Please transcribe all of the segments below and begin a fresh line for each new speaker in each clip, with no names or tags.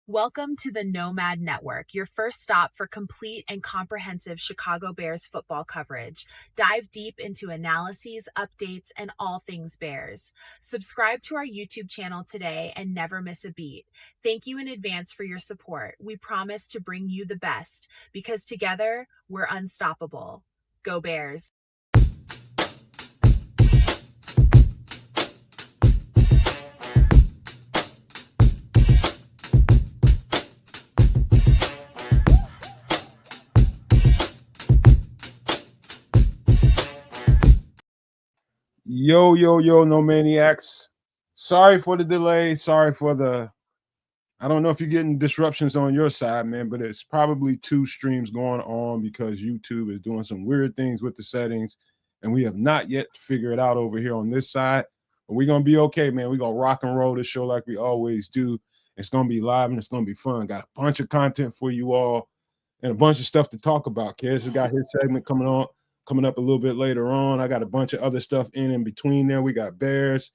Welcome to the Nomad Network, your first stop for complete and comprehensive Chicago Bears football coverage. Dive deep into analyses, updates, and all things Bears. Subscribe to our YouTube channel today and never miss a beat. Thank you in advance for your support. We promise to bring you the best because together we're unstoppable. Go Bears!
Yo, no maniacs. Sorry for the delay. Sorry for I don't know if you're getting disruptions on your side, man, but it's probably two streams going on because YouTube is doing some weird things with the settings, and we have not yet figured it out over here on this side. But we're going to be okay, man. We're going to rock and roll this show like we always do. It's going to be live and it's going to be fun. Got a bunch of content for you all and a bunch of stuff to talk about. Kez has got his segment coming up a little bit later on. I got a bunch of other stuff in between there. We got Bears.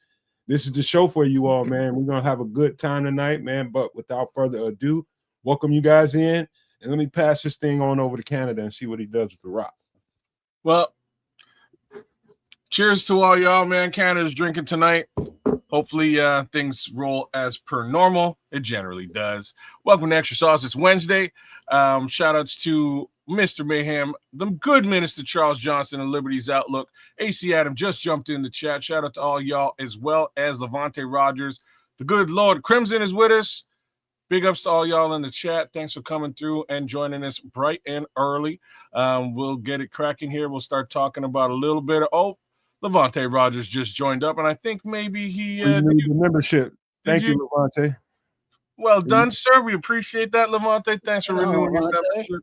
This is the show for you all, man. We're going to have a good time tonight, man. But without further ado, welcome you guys in. And let me pass this thing on over to Canada and see what he does with the rock.
Well, cheers to all y'all, man. Canada's drinking tonight. Hopefully things roll as per normal. It generally does. Welcome to Extra Sauce. It's Wednesday. Shout outs to Mr. Mayhem, the good minister Charles Johnson and Liberty's Outlook. AC Adam just jumped in the chat. Shout out to all y'all as well as Levante Rodgers. The good Lord Crimson is with us. Big ups to all y'all in the chat. Thanks for coming through and joining us bright and early. We'll get it cracking here. We'll start talking about a little bit of Levante Rodgers just joined up, and I think maybe he
the membership. Thank you, Levante.
Well done, sir. We appreciate that, Levante. Thanks for renewing your membership.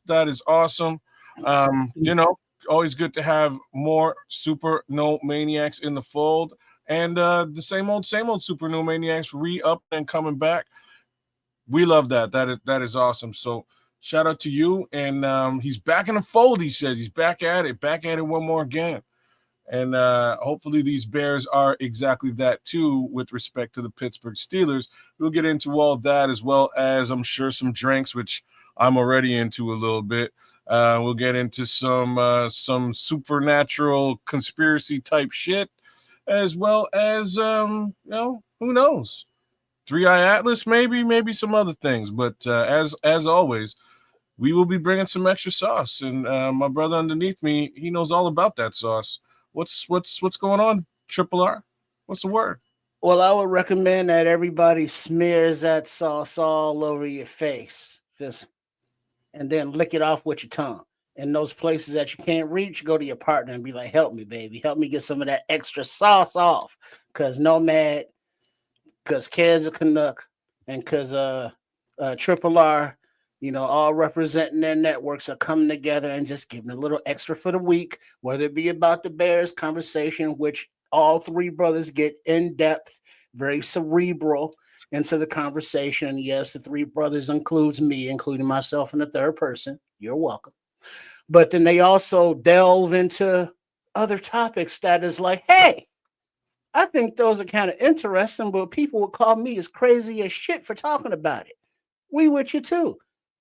That is awesome. Always good to have more super no maniacs in the fold, and the same old super no maniacs re-up and coming back. We love that. That is awesome. So shout out to you. And he's back in the fold. He says he's back at it one more again. And hopefully these Bears are exactly that too with respect to the Pittsburgh Steelers. We'll get into all that as well as I'm sure some drinks, which I'm already into a little bit. We'll get into some supernatural conspiracy type shit, as well as who knows, 3-Eye Atlas, maybe some other things. But as always, we will be bringing some extra sauce, and my brother underneath me, he knows all about that sauce. What's going on, Triple R? What's the word?
Well, I would recommend that everybody smears that sauce all over your face, and then lick it off with your tongue. In those places that you can't reach, go to your partner and be like, help me, baby. Help me get some of that extra sauce off. Because Nomad, because Kez a Canuck, and because Triple R, all representing their networks are coming together and just giving a little extra for the week, whether it be about the Bears conversation, which all three brothers get in depth, very cerebral into the conversation. Yes, the three brothers includes me, including myself in the third person. You're welcome. But then they also delve into other topics that is like, hey, I think those are kind of interesting, but people would call me as crazy as shit for talking about it. We with you too.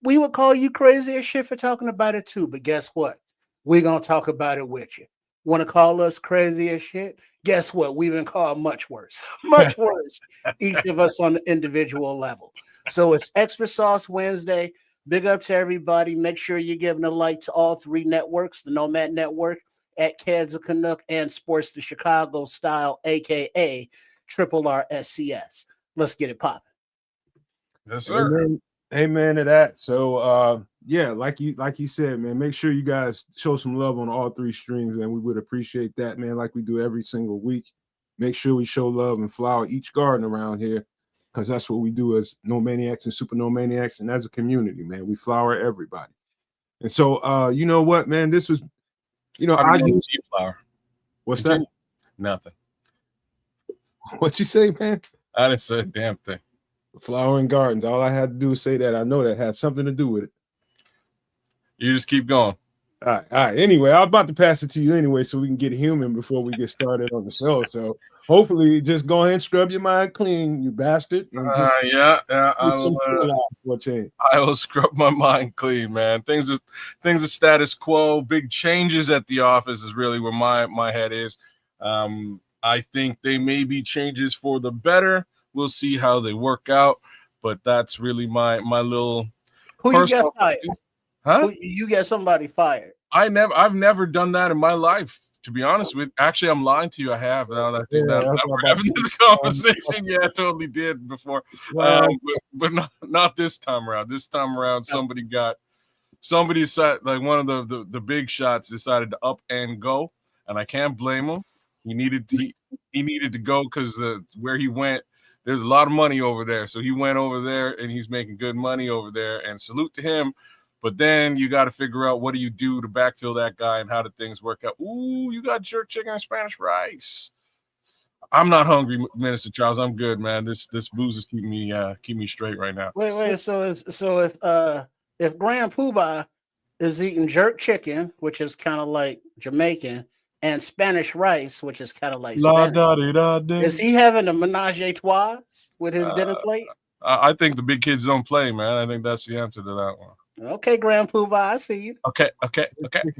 We would call you crazy as shit for talking about it too. But guess what? We're going to talk about it with you. Want to call us crazy as shit? Guess what? We've been called much worse. Much worse. Each of us on the individual level. So it's Extra Sauce Wednesday. Big up to everybody. Make sure you're giving a like to all three networks, the Nomad Network, at Keds of Canuck, and Sports the Chicago Style, a.k.a. Triple R SCS. Let's get it popping.
Yes, sir.
Amen to that. So like you said, man, make sure you guys show some love on all three streams, and we would appreciate that, man, like we do every single week. Make sure we show love and flower each garden around here, because that's what we do as No Maniacs and Super No Maniacs, and as a community, man, we flower everybody. And so you know what, man, this was I use
flower.
What's that?
Nothing.
What you say, man?
I didn't say a damn thing.
Flowering gardens. All I had to do was say that. I know that had something to do with it.
You just keep going.
All right. Anyway, I'm about to pass it to you anyway, so we can get human before we get started on the show. So hopefully, just go ahead and scrub your mind clean, you bastard, and just
yeah. I will scrub my mind clean, man. Things are status quo. Big changes at the office is really where my head is. I think they may be changes for the better. We'll see how they work out, but that's really my little.
Who you get fired?
Huh?
You get somebody fired?
I've never done that in my life. To be honest with, actually, I'm lying to you. I have. Now that I think that we're having this conversation, yeah, I totally did before, but not this time around. This time around, somebody decided, like one of the big shots decided to up and go, and I can't blame him. He needed to go because where he went, there's a lot of money over there, so he went over there and he's making good money over there. And salute to him. But then you got to figure out what do you do to backfill that guy and how do things work out. Ooh, you got jerk chicken and Spanish rice. I'm not hungry, Minister Charles. I'm good, man. This booze is keeping me straight right now.
Wait. So if Grand Poobah is eating jerk chicken, which is kind of like Jamaican, and Spanish rice, which is kind of like Spanish, is he having a menage a trois with his dinner plate?
I think the big kids don't play, man. I think that's the answer to that one.
Okay, Grand Poobah, I see you.
Okay.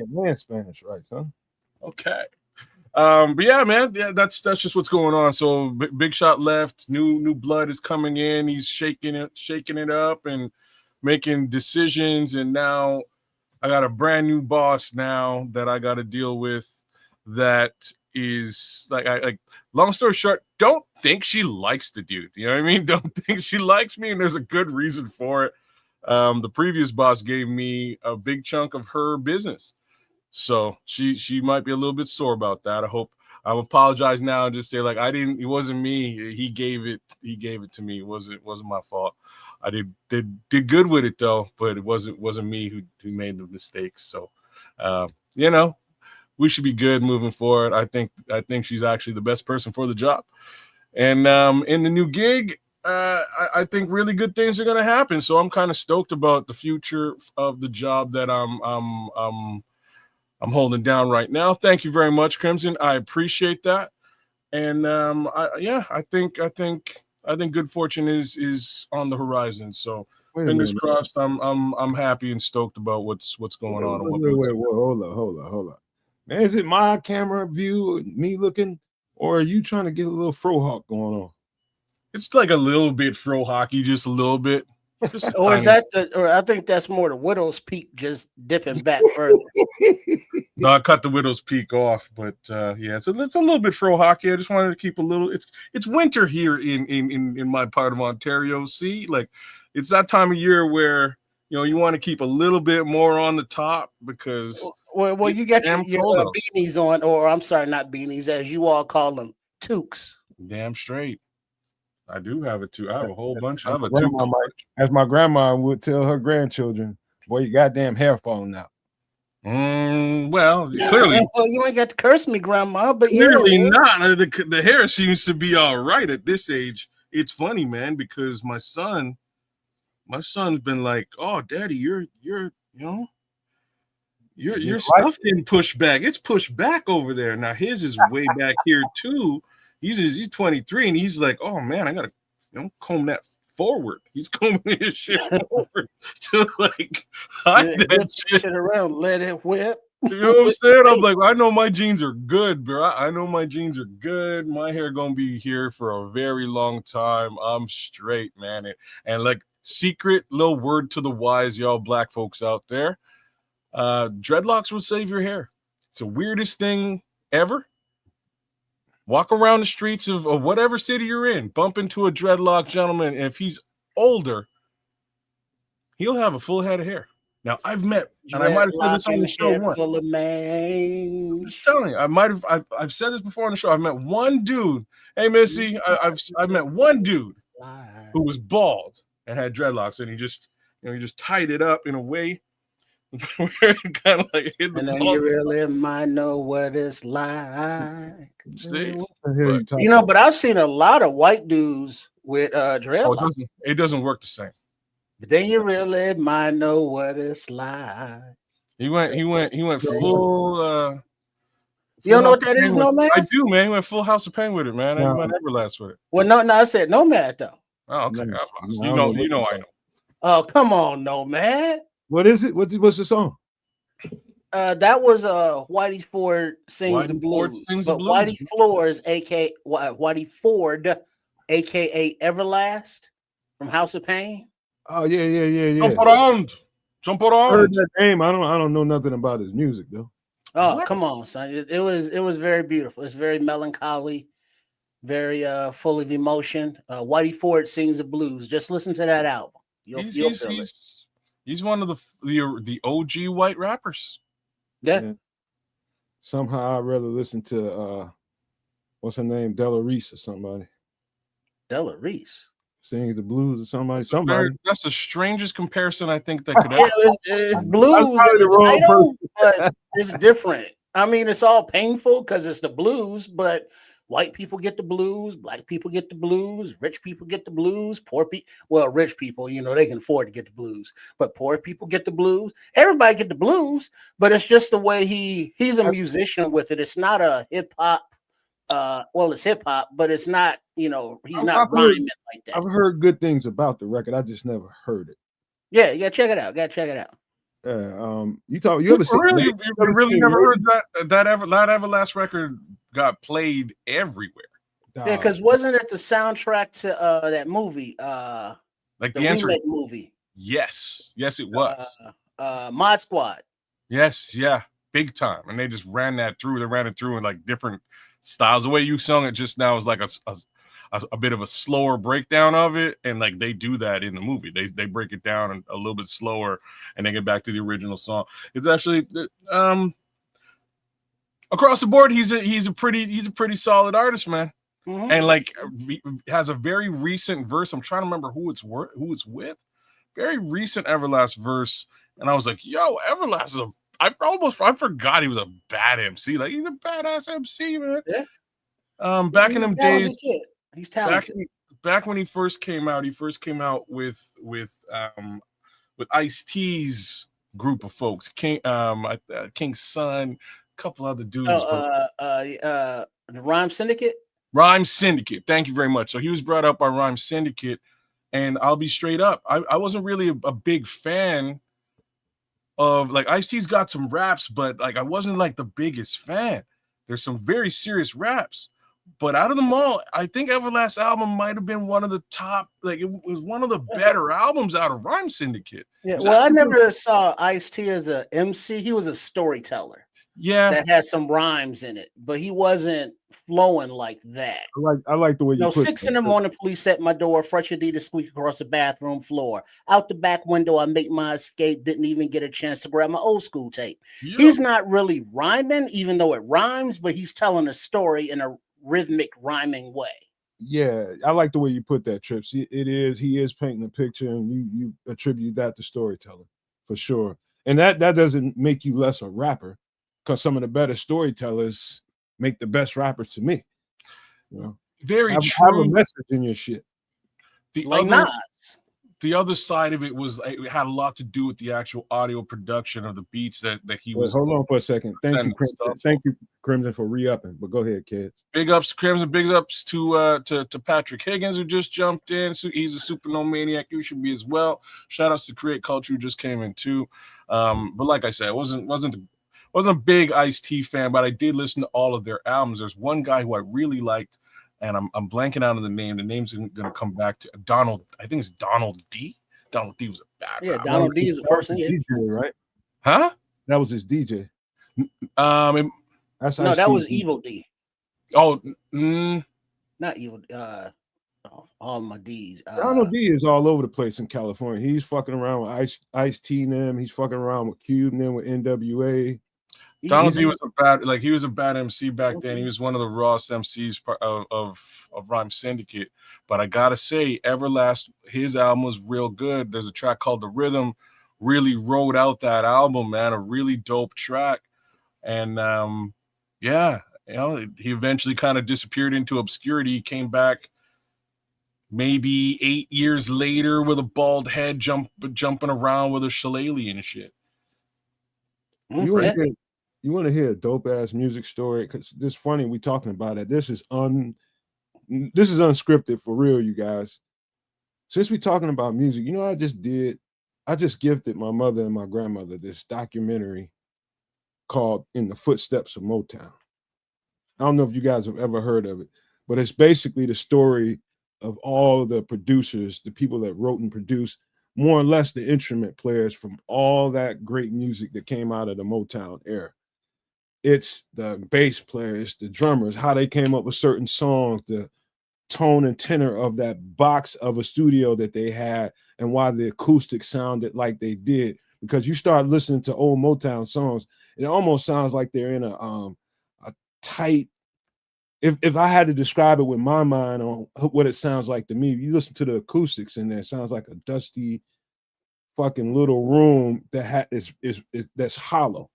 Man, Spanish rice, huh?
Okay. But yeah, man, yeah, that's just what's going on. So big shot left, new blood is coming in. He's shaking it up and making decisions. And now I got a brand new boss now that I got to deal with. That is like long story short, don't think she likes the dude. You know what I mean? Don't think she likes me, and there's a good reason for it. The previous boss gave me a big chunk of her business, so she might be a little bit sore about that. I apologize now and just say like it wasn't me. He gave it to me. It wasn't my fault. I did good with it though, but it wasn't me who made the mistakes. So we should be good moving forward. I think she's actually the best person for the job. And in the new gig, I think really good things are going to happen. So I'm kind of stoked about the future of the job that I'm holding down right now. Thank you very much, Crimson. I appreciate that. And I think good fortune is on the horizon. So fingers crossed. I'm happy and stoked about what's going on.
Wait, hold up. Man, is it my camera view, me looking, or are you trying to get a little frohawk going on?
It's like a little bit fro hockey, just a little bit.
Or is that or I think that's more the widow's peak, just dipping back further.
No, I cut the widow's peak off, but yeah, it's a little bit fro hockey. I just wanted to keep a little. It's winter here in my part of Ontario. See, like it's that time of year where you want to keep a little bit more on the top because.
Well, you got your beanies on, or I'm sorry, not beanies, as you all call them, toques.
Damn straight. I do have a toque. I have a whole bunch. I have a
toque. As my grandma would tell her grandchildren, boy, you goddamn hair falling out.
Well, clearly.
Well, you ain't got to curse me, grandma, but
clearly not. The hair seems to be all right at this age. It's funny, man, because my son's been like, "Oh, Daddy, your stuff didn't push back. It's pushed back over there. Now his is way back here too. He's 23 and he's like, oh man, I gotta comb that forward. He's combing his shit forward to like hide that shit
around, let it whip.
You know what I'm saying? I'm like, I know my jeans are good, bro. I know my jeans are good. My hair gonna be here for a very long time. I'm straight, man. And like secret little word to the wise, y'all black folks out there. Dreadlocks will save your hair. It's the weirdest thing ever. Walk around the streets of whatever city you're in, bump into a dreadlock gentleman, and if he's older, he'll have a full head of hair. Now I've met, and I might have said this on the show once.
Full of mange.
I'm just telling you, I've said this before on the show. I've met one dude. Hey Missy, I've met one dude who was bald and had dreadlocks, and he just tied it up in a way. Kind of like
and then you really might know what it's like.
See?
But I've seen a lot of white dudes with dreadlocks.
It doesn't work the same.
But then you really might know what it's like.
He went
You don't know what that is, Nomad?
I do, man. Went Full House of Pain with it, man. I went Everlast with it.
Well, no, I said Nomad though.
Oh, okay.
No,
You know, I know.
Oh, come on, Nomad.
What is it? What's the song?
That was Whitey Ford sings the
Whitey
blues.
Ford sings the
But
blues.
Whitey Floors, aka Whitey Ford, aka Everlast from House of Pain.
Oh yeah.
Jump
I
around.
heard that name. I don't know nothing about his music though.
Oh,
What?
come on, son. It was very beautiful. It's very melancholy, very full of emotion. Whitey Ford sings the blues. Just listen to that album. You'll feel it.
He's one of the OG white rappers.
Yeah.
Somehow I'd rather listen to what's her name, Della Reese or somebody.
Della Reese
Sings the blues or somebody.
That's the strangest comparison I think that could ever.
it's blues in the title, but it's different. I mean, it's all painful because it's the blues, but white people get the blues, black people get the blues, rich people get the blues, poor people. Well, rich people, they can afford to get the blues, but poor people get the blues. Everybody get the blues, but it's just the way he's a musician with it. It's not a hip hop. Well, it's hip hop, but it's not. He's not rhyming like that.
I've heard good things about the record. I just never heard it.
Yeah, you gotta check it out.
You ever seen?
You really never heard that Everlast record got played everywhere.
Yeah, because wasn't it the soundtrack to that movie?
Like
the
answer,
remake movie.
Yes, it was.
Mod Squad.
Yes, yeah, big time. And they just ran it through in like different styles. The way you sung it just now is like a bit of a slower breakdown of it, and like they do that in the movie. They break it down a little bit slower, and they get back to the original song. It's actually across the board, he's a pretty solid artist, man. Mm-hmm. And like has a very recent verse. I'm trying to remember who it's with. Very recent Everlast verse, and I was like, "Yo, Everlast is I forgot he was a bad MC. Like he's a badass MC, man."
Yeah.
Back in them days,
he's talented.
Back when he first came out, with Ice-T's group of folks, King's Son, a couple other dudes.
The Rhyme Syndicate.
Rhyme Syndicate. Thank you very much. So he was brought up by Rhyme Syndicate, and I'll be straight up. I wasn't really a big fan of like Ice-T's got some raps, but like I wasn't like the biggest fan. There's some very serious raps, but out of them all, I think Everlast album might have been one of the top. Like it was one of the better albums out of Rhyme Syndicate.
Yeah. Well, I never saw Ice-T as a MC. He was a storyteller.
Yeah,
that has some rhymes in it, but he wasn't flowing like that.
I like the way you put
6 in the morning, police at my door, fresh Adidas squeak across the bathroom floor. Out the back window, I make my escape. Didn't even get a chance to grab my old school tape. Yeah. He's not really rhyming, even though it rhymes, but he's telling a story in a rhythmic rhyming way.
Yeah, I like the way you put that, Trips. He is painting a picture, and you attribute that to storytelling for sure. And that doesn't make you less a rapper, because some of the better storytellers make the best rappers to me.
Very true.
Have a message in your shit.
The other side of it was it had a lot to do with the actual audio production of the beats that he was.
Hold on for a second. Thank you, Crimson. Thank you, Crimson, for re-upping. But go ahead, kids.
Big ups, Crimson. Big ups to Patrick Higgins, who just jumped in. So he's a super no maniac. You should be as well. Shout outs to Create Culture, who just came in too. But like I said, I wasn't a big Ice-T fan, but I did listen to all of their albums. There's one guy who I really liked, and I'm blanking out on the name. The name's going to come back to Donald. I think it's Donald D. Donald D was a bad rapper.
Yeah, Donald D is a person.
DJ, right?
Huh?
That was his DJ.
That was Evil D.
Oh,
not Evil. All my D's.
Donald D is all over the place in California. He's fucking around with Ice-T and them. He's fucking around with Cube and them with NWA.
Donald D was a bad MC back then. He was one of the rawest MCs of Rhyme Syndicate. But I gotta say, Everlast, his album was real good. There's a track called The Rhythm, really wrote out that album, man. A really dope track. And he eventually kind of disappeared into obscurity. He came back maybe 8 years later with a bald head, jumping around with a shillelagh and shit.
You want to hear a dope ass music story? Because it's funny we talking about it. This is unscripted for real, you guys. Since we talking about music, you know, I just gifted my mother and my grandmother this documentary called "In the Footsteps of Motown." I don't know if you guys have ever heard of it, but it's basically the story of all the producers, the people that wrote and produced, more or less the instrument players from all that great music that came out of the Motown era. It's the bass players, the drummers, how they came up with certain songs, the tone and tenor of that box of a studio that they had, and why the acoustics sounded like they did. Because you start listening to old Motown songs, it almost sounds like they're in a tight. If I had to describe it with my mind on what it sounds like to me, you listen to the acoustics in there, it sounds like a dusty fucking little room that is that's hollow.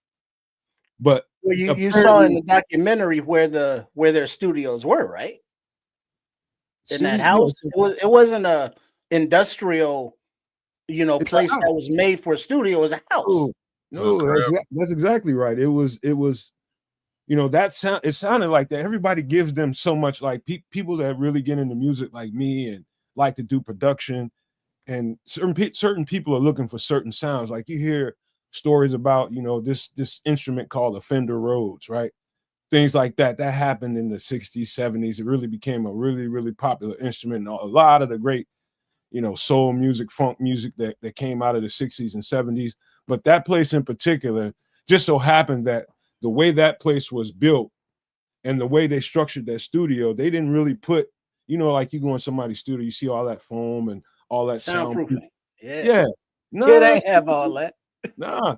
But
well, you saw in the documentary where their studios were, right? In that house, it wasn't a industrial, place that was made for a studio. It was a house.
No, that's exactly right. It was, that sound. It sounded like that. Everybody gives them so much, like people that really get into music, like me, and like to do production. And certain people are looking for certain sounds. Like you hear stories about, this instrument called a Fender Rhodes, right? Things like that happened in the 60s, 70s. It really became a really, really popular instrument. And a lot of the great, soul music, funk music that came out of the 60s and 70s. But that place in particular just so happened that the way that place was built and the way they structured that studio, they didn't really put, like you go in somebody's studio, you see all that foam and all that
soundproofing.
Yeah.
No, it ain't have all that.
Nah.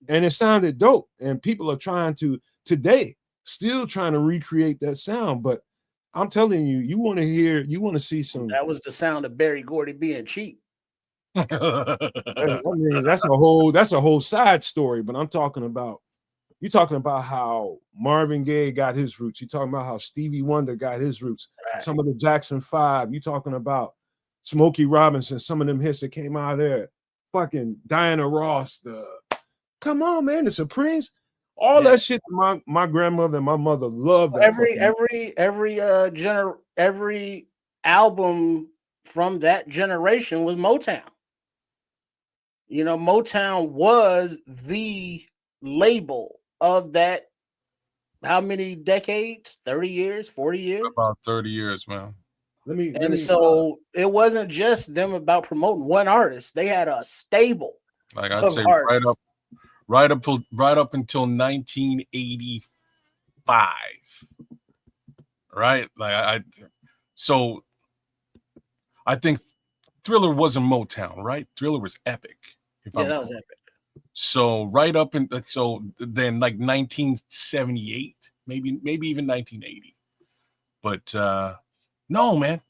And it sounded dope. And people are trying to today, still trying to recreate that sound. But I'm telling you, you want to see some.
That was the sound of Berry Gordy being cheap.
I mean, that's a whole side story. But you're talking about how Marvin Gaye got his roots. You're talking about how Stevie Wonder got his roots. Right. Some of the Jackson 5. You're talking about Smokey Robinson. Some of them hits that came out of there. Fucking Diana Ross. Come on, man. The Supremes. All that shit. My grandmother and my mother loved that.
Every album from that generation was Motown. Motown was the label of that. How many decades? 30 years, 40 years?
About 30 years, man.
So it wasn't just them about promoting one artist. They had a stable.
Like I'd say right up until 1985. Right? So I think Thriller wasn't Motown, right? Thriller was Epic.
That was Epic.
So then like 1978, maybe even 1980. But no, man.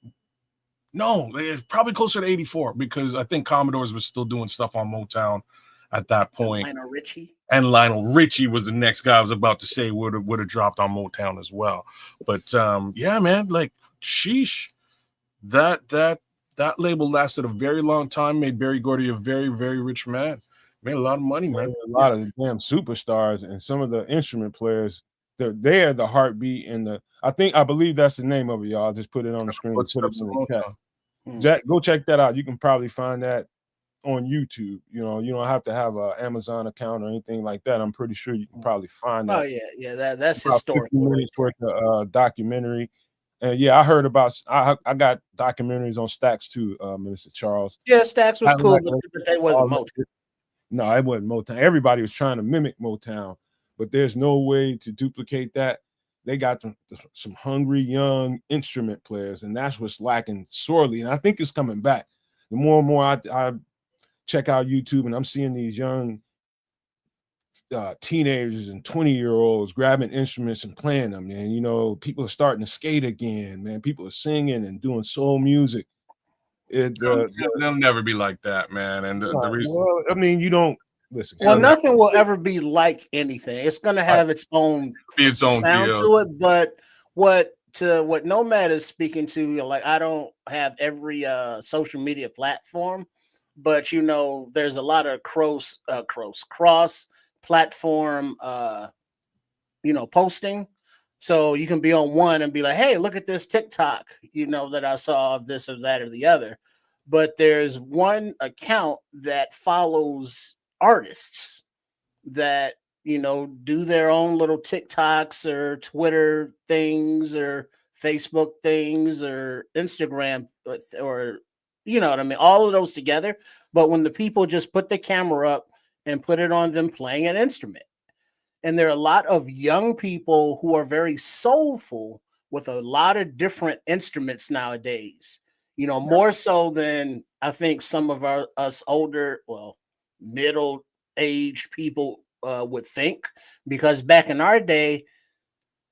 No, it's probably closer to 84 because I think Commodores was still doing stuff on Motown at that point. And Lionel Richie was the next guy I was about to say would have dropped on Motown as well. But yeah, man, like sheesh. That label lasted a very long time, made Berry Gordy a very, very rich man. Made a lot of money, man.
A lot of the damn superstars and some of the instrument players, they're the heartbeat and I believe that's the name of it, y'all. Just put it on the screen. Put it in the chat. Jack, go check that out. You can probably find that on YouTube. You don't have to have an Amazon account or anything like that. I'm pretty sure you can probably find that.
Oh yeah, that's historical.
50 minutes worth of documentary. And yeah, I heard about. I got documentaries on Stax too, Minister Charles.
Yeah, Stax was cool, but they wasn't Motown.
No, it wasn't Motown. Everybody was trying to mimic Motown, but there's no way to duplicate that. They got some hungry young instrument players, and that's what's lacking sorely. And I think it's coming back. The more and more I check out YouTube, and I'm seeing these young teenagers and 20-year-olds grabbing instruments and playing them, man. People are starting to skate again, man. People are singing and doing soul music.
They'll never be like that, man. And the reason,
well, I mean, you don't listen.
Well, nothing will ever be like anything. It's going to have its own sound to it. But what Nomad is speaking to, like, I don't have every social media platform, but there's a lot of cross platform posting. So you can be on one and be like, hey, look at this TikTok, that I saw of this or that or the other. But there's one account that follows artists that, do their own little TikToks or Twitter things or Facebook things or Instagram or what I mean? All of those together. But when the people just put the camera up and put it on them playing an instrument. And there are a lot of young people who are very soulful with a lot of different instruments nowadays, more so than I think some of us older, middle-aged people would think. Because back in our day,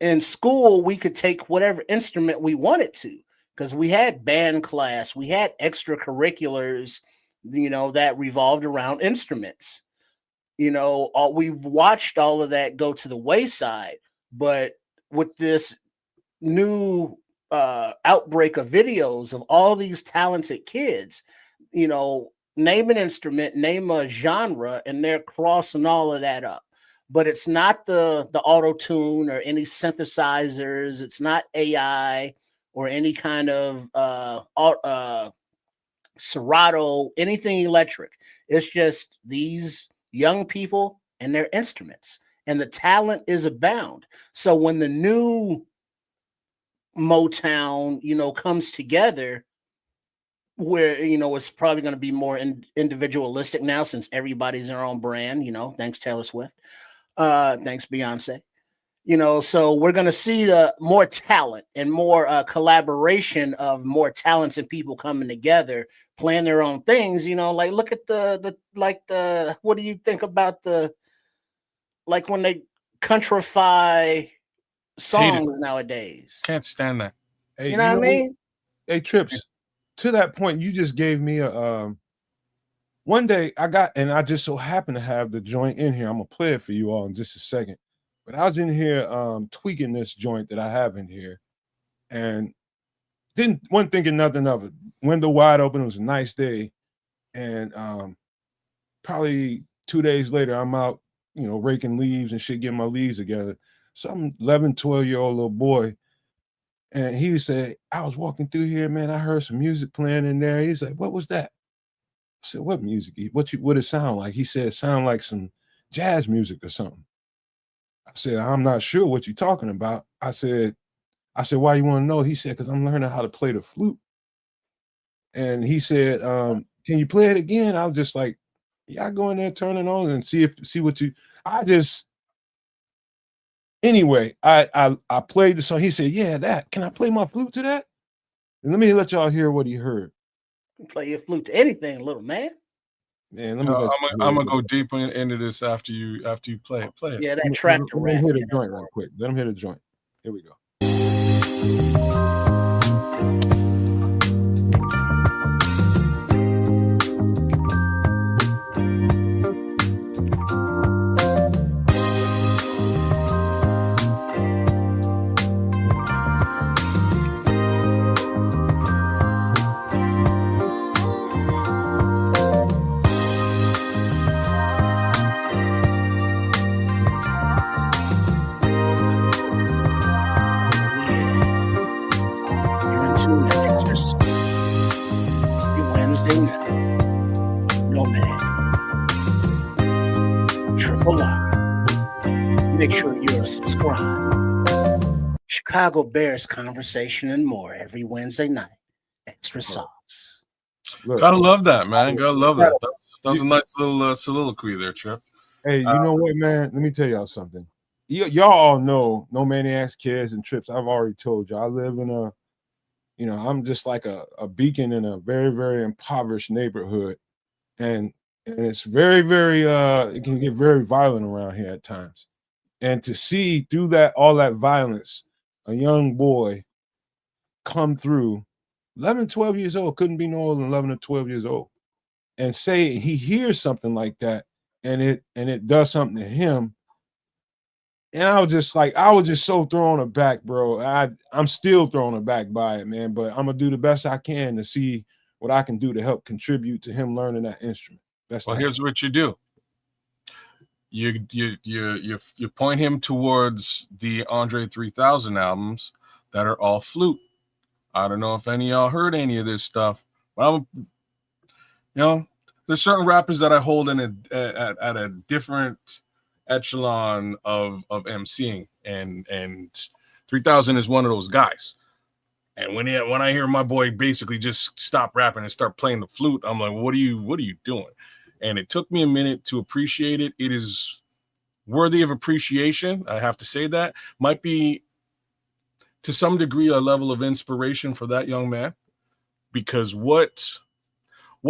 in school, we could take whatever instrument we wanted to, because we had band class, we had extracurriculars, that revolved around instruments. We've watched all of that go to the wayside, but with this new outbreak of videos of all these talented kids, name an instrument, name a genre, and they're crossing all of that up. But it's not the auto tune or any synthesizers. It's not AI or any kind of Serato, anything electric. It's just these young people and their instruments, and the talent is abound. So when the new Motown, comes together, where it's probably going to be more individualistic now, since everybody's their own brand, thanks Taylor Swift, thanks Beyonce, so we're going to see the more talent and more collaboration of more talented people coming together, playing their own things. Like look at the what do you think about when they countrify songs nowadays?
Can't stand that.
Hey,
you know what I mean?
Hey, Trips, to that point, you just gave me a one day I just so happened to have the joint in here. I'm gonna play it for you all in just a second. But I was in here tweaking this joint that I have in here, and wasn't thinking nothing of it. Window wide open. It was a nice day, and probably 2 days later, I'm out, raking leaves and shit, getting my leaves together. Some 11, 12-year-old little boy, and he said, I was walking through here, man. I heard some music playing in there. He's like, what was that? I said, what music? What it sound like? He said, it sound like some jazz music or something. I said, I'm not sure what you're talking about. I said, why you want to know? He said, because I'm learning how to play the flute. And he said, can you play it again? I was just like, yeah, I go in there, turn it on and see what you, anyway, I played the song. He said, yeah, can I play my flute to that? And let me let y'all hear what he heard.
You play your flute to anything, little man.
Man, let me
I'm gonna go deeper into this after you play it.
Yeah, that tractor
rap. Let me hit a joint right quick. Let him hit a joint. Here we go.
Wednesday night. No man. Triple R. Make sure you're subscribed. Chicago Bears conversation and more every Wednesday night. Extra sauce.
Look, gotta love that, man. Gotta love that. That's a nice little soliloquy there, Trip.
Hey, you know what, man? Let me tell y'all something. Y'all all know No Maniacs, Kids, and Trips. I've already told you. I live in a, I'm just like a beacon in a very, very impoverished neighborhood. And it's very, very, it can get very violent around here at times. And to see through all that violence, a young boy come through, 11, 12 years old, couldn't be no older than 11 or 12 years old, and say he hears something like that, and it does something to him. And I was just so thrown aback, bro. I'm still thrown aback by it, man. But I'm gonna do the best I can to see what I can do to help contribute to him learning that instrument.
Well, here's what you do. you point him towards the Andre 3000 albums that are all flute. I don't know if any of y'all heard any of this stuff, but there's certain rappers that I hold in at a different echelon of emceeing, and 3000 is one of those guys. And when I hear my boy basically just stop rapping and start playing the flute, I'm like, what are you doing? And it took me a minute to appreciate it. It is worthy of appreciation. I have to say that. Might be to some degree a level of inspiration for that young man, because what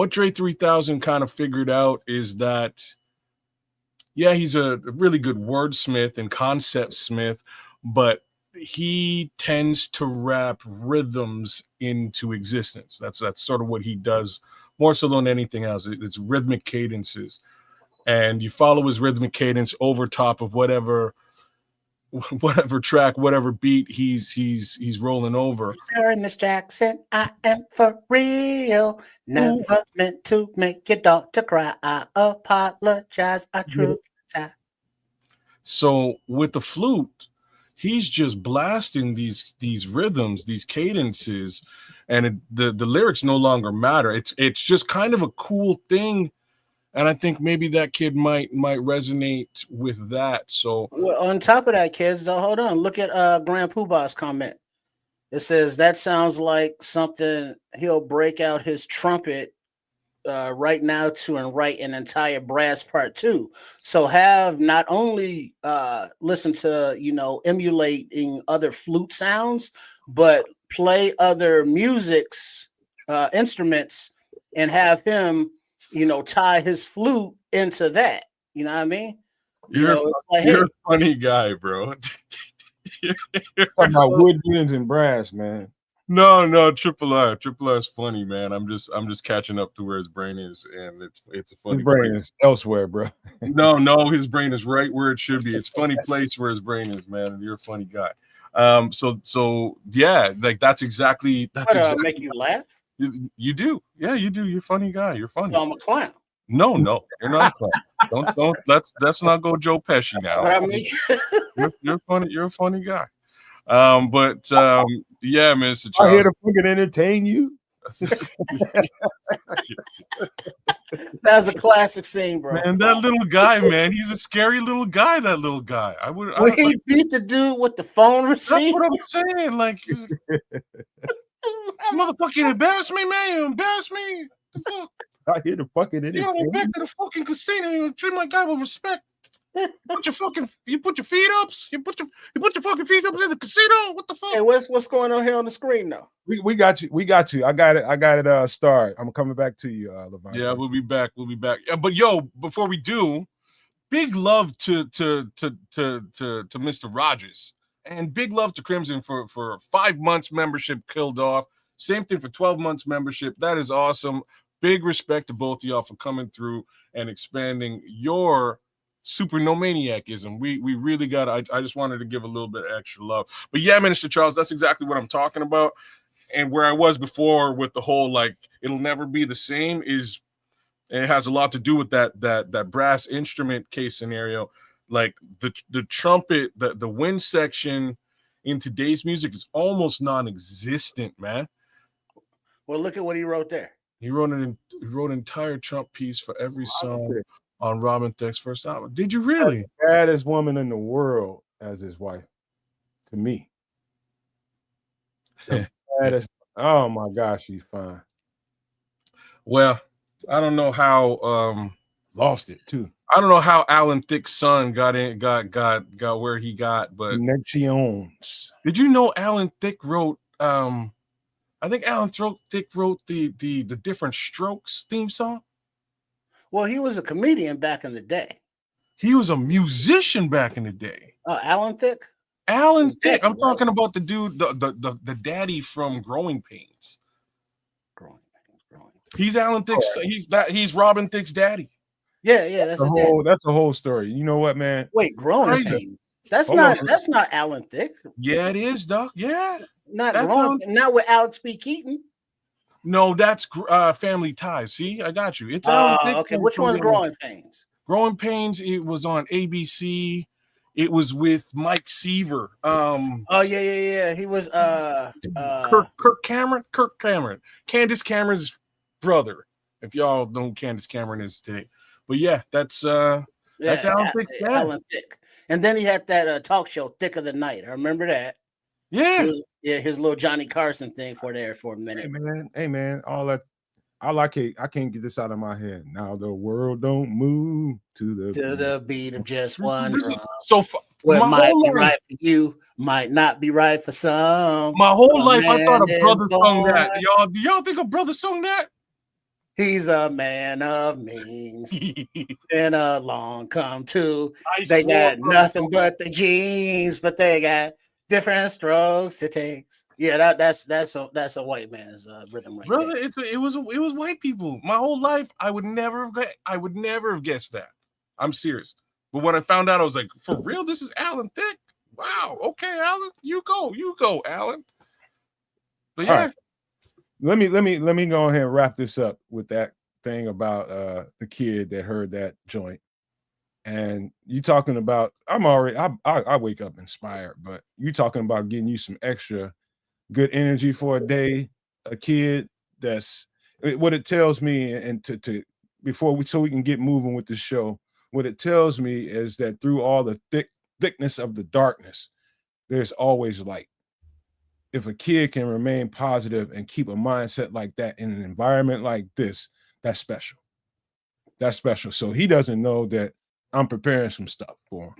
Dre 3000 kind of figured out is that, yeah, he's a really good wordsmith and concept smith, but he tends to rap rhythms into existence. That's sort of what he does more so than anything else. It's rhythmic cadences, and you follow his rhythmic cadence over top of whatever track, whatever beat he's rolling over.
Sorry, Miss Jackson, I am for real. Never meant to make your daughter cry. I apologize. I truly.
So with the flute, he's just blasting these rhythms, these cadences, and the lyrics no longer matter. It's just kind of a cool thing, and I think maybe that kid might resonate with that. So,
well, on top of that, kids, though, hold on. Look at Grand Poobah's comment. It says that sounds like something he'll break out his trumpet right now to and write an entire brass part 2. So have not only listen to emulating other flute sounds, but play other music's instruments and have him tie his flute into that. You know what I mean?
You're a funny guy, bro.
Talking about woodwinds and brass, man.
No, Triple R is funny, man. I'm just catching up to where his brain is, and it's a funny.
His brain is elsewhere, bro.
No, his brain is right where it should be. It's funny place where his brain is, man. You're a funny guy. So yeah, like that's exactly
make you laugh.
You do, yeah, you do. You're a funny guy. You're funny.
So I'm a clown.
No, you're not a clown. Don't. Let's not go Joe Pesci now.
But I mean,
you're funny. You're a funny guy. Yeah, Mr. Charles.
I'm here to fucking entertain you.
That's a classic scene, bro.
Man, that little guy, man, he's a scary little guy. That little guy.
He beat the dude with the phone receiver.
That's what I'm saying. Like, motherfucking embarrass me, man. You embarrass me. The fuck?
I hear the fucking entertain.
You go back to the fucking casino. You treat my guy with respect. You put your feet up. You put your fucking feet up in the casino. What the fuck?
Hey, what's going on here on the screen now?
We got you. I got it. Start. I'm coming back to you, Levante.
Yeah, we'll be back. Yeah, but yo, before we do, big love to Mr. Rodgers, and big love to Crimson for 5 months membership killed off. Same thing for 12 months membership. That is awesome. Big respect to both of y'all for coming through and expanding your Super No Maniacism. We really got it. I just wanted to give a little bit of extra love. But yeah, Minister Charles, that's exactly what I'm talking about. And where I was before with the whole like it'll never be the same is, and it has a lot to do with that brass instrument case scenario. Like the trumpet, the wind section in today's music is almost non-existent, man.
Well, look at what he wrote there.
He wrote an entire Trump piece for every song on Robin Thicke's first album. Did you really?
The baddest woman in the world as his wife, to me. The baddest. Oh my gosh, she's fine.
Well, I don't know how
lost it too.
I don't know how Alan Thicke's son got where he got, but
connections.
Did you know Alan Thicke wrote I think Alan Thicke wrote the Different Strokes theme song?
Well, he was a comedian back in the day.
He was a musician back in the day.
Alan Thicke?
Alan Thicke. I'm talking about the dude, the daddy from Growing Pains.
Growing Pains.
He's Alan Thicke's. He's Robin Thicke's daddy.
Yeah. That's
a whole story. You know what, man?
Wait, Growing Pains. That's not Alan Thicke.
Yeah, it is, Doc. Yeah.
Not with Alex B. Keaton.
No, that's Family Ties. See, I got you. It's Alan Thicke.
Okay. Which one's Growing Pains?
Growing Pains. It was on ABC. It was with Mike Seaver.
Oh yeah. He was
Kirk Cameron. Candace Cameron's brother. If y'all know who Candace Cameron is today. But yeah, that's Alan Thicke's dad.
Alan Thicke. And then he had that talk show, Thick of the Night. I remember that.
Yeah.
His little Johnny Carson thing for a minute.
Hey man, all that I can't get this out of my head. Now the world don't move to the
beat of just one drum.
So
what might be right for you might not be right for some.
My whole life I thought a brother sung that. Do y'all think a brother sung that?
He's a man of means and along come two. They got nothing but the jeans, but they got different strokes it takes. Yeah, that's a white man's rhythm right
brother.
there.
It was white people. My whole life, I would never have guessed that. I'm serious. But when I found out, I was like, for real, this is Alan Thicke. Wow. Okay, Alan, you go, Alan. But yeah.
Let me go ahead and wrap this up with that thing about the kid that heard that joint. And you talking about, I wake up inspired, but you talking about getting you some extra good energy for a day. A kid that's what it tells me, and to before so we can get moving with the show. What it tells me is that through all the thickness of the darkness, there's always light. If a kid can remain positive and keep a mindset like that in an environment like this, that's special. That's special. So he doesn't know that I'm preparing some stuff for him.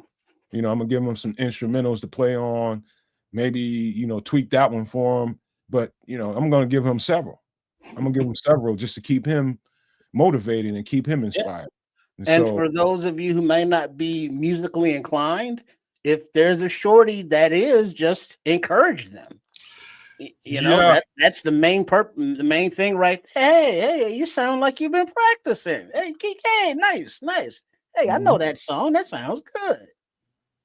I'm gonna give him some instrumentals to play on, maybe, tweak that one for him. But, I'm gonna give him several. I'm gonna give him several just to keep him motivated and keep him inspired.
Yeah. And for those of you who may not be musically inclined, if there's a shorty that is, just encourage them. That's the main the main thing, right? Hey, you sound like you've been practicing. Hey, nice. Hey, I know that song. That sounds good.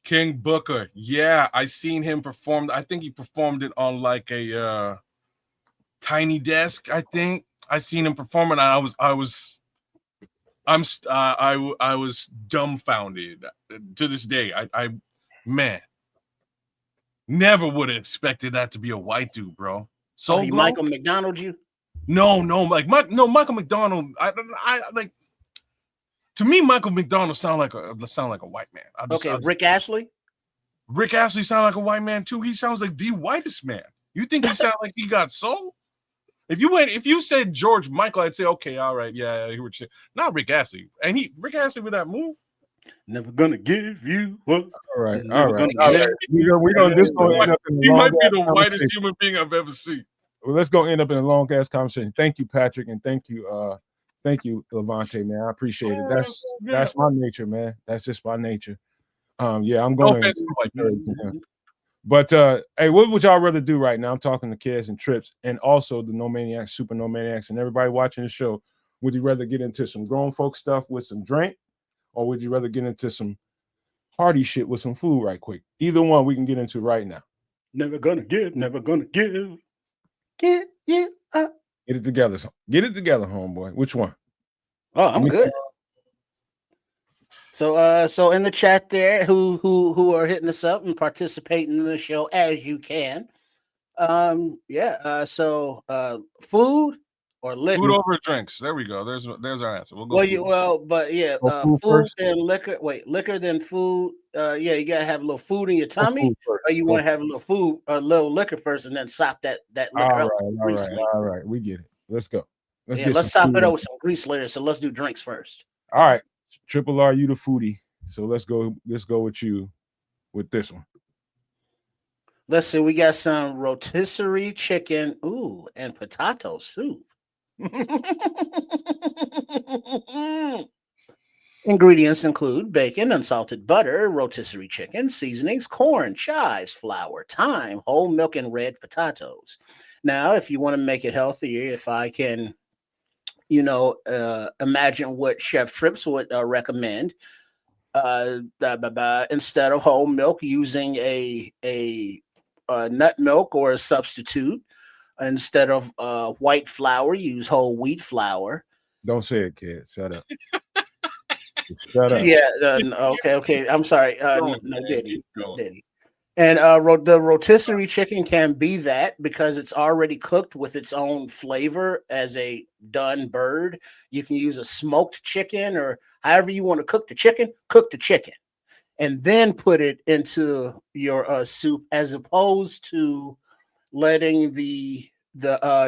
King Booker. Yeah, I seen him perform. I think he performed it on like a tiny desk. I think I seen him perform, and I was dumbfounded to this day. I never would have expected that to be a white dude, bro. So
Michael McDonald, you?
No, Michael McDonald. I like. To me, Michael McDonald sound like a white man.
Rick Astley.
Rick Astley sound like a white man too. He sounds like the whitest man. You think he sound like he got soul? If you said George Michael, I'd say okay, all right, yeah, he would. Not Rick Astley, and Rick Astley with that move.
Never gonna give you up.
All right. We're gonna just go end up in the
He might be the whitest human being I've ever seen.
Well, let's go end up in a long ass conversation. Thank you, Patrick, and thank you, Levante, man. I appreciate it. That's my nature, man. That's just my nature. I'm going. But hey, what would y'all rather do right now? I'm talking to Kids and Trips, and also the No Maniacs, Super No Maniacs, and everybody watching the show. Would you rather get into some grown folk stuff with some drink, or would you rather get into some party shit with some food right quick? Either one we can get into right now.
Never gonna give. Get you up.
Get it together, homeboy. Which one?
Oh, I'm good. So in the chat there, who are hitting us up and participating in the show as you can. So food or liquor?
Food over drinks. There we go. There's our answer. We'll go.
Food then liquor. Wait, liquor then food. You gotta have a little food in your tummy, or you want to have a little liquor first, and then sop that liquor up.
All right, we get it. Let's go.
Let's top it up with some grease later. So let's do drinks first.
All right, Triple R, you the foodie. So let's go with you with this one.
Let's see. We got some rotisserie chicken, and potato soup. Ingredients include bacon, unsalted butter, rotisserie chicken, seasonings, corn, chives, flour, thyme, whole milk, and red potatoes. Now, if you want to make it healthier, if I can, imagine what Chef Trips would recommend, instead of whole milk, using a nut milk or a substitute. Instead of white flour, use whole wheat flour.
Don't say it, kid. Shut up. Shut up.
Yeah. Okay. I'm sorry.
Going,
No
man.
Diddy.
Keep
No
going.
Diddy. And the rotisserie chicken can be that because it's already cooked with its own flavor as a done bird. You can use a smoked chicken or however you want to cook the chicken. Cook the chicken and then put it into your soup, as opposed to letting the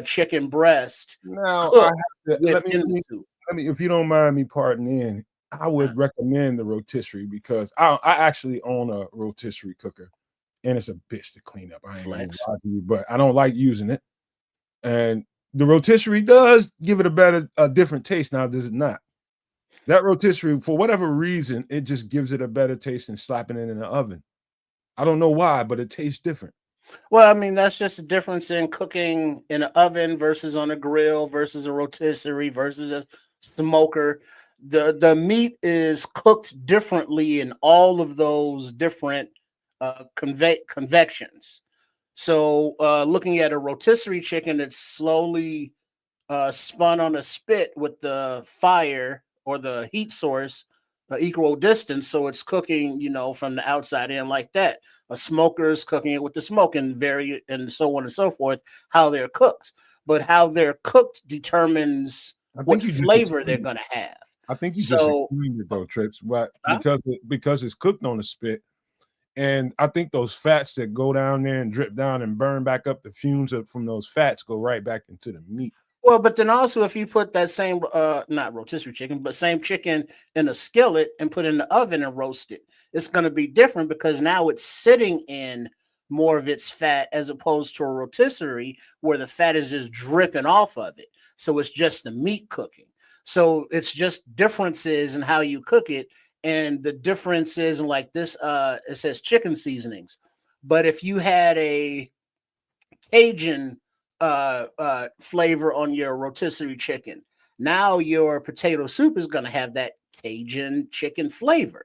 chicken breast
Now I
cook
have to
within the soup.
let me, if you don't mind me parting in, I would recommend the rotisserie because I actually own a rotisserie cooker, and it's a bitch to clean up. I ain't gonna
Flex.
lie to you, but I don't like using it. And the rotisserie does give it a different taste. Now, does it not? That rotisserie, for whatever reason, it just gives it a better taste than slapping it in the oven. I don't know why, but it tastes different.
Well, I mean, that's just a difference in cooking in an oven versus on a grill versus a rotisserie versus a smoker. The meat is cooked differently in all of those different convections. So, looking at a rotisserie chicken, it's slowly spun on a spit with the fire or the heat source equal distance, so it's cooking, from the outside in like that. A smoker is cooking it with the smoke and so on and so forth. How they're cooked, but how they're cooked determines
I
what
think you just
flavor they're
explained it.
gonna have.
I think you just
So,
explained it though, Trips, but
huh?
because it's cooked on the spit, and I think those fats that go down there and drip down and burn back up, the fumes from those fats go right back into the meat.
Well, but then also if you put that same not rotisserie chicken, but same chicken in a skillet and put it in the oven and roast it, it's going to be different because now it's sitting in more of its fat as opposed to a rotisserie where the fat is just dripping off of it. So it's just the meat cooking. So it's just differences in how you cook it, and the differences in like this it says chicken seasonings. But if you had a Cajun flavor on your rotisserie chicken. Now your potato soup is going to have that Cajun chicken flavor,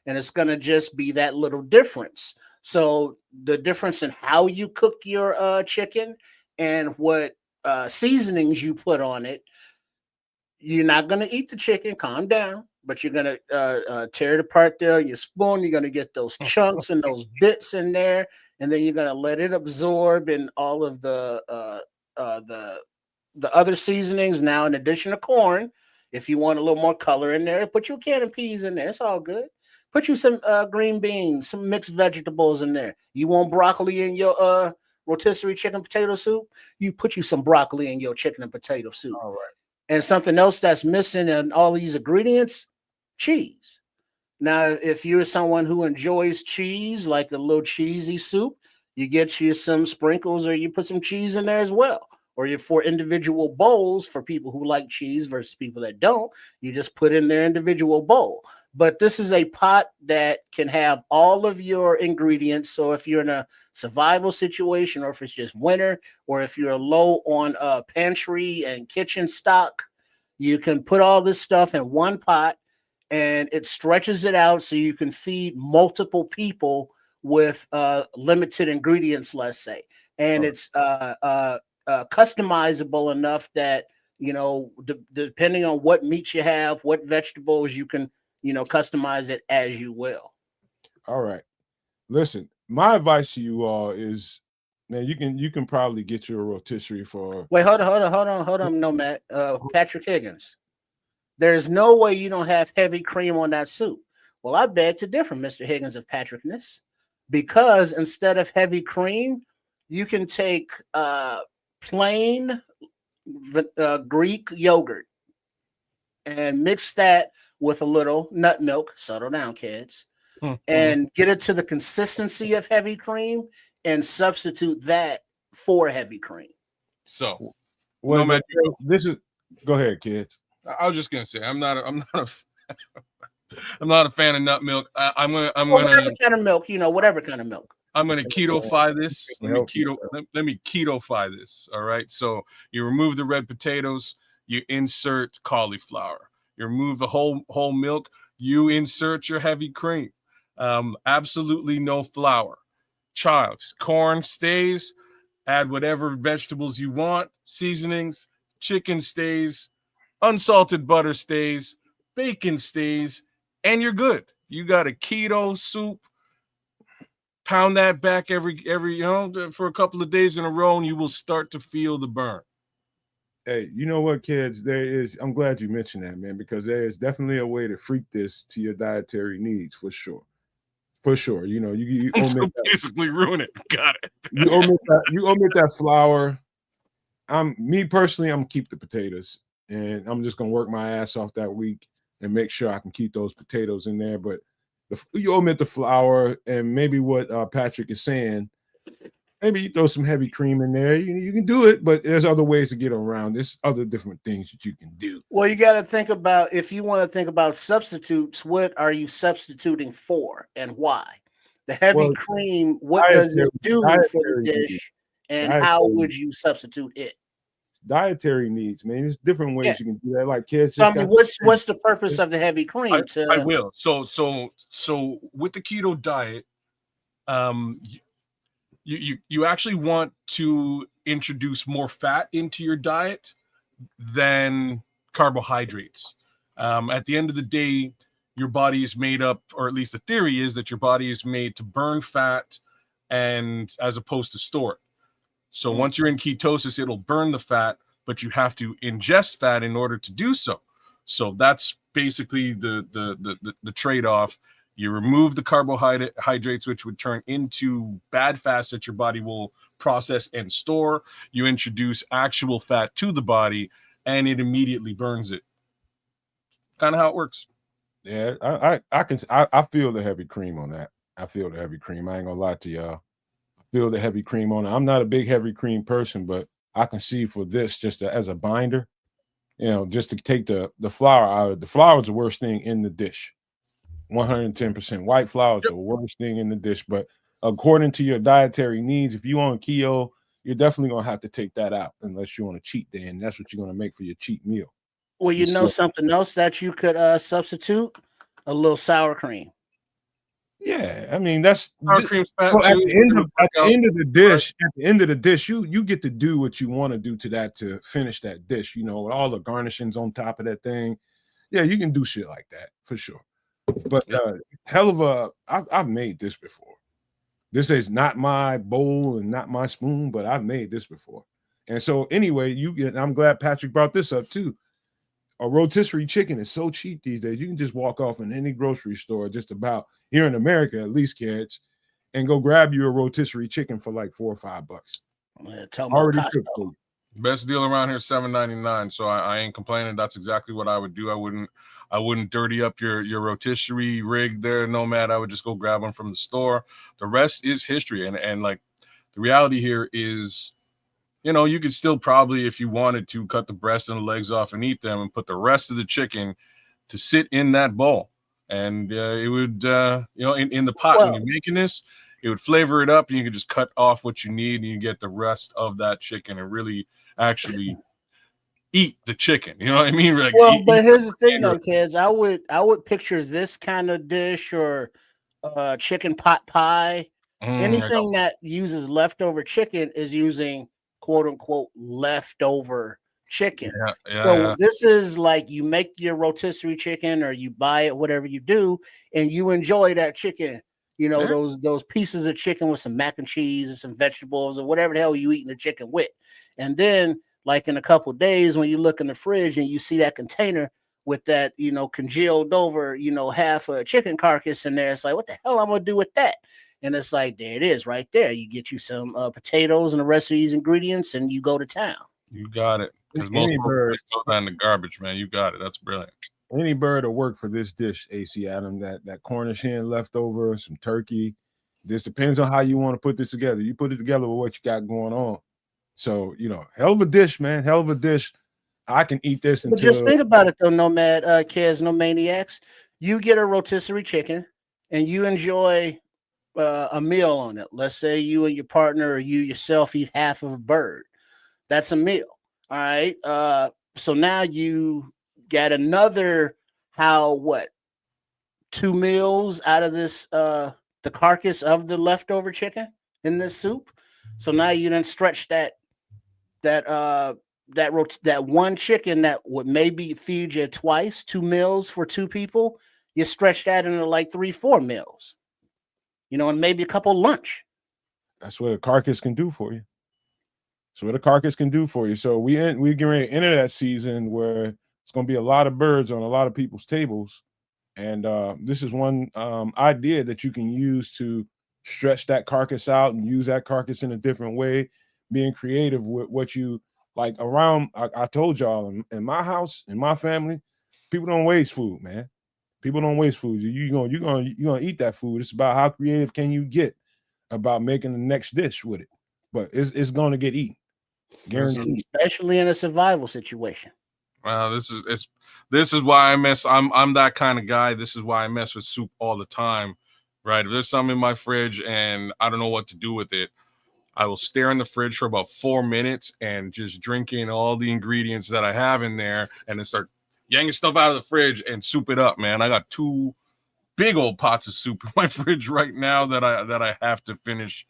and it's going to just be that little difference. So the difference in how you cook your chicken and what seasonings you put on it, you're not going to eat the chicken. Calm down. But you're going to tear it apart there. Your spoon, you're going to get those chunks and those bits in there, and then you're going to let it absorb in all of uh, the the other seasonings. Now, in addition to corn, if you want a little more color in there, put your can of peas in there. It's all good. Put you some green beans, some mixed vegetables in there. You want broccoli in your rotisserie chicken potato soup? You put you some broccoli in your chicken and potato soup.
All right.
And something else that's missing in all these ingredients, cheese. Now, if you're someone who enjoys cheese, like a little cheesy soup, you get you some sprinkles or you put some cheese in there as well. Or you for individual bowls for people who like cheese versus people that don't, you just put in their individual bowl. But this is a pot that can have all of your ingredients. So if you're in a survival situation, or if it's just winter, or if you're low on pantry and kitchen stock, you can put all this stuff in one pot and it stretches it out so you can feed multiple people with limited ingredients, let's say. And
All
it's customizable enough that, depending on what meat you have, what vegetables, you can, customize it as you will.
All right. Listen, my advice to you all is, now you can probably get your rotisserie for.
Wait, hold on, no, Matt. Patrick Higgins. There's no way you don't have heavy cream on that soup. Well, I beg to differ, Mr. Higgins of Patrickness, because instead of heavy cream, you can take plain Greek yogurt and mix that with a little nut milk. Settle down, kids, and get it to the consistency of heavy cream and substitute that for heavy cream.
So,
Well,
Nomad,
this is. Go ahead, kids.
I was just gonna say I'm not I'm not a fan of nut milk. I'm gonna
Whatever kind of milk, whatever kind of milk.
I'm gonna keto-fy this. Let me keto-fy this. All right. So you remove the red potatoes, you insert cauliflower. You remove the whole milk, you insert your heavy cream. Absolutely no flour. Chives, corn stays, add whatever vegetables you want, seasonings, chicken stays, unsalted butter stays, bacon stays, and you're good. You got a keto soup. Pound that back every for a couple of days in a row, and you will start to feel the burn.
Hey, you know what, kids? I'm glad you mentioned that, man, because there is definitely a way to freak this to your dietary needs for sure. For sure. You omit
So basically ruin it. Got it.
You omit that flour. Me personally, I'm gonna keep the potatoes, and I'm just gonna work my ass off that week and make sure I can keep those potatoes in there. But you omit the flour, and maybe what Patrick is saying, maybe you throw some heavy cream in there. You can do it, but there's other ways to get around. There's other different things that you can do.
Well, you got to think about, if you want to think about substitutes, what are you substituting for and why? The heavy cream, what does it do for the dish, and how would you substitute it?
Dietary needs, man. There's different ways you can do that. Like kids,
tell me what's the purpose of the heavy cream?
I will. So with the keto diet, you actually want to introduce more fat into your diet than carbohydrates. At the end of the day, your body is made up, or at least the theory is that your body is made to burn fat and as opposed to store it. So once you're in ketosis, it'll burn the fat, but you have to ingest fat in order to do so. So that's basically the trade-off. You remove the carbohydrates, which would turn into bad fats that your body will process and store. You introduce actual fat to the body, and it immediately burns it. Kind of how it works.
Yeah, I feel the heavy cream on that. I feel the heavy cream. I ain't gonna lie to y'all. I feel the heavy cream on it. I'm not a big heavy cream person, but I can see for this just as a binder, just to take the flour out of the flour is the worst thing in the dish. 110% white flour is the worst thing in the dish. But according to your dietary needs, if you on keto, you're definitely gonna have to take that out unless you're on a cheat day, and that's what you're gonna make for your cheat meal.
Well, something else that you could substitute? A little sour cream.
Yeah, I mean that's
sour cream's fat
at
too.
the end of the dish. Right. At the end of the dish, you get to do what you want to do to that to finish that dish. With all the garnishings on top of that thing. Yeah, you can do shit like that for sure. But hell of a, I've made this before. This is not my bowl and not my spoon, but I've made this before. And so anyway, I'm glad Patrick brought this up too. A rotisserie chicken is so cheap these days. You can just walk off in any grocery store, just about here in America, at least, kids, and go grab you a rotisserie chicken for like $4 or $5.
Already cooked for you.
Best deal around here, $7.99. So I ain't complaining. That's exactly what I would do. I wouldn't dirty up your rotisserie rig there, Nomad. I would just go grab them from the store. The rest is history. And like the reality here is, you could still probably, if you wanted to, cut the breast and the legs off and eat them and put the rest of the chicken to sit in that bowl. And it would, in the pot, when you're making this, it would flavor it up, and you can just cut off what you need, and you get the rest of that chicken and really actually eat the chicken. You know what I mean? Like,
but here's the thing, though, kids. I would picture this kind of dish or chicken pot pie. Anything that uses leftover chicken is using quote unquote leftover chicken. This is like you make your rotisserie chicken or you buy it, whatever you do, and you enjoy that chicken. Those pieces of chicken with some mac and cheese and some vegetables or whatever the hell you eating the chicken with. And then like in a couple of days when you look in the fridge and you see that container with that, congealed over, half a chicken carcass in there, it's like, what the hell I'm gonna do with that? And it's like, there it is right there. You get you some potatoes and the rest of these ingredients and you go to town.
You got it. Because most birds go down the garbage, man. You got it. That's brilliant.
Any bird will work for this dish, AC Adam. That Cornish hen leftover, some turkey. This depends on how you want to put this together. You put it together with what you got going on. So, hell of a dish, man. Hell of a dish. I can eat this until...
But just think about it, though, Nomad, Kids, No Maniacs. You get a rotisserie chicken and you enjoy a meal on it. Let's say you and your partner or you yourself eat half of a bird. That's a meal. All right. So now you got another 2 meals out of this the carcass of the leftover chicken in this soup. So now you done stretch that one chicken that would maybe feed you twice, 2 meals for 2 people. you stretch that into like 3-4 meals, and maybe a couple lunch.
That's what a carcass can do for you. So what a carcass can do for you. So we getting ready to enter that season where it's going to be a lot of birds on a lot of people's tables, and this is one idea that you can use to stretch that carcass out and use that carcass in a different way, being creative with what you like around. I told y'all in my house, in my family, people don't waste food, man. People don't waste food. You're gonna eat that food. It's about how creative can you get about making the next dish with it. But it's gonna get eaten. Guaranteed.
Especially in a survival situation.
Wow, this is why I mess. I'm that kind of guy. This is why I mess with soup all the time. Right. If there's something in my fridge and I don't know what to do with it, I will stare in the fridge for about 4 minutes and just drink in all the ingredients that I have in there and then start yanking stuff out of the fridge and soup it up, man. I got 2 big old pots of soup in my fridge right now that I have to finish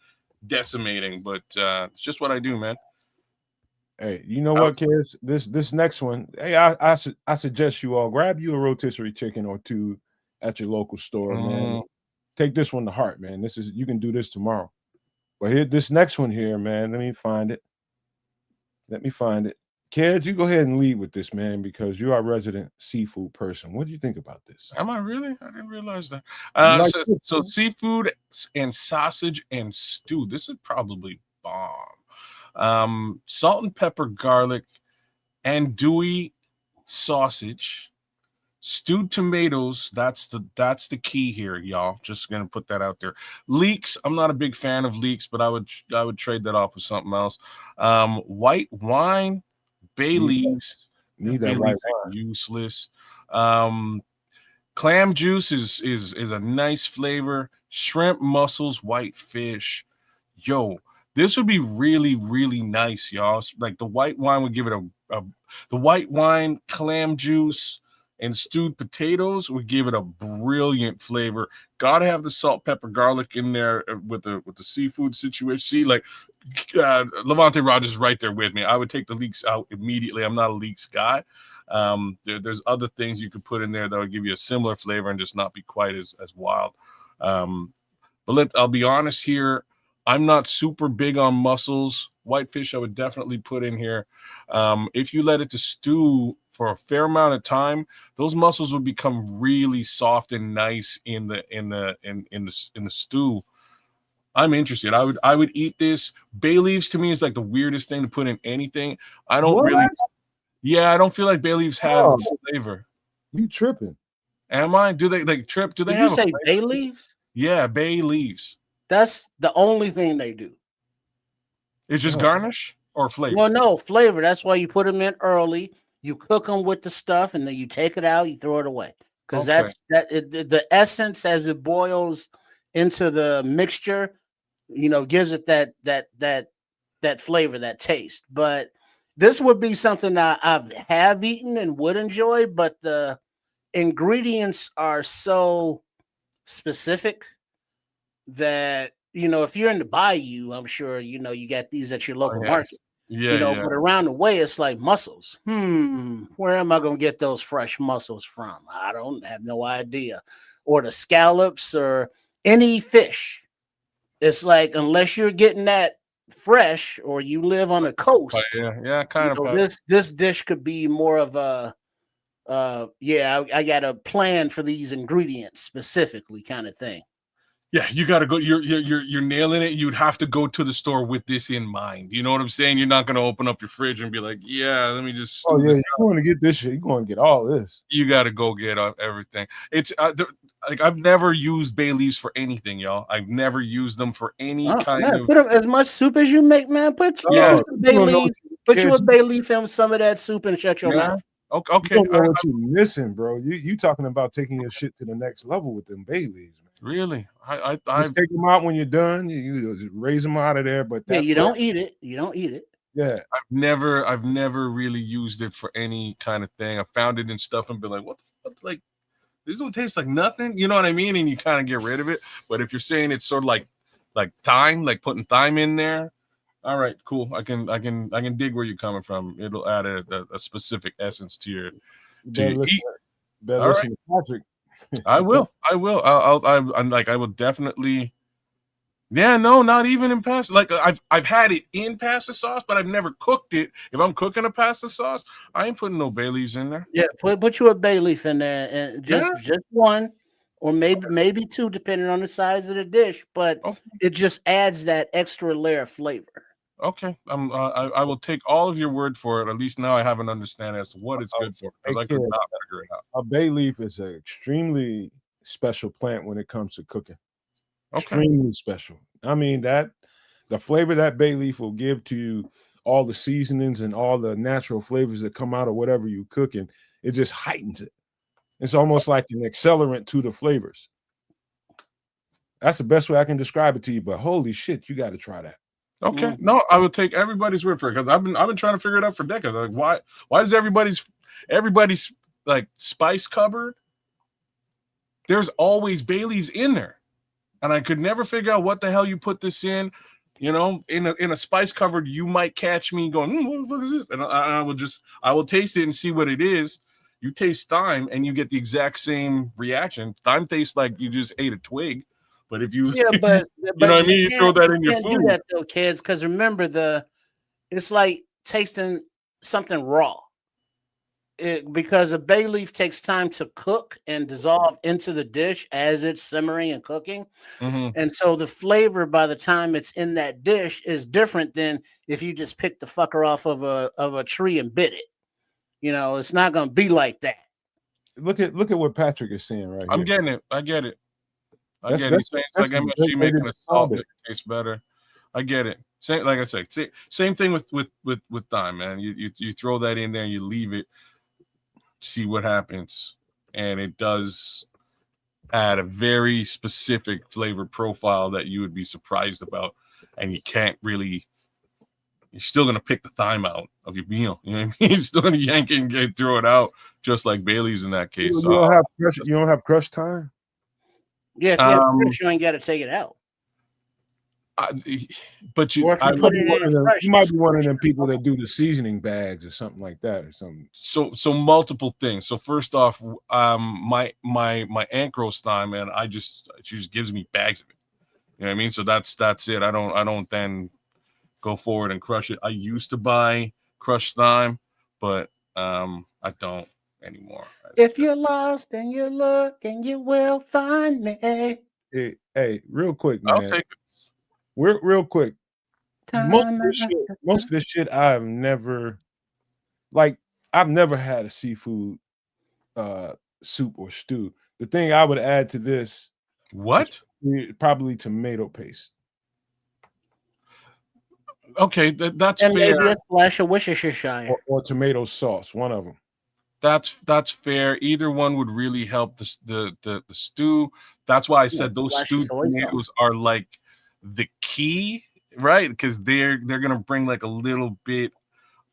decimating, but it's just what I do, man.
Hey, you know what, kids? This next one, hey, I suggest you all grab you a rotisserie chicken or 2 at your local store, man. Take this one to heart, man. You can do this tomorrow. But here, this next one here, man. Let me find it. Kids, you go ahead and lead with this, man, because you are a resident seafood person. What do you think about this?
Am I really? I didn't realize that. So seafood and sausage and stew. This is probably bomb. Salt and pepper, garlic, andouille sausage, stewed tomatoes. That's the key here, y'all. Just gonna put that out there. Leeks. I'm not a big fan of leeks, but I would trade that off with something else. White wine. Bay leaves.
Need that white wine.
Useless. Clam juice is a nice flavor. Shrimp, mussels, white fish. Yo, this would be really, really nice, y'all. Like the white wine would give it the white wine, clam juice, and stewed potatoes would give it a brilliant flavor. Gotta have the salt, pepper, garlic in there with the seafood situation. See, like Levante Rodgers is right there with me. I would take the leeks out immediately. I'm not a leeks guy. There's other things you could put in there that would give you a similar flavor and just not be quite as wild. But I'll be honest here. I'm not super big on mussels. Whitefish I would definitely put in here. If you let it to stew for a fair amount of time, those mussels would become really soft and nice in the stew. I'm interested. I would eat this. Bay leaves to me is like the weirdest thing to put in anything. I don't I don't feel like bay leaves have a flavor.
You tripping?
Am I? Do they like trip? Do they
Did
have
you say bay leaves?
Yeah, bay leaves.
That's the only thing they do.
It's just garnish or flavor?
Well, no, flavor. That's why you put them in early. You cook them with the stuff, and then you take it out. You throw it away because the essence as it boils into the mixture, gives it that flavor, that taste. But this would be something I have eaten and would enjoy, but the ingredients are so specific that if you're in the bayou, I'm sure you got these at your local market. But around the way it's like mussels. Where am I gonna get those fresh mussels from? I don't have no idea. Or the scallops or any fish. It's like unless you're getting that fresh or you live on a coast.
Kind of.
This dish could be more of a I got a plan for these ingredients specifically kind of thing.
Yeah, you got to go. You're nailing it. You'd have to go to the store with this in mind. You know what I'm saying? You're not going to open up your fridge and be like, "Yeah, let me just."
Oh yeah, you're going to get this shit. You're going to get all this.
You got to go get everything. It's like I've never used bay leaves for anything, y'all. I've never used them for any kind of.
Put them as much soup as you make, man. Put you a bay leaf. Put you a bay leaf in some of that soup and shut your mouth.
Okay.
You don't know what you're missing, bro. You talking about taking your shit to the next level with them bay leaves, man.
Really? I
take them out when you're done. You just raise them out of there, but
you don't eat it. You don't eat it.
Yeah,
I've never really used it for any kind of thing. I found it in stuff and been like, what the fuck? Like, this don't taste like nothing. You know what I mean? And you kind of get rid of it. But if you're saying it's sort of like thyme, like putting thyme in there, all right, cool. I can dig where you're coming from. It'll add a specific essence to your eat.
Better listen to Patrick.
I will. I will definitely. Yeah, no, not even in pasta. Like I've had it in pasta sauce, but I've never cooked it. If I'm cooking a pasta sauce, I ain't putting no bay leaves in there.
Yeah, put you a bay leaf in there, and just one, or maybe two, depending on the size of the dish. But
Okay.
it just adds that extra layer of flavor.
Okay, I will take all of your word for it. At least now I have an understanding as to what it's good for, because I could not figure it out.
A bay leaf is an extremely special plant when it comes to cooking.
Okay.
Extremely special. I mean, that the flavor that bay leaf will give to you, all the seasonings and all the natural flavors that come out of whatever you're cooking, it just heightens it. It's almost like an accelerant to the flavors. That's the best way I can describe it to you. But holy shit, you got to try that.
Okay, no, I will take everybody's word for it, because I've been trying to figure it out for decades. Like, why does everybody's like spice cupboard, there's always bay leaves in there, and I could never figure out what the hell you put this in. You know, in a spice cupboard, you might catch me going, what the fuck is this? And I will taste it and see what it is. You taste thyme and you get the exact same reaction. Thyme tastes like you just ate a twig. But if you,
but
you know what I mean, you throw that in your
can't
food.
do that though, kids, because remember it's like tasting something raw. Because a bay leaf takes time to cook and dissolve into the dish as it's simmering and cooking. And so the flavor by the time it's in that dish is different than if you just pick the fucker off of a tree and bit it. You know, it's not going to be like that.
Look at what Patrick is saying right here.
I'm getting it. I get it. I get it. It's like MSG making a salt that tastes better. I get it. Same, like I said, same thing with thyme, man. You throw that in there and you leave it, see what happens, and it does add a very specific flavor profile that you would be surprised about, and you can't really. You're still gonna pick the thyme out of your meal. You know what I mean? You're still gonna yank it and throw it out, just like Bailey's in that case.
You don't have crushed thyme?
Yeah, if you have crushed, you ain't got to take it out.
But you
might be one of them people that do the seasoning bags or something like that, or something.
So multiple things. So first off, my aunt grows thyme, and she just gives me bags of it. You know what I mean? So that's it. I don't then go forward and crush it. I used to buy crushed thyme, but I don't anymore.
If you're lost and you look, and you will find me.
Hey, real quick, man.
I'll take it.
Real quick. Most of this shit I've never had a seafood soup or stew. The thing I would add to this,
what?
Probably tomato paste.
Okay, that's
and
fair.
Maybe a splash of Worcestershire
or tomato sauce, one of them.
That's fair. Either one would really help the stew. That's why I said those stewed tomatoes are like the key, right? Because they're gonna bring like a little bit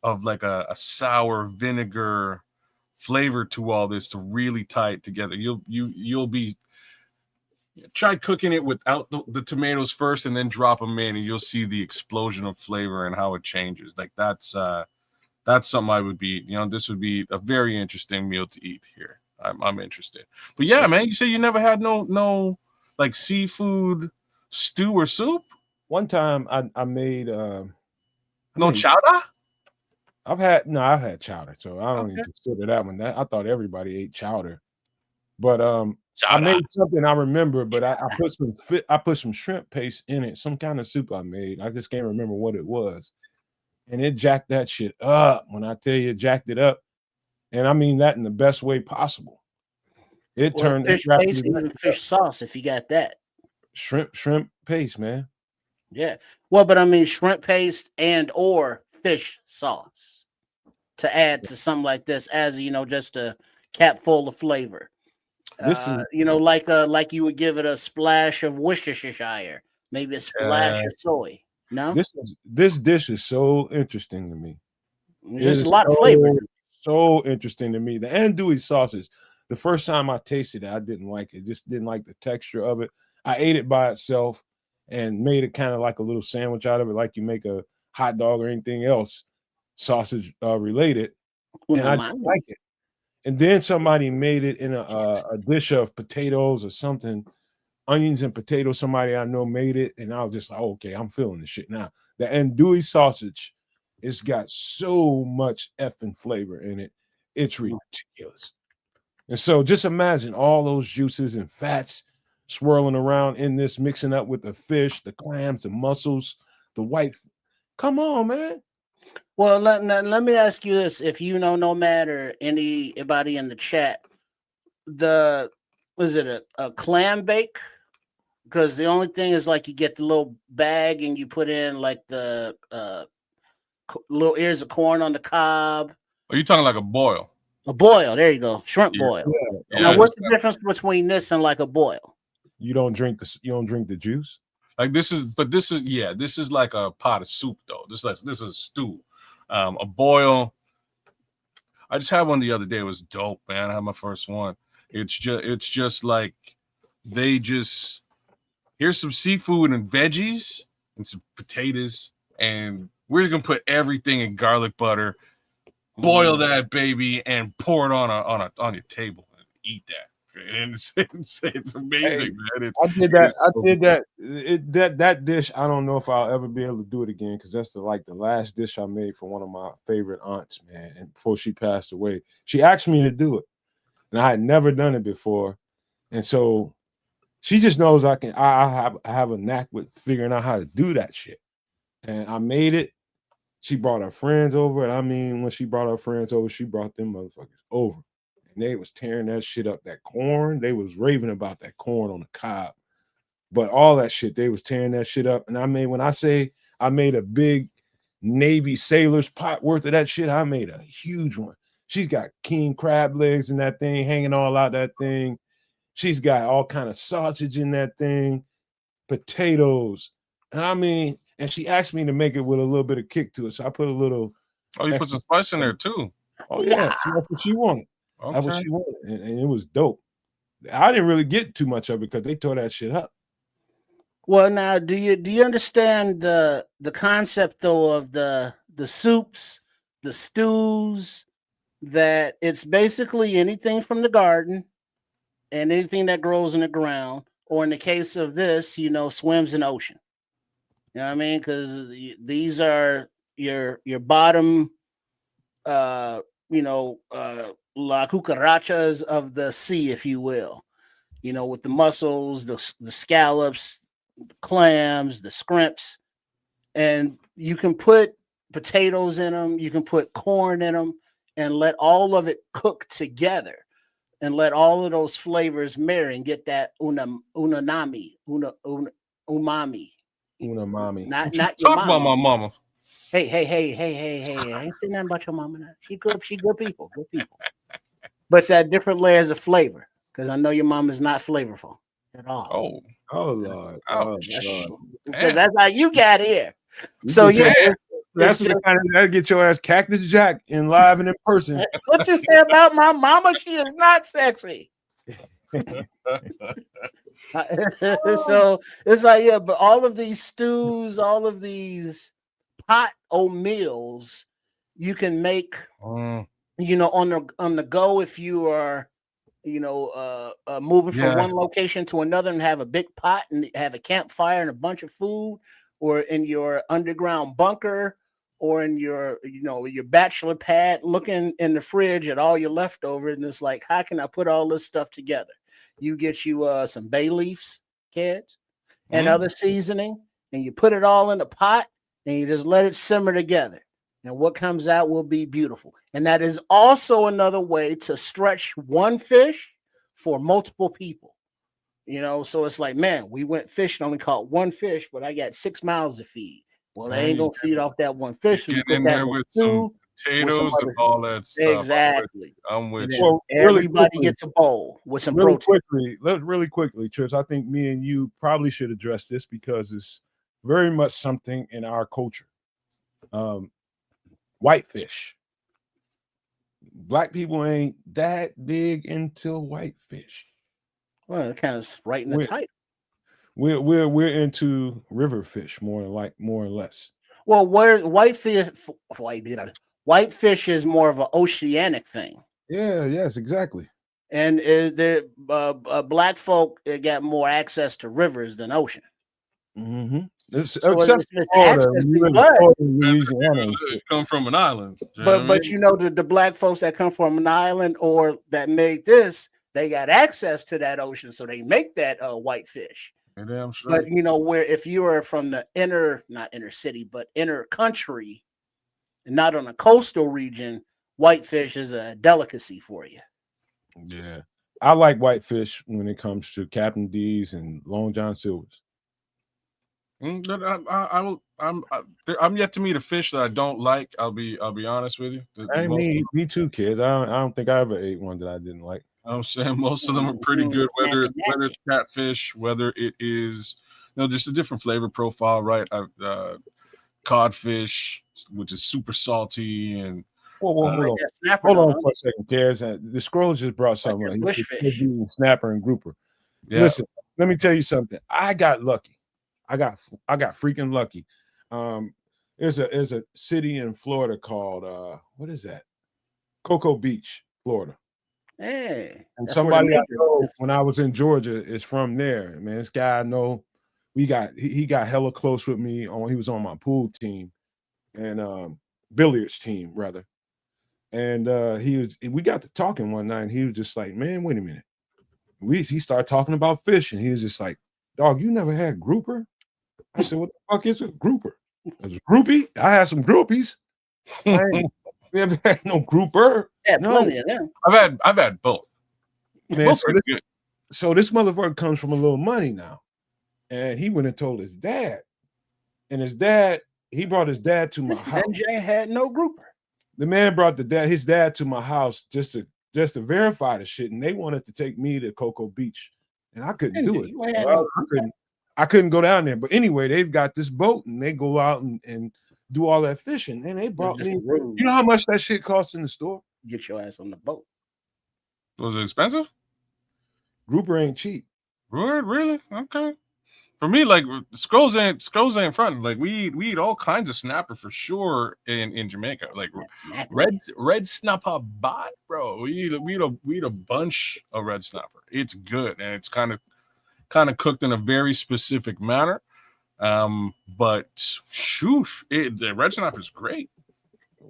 of like a sour vinegar flavor to all this to really tie it together. You'll be try cooking it without the tomatoes first, and then drop them in, and you'll see the explosion of flavor and how it changes. Like that's something I would be. This would be a very interesting meal to eat here. I'm interested. But yeah, man, you say you never had no like seafood stew or soup?
One time I made
chowder?
I've had chowder, so I don't even consider that one. I thought everybody ate chowder. But I made something I remember, but I put some shrimp paste in it, some kind of soup I made. I just can't remember what it was. And it jacked that shit up. When I tell you it jacked it up, and I mean that in the best way possible. It turned
fish paste, even fish sauce if you got that.
Shrimp paste, man.
Yeah. Well, but I mean shrimp paste and or fish sauce to add to something like this as just a cap full of flavor. Like you would give it a splash of Worcestershire, maybe a splash of soy. No,
this dish is so interesting to me.
There's a lot of flavor.
So interesting to me. The andouille sauces. The first time I tasted it, I didn't like it. Just didn't like the texture of it. I ate it by itself and made it kind of like a little sandwich out of it, like you make a hot dog or anything else sausage related. And I didn't like it. And then somebody made it in a dish of potatoes or something, onions and potatoes. Somebody I know made it, and I was just like, oh, okay, I'm feeling this shit now. The andouille sausage, it's got so much effing flavor in it. It's ridiculous. And so just imagine all those juices and fats swirling around in this, mixing up with the fish, the clams, the mussels, the white. Come on, man.
Well, let me ask you this: if you know, no matter anybody in the chat, was it a clam bake? Because the only thing is like you get the little bag and you put in like the little ears of corn on the cob.
Are you talking like a boil?
A boil. There you go. Shrimp boil.
Yeah.
Now, what's the difference between this and like a boil?
You don't drink the juice.
Like this is like a pot of soup though. This is a stew. A boil. I just had one the other day. It was dope, man. I had my first one. It's just like here's some seafood and veggies and some potatoes, and we're gonna put everything in garlic butter, boil that baby, and pour it on your table and eat that. And it's amazing, man.
I did that. That dish. I don't know if I'll ever be able to do it again because that's the last dish I made for one of my favorite aunts, man. And before she passed away, she asked me to do it, and I had never done it before, and so she just knows I can. I have a knack with figuring out how to do that shit, and I made it. She brought her friends over, and I mean, when she brought her friends over, she brought them motherfuckers over. And they was tearing that shit up. That corn, they was raving about that corn on the cob. But all that shit, they was tearing that shit up. And when I say I made a big Navy sailor's pot worth of that shit, I made a huge one. She's got king crab legs in that thing, hanging all out that thing. She's got all kind of sausage in that thing, potatoes. And she asked me to make it with a little bit of kick to it. So I put a little.
Oh, you put some spice in there too.
Oh, yeah. So that's what she wanted.
Okay.
That's what she wanted, and it was dope. I didn't really get too much of it because they tore that shit up.
Well, now, do you understand the concept though of the soups, the stews? That it's basically anything from the garden and anything that grows in the ground, or in the case of this, swims in the ocean. You know what I mean? Because these are your bottom, la cucarachas of the sea, if you will, with the mussels, the scallops, the clams, the scrimps, and you can put potatoes in them, you can put corn in them, and let all of it cook together, and let all of those flavors marry and get that umami. Not your
Talk
mama.
about my mama.
Hey! I ain't saying nothing about your mama now. She good people. But that different layers of flavor, because I know your mom is not flavorful at all.
Oh Lord.
Because that's how you got here. So
that's the kind of that'll get your ass Cactus Jack in live and in person.
What you say about my mama? She is not sexy. So it's like, but all of these stews, all of these pot meals, you can make, on the go if you are, moving from one location to another and have a big pot and have a campfire and a bunch of food, or in your underground bunker, or in your, your bachelor pad, looking in the fridge at all your leftovers, and it's like, how can I put all this stuff together? You get you some bay leaves, kids, and other seasoning, and you put it all in a pot, and you just let it simmer together. And what comes out will be beautiful. And that is also another way to stretch one fish for multiple people. So it's like, man, we went fishing, only caught one fish, but I got 6 miles to feed. Well, they ain't gonna feed off that one fish.
Get in there with some potatoes and all that stuff.
Exactly.
I'm with you.
Well,
everybody gets a bowl with some protein.
Really quickly, Trish, I think me and you probably should address this because it's very much something in our culture. Whitefish. Black people ain't that big into whitefish.
Well, it kind of right in the title.
We're into river fish more or less.
Well, whitefish is more of an oceanic thing.
Yeah, yes, exactly.
And black folk got more access to rivers than ocean.
Mm-hmm.
So
Except
it's
Florida,
access,
you live in
but
Florida, Louisiana, and shit.
Come from an island. You know what I
but
mean?
you know the black folks that come from an island or that made this, they got access to that ocean, so they make that white fish.
You're damn sure.
But you know, where if you are from the not inner city, but inner country, and not on a coastal region, whitefish is a delicacy for you.
Yeah, I like whitefish when it comes to Captain D's and Long John Silver's.
I'm yet to meet a fish that I don't like. I'll be honest with you.
Me too, kids. I don't think I ever ate one that I didn't like.
I'm saying most of them are pretty good, whether it's catfish, whether it is just a different flavor profile, right? Codfish, which is super salty, and
Hold on for a second, Cares. The scrolls just brought something up.
Bushfish,
snapper and grouper. Yeah. Listen, let me tell you something. I got lucky. I got freaking lucky. There's a city in Florida called what is that? Cocoa Beach, Florida.
Hey,
and somebody I know when I was in Georgia is from there. Man, this guy I know, he got hella close with me. He was on my pool team and billiards team rather. And we got to talking one night. And he was just like, man, wait a minute. He started talking about fishing. He was just like, dog, you never had grouper? I said, what the fuck is a grouper? It was a groupie. I had some groupies. I ain't never had no grouper.
Yeah,
no.
plenty of them.
I've had both.
Man, so this motherfucker comes from a little money now. And he went and told his dad. And he brought his dad to my house.
MJ had no grouper.
The man brought his dad to my house just to verify the shit. And they wanted to take me to Cocoa Beach. And I couldn't do it. I couldn't go down there. But anyway, they've got this boat and they go out and do all that fishing. And they brought me. You know how much that shit costs in the store?
Get your ass on the boat.
Was it expensive?
Grouper ain't cheap.
Really? Okay. For me, like scrolls ain't front. Like we eat all kinds of snapper for sure in Jamaica. Like red snapper bot, bro. We eat a bunch of red snapper. It's good and it's kind of cooked in a very specific manner. But shoosh, the red snapper is great.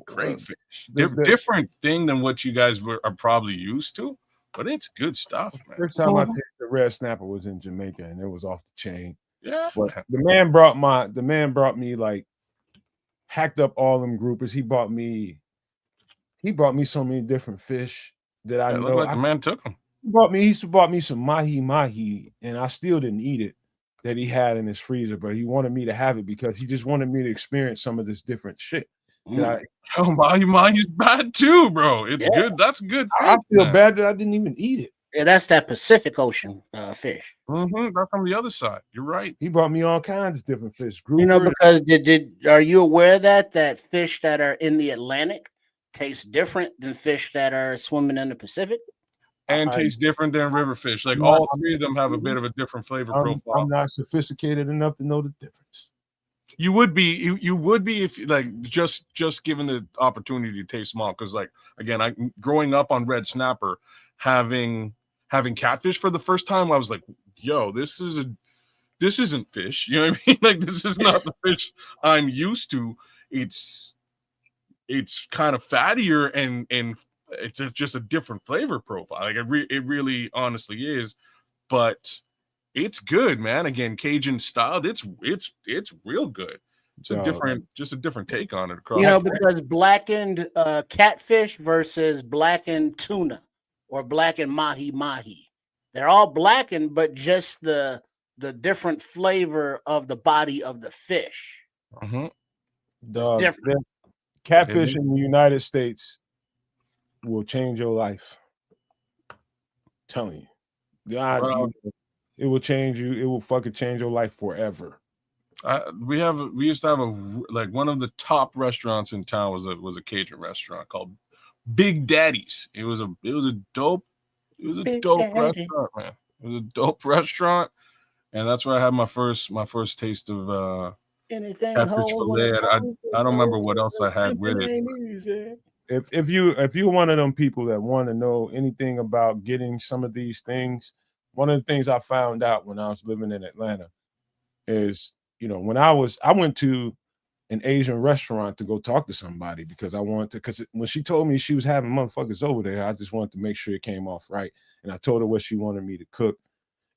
Great fish. Different thing than what you guys are probably used to, but it's good stuff, man.
First time I tasted the red snapper was in Jamaica, and it was off the chain.
Yeah,
but the man brought me like hacked up all them groupers. He brought me so many different fish that I know.
Like the man took them.
He used to brought me some mahi, and I still didn't eat it that he had in his freezer, but he wanted me to have it because he just wanted me to experience some of this different shit.
Mahi is bad too, bro. It's good. That's good fish,
I feel bad that I didn't even eat it.
Yeah, that's that Pacific Ocean fish.
That's from the other side. You're right.
He brought me all kinds of different fish.
Because are you aware that fish that are in the Atlantic taste different than fish that are swimming in the Pacific?
And taste different than river fish. Like all three of them have a bit of a different flavor profile.
I'm not sophisticated enough to know the difference.
You would be if like just given the opportunity to taste small. Because like again, growing up on red snapper, having catfish for the first time, I was like, yo, this isn't fish. You know what I mean? Like this is not the fish I'm used to. It's kind of fattier and it's just a different flavor profile. Like it really honestly is, but it's good, man. Again, Cajun style. It's real good. It's a different take on it. Across
because blackened catfish versus blackened tuna or blackened mahi. They're all blackened, but just the different flavor of the body of the fish.
Mm-hmm. Different. Catfish in the United States will change your life. I'm telling you, God, it will change you. It will fucking change your life forever.
We used to have one of the top restaurants in town was a Cajun restaurant called Big Daddy's. It was a dope restaurant, man. It was a dope restaurant, and that's where I had my first taste of catfish fillet. I don't remember what else I had with it.
if you're one of them people that want to know anything about getting some of these things, one of the things I found out when I was living in Atlanta is, when I went to an Asian restaurant to go talk to somebody because I wanted to, because when she told me she was having motherfuckers over there, I just wanted to make sure it came off right. And I told her what she wanted me to cook.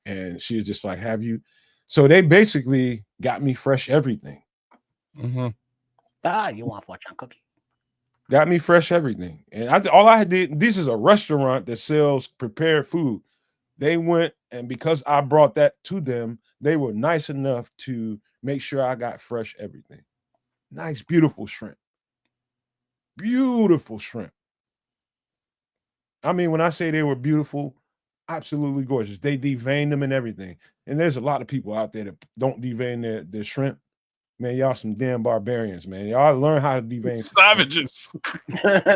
And she was just like, have you? So they basically got me fresh everything.
Mm-hmm.
You want to watch on cookie?
Got me fresh everything. And all I did, this is a restaurant that sells prepared food. They went, and because I brought that to them, they were nice enough to make sure I got fresh everything. Nice, beautiful shrimp. Beautiful shrimp. I mean, when I say they were beautiful, absolutely gorgeous. They deveined them and everything. And there's a lot of people out there that don't devein their shrimp. Man, y'all some damn barbarians, man. Y'all learn how to devein.
Savages.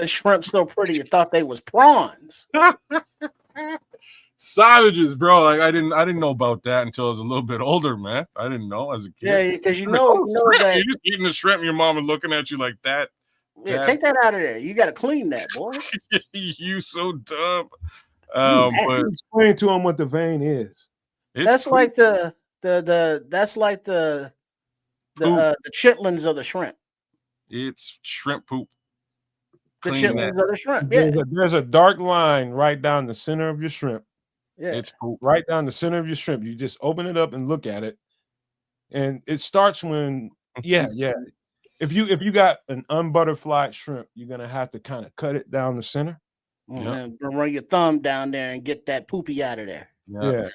Shrimp so pretty, you thought they was prawns.
Savages, bro. Like I didn't know about that until I was a little bit older, man. I didn't know as a kid.
Yeah, because
Like,
that
you're just eating the shrimp and your mom is looking at you like that.
Yeah, take that out of there. You got to clean that, boy.
You so dumb.
But explain to them what the vein is.
That's like the chitlins of the shrimp.
It's shrimp poop.
The chitlins of the shrimp. Yeah.
There's a dark line right down the center of your shrimp.
Yeah.
It's poop.
Right down the center of your shrimp. You just open it up and look at it. And it starts when, yeah. If you got an unbutterflied shrimp, you're gonna have to kind of cut it down the center.
And run your thumb down there and get that poopy out of there.
Yeah.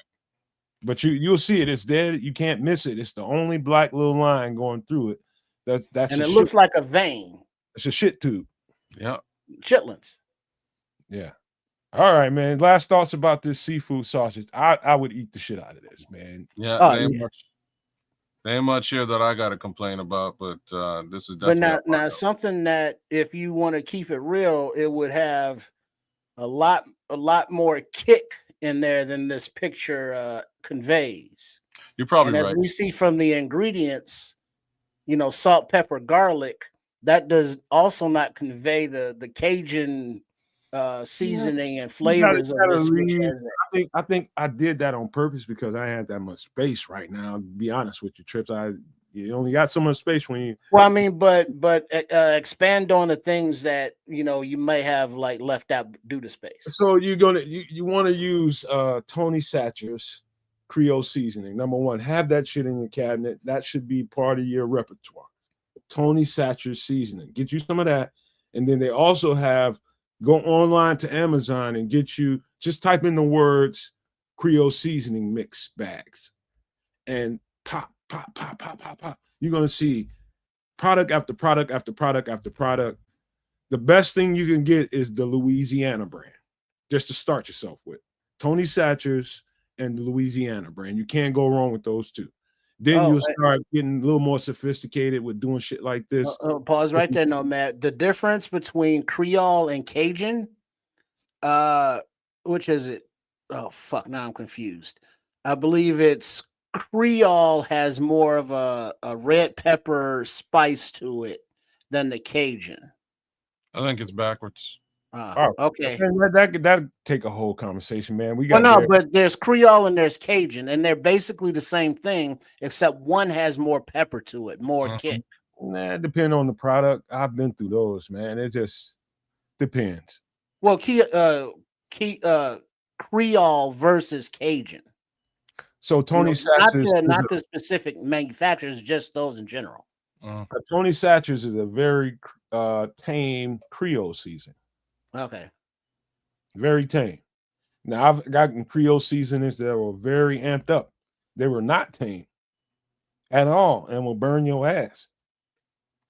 But you'll see it. It's dead. You can't miss it. It's the only black little line going through it. That's
and it looks like a vein.
It's a shit tube.
Yeah.
Chitlins.
Yeah. All right, man. Last thoughts about this seafood sausage. I would eat the shit out of this, man.
Yeah. There ain't much here that I got to complain about, but this is definitely.
But now something that if you want to keep it real, it would have a lot more kick in there than this picture conveys.
You're probably right.
As we see from the ingredients, salt, pepper, garlic, that does also not convey the Cajun seasoning and flavors of this.
I think I did that on purpose because I had that much space right now. To be honest with you, Trips, you only got so much space when you.
Well, I mean, but expand on the things that you may have like left out due to space.
So you want to use Tony Satcher's Creole seasoning. Number one, have that shit in your cabinet. That should be part of your repertoire. Tony Satcher's seasoning. Get you some of that, and then they also have. Go online to Amazon and just type in the words Creole seasoning mix bags and pop. You're going to see product after product after product after product. The best thing you can get is the Louisiana brand, just to start yourself with. Tony Satcher's and the Louisiana brand. You can't go wrong with those two. Then you'll start getting a little more sophisticated with doing shit like this.
Pause right there, no, Matt. The difference between Creole and Cajun, which is it? Oh, fuck, now I'm confused. I believe it's Creole has more of a red pepper spice to it than the Cajun.
I think it's backwards.
Okay.
That take a whole conversation, man.
But there's Creole and there's Cajun, and they're basically the same thing, except one has more pepper to it, more kick.
Nah, depending on the product. I've been through those, man. It just depends.
Well, Creole versus Cajun.
So Tony Satcher's
not the specific manufacturers, just those in general.
Tony Satcher's is a very tame Creole season.
Okay.
Very tame. Now I've gotten Creole seasonings that were very amped up. They were not tame at all and will burn your ass.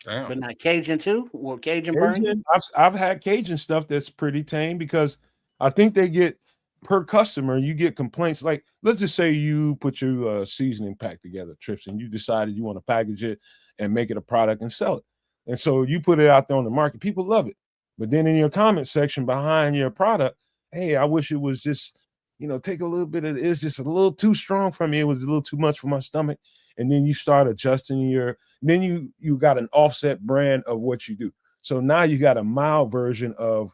Damn.
But not Cajun too? Will Cajun burn you?
I've had Cajun stuff that's pretty tame because I think they get per customer, you get complaints. Like, let's just say you put your seasoning pack together, Trips, and you decided you want to package it and make it a product and sell it. And so you put it out there on the market. People love it. But then in your comment section behind your product, hey, I wish it was just, take a little bit of it's just a little too strong for me. It was a little too much for my stomach. And then you start adjusting then you got an offset brand of what you do. So now you got a mild version of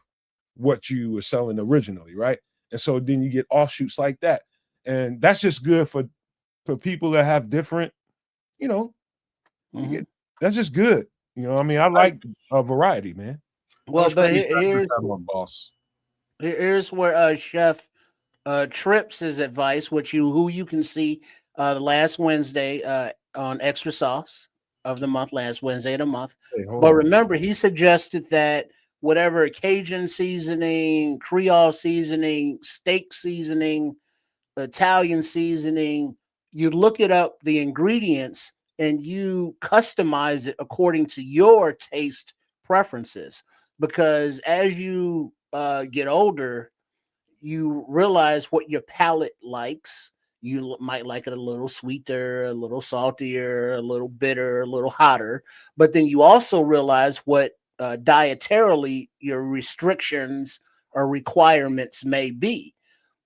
what you were selling originally, right? And so then you get offshoots like that. And that's just good for people that have different, you know, that's just good. You know, I mean, I like a variety, man.
Well, but
boss.
Here's where Chef Trips' advice, who you can see last Wednesday on Extra Sauce of the month, last Wednesday of the month.
Hey,
but remember, he suggested that whatever Cajun seasoning, Creole seasoning, steak seasoning, Italian seasoning, you look it up, the ingredients, and you customize it according to your taste preferences. Because as you get older, you realize what your palate likes. You might like it a little sweeter, a little saltier, a little bitter, a little hotter. But then you also realize what dietarily your restrictions or requirements may be.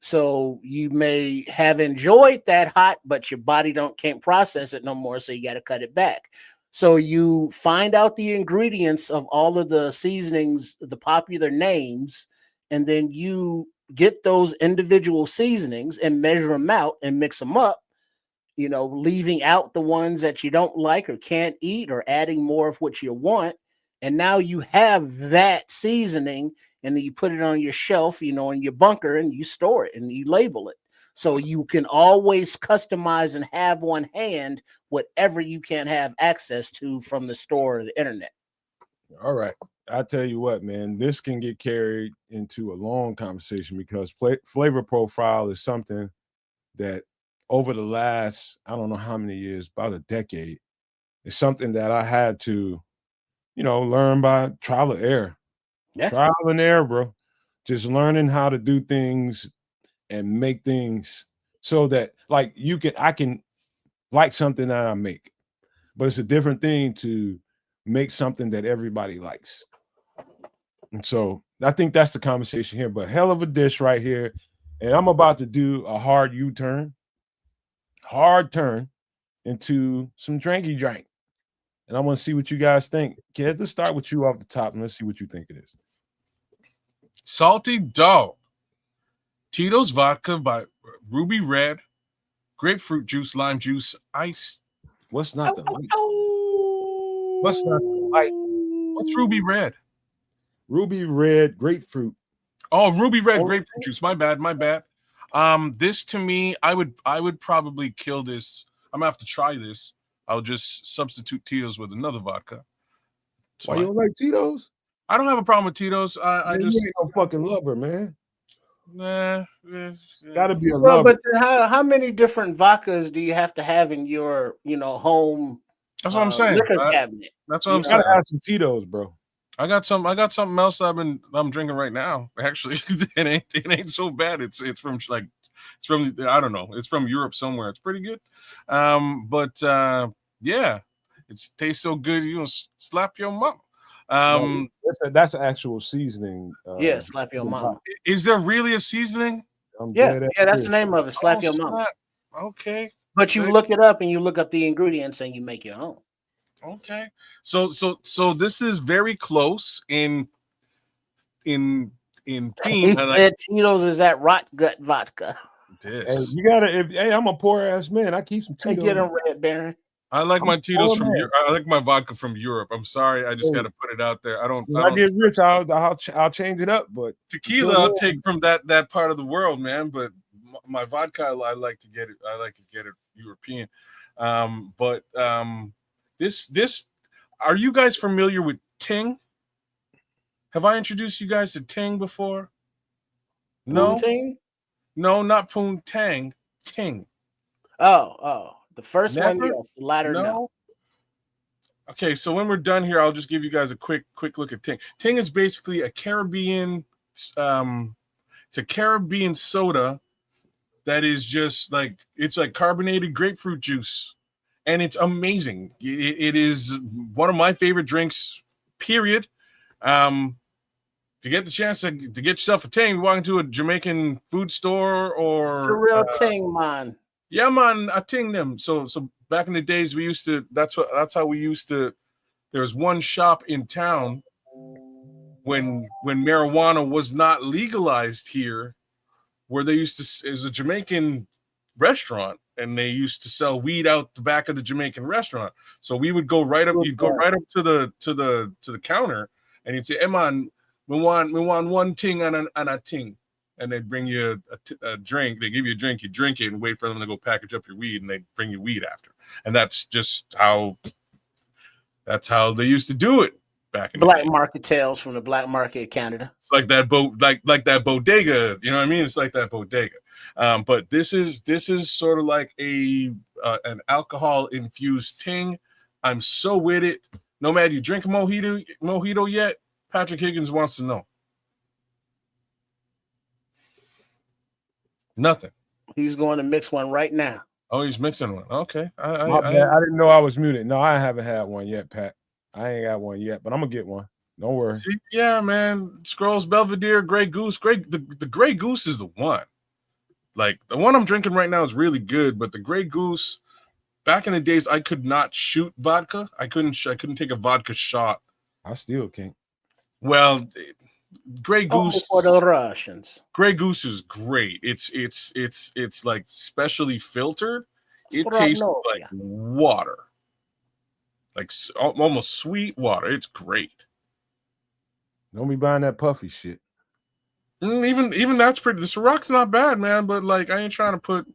So you may have enjoyed that hot, but your body can't process it no more. So you got to cut it back. So you find out the ingredients of all of the seasonings, the popular names, and then you get those individual seasonings and measure them out and mix them up, leaving out the ones that you don't like or can't eat, or adding more of what you want. And now you have that seasoning, and then you put it on your shelf, in your bunker, and you store it and you label it. So you can always customize and have on hand whatever you can't have access to from the store or the internet.
All right. I tell you what, man, this can get carried into a long conversation because flavor profile is something that over the last, I don't know how many years, about a decade, is something that I had to, learn by trial and error. Yeah. Trial and error, bro. Just learning how to do things and make things so that I can like something that I make, but it's a different thing to make something that everybody likes. And so I think that's the conversation here, but hell of a dish right here. And I'm about to do a hard turn into some dranky drink. And I want to see what you guys think. Kids, let's start with you off the top and let's see what you think it is.
Salty Dog. Tito's Vodka by Ruby Red. Grapefruit juice, lime juice, ice.
What's not the light?
What's not the light? What's Ruby Red?
Ruby Red grapefruit.
Oh, Ruby Red grapefruit juice. My bad. This to me, I would probably kill this. I'm gonna have to try this. I'll just substitute Tito's with another vodka.
Why you don't like Tito's?
I don't have a problem with Tito's. I just
ain't no fucking lover, man.
Nah,
gotta be a lover.
But how many different vodkas do you have to have in your home?
That's what I'm saying.
Liquor cabinet.
That's what I'm saying.
Gotta have some Tito's, bro.
I got something else I'm drinking right now. Actually, it ain't so bad. It's from I don't know. It's from Europe somewhere. It's pretty good. Yeah, it tastes so good. You slap your mom.
That's actual seasoning.
Slap your mom.
Is there really a seasoning?
Yeah, that's the name of it. Slap your mom.
Okay.
But you look it up and you look up the ingredients and you make your own.
Okay. So this is very close in theme.
He said Tito's is that rot gut vodka.
Hey, you gotta. I'm a poor ass man. I keep some Tito's.
Get them red, Baron.
I like my Tito's from Europe. I like my vodka from Europe. I'm sorry, I just got to put it out there. I don't.
When I get rich, I'll change it up. But
tequila, I'll take from that part of the world, man. But my vodka, I like to get it. I like to get it European. This. Are you guys familiar with Ting? Have I introduced you guys to Ting before? No.
Poontang?
No, not Poontang. Ting.
Oh. The first
Never?
one, yes. The latter, no.
Okay, so when we're done here, I'll just give you guys a quick look at Ting. Ting is basically a Caribbean. It's a Caribbean soda that is just it's like carbonated grapefruit juice, and it's amazing. It is one of my favorite drinks. Period. If you get the chance to get yourself a Ting, walk into a Jamaican food store or
the real Ting, man.
Yeah, man, I ting them. So back in the days, we used to. That's how we used to. There was one shop in town when marijuana was not legalized here, where they used to, it was a Jamaican restaurant, and they used to sell weed out the back of the Jamaican restaurant. So we would go right up, you'd go right up to the counter, and you'd say, "Hey man, we want one thing and a thing," and they'd bring you a drink. They give you a drink, you drink it, and wait for them to go package up your weed, and they bring you weed after. And that's just how they used to do it back in
black
the day.
market tales from the black market of Canada.
It's like that like that bodega, you know what I mean? It's like that bodega. But this is sort of like an alcohol infused ting. I'm so with it. Nomad, you drink a mojito yet? Patrick Higgins wants to know. Nothing.
He's going to mix one right now.
Oh, he's mixing one. Okay.
I didn't know I was muted. No, I haven't had one yet, Pat. I ain't got one yet, but I'm gonna get one. Don't worry.
See, yeah, man. Scrolls Belvedere, Grey Goose. The Grey Goose is the one. Like the one I'm drinking right now is really good, but the Grey Goose, back in the days, I could not shoot vodka. I couldn't take a vodka shot.
I still can't.
Well, Grey Goose
for the Russians.
Grey Goose is great. It's like specially filtered. It tastes like water, like almost sweet water. It's great.
Don't be buying that puffy shit.
Even that's pretty. The Ciroc's not bad, man. But like, I ain't trying to put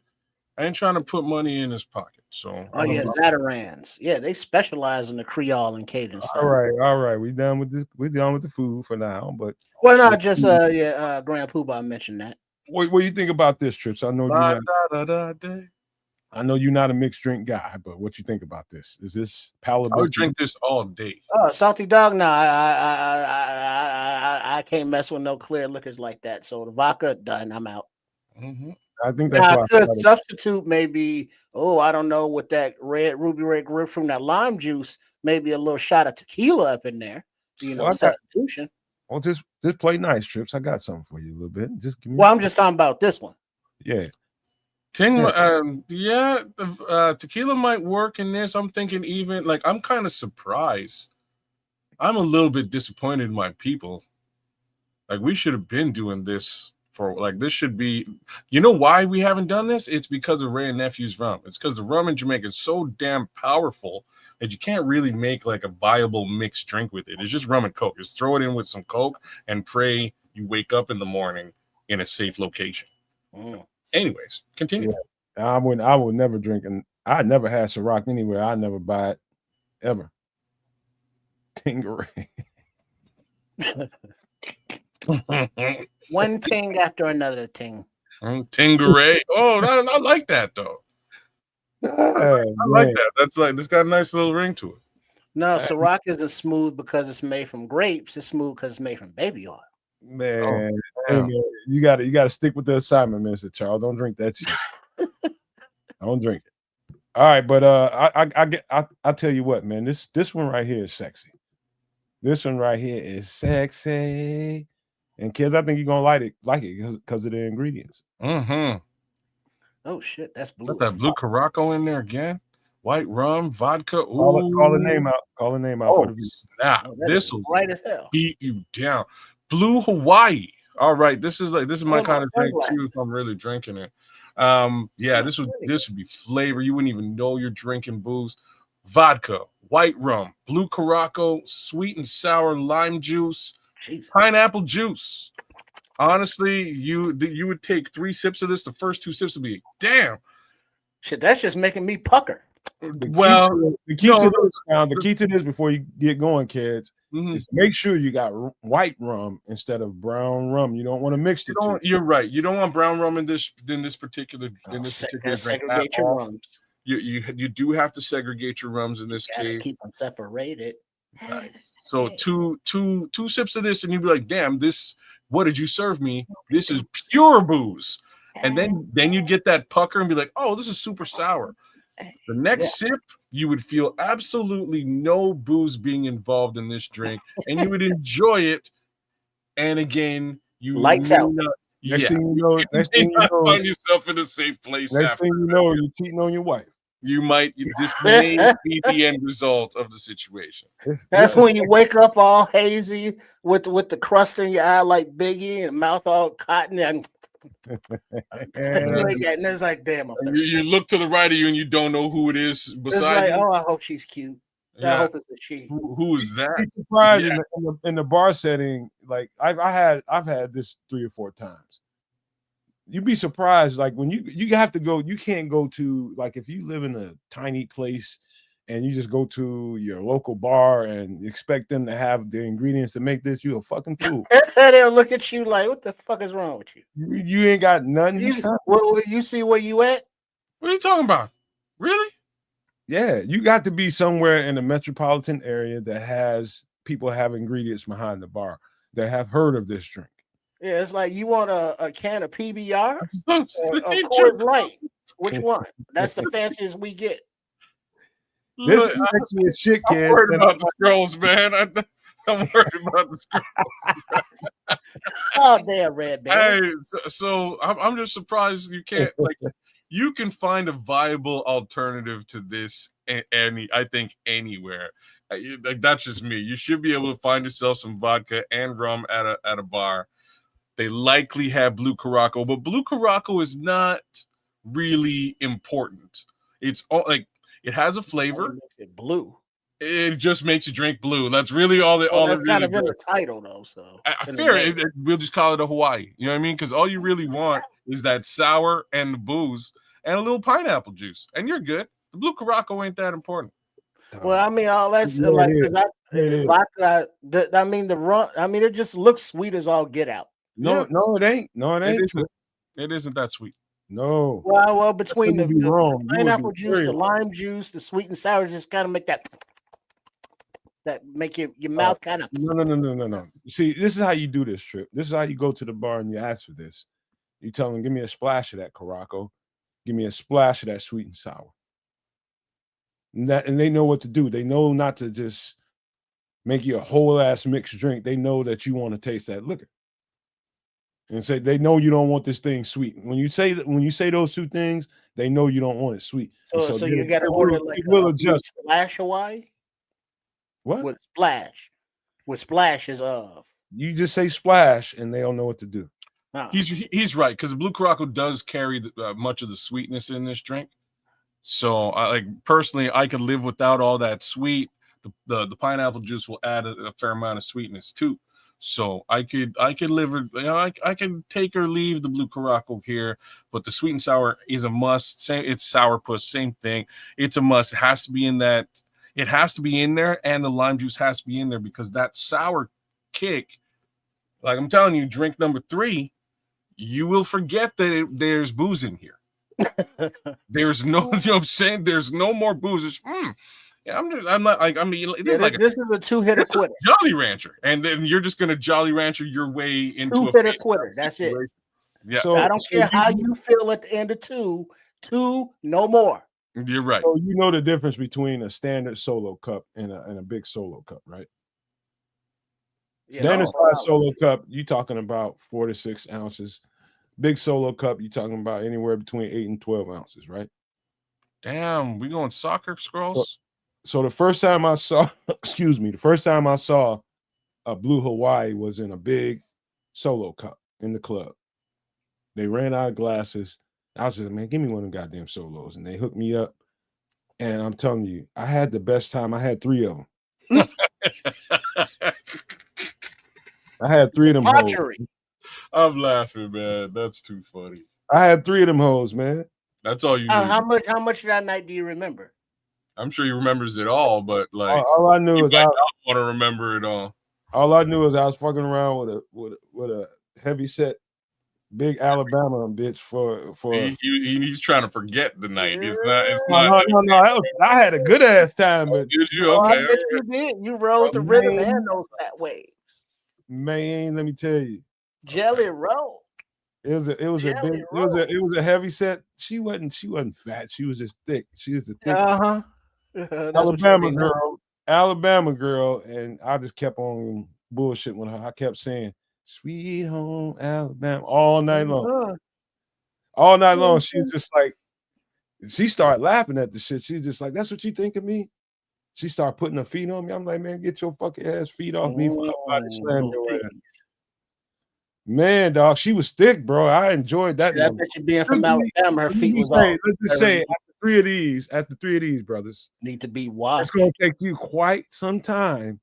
money in his pocket. So
Zatarans. Yeah, they specialize in the Creole and Cajun stuff.
All right. We done with this. We done with the food for now. But
not just Grand Poobah mentioned that.
What do you think about this, Trips? I know you're not a mixed drink guy, but what you think about this? Is this palatable?
I would drink this all day.
Salty dog. No, I can't mess with no clear liquors like that. So the vodka done. I'm out.
Mm-hmm. I think that's
why substitute maybe. I don't know, with that ruby red grapefruit, that lime juice, maybe a little shot of tequila up in there. Substitution.
Just play nice, Trips. I got something for you a little bit. Just give me.
Well, I'm just talking about this one.
Yeah.
Tequila might work in this. I'm thinking even like I'm kind of surprised. I'm a little bit disappointed in my people. Like we should have been doing this for this should be. You know why we haven't done this? It's because of Ray and Nephew's rum. It's because the rum in Jamaica is so damn powerful that you can't really make like a viable mixed drink with it. It's just rum and Coke. Just throw it in with some Coke and pray you wake up in the morning in a safe location. Anyways, continue.
Yeah, I would never drink, and I never had Ciroc anywhere. I never buy it ever. Tingeray.
One ting after another ting.
Tingeray. Oh, I like that though. I like that. That's like this got a nice little ring to it.
No, Ciroc isn't smooth because it's made from grapes. It's smooth because it's made from baby oil.
Man, hey, man, you gotta stick with the assignment, Mr. Charles. Don't drink that shit. Don't drink it. All right, but I tell you what, man, this one right here is sexy. This one right here is sexy, and kids, I think you're gonna like it because of the ingredients.
Mm-hmm.
Oh shit, that's blue.
Got that blue Caraco in there again. White rum, vodka. Ooh.
Call the name out. Call the name out.
Oh, snap. This will
right as hell.
Beat you down. Blue Hawaii. All right. This is my kind of drink too if I'm really drinking it. This would be flavor. You wouldn't even know you're drinking booze. Vodka, white rum, blue Caraco, sweet and sour lime juice, pineapple juice. Honestly, you would take 3 sips of this. The first 2 sips would be damn.
Shit, that's just making me pucker.
The key to this before you get going, kids, is make sure you got white rum instead of brown rum. You don't want to mix the two.
You're right. You don't want brown rum in this particular drink.
Segregate your rums.
You do have to segregate your rums in this case.
Keep them separated.
Nice. So two sips of this, and you'd be like, "Damn, this! What did you serve me? This is pure booze." And then you'd get that pucker and be like, "Oh, this is super sour." The next sip, you would feel absolutely no booze being involved in this drink, and you would enjoy it. And again, you
lights out.
Next thing you know,
find yourself in a safe place.
Next thing you know, you're cheating on your wife.
This may be the end result of the situation.
That's when you wake up all hazy with the crust in your eye like Biggie and mouth all cotton and it's like, damn, I'm thirsty.
You look to the right of you and you don't know who it is beside
it's like,
you.
oh, I hope she's cute. I hope it's a she.
Who is that?
Be surprised in the bar setting. Like I've had this 3 or 4 times. You'd be surprised, like when you have to go, you can't go to, like if you live in a tiny place and you just go to your local bar and expect them to have the ingredients to make this, you a fucking fool.
They'll look at you like, what the fuck is wrong with you?
You ain't got nothing.
You see where you at?
What are you talking about? Really?
Yeah, you got to be somewhere in the metropolitan area that has people have ingredients behind the bar that have heard of this drink.
Yeah, it's like you want a can of PBR or a Coors Light. Which one? That's the fanciest we get.
This is sexy as shit, kid.
I'm worried about the girls, man. I'm worried about the girls.
Oh, damn, red man.
Hey, so I'm just surprised you can't, like, you can find a viable alternative to this I think anywhere. Like, that's just me. You should be able to find yourself some vodka and rum at a bar. They likely have blue Caraco, but blue Caraco is not really important. It's all like it has a flavor.
Blue.
It just makes you drink blue. That's really all. That's
kind of in the title, though. So
fair. We'll just call it a Hawaii. You know what I mean? Because all you really want is that sour and the booze and a little pineapple juice, and you're good. The blue Caraco ain't that important.
Well, I mean, all that's vodka. I mean, the rum. I mean, it just looks sweet as all get out.
No, it ain't. No, it ain't.
It isn't that sweet.
No.
Well, between the pineapple juice, the lime juice, the sweet and sour, just kind of make that make your mouth kind of.
No. See, this is how you do this, Trip. This is how you go to the bar and you ask for this. You tell them, give me a splash of that Caraco, give me a splash of that sweet and sour. And they know what to do. They know not to just make you a whole ass mixed drink. They know that you want to taste that liquor. And say they know you don't want this thing sweet. When you say those two things, they know you don't want it sweet.
So you got to order like a splash Hawaii.
What?
With splash is of.
You just say splash, and they don't know what to do.
No. He's right, because the blue Caraco does carry much of the sweetness in this drink. So, personally, I could live without all that sweet. The pineapple juice will add a fair amount of sweetness too. So I could live, I can take or leave the blue Caraco here, but the sweet and sour is a must. It's sourpuss, same thing. It's a must. It has to be in that. It has to be in there, and the lime juice has to be in there because that sour kick, like I'm telling you, drink number 3, you will forget that there's booze in here. There's no, you know what I'm saying? There's no more booze. Yeah, this is
a 2-hitter quitter.
Jolly Rancher, and then you're just gonna Jolly Rancher your way into
2-hitter quitter. That's it.
Yeah.
So I don't care how you feel at the end of two, no more.
You're right.
So you know the difference between a standard solo cup and a big solo cup, right? Standard size solo cup, you talking about 4 to 6 ounces. Big solo cup, you talking about anywhere between 8 and 12 ounces, right?
Damn, we going soccer scrolls.
So the first time I saw, a blue Hawaii was in a big solo cup in the club. They ran out of glasses. I was just like, man, give me one of them goddamn solos. And they hooked me up. And I'm telling you, I had the best time. I had 3 of them. I had 3 of them hoes.
I'm laughing, man. That's too funny.
I had 3 of them hoes, man.
That's all you need.
How much of that night do you remember?
I'm sure he remembers it all, but like
all I knew is I
don't want to remember it all.
All I knew is I was fucking around with a heavy set big Alabama bitch for
he's trying to forget the night.
No. I had a good ass time, but
did you? Okay,
you did. You rode the rhythm and those fat waves.
Man, let me tell you,
Jelly Roll.
It was a heavy set. She wasn't fat. She was just thick. She was a thick Alabama girl, and I just kept on bullshitting with her. I kept saying, "Sweet home Alabama" all night long. All night long, she's just like, She started laughing at the shit. She's just like, that's what you think of me? She started putting her feet on me. I'm like, man, get your fucking ass feet off me before I body slam your ass. Man, dog, she was thick, bro. I enjoyed that.
I bet you being from Alabama, her feet was off.
Let's just say after three of these, brothers,
need to be washed.
It's gonna take you quite some time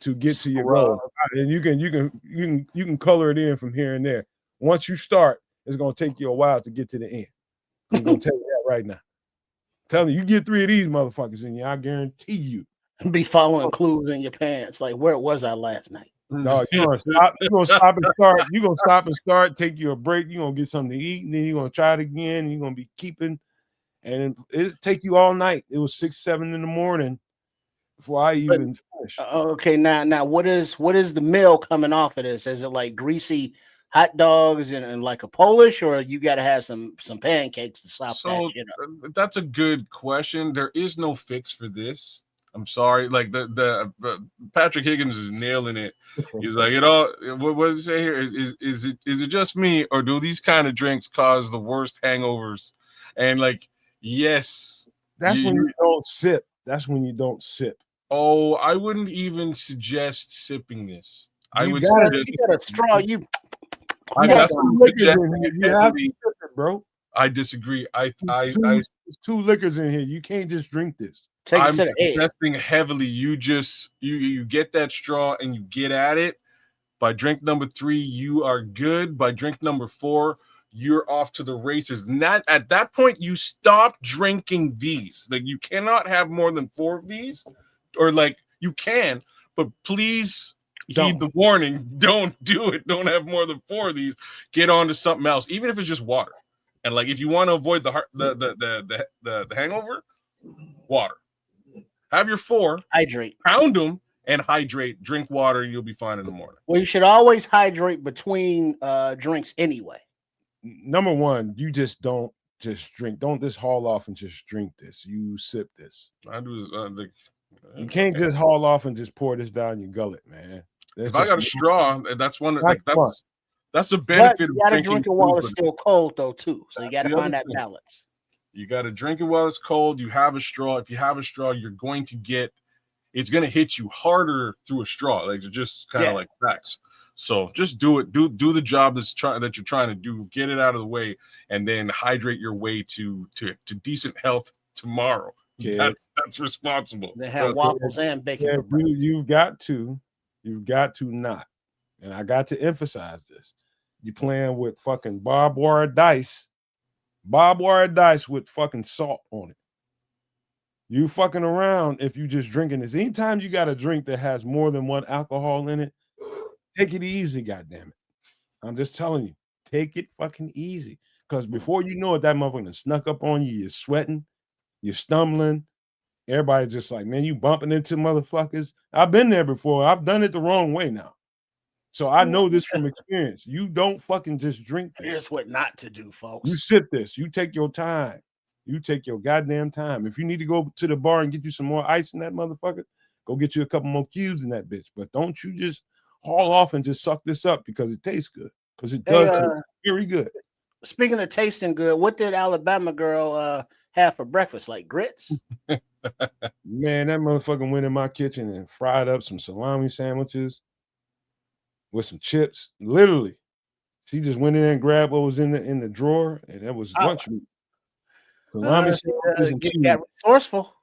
to get to your goal. And you can color it in from here and there. Once you start, it's gonna take you a while to get to the end. I'm gonna tell you that right now. Tell you get 3 of these motherfuckers in you, I guarantee you.
Be following clues in your pants. Like, where was I last night?
No, you're gonna stop and start. You're gonna stop and start, take you a break, you're gonna get something to eat, and then you're gonna try it again, you're gonna be keeping, and it take you all night. It was 6, 7 in the morning before I even finished.
Okay, now what is the meal coming off of this? Is it like greasy hot dogs and like a Polish, or you got to have some pancakes to stop that shit up?
That's a good question. There is no fix for this. I'm sorry. Like the Patrick Higgins is nailing it. He's like, what does it say here? Is it just me, or do these kind of drinks cause the worst hangovers? And like, yes,
that's when you don't sip. That's when you don't sip.
Oh, I wouldn't even suggest sipping this. I would
suggest you got a straw. You
have to sip it, bro.
I disagree.
There's 2 liquors in here. You can't just drink this.
I'm suggesting heavily. You just you get that straw and you get at it. By drink number 3, you are good. By drink number 4, you're off to the races. And at that point, you stop drinking these. Like, you cannot have more than 4 of these, or like you can, but please heed the warning. Don't do it. Don't have more than 4 of these. Get on to something else, even if it's just water. And like, if you want to avoid the hangover, water. Have your 4,
hydrate,
pound them, and hydrate. Drink water, and you'll be fine in the morning.
Well, you should always hydrate between drinks anyway.
Number 1, you just don't just drink. Don't just haul off and just drink this. You sip this.
I do.
You can't just haul off and just pour this down your gullet, man.
If I got a straw, that's one. That's a benefit.
You got to drink it while it's still cold, though, too. So you got to find that balance.
You got to drink it while it's cold. You have a straw. If you have a straw, you're going to get. It's going to hit you harder through a straw. Like, it's just kind of like facts. So just do it. Do the job that you're trying to do. Get it out of the way, and then hydrate your way to decent health tomorrow. Yeah. That's responsible.
They have waffles and bacon.
Yeah, you've got to not. And I got to emphasize this. You playing with fucking barbed wire dice with fucking salt on it. You fucking around if you just drinking this. Anytime you got a drink that has more than 1 alcohol in it, take it easy, goddamn it. I'm just telling you, take it fucking easy. Because before you know it, that motherfucker snuck up on you. You're sweating, you're stumbling. Everybody just like, man, you bumping into motherfuckers. I've been there before. I've done it the wrong way now. So I know this from experience. You don't fucking just drink this.
Here's what not to do, folks.
You sip this. You take your time. You take your goddamn time. If you need to go to the bar and get you some more ice in that motherfucker, go get you a couple more cubes in that bitch. But don't you just haul off and just suck this up because it tastes good. Because it does taste very good.
Speaking of tasting good, what did Alabama girl have for breakfast? Like grits?
Man, that motherfucker went in my kitchen and fried up some salami sandwiches with some chips. Literally, she just went in there and grabbed what was in the drawer, and that was lunch meat. Salami sandwiches and cheese.
Got resourceful.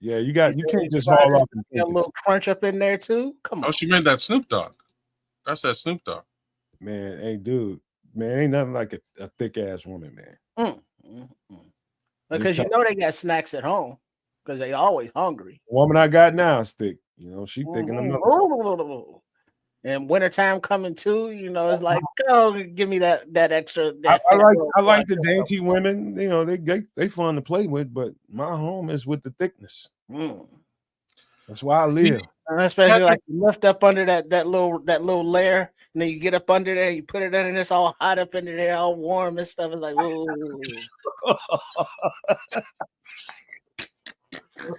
Yeah, you can't just haul off.
A little crunch up in there too. Come on.
Oh, she made that Snoop Dogg. That's that Snoop Dogg.
Man, hey, dude, man, ain't nothing like a thick ass woman, man.
Because you know they got snacks at home because they always hungry.
The woman I got now is thick. You know, she thinking I'm not.
And wintertime coming too, you know, it's like, oh, give me that extra.
I like the dainty women. You know, they fun to play with, but my home is with the thickness. That's why I live.
Especially like you lift up under that little layer, and then you get up under there, you put it in, and it's all hot up under there, all warm and stuff. It's like, ooh.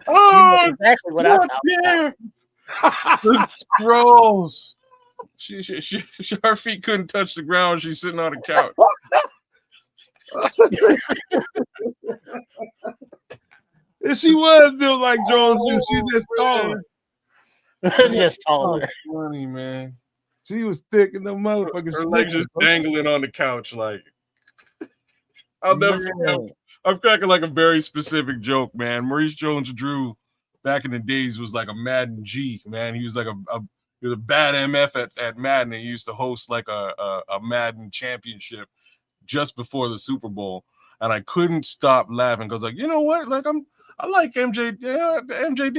Oh,
exactly what I'm talking about.
It's gross. Her feet couldn't touch the ground. She's sitting on a couch.
And she was built like Jones. She just taller.
Just taller.
Funny, man.
She was thick in the motherfucking.
Her legs just dangling on the couch, like. I'll never forget. I'm cracking like a very specific joke, man. Maurice Jones-Drew, back in the days, was like a Madden G, man. He was like he was a bad MF at Madden. He used to host like a Madden championship just before the Super Bowl, and I couldn't stop laughing because, like, you know what? Like, I like MJ. Yeah, MJD.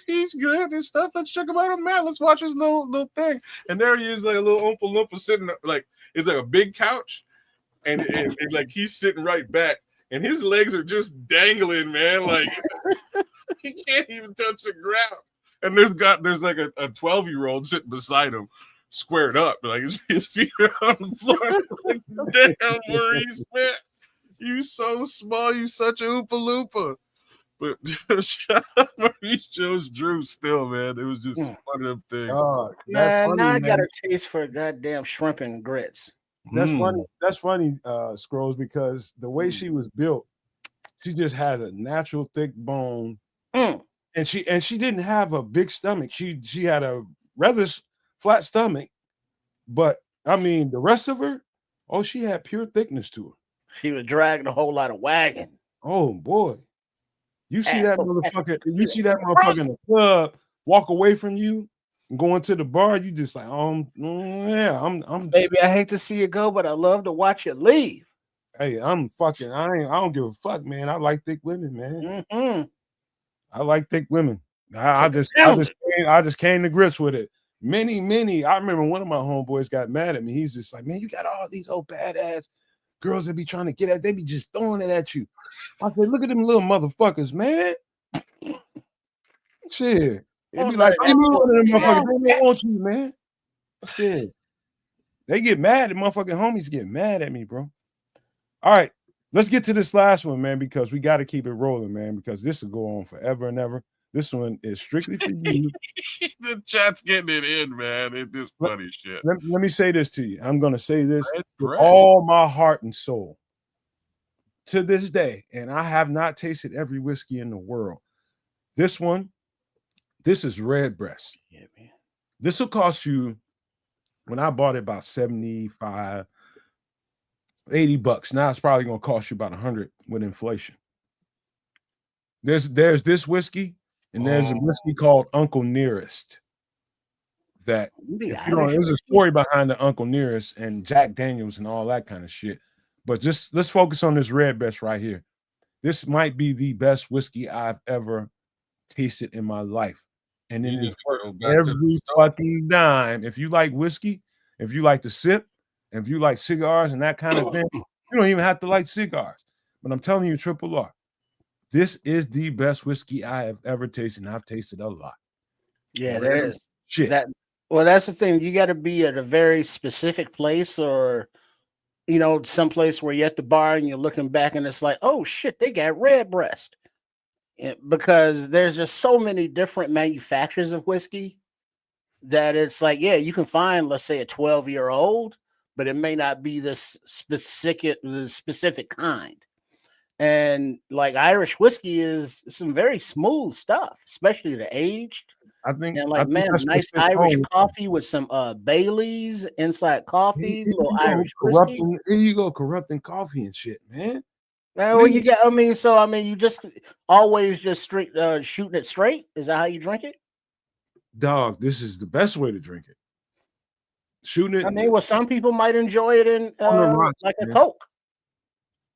He's good and stuff. Let's check him out on Matt. Let's watch his little thing. And there he is, like a little Oompa Loompa sitting, like it's like a big couch, and like he's sitting right back, and his legs are just dangling, man. Like he can't even touch the ground. And there's like a 12-year-old sitting beside him, squared up, like his feet are on the floor. Like, damn, Maurice, man, you so small, you such a Oompa Loompa. But Maurice Jones-Drew still, man, it was just one of them things.
Yeah, now I got a taste for goddamn shrimp and grits.
That's funny. That's funny, Scrolls, because the way she was built, she just had a natural thick bone, and she didn't have a big stomach. She had a rather flat stomach, but I mean the rest of her, she had pure thickness to her.
She was dragging a whole lot of wagon.
Oh boy, you see that motherfucker? You see that motherfucker in the club walk away from you? Going to the bar, you just like, yeah, I'm
baby. I hate to see you go, but I love to watch you leave.
Hey, I don't give a fuck, man. I like thick women, man. I like thick women. I just came to grips with it. Many. I remember one of my homeboys got mad at me. He's just like, man, you got all these old badass girls that be trying to get at. They be just throwing it at you. I said, look at them little motherfuckers, man. Shit. It be like, give me one of them motherfuckers. They don't want you, man. Shit. They get mad. The motherfucking homies get mad at me, bro. All right. Let's get to this last one, man, because we got to keep it rolling, man, because this will go on forever and ever. This one is strictly for you.
The chat's getting it in, man. It's this funny shit.
Let me say this to you. I'm going to say this with all my heart and soul. To this day, and I have not tasted every whiskey in the world. This is Redbreast.
Yeah, man.
This will cost you, when I bought it, about $75, $80. Now it's probably going to cost you about $100 with inflation. There's this whiskey, and there's a whiskey called Uncle Nearest. That there's a story behind the Uncle Nearest and Jack Daniels and all that kind of shit. But just let's focus on this Redbreast right here. This might be the best whiskey I've ever tasted in my life. And then it's every fucking dime. If you like whiskey, if you like to sip, if you like cigars and that kind of thing, you don't even have to like cigars. But I'm telling you, Triple R, this is the best whiskey I have ever tasted, and I've tasted a lot.
Yeah, there is.
Shit.
That's the thing. You got to be at a very specific place, or some place where you're at the bar and you're looking back and it's like, oh shit, they got Redbreast. Because there's just so many different manufacturers of whiskey that it's like, yeah, you can find, let's say, a 12-year-old, but it may not be the specific kind. And like Irish whiskey is some very smooth stuff, especially the aged.
I think,
and like, man, nice Irish coffee with some Baileys inside coffee, little Irish whiskey.
Here you go, corrupting coffee and shit, man.
Well, you just always just straight shooting it straight. Is that how you drink it?
Dog, this is the best way to drink it. Shooting it.
I mean, some people might enjoy it in rocks, like a Coke,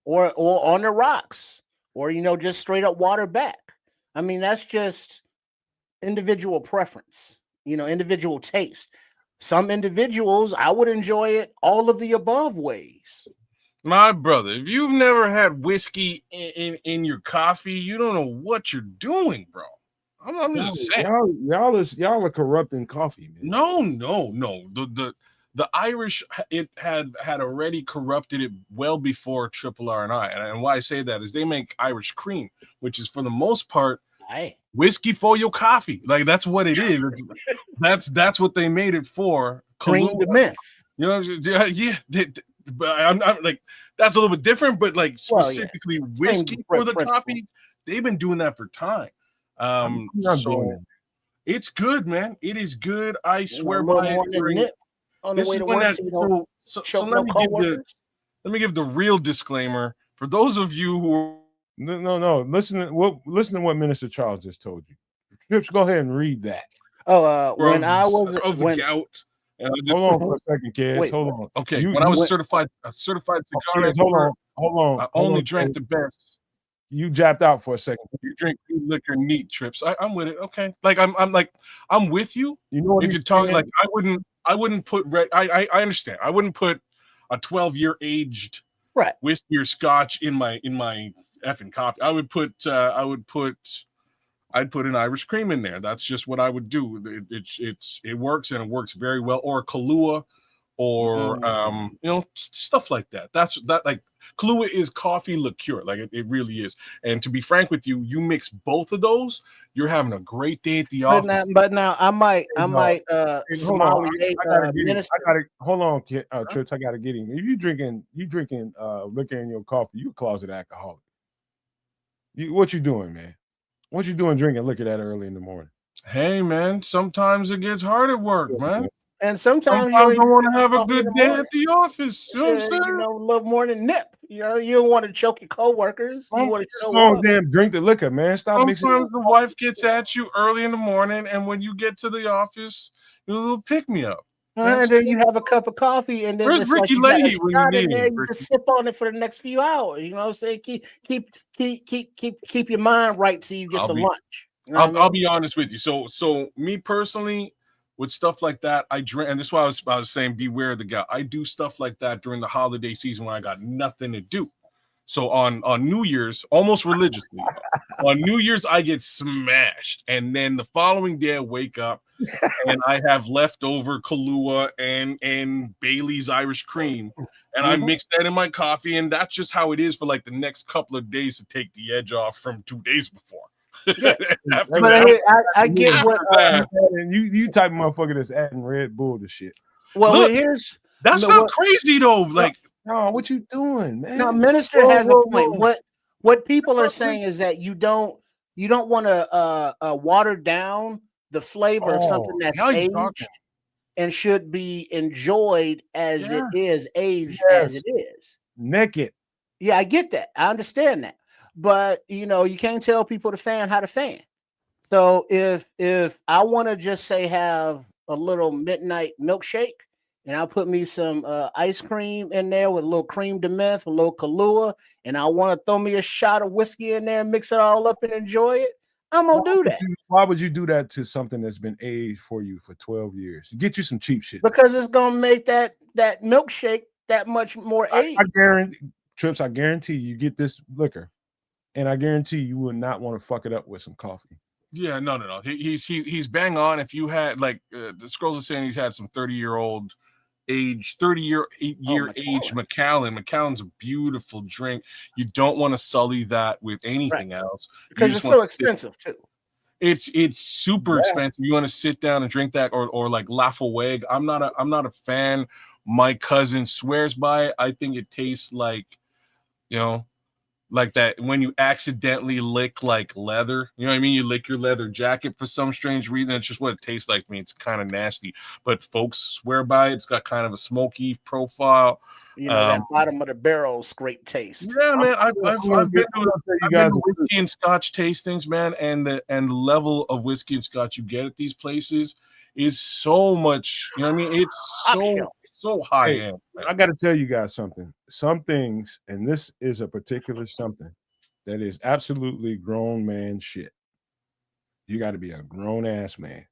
or on the rocks, or just straight up water back. I mean, that's just individual preference, individual taste. Some individuals, I would enjoy it all of the above ways.
My brother, if you've never had whiskey in your coffee, you don't know what you're doing, bro. I'm just saying.
Y'all are corrupting coffee, man.
No. The Irish had already corrupted it well before Triple R and I. And why I say that is they make Irish cream, which is for the most part whiskey for your coffee. Like that's what it is. That's what they made it for.
Cream the myth.
Yeah. but I'm like that's a little bit different. But like specifically whiskey for the
principle.
coffee, they've been doing that for time.
I'm not doing it.
It's good, man. It is good. I swear by it.
On the way to work,
so let me give the real disclaimer for those of you who
no. Listen to what Minister Charles just told you. Trips, go ahead and read that.
When I was
the gout.
Hold on for a second, kids.
Wait,
hold on.
Okay, when I was certified cigar
kids, hold on.
I only drank the best.
You japped out for a second.
You drink liquor neat, Trips. I'm with it. Okay, like I'm with you.
You know what
if you're talking like I wouldn't put I understand. I wouldn't put a 12-year aged whiskey or scotch in my effing coffee. I'd put an Irish cream in there. That's just what I would do. It works, and it works very well. Or Kahlua, or stuff like that. That's like Kahlua is coffee liqueur, like it really is. And to be frank with you, you mix both of those, you're having a great day at the office.
But now I might
hold on, kid. Trips, I gotta get him. If you drinking liquor in your coffee, you a closet alcoholic. What you doing, man? What you doing drinking liquor that early in the morning?
Hey, man, sometimes it gets hard at work, man.
And sometimes
I want to have a good day at the office. You know what I'm saying?
A little morning nip. You don't want to choke your coworkers. You want
to damn drink the liquor, man. Stop mixing.
Sometimes the wife gets at you early in the morning, and when you get to the office, you'll pick me up.
And then you have a cup of coffee, and then
where's Ricky Leahy when you need him?
You just sip on it for the next few hours. You know what I'm saying? Keep your mind right till you get to lunch. You know
I'll be honest with you. So me personally, with stuff like that, I drink, and this is why I was saying beware the guy. I do stuff like that during the holiday season when I got nothing to do. So on New Year's, almost religiously, on New Year's I get smashed, and then the following day I wake up and I have leftover Kahlua and Bailey's Irish cream, and I mix that in my coffee, and that's just how it is for like the next couple of days to take the edge off from 2 days before.
Yeah. I get what
you type of motherfucker that's adding Red Bull to shit.
Well,
look, that's not crazy though. Like,
no, what you doing, man?
No, Minister has a point. What people are saying is that you don't want to water down the flavor of something that's aged and should be enjoyed as it is, aged as it is.
Naked.
Yeah, I get that. I understand that. But you can't tell people to fan how to fan. So if I want to just say have a little midnight milkshake, and I'll put me some ice cream in there with a little cream de menthe, a little Kahlua, and I want to throw me a shot of whiskey in there, mix it all up and enjoy it, I'm going to do that.
Why would you do that to something that's been aged for you for 12 years? Get you some cheap shit.
Because it's going to make that milkshake that much more aged.
I guarantee you get this liquor, and I guarantee you will not want to fuck it up with some coffee.
Yeah, no. He's bang on. If you had like the scrolls are saying he's had some 30-year-old age, 30-year age Macallan. Macallan's a beautiful drink. You don't want to sully that with anything else
because it's so expensive too.
It's super expensive. You want to sit down and drink that, or like Lafayette. I'm not a fan. My cousin swears by it. I think it tastes like, like that when you accidentally lick like leather, you know what I mean? You lick your leather jacket for some strange reason. It's just what it tastes like to me. It's kind of nasty, but folks swear by it. It's got kind of a smoky profile.
That bottom of the barrel scrape taste.
Yeah, man. I've been to whiskey and scotch tastings, man, and the level of whiskey and scotch you get at these places is so much. You know what I mean? It's so high end.
I got to tell you guys something. Some things, and this is a particular something that is absolutely grown man shit. You got to be a grown ass man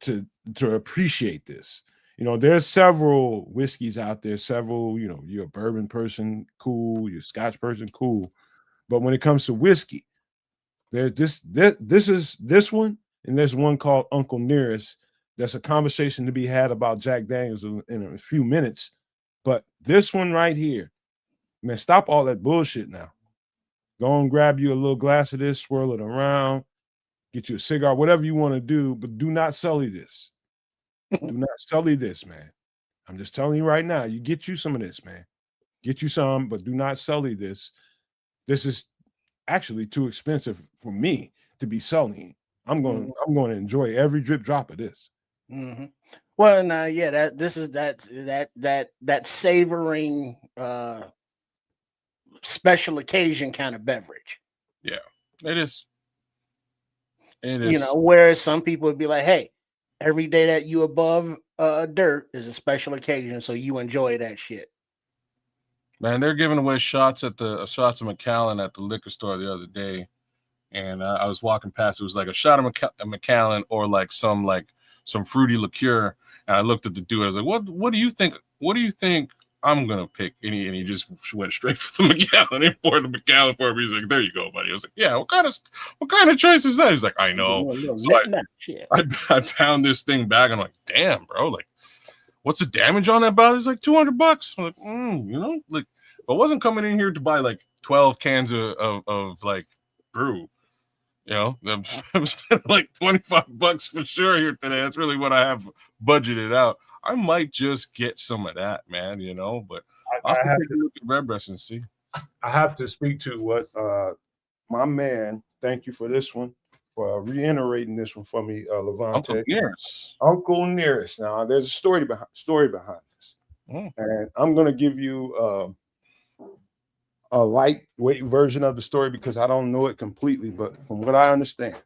to appreciate this. There's several whiskeys out there. Several, you're a bourbon person, cool. You're a Scotch person, cool. But when it comes to whiskey, there's this one, and there's one called Uncle Nearest. That's a conversation to be had about Jack Daniels in a few minutes. But this one right here, man, stop all that bullshit now. Go and grab you a little glass of this, swirl it around, get you a cigar, whatever you want to do, but do not sully this. Do not sully this, man. I'm just telling you right now, you get you some of this, man. Get you some, but do not sully this. This is actually too expensive for me to be selling. I'm going to enjoy every drip drop of this.
Mm-hmm. Well, now, yeah, that savoring special occasion kind of beverage.
Yeah, it is. It
You
is.
know, whereas some people would be like, "Hey, every day that you above dirt is a special occasion, so you enjoy that shit."
Man, they're giving away shots of Macallan at the liquor store the other day, and I was walking past. It was like a shot of Macallan or like some fruity liqueur. And I looked at the dude. I was like, "What do you think? What do you think I'm gonna pick?" And he just went straight for the Macallan. He poured the Macallan for me. He's like, "There you go, buddy." I was like, "Yeah, what kind of choice is that?" He's like, "I know." So I pound this thing back. I'm like, "Damn, bro! Like, what's the damage on that bottle?" He's like, $200. I'm like, you know, like, if I wasn't coming in here to buy like 12 cans of like brew, you know, I'm spending like $25 for sure here today. That's really what I have budgeted out. I might just get some of that, man, you know, but I'll have to take a look at Redbreast and see.
I have to speak to what my man, thank you for this one, for reiterating this one for me, Levante. Uncle Nearest. Now, there's a story behind this. And I'm going to give you a lightweight version of the story because I don't know it completely, but from what I understand,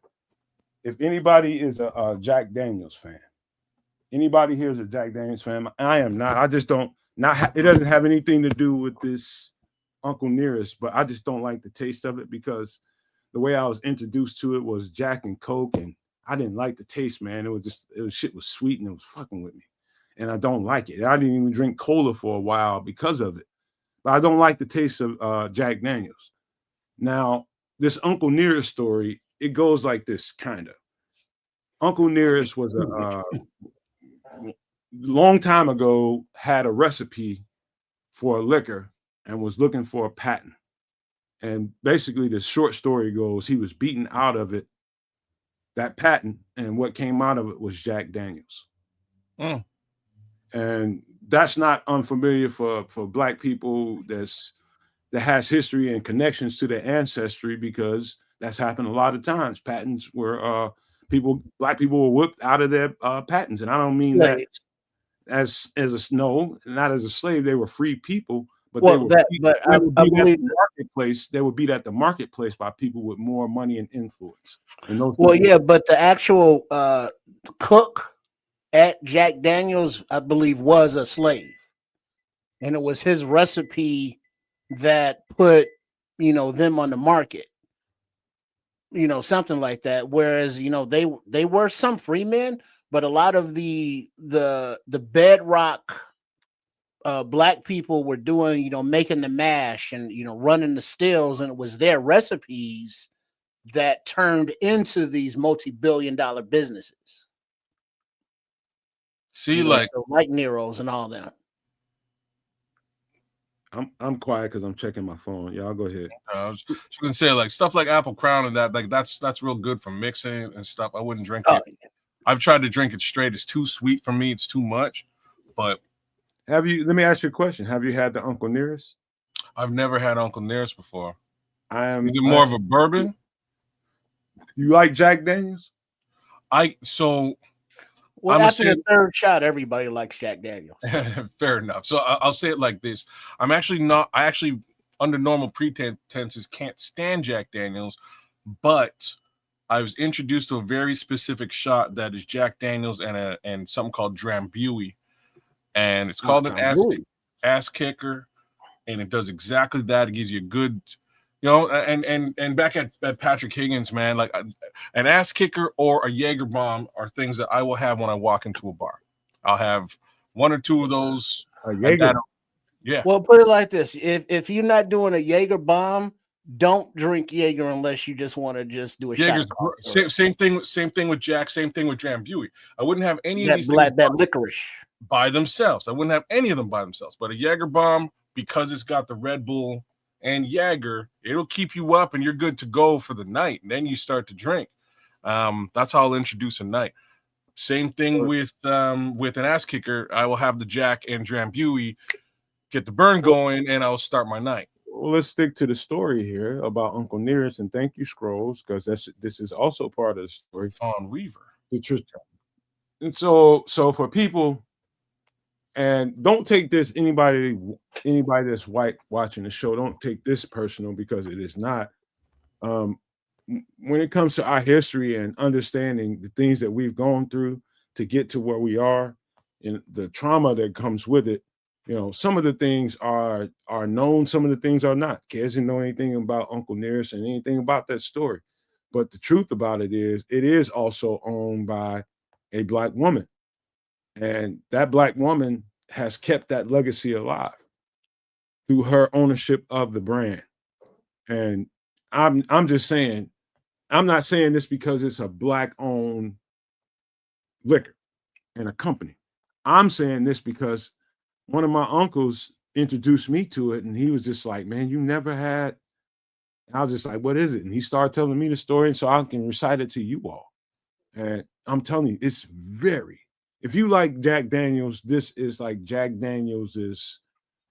if anybody is a Jack Daniels fan, anybody here is a Jack Daniels fan, I am not. I just don't. It doesn't have anything to do with this Uncle Nearest, but I just don't like the taste of it because the way I was introduced to it was Jack and Coke, and I didn't like the taste, man. Shit was sweet and it was fucking with me, and I don't like it. I didn't even drink cola for a while because of it, but I don't like the taste of Jack Daniels. Now, this Uncle Nearest story, it goes like this, kind of. Uncle Nearest was a long time ago had a recipe for a liquor and was looking for a patent. And basically the short story goes, he was beaten out of it, that patent, and what came out of it was Jack Daniels. And that's not unfamiliar for Black people that has history and connections to their ancestry, because that's happened a lot of times. Patents were Black people were whipped out of their patents. And I don't mean slaves. Not as a slave. They were free people, but they would be at the marketplace by people with more money and influence. And
but the actual cook at Jack Daniels, I believe, was a slave, and it was his recipe that put them on the market, something like that. Whereas they were some free men, but a lot of the bedrock Black people were doing, making the mash and running the stills, and it was their recipes that turned into these multi-billion-dollar businesses.
See,
like Nero's and all that.
I'm quiet because I'm checking my phone. Y'all go ahead.
I was just gonna say, like, stuff like Apple Crown and that, like, that's real good for mixing and stuff. I wouldn't drink it. Yeah. I've tried to drink it straight. It's too sweet for me. It's too much. But
let me ask you a question. Have you had the Uncle Nearest?
I've never had Uncle Nearest before. Is it more of a bourbon?
You like Jack Daniels?
After the third shot, everybody likes Jack Daniels.
Fair enough. So I'll say it like this. I actually, under normal pretenses, can't stand Jack Daniels, but I was introduced to a very specific shot that is Jack Daniels and something called Drambuie. And it's called an ass kicker. And it does exactly that. It gives you a good, and back at Patrick Higgins, man, like an ass kicker or a Jaeger bomb are things that I will have when I walk into a bar. I'll have one or two of those. Yeah.
Well, put it like this: if you're not doing a Jaeger bomb, don't drink Jaeger unless you just want to just do a
Jaeger's
shot.
Same thing with Jack. Same thing with Drambuie. I wouldn't have any of these
things that licorice
by themselves. I wouldn't have any of them by themselves. But a Jaeger bomb, because it's got the Red Bull and Jaeger, it'll keep you up and you're good to go for the night. And then you start to drink. That's how I'll introduce a night. Same thing with an ass kicker. I will have the Jack and Drambuie get the burn going, and I'll start my night.
Well, let's stick to the story here about Uncle Nearest, and thank you, Scrolls, because this is also part of the story.
On Weaver.
The truth. And so for people, and don't take this anybody that's white watching the show, don't take this personal, because it is not. When it comes to our history and understanding the things that we've gone through to get to where we are and the trauma that comes with it, some of the things are known, some of the things are not. Kids didn't know anything about Uncle Nearest and anything about that story. But the truth about it is also owned by a Black woman. And that Black woman has kept that legacy alive through her ownership of the brand. And I'm just saying, I'm not saying this because it's a Black-owned liquor and a company. I'm saying this because one of my uncles introduced me to it, and he was just like, man, you never had. I was just like, what is it? And he started telling me the story, and so I can recite it to you all. And I'm telling you, it's if you like Jack Daniels, this is like Jack Daniels'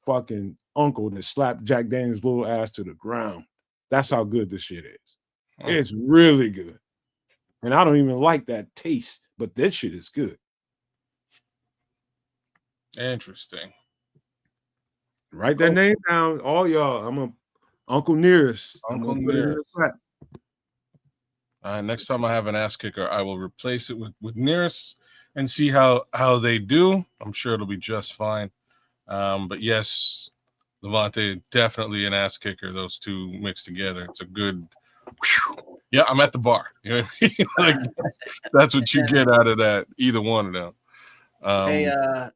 fucking uncle that slapped Jack Daniels' little ass to the ground. That's how good this shit is. It's really good. And I don't even like that taste, but that shit is good.
Interesting.
Write that name down, all y'all. I'm a Uncle Nearest.
Uncle Nearest. Next time I have an ass kicker, I will replace it with Nearest and see how they do. I'm sure it'll be just fine. But yes, Levante, definitely an ass kicker. Those two mixed together, it's a good. Yeah, I'm at the bar. You know what I mean? Like, that's what you get out of that. Either one of them.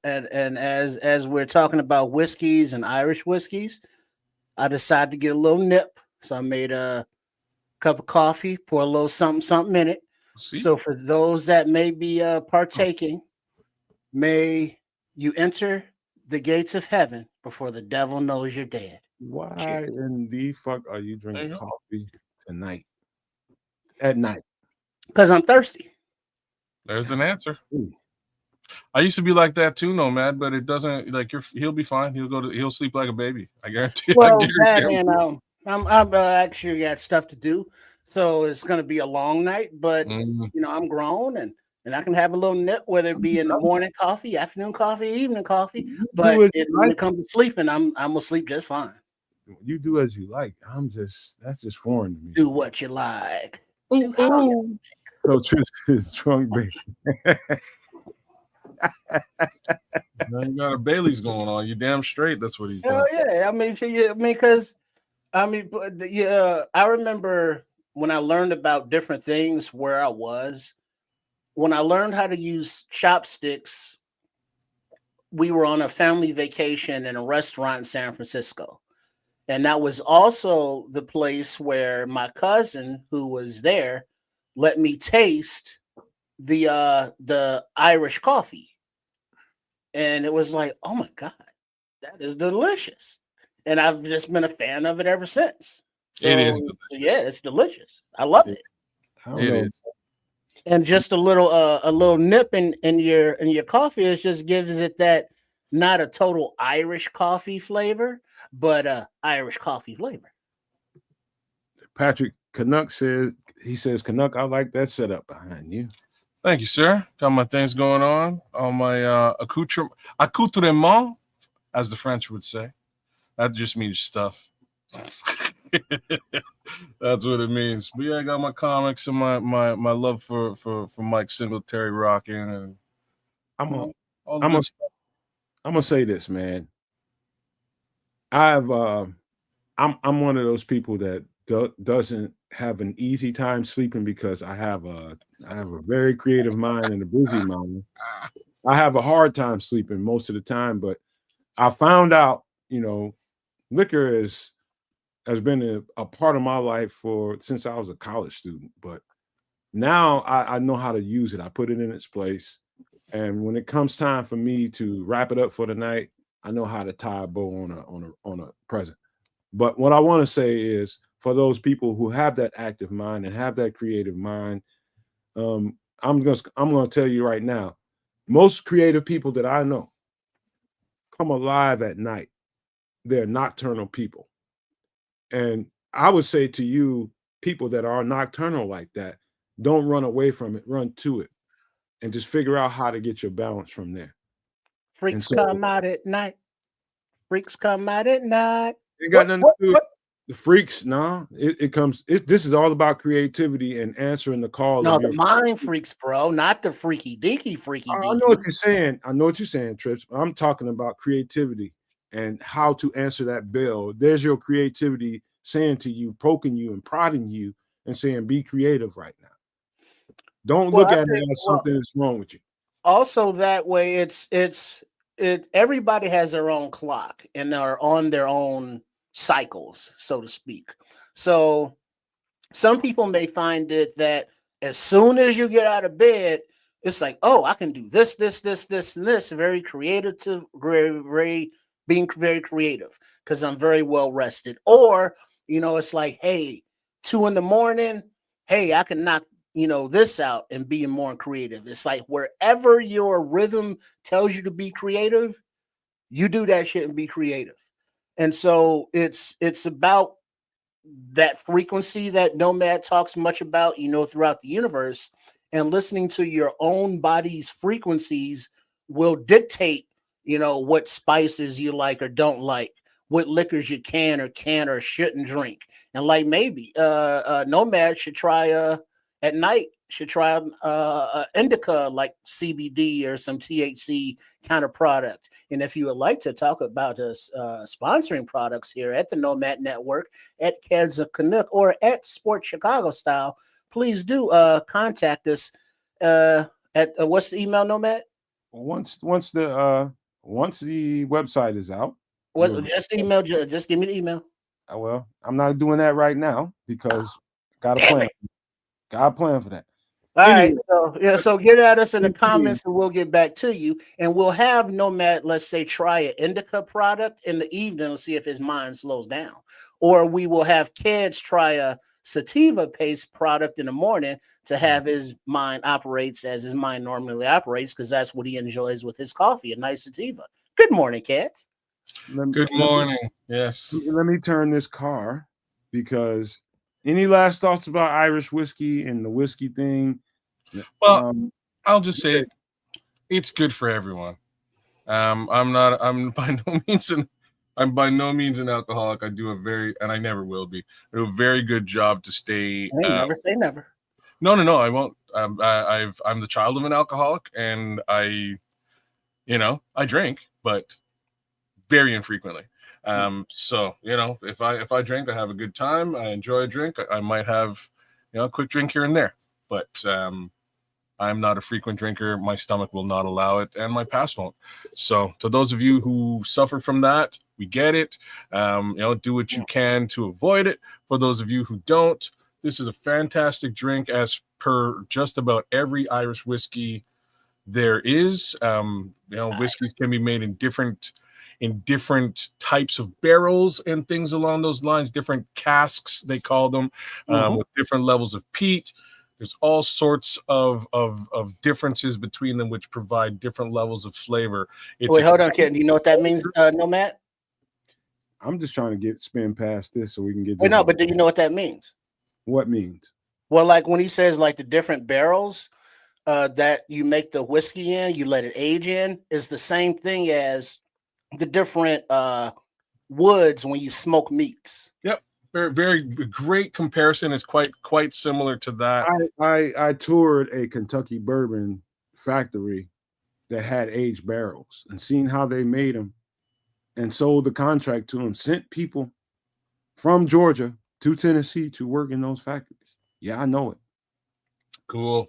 And as we're talking about whiskeys and Irish whiskeys, I decided to get a little nip. So I made a cup of coffee, pour a little something in it. So for those that may be partaking, may you enter the gates of heaven before the devil knows you're dead.
Why in the fuck are you drinking coffee tonight? At night?
Because I'm thirsty.
There's an answer. I used to be like that too, Nomad, but it doesn't he'll be fine. He'll sleep like a baby. I guarantee.
Well, I'm actually got stuff to do, so it's gonna be a long night. But I'm grown and I can have a little nip, whether it be in the morning coffee, afternoon coffee, evening coffee. But when it comes to sleeping, I'm gonna sleep just fine.
You do as you like. That's just foreign to me.
Do what you like.
So Tris is drunk, baby.
Now you got a Bailey's going on. You damn straight. That's what he's doing.
Oh yeah, I remember when I learned about different things where I was. When I learned how to use chopsticks, we were on a family vacation in a restaurant in San Francisco, and that was also the place where my cousin, who was there, let me taste the Irish coffee. And it was like, oh my God, that is delicious. And I've just been a fan of it ever since. So,
it is delicious.
Yeah, it's delicious. I love it.
It is.
And just a little nip in your coffee, it just gives it that, not a total Irish coffee flavor, but Irish coffee flavor.
Patrick Canuck says, Canuck, I like that setup behind you.
Thank you, sir. Got my things going on my accoutrement, as the French would say. That just means stuff. That's what it means. But yeah, I got my comics and my love for Mike Singletary rocking, and
I'm gonna say this, man. I'm one of those people that doesn't have an easy time sleeping because I have a very creative mind and a busy mind. I have a hard time sleeping most of the time, but I found out, liquor has been a part of my life since I was a college student. But now I know how to use it. I put it in its place, and when it comes time for me to wrap it up for the night, I know how to tie a bow on a present. But what I want to say is, for those people who have that active mind and have that creative mind, I'm gonna tell you right now, most creative people that I know come alive at night. They're nocturnal people. And I would say to you, people that are nocturnal like that, don't run away from it, run to it, and just figure out how to get your balance from there. And
Freaks
so
come out at night. Freaks come out at night.
it got nothing to do with the freaks. No, this is all about creativity and answering the call
No,
of
the
your.
mind freaks, bro, not the freaky deaky freaky
I
deaky.
know what you're saying. I know what you're saying, Trips. I'm talking about creativity and how to answer that bell. There's your creativity saying to you, poking you and prodding you and saying, be creative right now. Don't
Well,
look
I
at
think,
it as something that's wrong with you.
also that way everybody has their own clock and are on their own cycles, so to speak. So some people may find it that as soon as you get out of bed, it's like, oh, I can do this, and this. Very creative, being very creative because I'm very well rested. Or, it's like, hey, 2 a.m, hey, I can knock this out and be more creative. It's like wherever your rhythm tells you to be creative, you do that shit and be creative. And so it's about that frequency that Nomad talks much about, throughout the universe, and listening to your own body's frequencies will dictate, what spices you like or don't like, what liquors you can or shouldn't drink. And like maybe Nomad should try at night should try indica like CBD or some THC kind of product. And if you would like to talk about us sponsoring products here at the Nomad Network, at Kids of Canuck, or at Sports Chicago Style, please do contact us at what's the email, Nomad?
Once the website is out,
Just email. Just give me the email.
well, I'm not doing that right now because got a plan. Got a plan for that.
All
Anyway,
right, so get at us in the comments and we'll get back to you. And we'll have Nomad, let's say, try an indica product in the evening and see if his mind slows down. Or we will have kids try a sativa paste product in the morning to have his mind operates as his mind normally operates, because that's what he enjoys with his coffee, a nice sativa. Good morning, kids.
Good morning. Yes.
Let me turn this car, because any last thoughts about Irish whiskey and the whiskey thing?
Well, I'll just say it's good for everyone. I'm by no means an alcoholic. I never will be. I do a very good job to stay.
Never say never.
No, I won't. I'm the child of an alcoholic, and I drink, but very infrequently. So if I drink, I have a good time. I enjoy a drink. I might have a quick drink here and there, but I'm not a frequent drinker. My stomach will not allow it, and my past won't. So to those of you who suffer from that, we get it. Do what you can to avoid it. For those of you who don't, this is a fantastic drink, as per just about every Irish whiskey there is. Whiskeys can be made in different types of barrels and things along those lines, different casks, they call them, with different levels of peat. There's all sorts of differences between them, which provide different levels of flavor.
Wait, hold on, kid. Do you know what that means, Nomad?
I'm just trying to spin past this so we can get.
Wait, no, but do you know what that means?
What means?
Well, like when he says like the different barrels that you make the whiskey in, you let it age in, is the same thing as the different woods when you smoke meats.
Yep. Very, very great comparison. Is quite similar to that.
I toured a Kentucky bourbon factory that had aged barrels and seen how they made them and sold the contract to them, sent people from Georgia to Tennessee to work in those factories. Yeah, I know it.
Cool.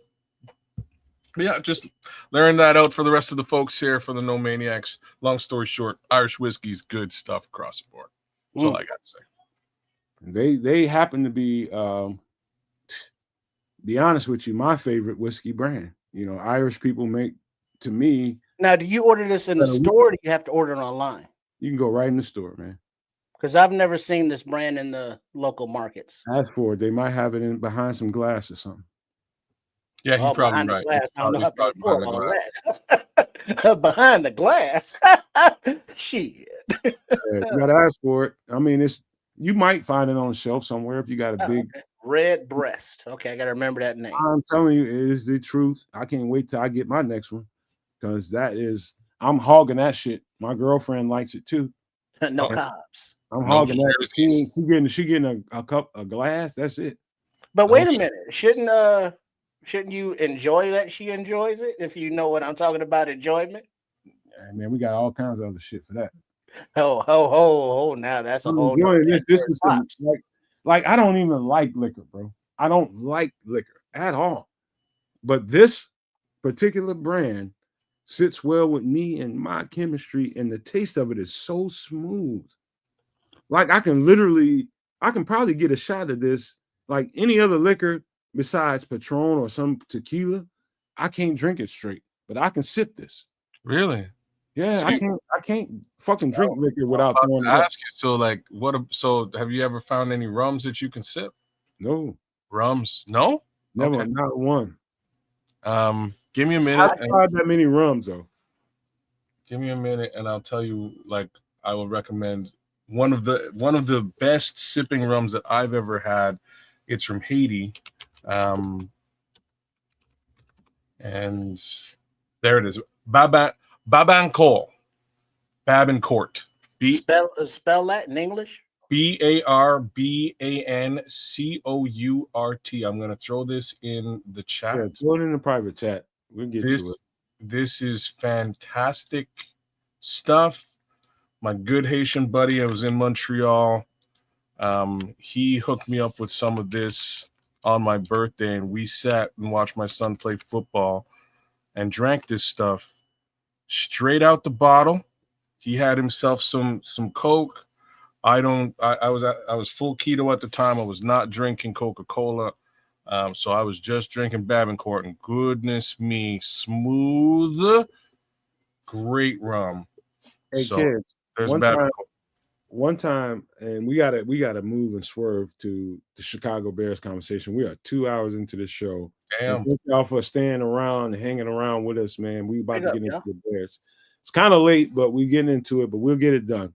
But yeah, just learn that out for the rest of the folks here, for the No Maniacs. Long story short, Irish whiskey's good stuff across the board. That's all I got to say.
They happen to be honest with you, my favorite whiskey brand. Irish people make, to me.
Now, do you order this in the store, or do you have to order it online?
You can go right in the store, man.
Because I've never seen this brand in the local markets.
Ask for it. They might have it in behind some glass or something.
Yeah, he's probably
behind the
right.
glass. I don't know
He's
how to
probably behind
afford
the
all
glass.
that. Behind the glass. Shit.
Yeah, you gotta ask for it. I mean, you might find it on a shelf somewhere if you got a
Oh,
big.
okay. Red breast. Okay, I gotta remember that name.
I'm telling you, it is the truth. I can't wait till I get my next one because I'm hogging that shit. My girlfriend likes it too.
No
Oh,
carbs.
I'm
no
hogging that.
jerseys.
She getting a glass. That's it.
But
No
wait a
shit.
minute. Shouldn't you enjoy that she enjoys it? If you know what I'm talking about, enjoyment.
And man, we got all kinds of other shit for that.
Ho ho ho ho! Now that's a
I'm
whole nother
enjoying this. This is some
props.
like I don't even like liquor, bro. I don't like liquor at all. But this particular brand sits well with me and my chemistry, and the taste of it is so smooth. Like I can probably get a shot of this. Like any other liquor besides Patron or some tequila, I can't drink it straight, but I can sip this.
Really?
Yeah,
So
I can't fucking drink liquor
I'm
without
about
throwing
to
it up.
ask you. So, like, so have you ever found any rums that you can sip?
No,
Rums? No?
never,
Okay.
not one.
Give me a
I've
minute.
tried that many rums though.
Give me a minute, and I'll tell you. Like, I will recommend one of the best sipping rums that I've ever had. It's from Haiti, and there it is. Babancourt. Babancourt.
Spell that in English.
Barbancourt. I'm gonna throw this in the chat.
Yeah, throw it in the private chat. We'll get to it.
This is fantastic stuff. My good Haitian buddy, I was in Montreal. He hooked me up with some of this on my birthday, and we sat and watched my son play football and drank this stuff straight out the bottle. He had himself some Coke. I was full keto at the time. I was not drinking Coca-Cola. So I was just drinking Babancourt, and goodness me, smooth, great rum.
Hey
So
kids,
there's
one
Babancourt.
time, and we gotta move and swerve to the Chicago Bears conversation. We are 2 hours into the show. And
Damn.
thank y'all for staying around and hanging around with us, man. We about
Big
to
up,
get into
y'all.
the Bears. It's kind of late, but we getting into it, but we'll get it done.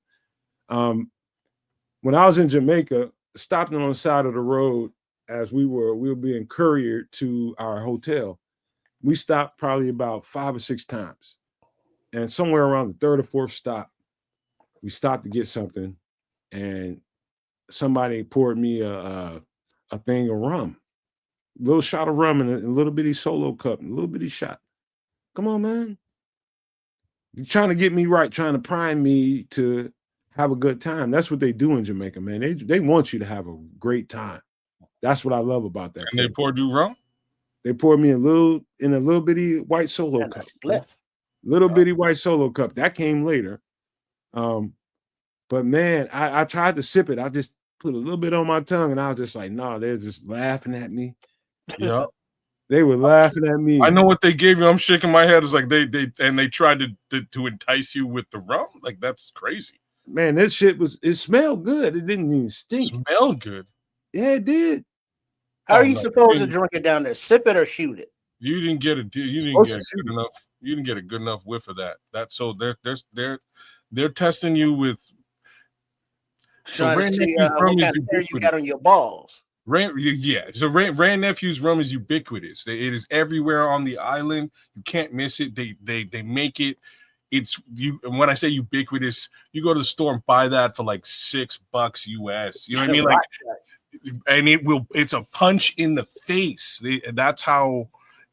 When I was in Jamaica, stopped on the side of the road as we were being couriered to our hotel. We stopped probably about 5 or 6 times. And somewhere around the third or fourth stop, we stopped to get something, and somebody poured me a thing of rum, a little shot of rum in a little bitty solo cup, a little bitty shot. Come on, man. You're trying to get me right, trying to prime me to have a good time. That's what they do in Jamaica, man. They want you to have a great time. That's what I love about that.
And they poured you rum?
They poured me in a little bitty white solo
And a
cup.
spliff.
Little bitty white solo cup. That came later. But man, I tried to sip it. I just put a little bit on my tongue, and I was just like, no, they're just laughing at me.
Yeah.
They were laughing at me.
I know what they gave you. I'm shaking my head. It's like they tried to entice you with the rum. Like, that's crazy.
Man, that shit it smelled good. It didn't even stink.
Smell good.
Yeah, it did.
How
Oh,
are you
no.
supposed to drink it down there? Sip it or shoot it?
You didn't get it. You didn't get a good enough. You didn't get a good enough whiff of that. That's so they're testing you with. So
Trying to see what kind of hair you got on your balls.
So Rand Nephew's rum is ubiquitous. It is everywhere on the island. You can't miss it. They make it. It's you. And when I say ubiquitous, you go to the store and buy that for like $6 US. You know what I mean? Like, and it's a punch in the face. That's how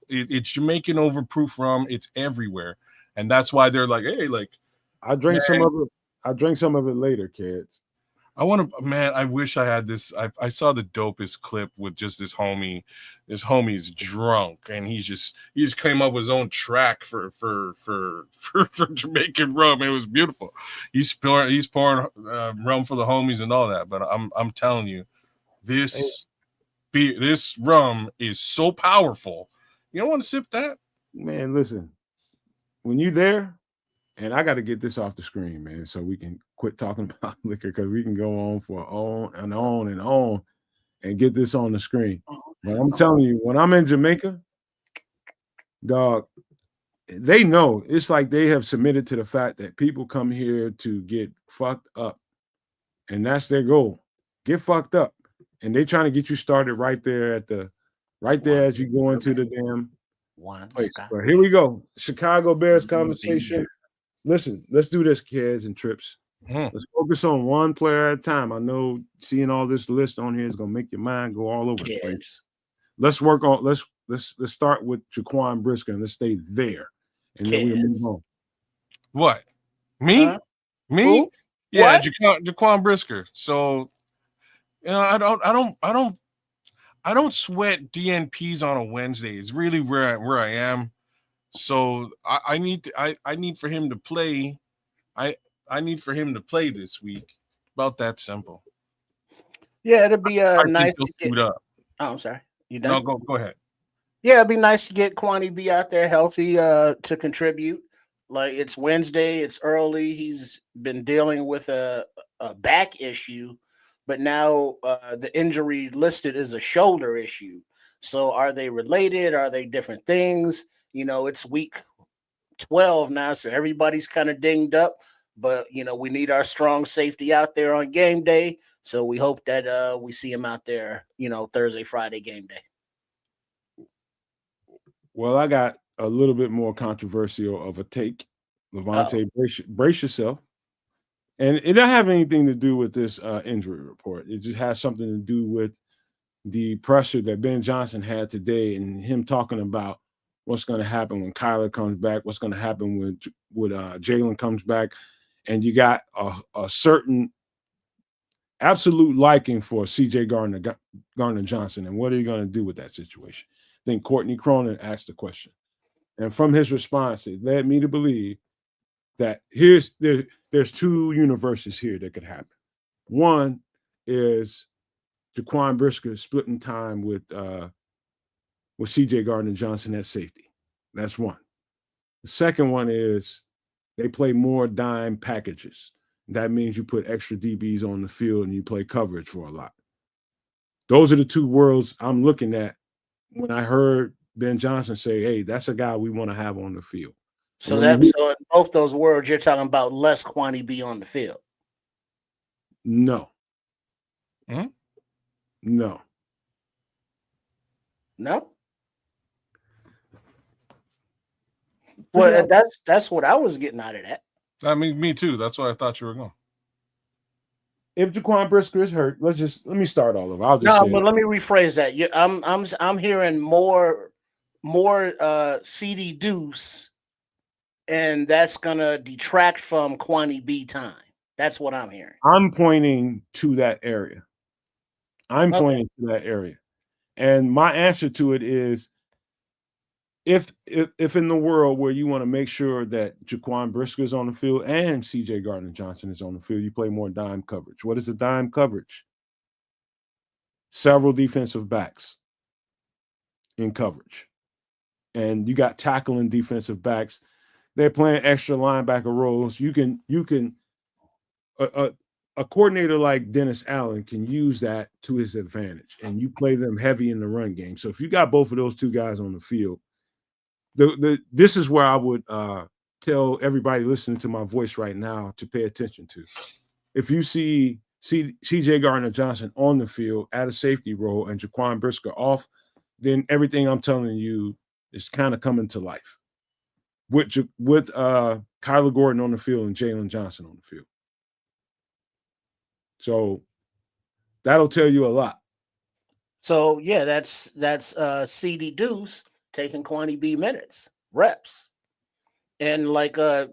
it's Jamaican overproof rum. It's everywhere, and that's why they're like, hey, like
I drank some of it. I drank some of it later, kids.
I wish I had this. I saw the dopest clip with just this homie. This homie's drunk, and he just came up with his own track for Jamaican rum. It was beautiful. He's pouring rum for the homies and all that. But I'm telling you, this rum is so powerful. You don't want to sip that,
man. Listen, when you there. And I got to get this off the screen, man, so we can quit talking about liquor, because we can go on for on and on and on and get this on the screen. But I'm telling you, when I'm in Jamaica, dog, they know it's like they have submitted to the fact that people come here to get fucked up, and that's their goal. Get fucked up, and they trying to get you started right there as you go into the damn place. But here we go, Chicago Bears conversation. Listen, let's do this, kids and trips. Let's focus on one player at a time. I know seeing all this list on here is gonna make your mind go all over the place. Let's work on. Let's start with Jaquan Brisker and let's stay there, and then we'll move on.
What? Me? Me?
Who?
Yeah,
What?
Jaquan Brisker. So, I don't sweat DNPs on a Wednesday. It's really where I am. So I need for him to play. I need for him to play this week. About that simple.
Yeah, it'd be nice to get.
Up.
Oh, I'm sorry. You done?
No, go ahead.
Yeah, it'd be nice to get Kwani B out there healthy to contribute. Like, it's Wednesday, it's early. He's been dealing with a back issue, but now the injury listed is a shoulder issue. So are they related? Are they different things? It's week 12 now, so everybody's kind of dinged up. But, we need our strong safety out there on game day. So we hope that we see him out there, Thursday, Friday game day.
Well, I got a little bit more controversial of a take. Levante, brace yourself. And it doesn't have anything to do with this injury report. It just has something to do with the pressure that Ben Johnson had today and him talking about what's going to happen when Kyler comes back, what's going to happen when Jalen comes back. And you got a certain absolute liking for CJ Gardner Johnson. And what are you going to do with that situation? Then Courtney Cronin asked the question. And from his response, it led me to believe that there's two universes here that could happen. One is Jaquan Brisker splitting time with CJ Gardner Johnson at safety. That's one. The second one is they play more dime packages. That means you put extra DBs on the field and you play coverage for a lot. Those are the two worlds I'm looking at when I heard Ben Johnson say, hey, that's a guy we want to have on the field.
So in both those words, you're talking about less Kwani B on the field.
No.
Hmm?
No.
Well, that's what I was getting out of that.
I mean, me too. That's what I thought you were going.
If Jaquan Brisker is hurt, let me start all over.
But let me rephrase that. I'm hearing more CD Deuce, and that's gonna detract from Kwani B time. That's what I'm hearing.
I'm pointing to that area. And my answer to it is, if in the world where you want to make sure that Jaquan Brisker is on the field and CJ Gardner Johnson is on the field, you play more dime coverage. What is the dime coverage? Several defensive backs in coverage. And you got tackling defensive backs. They're playing extra linebacker roles. You can a coordinator like Dennis Allen can use that to his advantage, and you play them heavy in the run game. So if you got both of those two guys on the field, this is where I would tell everybody listening to my voice right now to pay attention to. If you see CJ Gardner Johnson on the field at a safety role and Jaquan Brisker off, then everything I'm telling you is kind of coming to life. With Kyler Gordon on the field and Jalen Johnson on the field. So that'll tell you a lot.
So yeah, that's CD Deuce taking Kwani B minutes, reps. And like the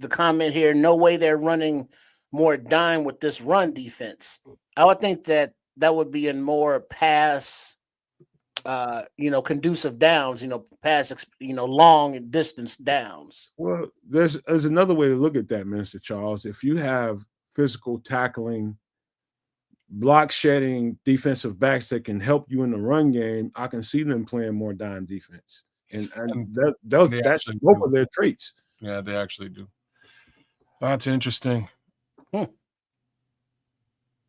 comment here, no way they're running more dime with this run defense. I would think that would be in more pass conducive downs, pass, long and distance downs.
Well, there's another way to look at that, Minister Charles. If you have physical tackling, block shedding defensive backs that can help you in the run game, I can see them playing more dime defense. And that's both of their traits.
Yeah, they actually do. That's interesting.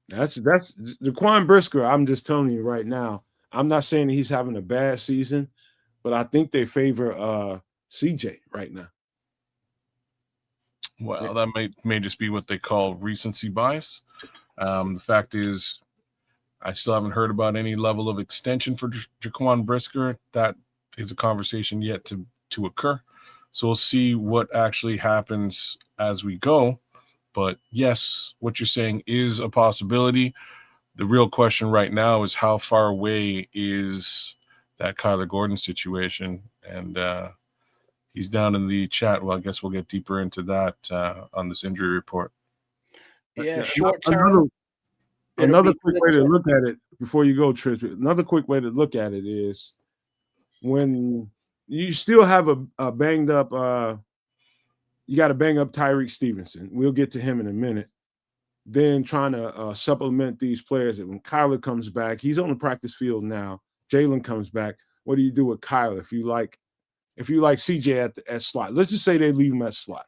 That's Jaquan Brisker. I'm just telling you right now. I'm not saying he's having a bad season, but I think they favor CJ right now.
Well, that may just be what they call recency bias. The fact is, I still haven't heard about any level of extension for Jaquan Brisker. That is a conversation yet to occur. So we'll see what actually happens as we go. But yes, what you're saying is a possibility. The real question right now is how far away is that Kyler Gordon situation? And he's down in the chat. Well, I guess we'll get deeper into that on this injury report.
Yeah, short term.
Another quick way to look at it before you go, Trish. Another quick way to look at it is when you still have a banged up. You got to bang up Tyreek Stevenson. We'll get to him in a minute. Then trying to supplement these players. And when Kyler comes back, he's on the practice field now. Jalen comes back. What do you do with Kyler if you like CJ at slot? Let's just say they leave him at slot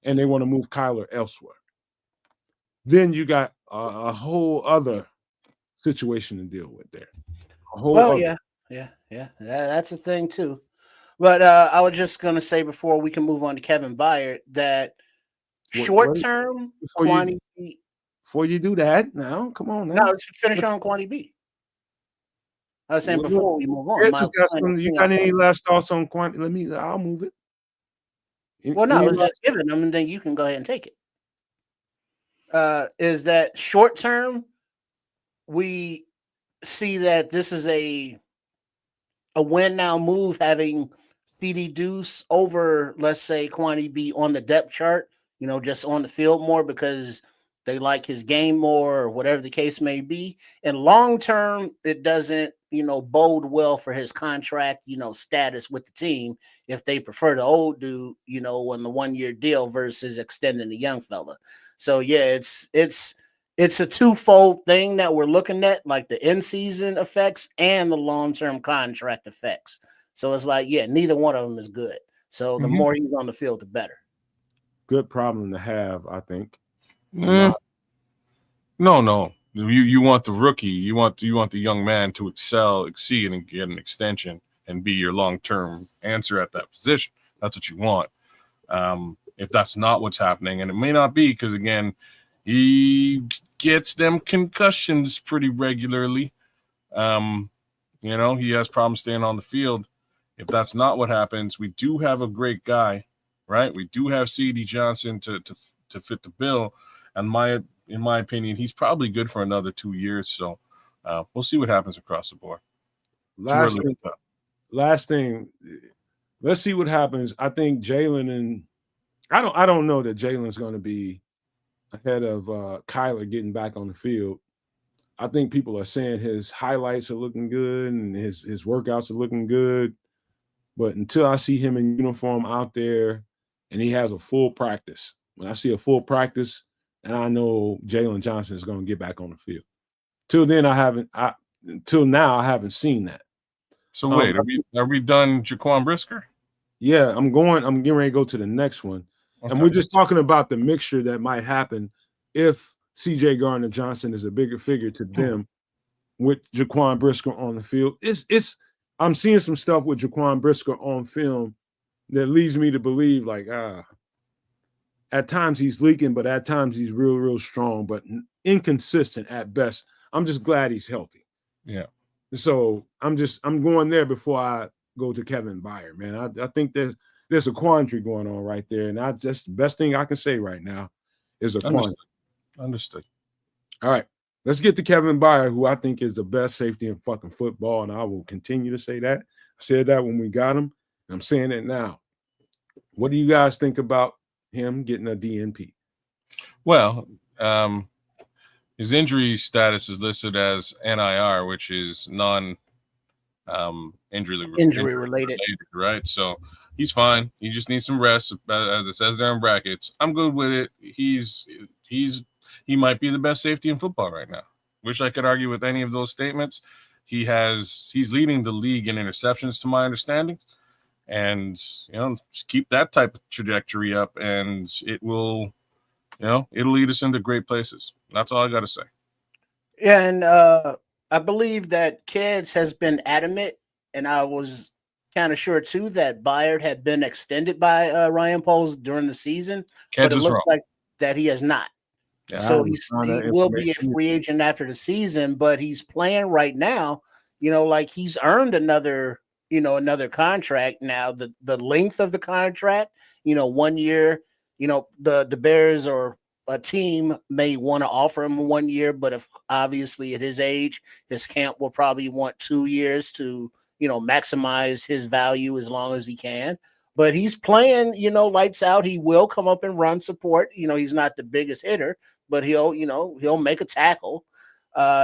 and they want to move Kyler elsewhere. Then you got a whole other situation to deal with there.
Yeah. That's a thing too. But I was just going to say before we can move on to Kevin Byard that short term quantity.
Before you do that, now come on.
Now let's finish on quantity B. I was saying before we move on.
You got any last thoughts on quantity? I'll move it.
Well, no, I was just giving them, and then you can go ahead and take it. Is that short term? We see that this is a win now move, having CD Deuce over, let's say, quantity B on the depth chart. Just on the field more because they like his game more, or whatever the case may be. And long term, it doesn't, bode well for his contract, status with the team if they prefer the old dude, on the 1-year deal versus extending the young fella. So yeah, it's a twofold thing that we're looking at, like the in-season effects and the long-term contract effects. So it's like, yeah, neither one of them is good. So the more he's on the field, the better.
Good problem to have, I think.
No. You want the rookie. You want the young man to excel, exceed, and get an extension and be your long-term answer at that position. That's what you want. If that's not what's happening, and it may not be, because again, he gets them concussions pretty regularly. He has problems staying on the field. If that's not what happens, we do have a great guy, right? We do have C.D. Johnson to fit the bill, and in my opinion, he's probably good for another 2 years. So we'll see what happens across the board.
Last thing, let's see what happens. I think Jalen and I don't know that Jalen's going to be ahead of Kyler getting back on the field. I think people are saying his highlights are looking good and his workouts are looking good. But until I see him in uniform out there and he has a full practice, when I see a full practice, and I know Jalen Johnson is going to get back on the field. Till then, until now, I haven't seen that.
So wait, are we done Jaquan Brisker?
Yeah, I'm getting ready to go to the next one. Okay. And we're just talking about the mixture that might happen if CJ Gardner-Johnson is a bigger figure to them with Jaquan Brisker on the field. I'm seeing some stuff with Jaquan Brisker on film that leads me to believe at times he's leaking, but at times he's real, real strong, but inconsistent at best. I'm just glad he's healthy.
Yeah.
So I'm going there before I go to Kevin Byard, man. I think there's a quandary going on right there, and that's the best thing I can say right now is a quandary.
Understood.
All right, let's get to Kevin Byard, who I think is the best safety in fucking football, and I will continue to say that. I said that when we got him, and I'm saying it now. What do you guys think about him getting a DNP?
Well, his injury status is listed as NIR, which is injury related, right? So he's fine. He just needs some rest, as it says there in brackets. I'm good with it. He might be the best safety in football right now. Wish I could argue with any of those statements. He's leading the league in interceptions, to my understanding. And just keep that type of trajectory up, and it will, it'll lead us into great places. That's all I got to say.
Yeah, and I believe that Kids has been adamant, and I was kind of sure too that Byard had been extended by Ryan Poles during the season, but it
Kansas
looks
wrong.
like that he has not.
Yeah.
So
I
he
haven't found that
will be a
information.
free agent after the season, but he's playing right now. Like he's earned another contract now. The length of the contract, 1 year. The Bears or a team may want to offer him 1 year, but if obviously at his age, his camp will probably want 2 years to maximize his value as long as he can. But he's playing, lights out. He will come up and run support. He's not the biggest hitter, but he'll make a tackle.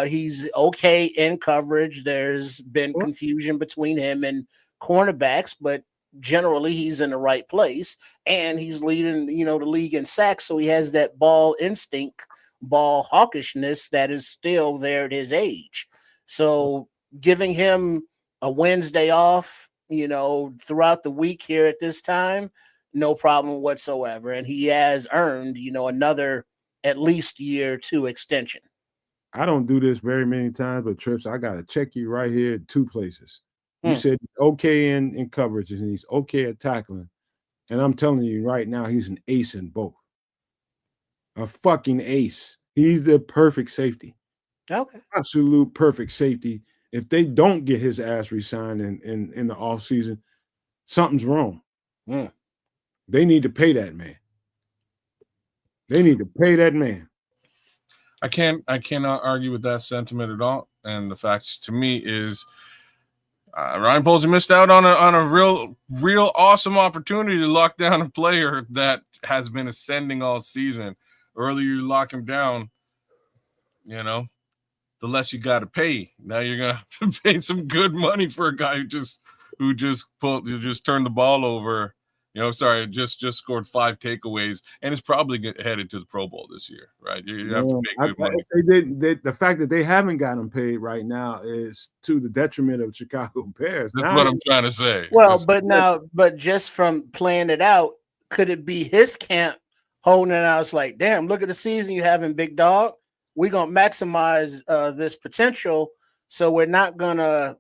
He's okay in coverage. There's been confusion between him and cornerbacks, but generally he's in the right place, and he's leading, the league in sacks. So he has that ball instinct, ball hawkishness that is still there at his age. So giving him a Wednesday off, throughout the week here at this time, no problem whatsoever. And he has earned, another at least year 2 extension.
I don't do this very many times, but Trips, I got to check you right here at 2 places. You said he's okay in coverage and he's okay at tackling. And I'm telling you right now, he's an ace in both. A fucking ace. He's the perfect safety.
Okay.
Absolute perfect safety. If they don't get his ass re-signed in the offseason, something's wrong. They need to pay that man. They need to pay that man.
I cannot argue with that sentiment at all. And the facts to me is Ryan Poles missed out on a real awesome opportunity to lock down a player that has been ascending all season. Earlier you lock him down, the less you got to pay. Now you're gonna have to pay some good money for a guy who just turned the ball over. Just scored 5 takeaways and is probably headed to the Pro Bowl this year, right? You have to pay good money.
The fact that they haven't got him paid right now is to the detriment of Chicago Bears.
That's what I'm trying to say.
Well, but just from playing it out, could it be his camp holding it out? It's like, damn, look at the season you having, big dog. We're gonna maximize this potential, so we're not gonna,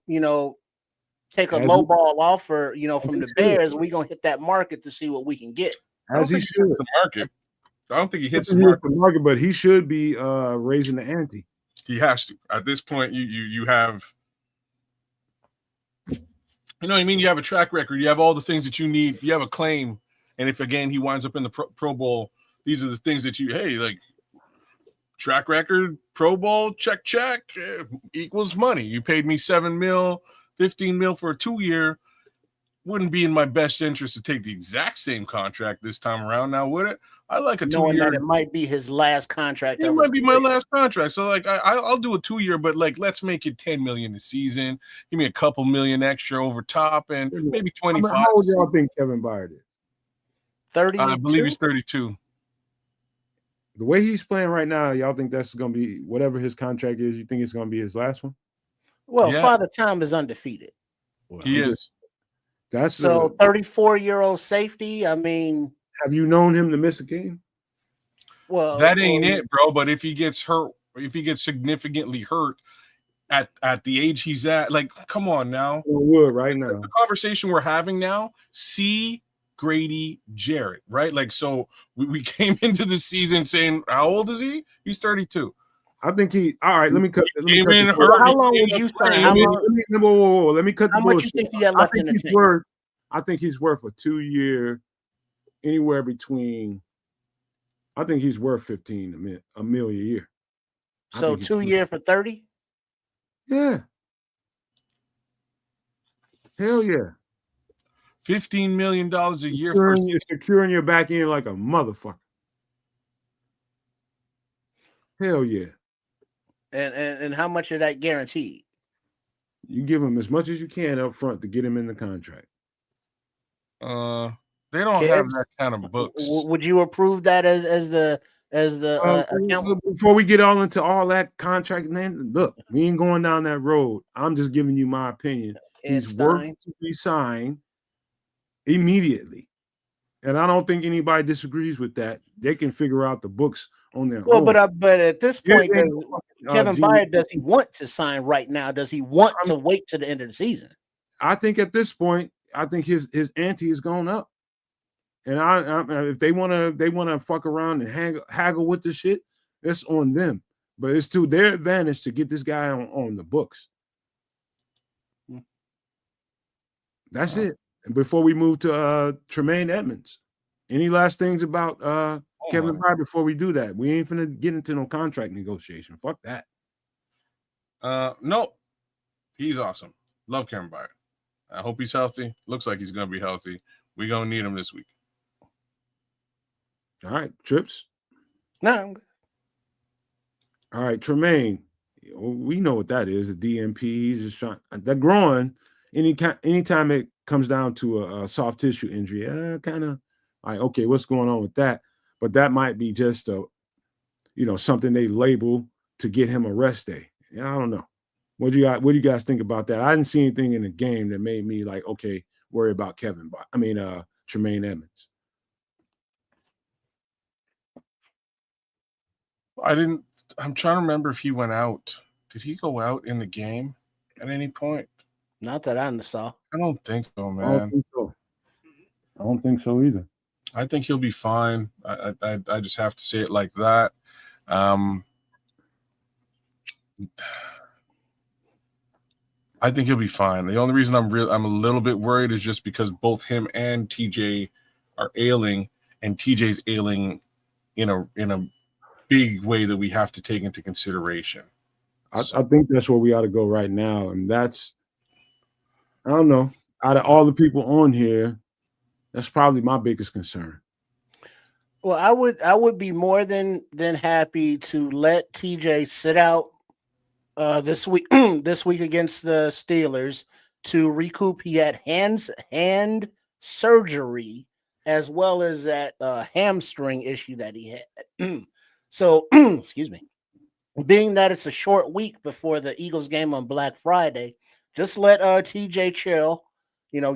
take a low ball offer, from the Bears. We're gonna hit that market to see what we can get.
As he should.
The market. I don't think he hits the market.
But he should be raising the ante.
He has to. At this point, you have, what I mean? You have a track record. You have all the things that you need. You have a claim. And if, again, he winds up in the Pro Bowl, these are the things that track record, Pro Bowl, check, equals money. You paid me $7 million, $15 million for a 2-year. Wouldn't be in my best interest to take the exact same contract this time around. Now, would it? I like a 2-year.
That it might be his last contract.
It might be my last contract. So, I'll do a 2-year, but let's make it $10 million a season. Give me a couple million extra over top, and maybe 25.
How old do y'all think Kevin Byard is?
30.
I believe he's 32.
The way he's playing right now, y'all think that's going to be whatever his contract is? You think it's going to be his last one?
Well, Father Time is undefeated.
Well,
he is.
That's so 34-year-old safety. I mean,
have you known him to miss a game?
Well, that ain't it, bro. But if he gets hurt, if he gets significantly hurt at the age he's at, come on now.
Would right now.
The conversation we're having now, see Grady Jarrett, right? So we came into the season saying, how old is he? He's 32.
I think all right, let me cut.
How long would you say?
Whoa, let me cut the bullshit.
How much you think he got left in the tank?
I think he's worth a 2-year, anywhere between. I think he's worth $15 million a year.
So 2 years for 30?
Yeah. Hell yeah.
$15 million a year.
You're securing your back end like a motherfucker. Hell yeah.
And how much of that guaranteed?
You give him as much as you can up front to get him in the contract.
They don't have that kind of books.
Would you approve that as the account?
Before we get all into all that contract, man, look, we ain't going down that road. I'm just giving you my opinion. He's worth to be signed immediately. And I don't think anybody disagrees with that. They can figure out the books on their own.
But at this point, Kevin Byard, does he want to sign right now? Does he want to wait to the end of the season?
I think at this point, I think his ante has gone up. And if they wanna fuck around and haggle with the shit, that's on them. But it's to their advantage to get this guy on the books. That's it. And before we move to Tremaine Edmonds, any last things about Kevin Byard before we do that? We ain't finna get into no contract negotiation. Fuck that.
No, he's awesome. Love Kevin Byard. I hope he's healthy. Looks like he's gonna be healthy. We're gonna need him this week.
All right, Trips.
No, I'm good.
All right, Tremaine. We know what that is. A DMP. He's just trying. That groin. Anytime it comes down to a soft tissue injury, kind of like, okay, what's going on with that? But that might be just something they label to get him a rest day. I don't know. What do you guys think about that? I didn't see anything in the game that made me like, okay, worry about Tremaine Edmonds.
I'm trying to remember if he went out. Did he go out in the game at any point?
Not that I saw.
I don't think so, man.
I don't think so either.
I think he'll be fine. I just have to say it like that. I think he'll be fine. The only reason I'm a little bit worried is just because both him and TJ are ailing, and TJ's ailing in a big way that we have to take into consideration.
I think that's where we ought to go right now, and that's, I don't know, out of all the people on here, that's probably my biggest concern.
Well, I would be more than happy to let TJ sit out this week against the Steelers to recoup. He had hand surgery as well as that hamstring issue that he had. So, excuse me. Being that it's a short week before the Eagles game on Black Friday, just let TJ chill,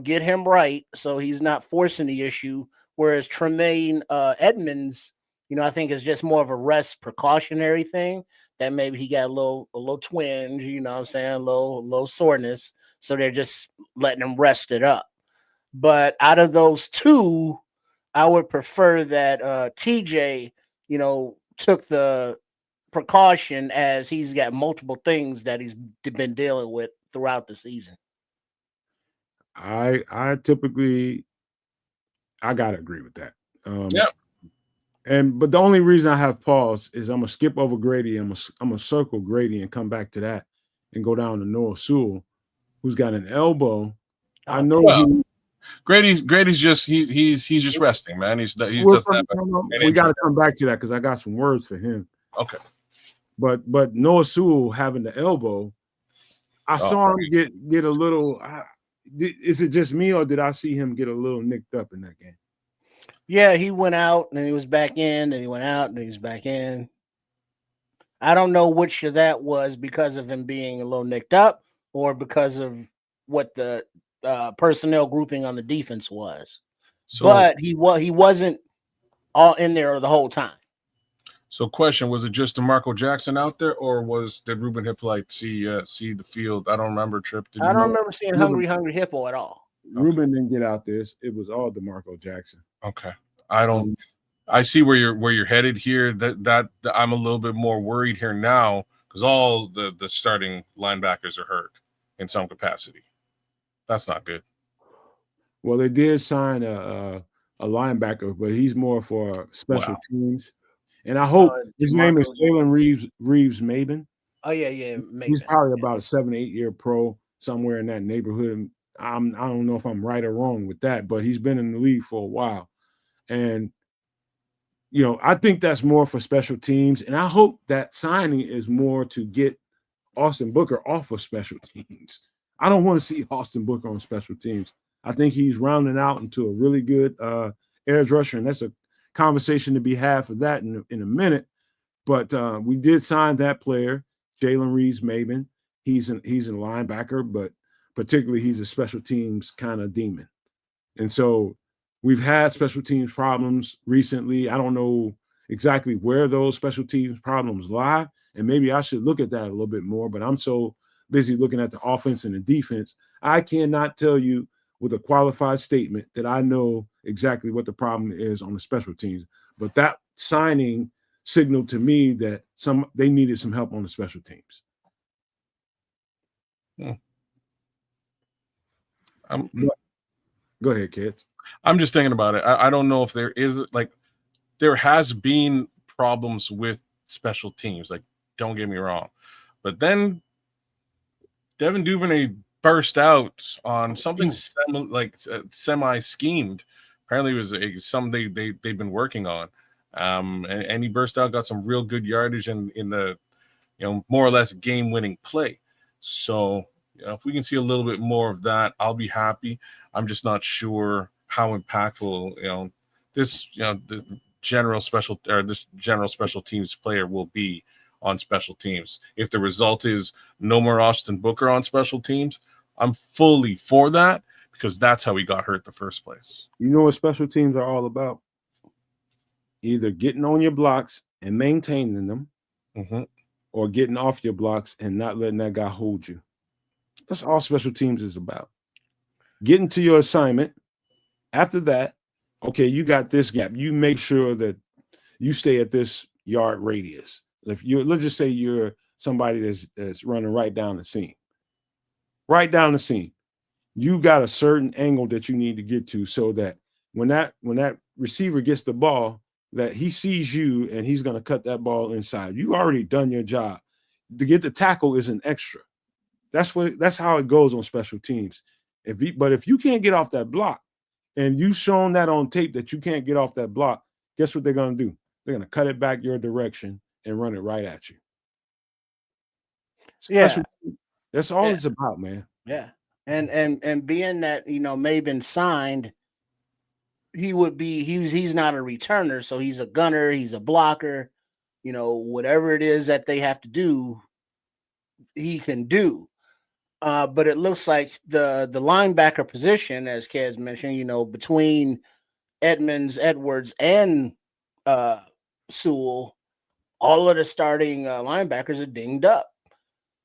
get him right so he's not forcing the issue. Whereas Tremaine Edmonds, I think is just more of a rest precautionary thing, that maybe he got a little twinge, a little soreness. So they're just letting him rest it up. But out of those two, I would prefer that TJ, took the precaution, as he's got multiple things that he's been dealing with throughout the season.
I gotta agree with that.
Yeah.
But the only reason I have pause is I'm gonna skip over Grady. I'm gonna circle Grady and come back to that and go down to Noah Sewell, who's got an elbow. I know
Grady's just he's just resting, man. We
got to come back to that because I got some words for him.
Okay.
But Noah Sewell having the elbow, I saw him get a little. Is it just me, or did I see him get a little nicked up in that game?
Yeah, he went out and he was back in, and he went out and he was back in. I don't know which of that was because of him being a little nicked up or because of what the personnel grouping on the defense was. But he wasn't all in there the whole time.
So, question: was it just DeMarco Jackson out there, or did Ruben Hippolyte see the field? I don't remember. Trip.
I don't remember seeing Hungry Hippo at all.
Ruben didn't get out there. It was all DeMarco Jackson.
Okay. I see where you're headed here. That I'm a little bit more worried here now because all the starting linebackers are hurt in some capacity. That's not good.
Well, they did sign a linebacker, but he's more for special teams. And I hope his name is Jalen reeves-maybin.
Oh yeah.
He's probably about a 7-8 year pro, somewhere in that neighborhood. I don't know if I'm right or wrong with that, but he's been in the league for a while. And, I think that's more for special teams. And I hope that signing is more to get Austin Booker off of special teams. I don't want to see Austin Booker on special teams. I think he's rounding out into a really good edge rusher, and that's a conversation to be had for that in a minute. But we did sign that player, Jalen reeves-maybin. He's a linebacker, but particularly he's a special teams kind of demon. And so we've had special teams problems recently. I don't know exactly where those special teams problems lie, and maybe I should look at that a little bit more, but I'm so busy looking at the offense and the defense, I cannot tell you with a qualified statement that I know exactly what the problem is on the special teams. But that signing signaled to me that they needed some help on the special teams. Go ahead, kids.
I'm just thinking about it. I don't know if there is there has been problems with special teams. Like, don't get me wrong, but then Devin Duvernay burst out on something semi schemed. Apparently, it was something they've been working on. And he burst out, got some real good yardage in the more or less game winning play. So if we can see a little bit more of that, I'll be happy. I'm just not sure how impactful this the general special teams player will be on special teams. If the result is no more Austin Booker on special teams, I'm fully for that, because that's how he got hurt in the first place.
You know what special teams are all about? Either getting on your blocks and maintaining them, or getting off your blocks and not letting that guy hold you. That's all special teams is about. Getting to your assignment. After that, okay, you got this gap. You make sure that you stay at this yard radius. If let's just say you're somebody that's running right down the seam. Right down the seam. You got a certain angle that you need to get to, so that when that receiver gets the ball, that he sees you and he's going to cut that ball inside. You already done your job. To get the tackle is an extra. That's how it goes on special teams. But if you can't get off that block, and you've shown that on tape that you can't get off that block, guess what they're going to do? They're going to cut it back your direction and run it right at you. Special teams, that's all it's about, man.
Yeah. And being that, Maybin signed, he's not a returner, so he's a gunner, he's a blocker, whatever it is that they have to do, he can do. But it looks like the linebacker position, as Kez mentioned, between Edmonds, Edwards, and Sewell, all of the starting linebackers are dinged up.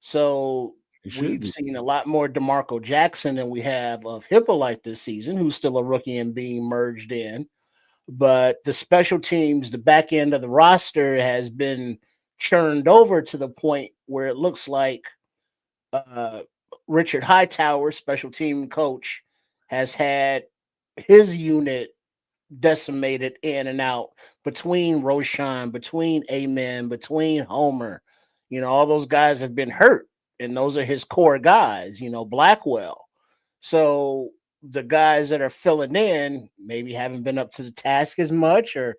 So we've seen a lot more DeMarco Jackson than we have of Hippolyte this season, who's still a rookie and being merged in. But the special teams, the back end of the roster has been churned over to the point where it looks like Richard Hightower, special team coach, has had his unit decimated in and out between Roshan, between Amen, between Homer. All those guys have been hurt, and those are his core guys, Blackwell. So the guys that are filling in maybe haven't been up to the task as much, or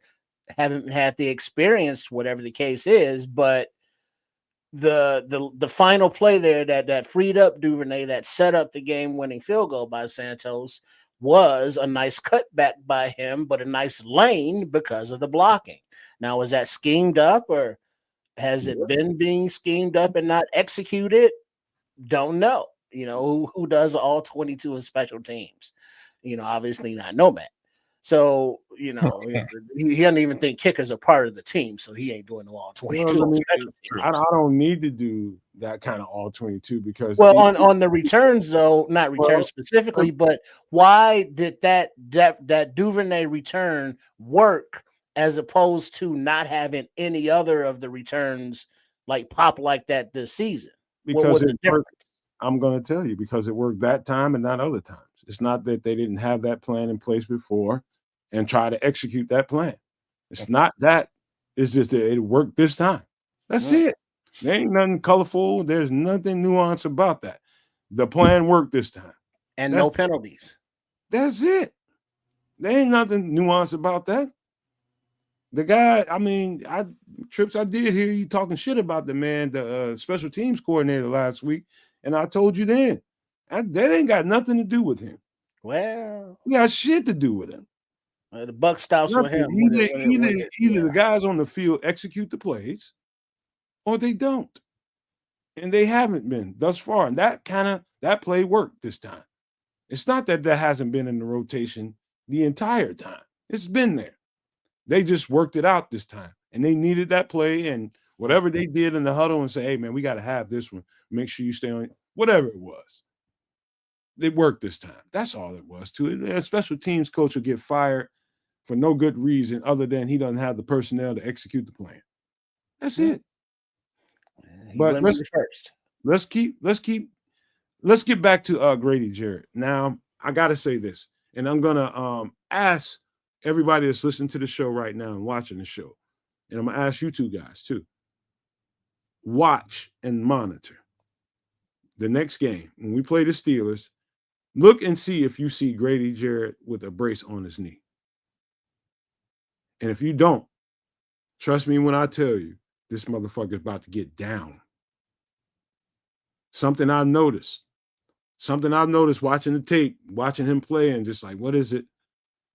haven't had the experience, whatever the case is. But the final play there that freed up Duvernay, that set up the game-winning field goal by Santos, was a nice cutback by him, but a nice lane because of the blocking. Now, was that schemed up, or has it been being schemed up and not executed? Don't know. Who does all 22 of special teams? Obviously not Nomad. So, he doesn't even think kickers are part of the team, so he ain't doing all 22 special teams.
I don't need to do that kind of all 22, because
on the returns, though, not returns specifically, but why did that Duvernay return work as opposed to not having any other of the returns pop like that this season?
Because it worked. I'm going to tell you, because it worked that time and not other times. It's not that they didn't have that plan in place before and try to execute that plan. It's not that. It's just that it worked this time. That's it. There ain't nothing colorful. There's nothing nuanced about that. The plan worked this time.
And no penalties.
That's it. There ain't nothing nuanced about that. The guy, Trips, I did hear you talking shit about the man, the special teams coordinator last week, and I told you then, that ain't got nothing to do with him.
Well,
it got shit to do with him.
The buck stops with him.
Either the guys on the field execute the plays, or they don't, and they haven't been thus far. And that play worked this time. It's not that hasn't been in the rotation the entire time. It's been there. They just worked it out this time, and they needed that play, and whatever they did in the huddle and say, hey, man, we got to have this one. Make sure you stay on it. Whatever it was. it worked this time. That's all it was to it. A special teams coach will get fired for no good reason other than he doesn't have the personnel to execute the plan. That's it.
He
But
wouldn't be the first.
let's get back to Grady Jarrett. Now, I gotta say this, and I'm gonna ask everybody that's listening to the show right now and watching the show, and I'm gonna ask you two guys too. Watch and monitor the next game when we play the Steelers. Look and see if you see Grady Jarrett with a brace on his knee. And if you don't, trust me when I tell you, this motherfucker is about to get down. Something I've noticed watching the tape, watching him play, and just like, what is it?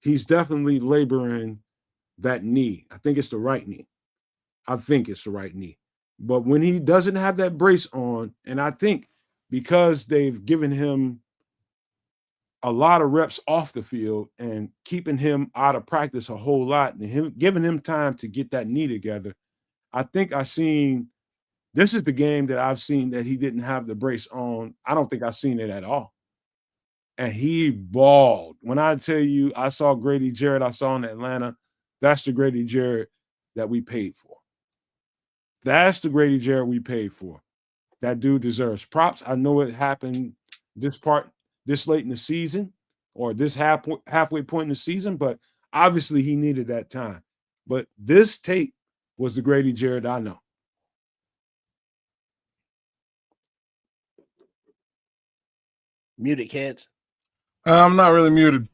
He's definitely laboring that knee. I think it's the right knee. But when he doesn't have that brace on, and I think because they've given him a lot of reps off the field and keeping him out of practice a whole lot and giving him time to get that knee together, I think this is the game that I've seen that he didn't have the brace on. I don't think I've seen it at all. And he balled. When I tell you I saw Grady Jarrett, I saw in Atlanta, that's the Grady Jarrett that we paid for. That's the Grady Jarrett we paid for. That dude deserves props. I know it happened this late in the season or this halfway point in the season, but obviously he needed that time. But this tape was the Grady Jarrett I know.
Muted, kids.
I'm not really muted.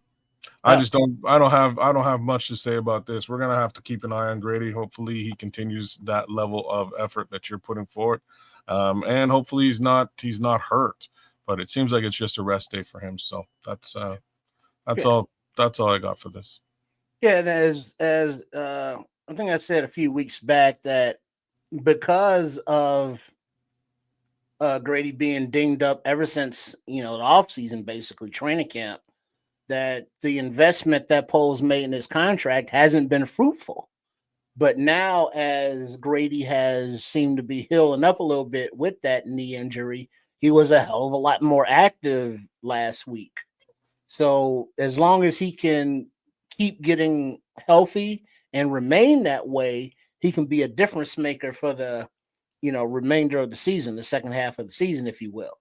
I don't have much to say about this. We're gonna have to keep an eye on Grady. Hopefully he continues that level of effort that you're putting forward. And hopefully he's not hurt. But it seems like it's just a rest day for him. So that's all I got for this.
Yeah, and as I think I said a few weeks back that because of Grady being dinged up ever since the offseason, basically training camp, that the investment that Poles made in his contract hasn't been fruitful. But now, as Grady has seemed to be healing up a little bit with that knee injury, he was a hell of a lot more active last week. So as long as he can keep getting healthy and remain that way, he can be a difference maker for the remainder of the season, the second half of the season, if you will.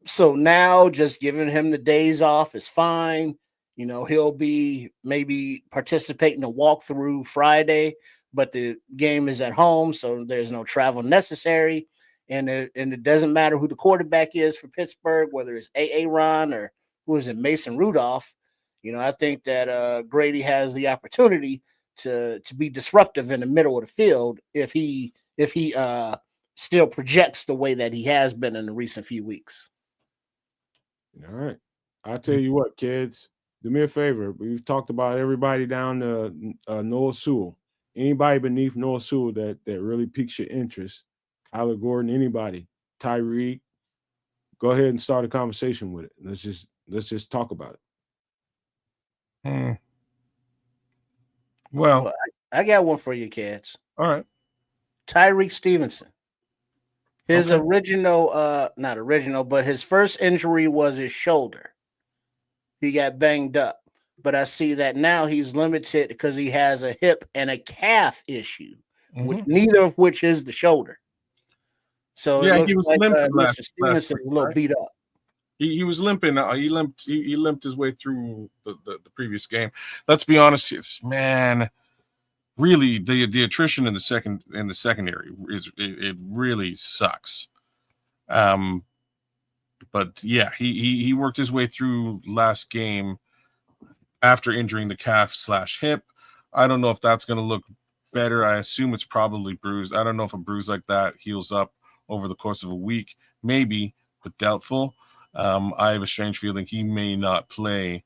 So now just giving him the days off is fine. He'll be maybe participating in a walkthrough Friday, but the game is at home, so there's no travel necessary. And it doesn't matter who the quarterback is for Pittsburgh, whether it's Aaron or who is it, Mason Rudolph. I think that Grady has the opportunity to be disruptive in the middle of the field if he still projects the way that he has been in the recent few weeks.
All right. I'll tell you what, kids, do me a favor. We've talked about everybody down to Noah Sewell. Anybody beneath Noah Sewell that really piques your interest, Kyler Gordon, anybody, Tyreek, go ahead and start a conversation with it. Let's just talk about
it. Well,
I got one for you, kids.
All right.
Tyreek Stevenson. His not original, but his first injury was his shoulder. He got banged up. But I see that now he's limited because he has a hip and a calf issue, neither of which is the shoulder. So
yeah,
it looks
he was
like
limping
Mr. Stevenson is a little beat up.
He was limping. He limped his way through the previous game. Let's be honest, man. Really, the attrition in the secondary it really sucks. But yeah, he worked his way through last game after injuring the calf/hip. I don't know if that's going to look better. I assume it's probably bruised. I don't know if a bruise like that heals up over the course of a week, maybe, but doubtful. I have a strange feeling he may not play,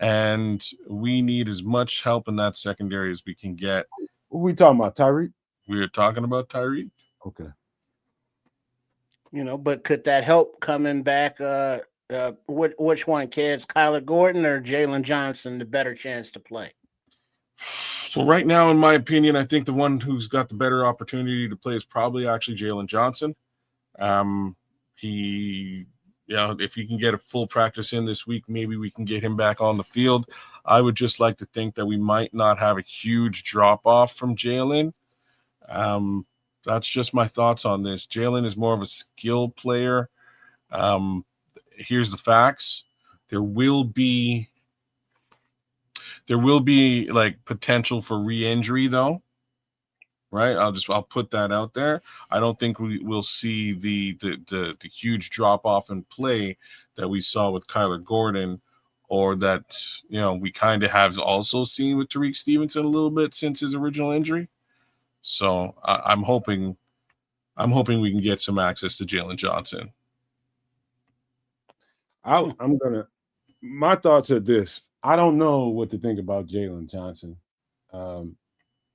and we need as much help in that secondary as we can get.
What are we talking about, Tyreek?
We are talking about Tyreek.
Okay.
But could that help coming back? Which one, kids? Kyler Gordon or Jalen Johnson, the better chance to play?
So right now, in my opinion, I think the one who's got the better opportunity to play is probably actually Jalen Johnson. He if he can get a full practice in this week, maybe we can get him back on the field. I would just like to think that we might not have a huge drop off from Jalen. That's just my thoughts on this. Jalen is more of a skill player. Here's the facts. There will be like potential for re-injury though. Right. I'll put that out there. I don't think we will see the huge drop off in play that we saw with Kyler Gordon, or that we kind of have also seen with Tariq Stevenson a little bit since his original injury. So I'm hoping we can get some access to Jalen Johnson.
My thoughts are this. I don't know what to think about Jalen Johnson.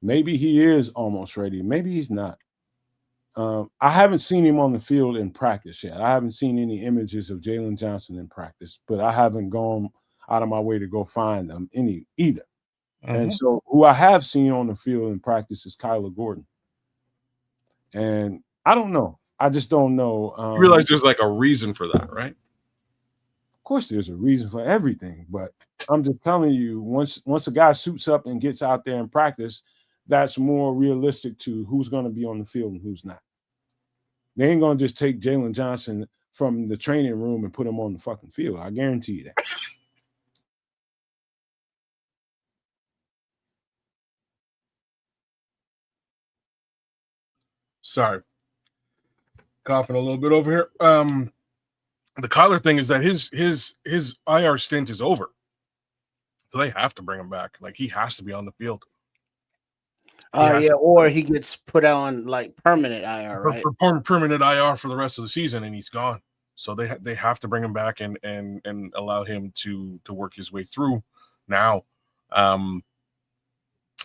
Maybe he is almost ready. Maybe he's not. I haven't seen him on the field in practice yet. I haven't seen any images of Jalen Johnson in practice, but I haven't gone out of my way to go find them either. And so who I have seen on the field in practice is Kyler Gordon. And I don't know. I just don't know.
You realize there's like a reason for that, right?
Of course, there's a reason for everything, but I'm just telling you, once a guy suits up and gets out there in practice, that's more realistic to who's going to be on the field and who's not. They ain't going to just take Jalen Johnson from the training room and put him on the fucking field. I guarantee you that.
Sorry. Coughing a little bit over here. The Kyler thing is that his IR stint is over. So they have to bring him back. Like, he has to be on the field.
Or he gets put on like permanent IR, right?
Permanent IR for the rest of the season, and he's gone. So they have to bring him back and allow him to work his way through. Now,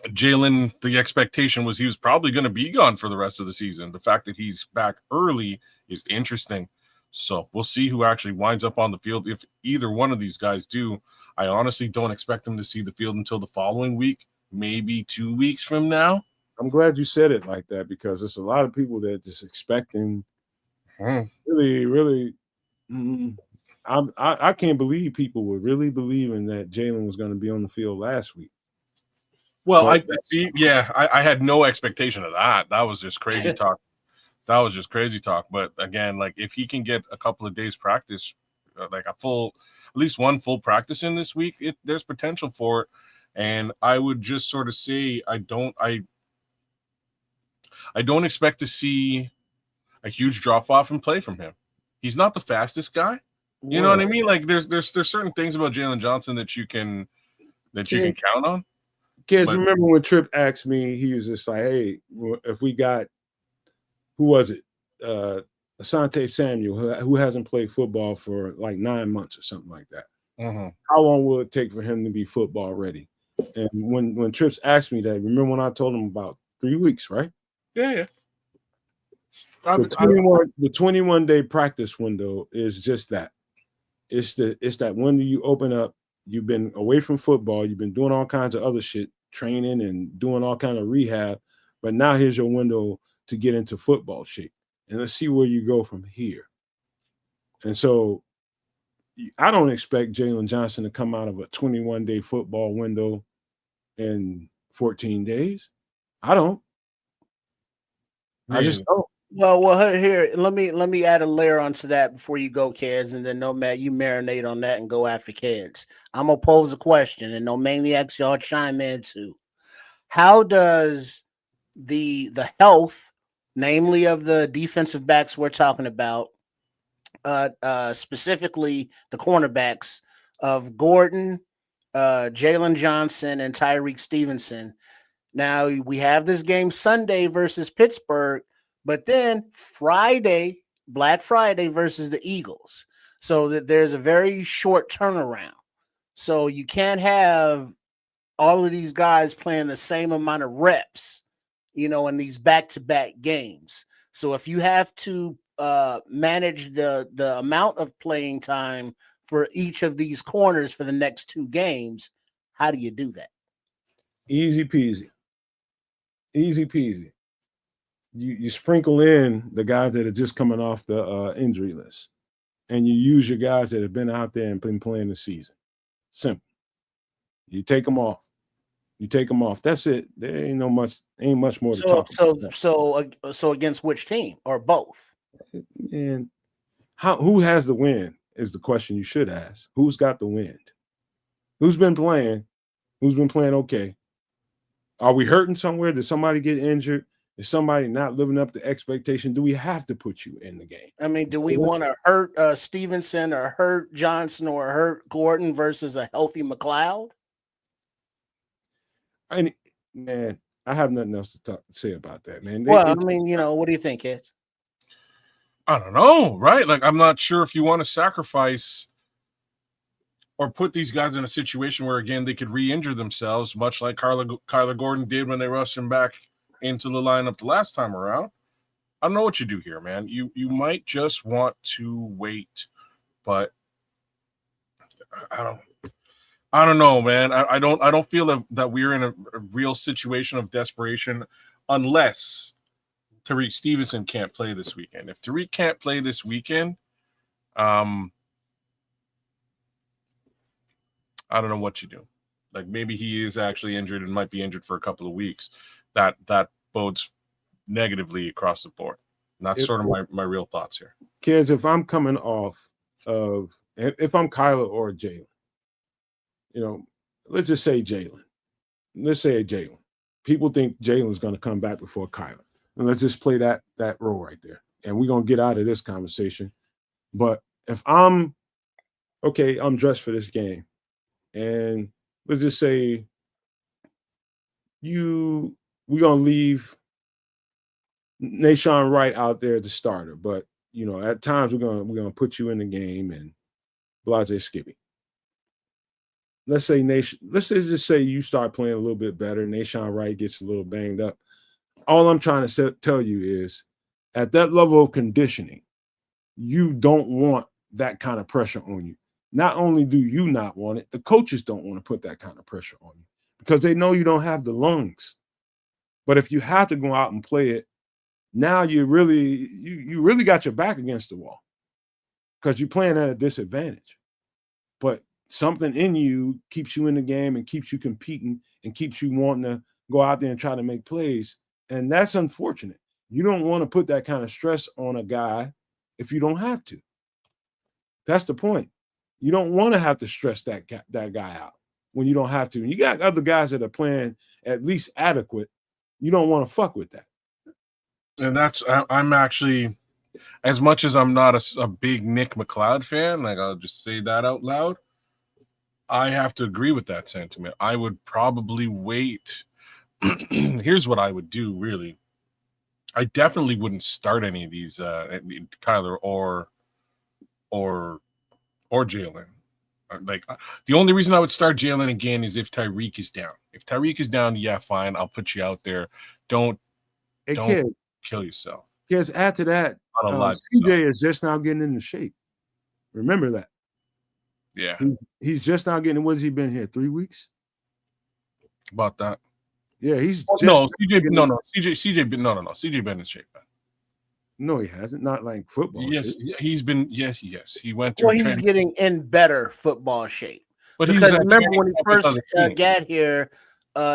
Jalen, the expectation was he was probably going to be gone for the rest of the season. The fact that he's back early is interesting. So we'll see who actually winds up on the field. If either one of these guys do, I honestly don't expect them to see the field until the following week, maybe 2 weeks from now.
I'm glad you said it like that, because there's a lot of people that are just expecting really. I can't believe people were really believing that Jalen was going to be on the field last week.
Well, I see. Yeah, I had no expectation of that. That was just crazy talk. But again, like, if he can get a couple of days practice, like at least one full practice in this week, there's potential for it. And I would just sort of say I don't expect to see a huge drop off in play from him. He's not the fastest guy. You know what I mean? Like, there's certain things about Jalen Johnson that you can count on.
Kids, remember when Tripp asked me, he was just like, hey, if we got, who was it? Asante Samuel, who hasn't played football for like 9 months or something like that. How long will it take for him to be football ready? And when Trips asked me that, remember when I told him about 3 weeks, right?
Yeah.
The 21-day practice window is just that. It's that window you open up. You've been away from football. You've been doing all kinds of other shit, training and doing all kind of rehab. But now here's your window to get into football shape. And let's see where you go from here. And so I don't expect Jalen Johnson to come out of a 21-day football window in 14 days. I don't. I just don't.
Well, here, let me add a layer onto that before you go, kids, and then Nomad, you marinate on that and go after kids. I'm gonna pose a question, and no maniacs, y'all chime in too. How does the health, namely of the defensive backs we're talking about, specifically the cornerbacks of Gordon, Jalen Johnson, and Tyreek Stevenson? Now we have this game Sunday versus Pittsburgh. But then Friday, Black Friday versus the Eagles. So that there's a very short turnaround. So you can't have all of these guys playing the same amount of reps, in these back-to-back games. So if you have to manage the amount of playing time for each of these corners for the next 2 games, how do you do that?
Easy peasy. Easy peasy. You sprinkle in the guys that are just coming off the injury list, and you use your guys that have been out there and been playing the season. Simple. You take them off. You take them off. That's it. There ain't much more to talk about.
So against which team or both?
And who has the win is the question you should ask. Who's got the wind? Who's been playing? Who's been playing okay? Are we hurting somewhere? Did somebody get injured? Is somebody not living up to expectation? Do we have to put you in the game?
I mean, do we want to hurt Stevenson or hurt Johnson or hurt Gordon versus a healthy McLeod?
And man, I have nothing else to say about that, man.
I mean, what do you think, Ed?
I don't know, right? Like, I'm not sure if you want to sacrifice or put these guys in a situation where, again, they could re-injure themselves, much like Kyler Gordon did when they rushed him back into the lineup the last time around. I don't know what you do here, man. You might just want to wait, but I don't know, man. I don't feel that we're in a real situation of desperation unless Tariq Stevenson can't play this weekend. If Tariq can't play this weekend, I don't know what you do. Like, maybe he is actually injured and might be injured for a couple of weeks. That bodes negatively across the board. And that's sort of my real thoughts here.
Kids, if I'm coming off of, if I'm Kyler or Jalen, let's just say Jalen. Let's say Jalen. People think Jalen's going to come back before Kyler. And let's just play that role right there. And we're going to get out of this conversation. But if I'm dressed for this game, and let's just say we're going to leave Nashawn Wright out there as the starter, but at times we're going to put you in the game and blase Skippy. Let's just say you start playing a little bit better. Nashawn Wright gets a little banged up. All I'm trying to tell you is, at that level of conditioning, you don't want that kind of pressure on you. Not only do you not want it, the coaches don't want to put that kind of pressure on you because they know you don't have the lungs. But if you have to go out and play it, now you really got your back against the wall because you're playing at a disadvantage. But something in you keeps you in the game and keeps you competing and keeps you wanting to go out there and try to make plays. And that's unfortunate. You don't want to put that kind of stress on a guy if you don't have to. That's the point. You don't want to have to stress that guy out when you don't have to. And you got other guys that are playing at least adequate. You don't want to fuck with that.
And I'm actually, as much as I'm not a big Nick McLeod fan, like, I'll just say that out loud, I have to agree with that sentiment. I would probably wait. Here's what I would do, really. I definitely wouldn't start any of these Kyler or Jalen. Like, the only reason I would start Jalen again is if Tyreek is down. If Tyreek is down, yeah, fine, I'll put you out there. Don't kill yourself.
Because after that, CJ is just now getting into shape. Remember that.
Yeah.
He's just now getting. What has he been here? 3 weeks?
About that.
Yeah, he's
CJ been in shape, man.
No, he hasn't. Not like football.
Yes,
shape.
he's been. Yes, he went through.
Well, he's getting in better football shape.
But
because remember when he first got here,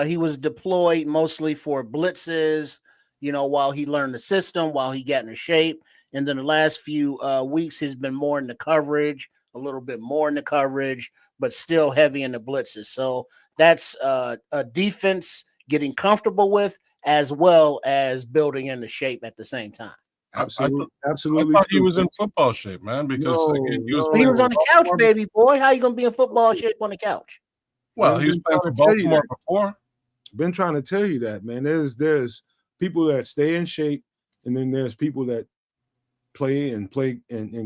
he was deployed mostly for blitzes. While he learned the system, while he got into shape, and then the last few weeks he's been more in the coverage, a little bit more in the coverage, but still heavy in the blitzes. So that's a defense getting comfortable with, as well as building into shape at the same time.
Absolutely.
I thought he was in football shape, man, because
he was on the couch, baby boy. How you gonna be in football shape on the couch?
Well, he was playing for Baltimore before.
Been trying to tell you that, man. There's people that stay in shape, and then there's people that play and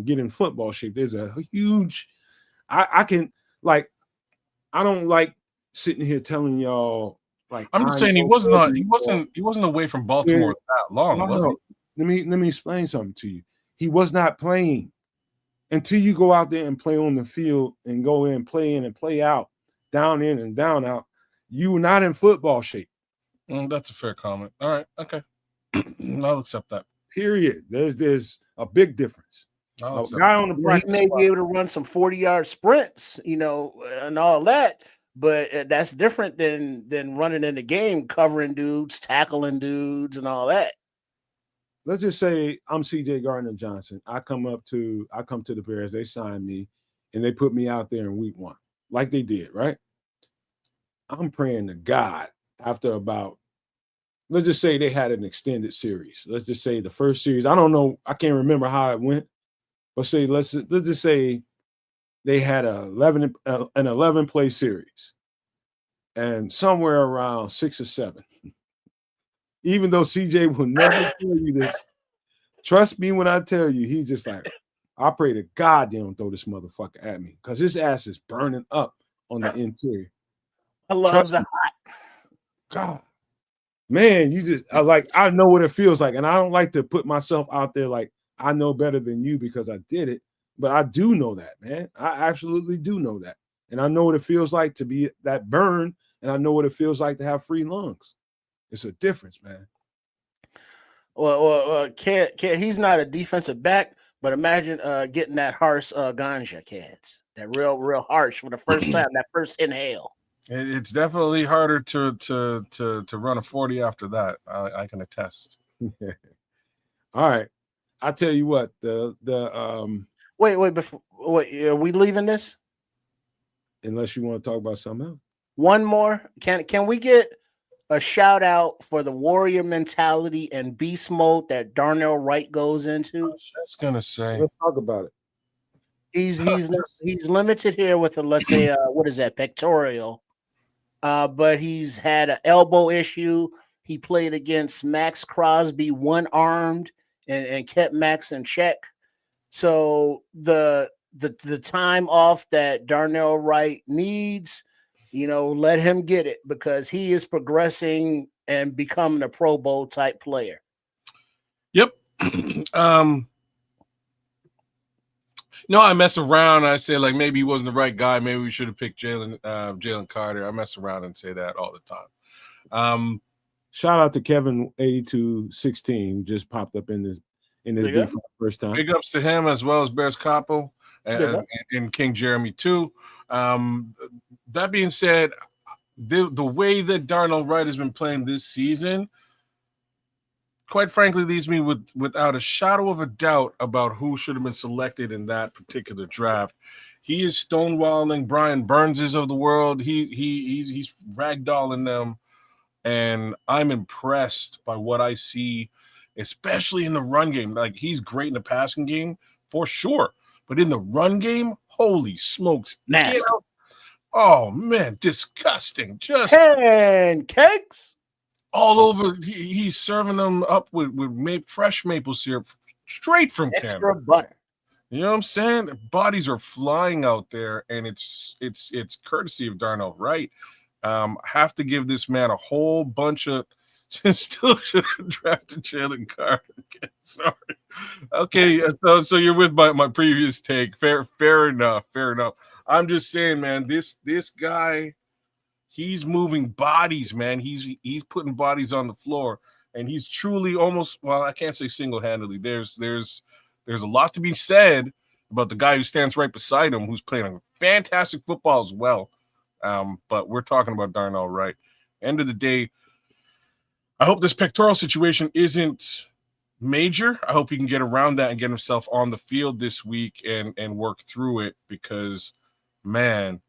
get in football shape. There's a huge. I don't like sitting here telling y'all. Like,
I'm just saying he wasn't away from Baltimore that long, was he?
Let me explain something to you. He was not playing until you go out there and play on the field and go in and play out, down in and down out. You were not in football shape.
That's a fair comment. All right, okay, I'll accept that.
Period. There's a big difference. A guy on the
He
practice
may
squad.
be able to run some 40-yard sprints, and all that, but that's different than running in the game, covering dudes, tackling dudes, and all that.
Let's just say I'm CJ Gardner-Johnson. I come to the Bears, they sign me, and they put me out there in week 1, like they did, right? I'm praying to God after about, let's just say they had an extended series. Let's just say the first series, I don't know, I can't remember how it went, but say let's just say they had an 11 play series, and somewhere around 6 or 7. Even though CJ will never tell you this, trust me when I tell you, he's just like, I pray to God they don't throw this motherfucker at me because his ass is burning up on the interior.
I love the hot.
God, man, I know what it feels like, and I don't like to put myself out there like I know better than you because I did it, but I do know that, man. I absolutely do know that, and I know what it feels like to be that burn, and I know what it feels like to have free lungs. It's a difference, man.
Well, he's not a defensive back, but imagine getting that harsh ganja, kids. That real harsh for the first time, that first inhale.
It's definitely harder to run a 40 after that. I can attest.
All right, I tell you what.
Wait, are we leaving this?
Unless you want to talk about something else.
One more. Can we get a shout out for the warrior mentality and beast mode that Darnell Wright goes into?
I was just gonna say.
Let's talk about it.
He's limited here with a, let's say, what is that, pectoral? But he's had an elbow issue. He played against Max Crosby one-armed and kept Max in check. So the time off that Darnell Wright needs, let him get it because he is progressing and becoming a Pro Bowl type player.
Yep. No, I mess around. I say like maybe he wasn't the right guy. Maybe we should have picked Jalen Carter. I mess around and say that all the time.
Shout out to Kevin 8216 who just popped up in this beat for the first time.
Big ups to him as well as Bears Capo and King Jeremy too. That being said, the way that Darnell Wright has been playing this season, quite frankly, leaves me without a shadow of a doubt about who should have been selected in that particular draft. He is stonewalling Brian Burnses of the world. He's ragdolling them, and I'm impressed by what I see, especially in the run game. Like, he's great in the passing game for sure, but in the run game, holy smokes,
nasty.
Oh man, disgusting! Just
pancakes
all over. He's serving them up with fresh maple syrup straight from
extra
Canada.
butter.
You know what I'm saying? Bodies are flying out there, and it's courtesy of Darnell Wright. Have to give this man a whole bunch of. Still should have drafted Jalen Carter. Sorry. Okay, so you're with my previous take. Fair enough. I'm just saying, man, this guy, he's moving bodies, man. He's putting bodies on the floor, and he's truly almost, well, I can't say single-handedly. There's a lot to be said about the guy who stands right beside him, who's playing a fantastic football as well. But we're talking about Darnell Wright. End of the day, I hope this pectoral situation isn't major. I hope he can get around that and get himself on the field this week and work through it because, man,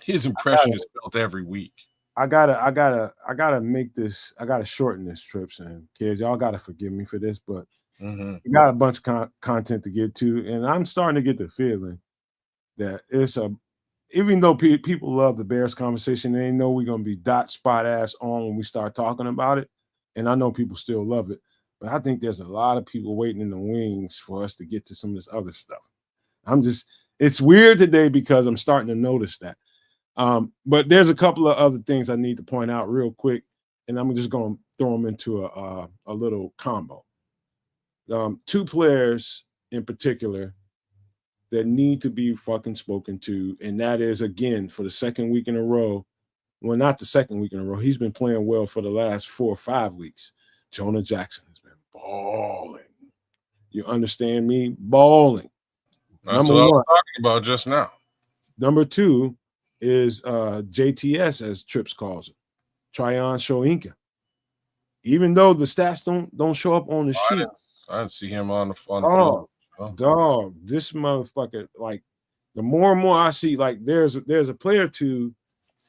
his impression is felt every week.
I gotta make this. I gotta shorten this, Trips, and kids, y'all gotta forgive me for this, but we got a bunch of content to get to, and I'm starting to get the feeling that even though people love the Bears conversation, they know we're going to be spot ass on when we start talking about it. And I know people still love it, but I think there's a lot of people waiting in the wings for us to get to some of this other stuff. It's weird today because I'm starting to notice that. But there's a couple of other things I need to point out real quick, and I'm just going to throw them into a little combo. 2 players in particular that need to be fucking spoken to, and that is, again, for the second week in a row. Well, not the second week in a row. He's been playing well for the last 4 or 5 weeks. Jonah Jackson has been balling. You understand me? Balling.
That's
Number
what I was
one.
talking about just now.
Number two is JTS, as Trips calls him, Tryon Shoyinka. Even though the stats don't show up on the sheet,
I didn't see him on the field.
Dog, this motherfucker, like, the more and more I see, like, there's a player or two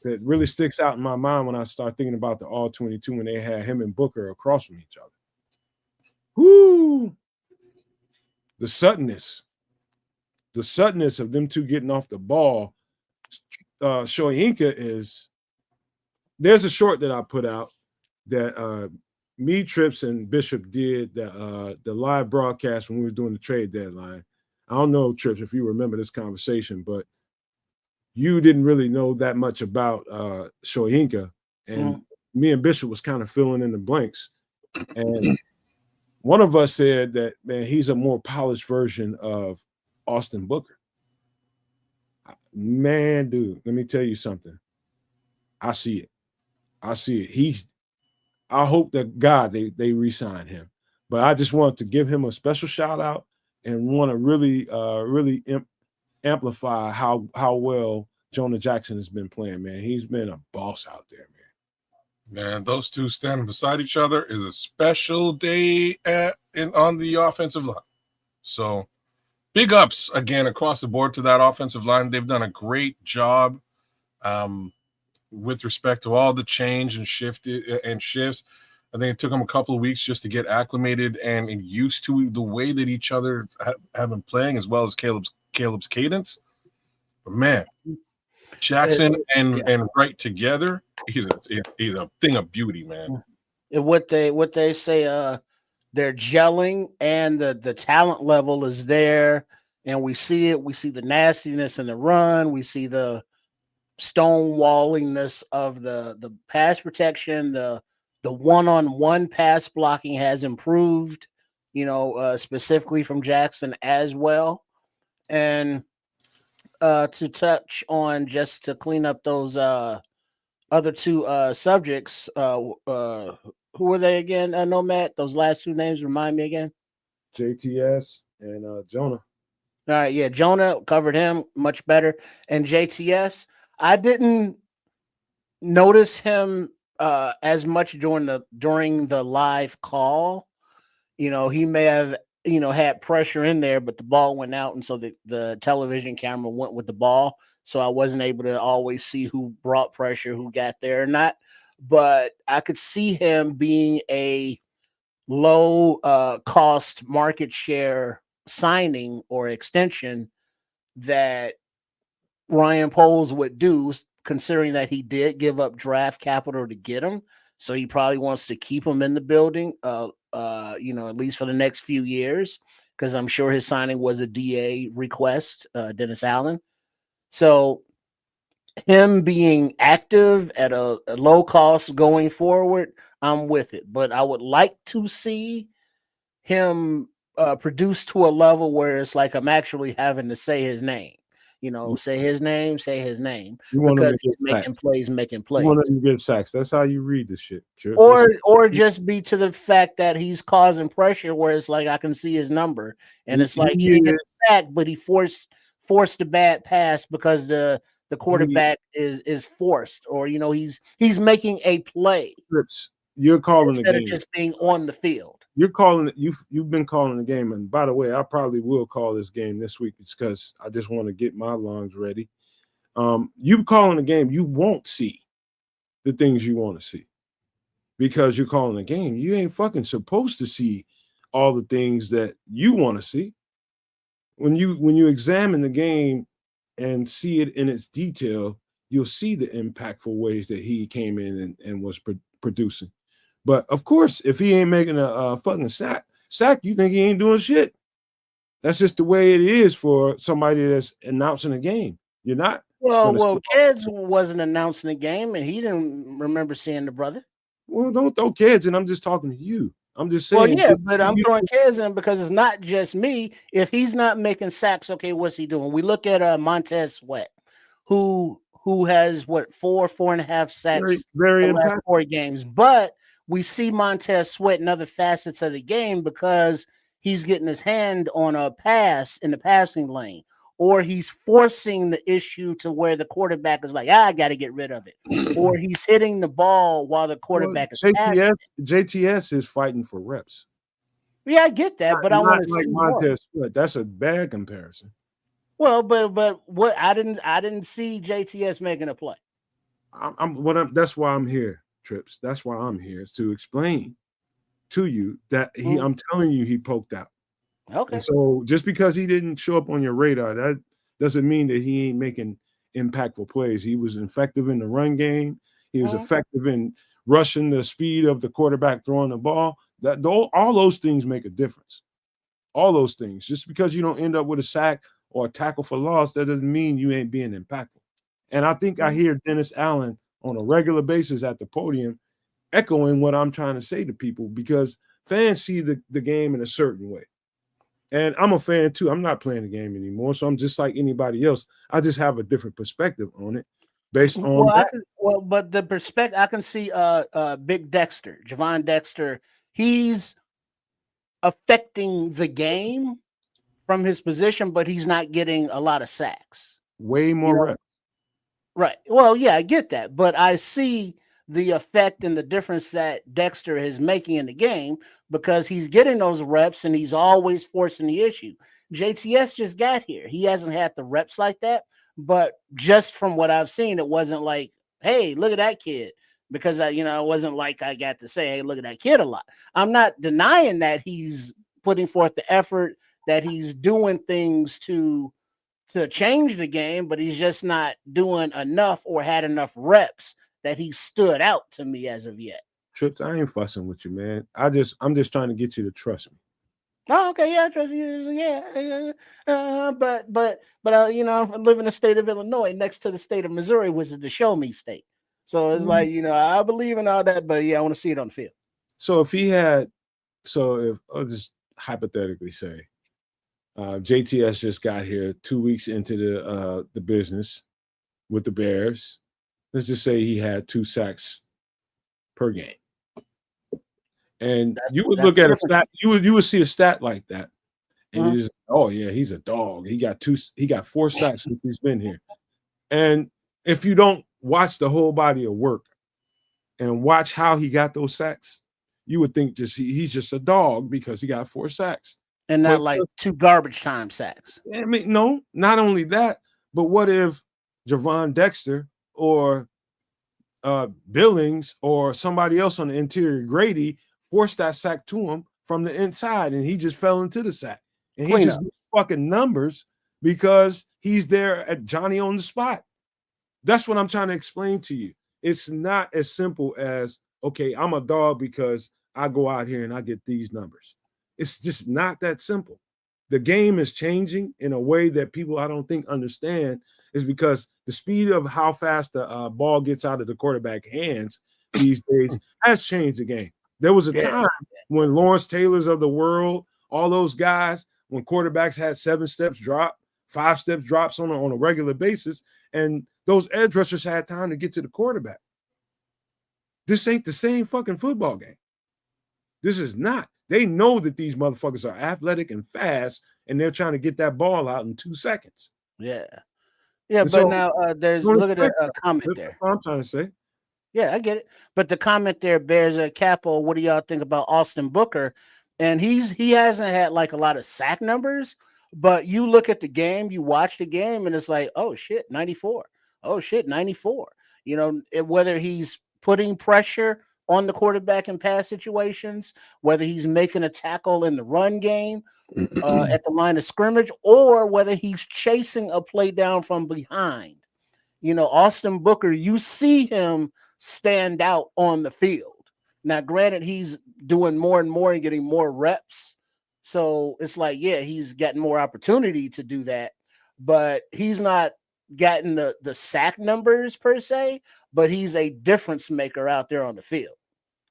that really sticks out in my mind when I start thinking about the All-22 when they had him and Booker across from each other. Whoo! The suddenness of them two getting off the ball. Shoyinka is, there's a short that I put out that me, Trips, and Bishop did the live broadcast when we were doing the trade deadline. I don't know, Trips, if you remember this conversation, but you didn't really know that much about Shoyinka, and me and Bishop was kind of filling in the blanks. And one of us said that, man, he's a more polished version of Austin Booker. Man, dude, let me tell you something. I see it. I hope that God they re-sign him. But I just want to give him a special shout out and want to really amplify how well Jonah Jackson has been playing, man. He's been a boss out there, man.
Man, those two standing beside each other is a special day on the offensive line. So big ups again across the board to that offensive line. They've done a great job with respect to all the change and shifts. I think it took them a couple of weeks just to get acclimated and used to the way that each other have been playing, as well as Caleb's cadence. But man, Jackson and Wright together, he's a thing of beauty, man.
What they say, they're gelling, and the talent level is there, and we see it. We see the nastiness in the run. We see the stonewallingness of the pass protection. The one-on-one pass blocking has improved, specifically from Jackson as well. And to touch on, just to clean up those other two subjects, who were they again, Nomad? Those last two names, remind me again.
JTS and Jonah.
All right, yeah, Jonah, covered him much better. And JTS, I didn't notice him as much during the live call. He may have had pressure in there, but the ball went out, and so the television camera went with the ball, so I wasn't able to always see who brought pressure, who got there or not. But I could see him being a low cost market share signing or extension that Ryan Poles would do, considering that he did give up draft capital to get him. So he probably wants to keep him in the building, at least for the next few years, because I'm sure his signing was a DA request, Dennis Allen. So him being active at a low cost going forward, I'm with it. But I would like to see him produce to a level where it's like I'm actually having to say his name. Say his name.
You want
because
him to
he's making plays.
You want him to get sacks. That's how you read the shit.
Or just be to the fact that he's causing pressure where it's like I can see his number, and it's like he didn't get a sack, but he forced a bad pass because the quarterback is forced, or he's making a play.
You're calling
instead
the game
of just being on the field.
You're calling it. You've been calling the game, and by the way, I probably will call this game this week because I just want to get my lungs ready. You calling the game, you won't see the things you want to see because you're calling the game. You ain't fucking supposed to see all the things that you want to see. When you examine the game and see it in its detail, you'll see the impactful ways that he came in and was producing. But of course, if he ain't making a fucking sack, you think he ain't doing shit. That's just the way it is for somebody that's announcing a game. You're not.
Well, Kids wasn't announcing the game, and he didn't remember seeing the brother.
Well, don't throw Kids in. I'm just talking to you. I'm just saying.
Well, yeah, but I'm throwing Kids in because it's not just me. If he's not making sacks, okay, what's he doing? We look at Montez Sweat, who has 4.5 sacks
very
in the last 4 games, but we see Montez Sweat in other facets of the game because he's getting his hand on a pass in the passing lane, or he's forcing the issue to where the quarterback is like, I got to get rid of it, or he's hitting the ball while the quarterback is passing.
JTS is fighting for reps.
Yeah, I get that, but I want to
like
see
Montez Sweat. That's a bad comparison.
Well, but what I didn't see JTS making a play.
That's why I'm here, Trips. That's why I'm here, is to explain to you that I'm telling you he poked out.
Okay.
And so just because he didn't show up on your radar, that doesn't mean that he ain't making impactful plays. He was effective in the run game. He was effective in rushing the speed of the quarterback throwing the ball. All those things make a difference. All those things. Just because you don't end up with a sack or a tackle for loss, that doesn't mean you ain't being impactful. And I think I hear Dennis Allen on a regular basis at the podium echoing what I'm trying to say to people, because fans see the game in a certain way. And I'm a fan too. I'm not playing the game anymore, so I'm just like anybody else. I just have a different perspective on it based on that.
But the perspective I can see Big Dexter, Javon Dexter, he's affecting the game from his position, but he's not getting a lot of sacks.
Way more reps.
Right. Well, yeah, I get that, but I see the effect and the difference that Dexter is making in the game because he's getting those reps and he's always forcing the issue. JTS just got here. He hasn't had the reps like that, but just from what I've seen, it wasn't like, hey, look at that kid. Because it wasn't like I got to say, hey, look at that kid a lot. I'm not denying that he's putting forth the effort, that he's doing things to change the game, but he's just not doing enough or had enough reps that he stood out to me as of yet.
Trips, I ain't fussing with you, man. I'm just trying to get you to trust me.
Oh, okay, yeah, I trust you. Yeah, but I live in the state of Illinois, next to the state of Missouri, which is the show me state. So it's like, I believe in all that, but yeah, I want to see it on the field.
So if I'll just hypothetically say, JTS just got here 2 weeks into the business with the Bears. Let's just say he had 2 sacks per game. And you would look at a stat, you would see a stat like that. And you just, oh yeah, he's a dog. He got 4 sacks since he's been here. And if you don't watch the whole body of work and watch how he got those sacks, you would think he's just a dog because he got 4 sacks.
And not like 2 garbage time sacks.
I mean, no, not only that, but what if Javon Dexter or Billings or somebody else on the interior, Grady, forced that sack to him from the inside and he just fell into the sack? And he just gets fucking numbers because he's there at Johnny on the spot. That's what I'm trying to explain to you. It's not as simple as, okay, I'm a dog because I go out here and I get these numbers. It's just not that simple. The game is changing in a way that people, I don't think, understand, is because the speed of how fast the ball gets out of the quarterback hands these days has changed the game. There was a time when Lawrence Taylors of the world, all those guys, when quarterbacks had 7 steps drop, 5 steps drops on a regular basis, and those edge rushers had time to get to the quarterback. This ain't the same fucking football game. This is not. They know that these motherfuckers are athletic and fast, and they're trying to get that ball out in 2 seconds.
Yeah. Yeah, but now there's look at a comment there.
That's what I'm trying to say.
Yeah, I get it. But the comment there bears a capo. What do y'all think about Austin Booker? And he hasn't had like a lot of sack numbers, but you look at the game, you watch the game, and it's like, oh shit, 94. Oh shit, 94. Whether he's putting pressure on the quarterback in pass situations, whether he's making a tackle in the run game at the line of scrimmage, or whether he's chasing a play down from behind. Austin Booker, you see him stand out on the field. Now, granted, he's doing more and more and getting more reps. So it's like, yeah, he's getting more opportunity to do that, but he's not gotten the sack numbers per se, but he's a difference maker out there on the field.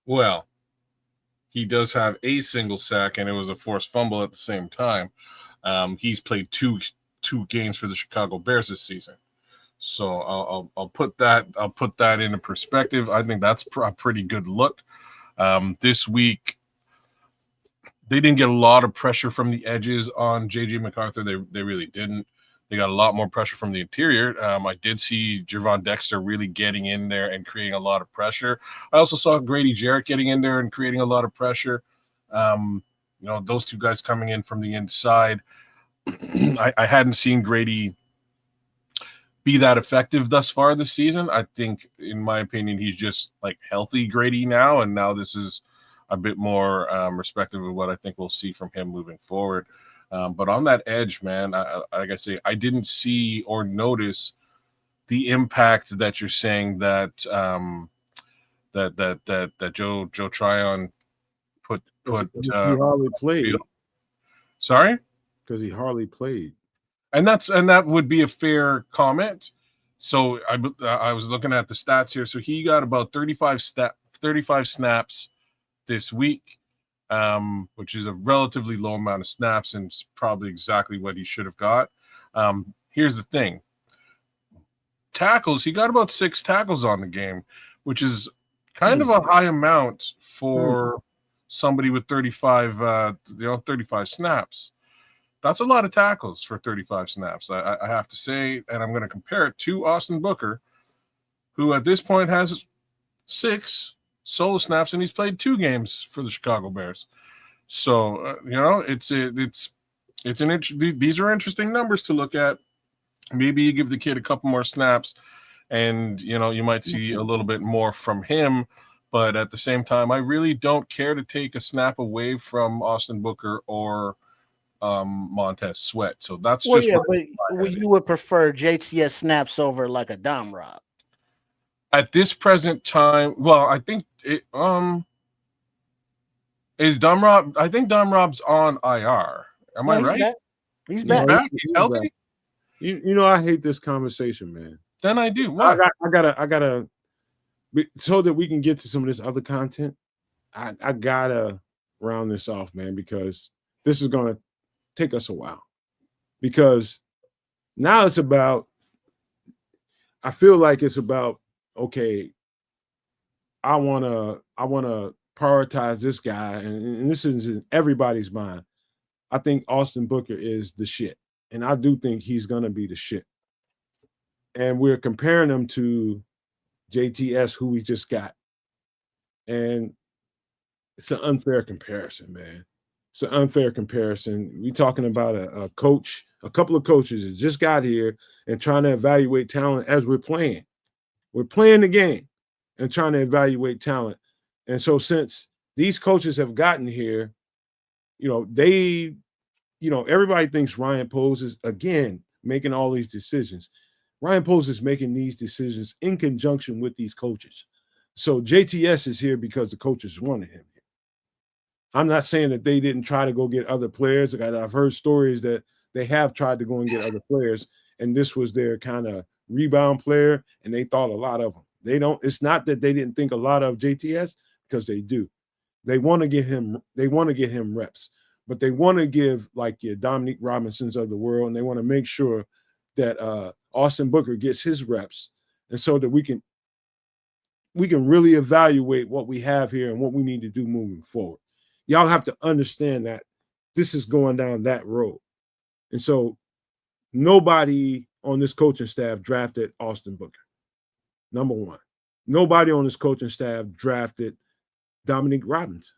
Well, he does have a single sack, and it was a forced fumble at the same time. He's played two games for the Chicago Bears this season. So I'll put that into perspective. I think that's a pretty good look. This week, they didn't get a lot of pressure from the edges on JJ MacArthur. They really didn't. They got a lot more pressure from the interior. I did see Javon Dexter really getting in there and creating a lot of pressure. I also saw Grady Jarrett getting in there and creating a lot of pressure. Those two guys coming in from the inside. I hadn't seen Grady be that effective thus far this season. I think, in my opinion, he's just like healthy Grady now, and now this is a bit more respective of what I think we'll see from him moving forward. But on that edge, man, like I say, I didn't see or notice the impact that you're saying that that Joe Tryon put.
He hardly played.
Sorry,
because he hardly played,
and that would be a fair comment. So I was looking at the stats here. So he got about 35 snaps this week. Which is a relatively low amount of snaps and probably exactly what he should have got. Here's the thing. Tackles, he got about 6 tackles on the game, which is kind of a high amount for somebody with 35 snaps. That's a lot of tackles for 35 snaps, I have to say, and I'm going to compare it to Austin Booker, who at this point has 6 solo snaps, and he's played 2 games for the Chicago Bears. So these are interesting numbers to look at. Maybe you give the kid a couple more snaps, and you might see a little bit more from him. But at the same time, I really don't care to take a snap away from Austin Booker or Montez Sweat. So that's
but you would prefer JTS snaps over like a Dom Rob.
At this present time, well, I think is Dom Rob. I think Dom Rob's on IR. Am I right?
Back. He's back.
He's healthy.
I hate this conversation, man.
Then I do. Why?
I gotta, so that we can get to some of this other content. I gotta round this off, man, because this is gonna take us a while. Because now it's about. I feel like it's about. Okay, I wanna prioritize this guy, and this is in everybody's mind. I think Austin Booker is the shit, and I do think he's gonna be the shit. And we're comparing him to JTS, who we just got, and it's an unfair comparison, man. It's an unfair comparison. We're talking about a coach, a couple of coaches that just got here and trying to evaluate talent as we're playing. We're playing the game and trying to evaluate talent. And so since these coaches have gotten here, everybody thinks Ryan Poles is, again, making all these decisions. Ryan Poles is making these decisions in conjunction with these coaches. So JTS is here because the coaches wanted him here. I'm not saying that they didn't try to go get other players. I've heard stories that they have tried to go and get other players, and this was their kind of rebound player, and they thought a lot of him. It's not that they didn't think a lot of JTS, because they do. They want to get him reps, but they want to give like your Dominique Robinsons of the world, and they want to make sure that Austin Booker gets his reps, and so that we can really evaluate what we have here and what we need to do moving forward. Y'all have to understand that this is going down that road. And so nobody on this coaching staff drafted Austin Booker. Number one. Nobody on this coaching staff drafted Dominique Robinson.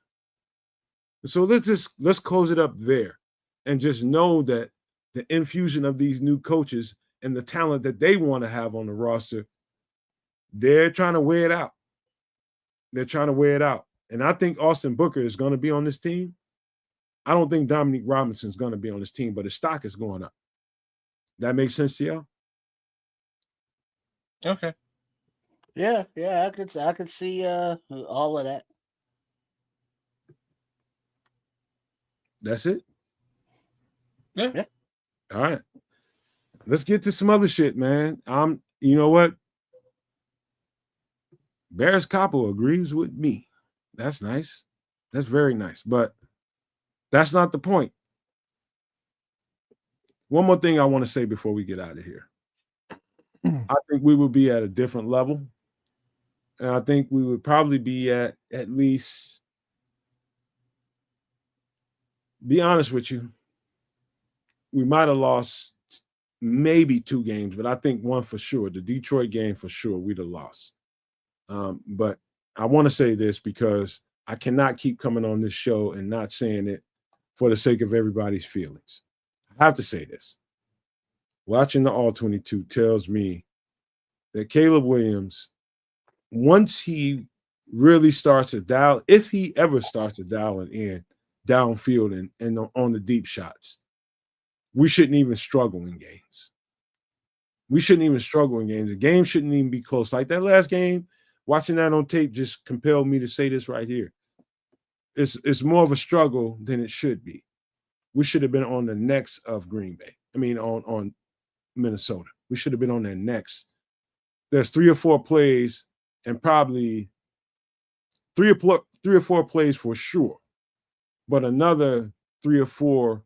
So let's close it up there and just know that the infusion of these new coaches and the talent that they want to have on the roster, they're trying to weigh it out. They're trying to weigh it out. And I think Austin Booker is going to be on this team. I don't think Dominique Robinson is going to be on this team, but his stock is going up. That makes sense to y'all?
Okay.
Yeah, I could see all of that.
That's it?
Yeah.
All right. Let's get to some other shit, man. You know what? Bears Capo agrees with me. That's nice. That's very nice. But that's not the point. One more thing I want to say before we get out of here. I think we would be at a different level. And I think we would probably be at least be honest with you, we might have lost maybe 2 games, but I think one for sure. The Detroit game for sure, we'd have lost. But I want to say this because I cannot keep coming on this show and not saying it for the sake of everybody's feelings. I have to say this. Watching the All-22 tells me that Caleb Williams, once he really starts to dial, if he ever starts to dial it in downfield and on the deep shots, we shouldn't even struggle in games. We shouldn't even struggle in games. The game shouldn't even be close. Like that last game, watching that on tape just compelled me to say this right here. It's more of a struggle than it should be. We should have been on the necks of Green Bay. I mean, on Minnesota. We should have been on their necks. There's 3 or 4 plays, and probably 3 or 4 plays for sure, but another 3 or 4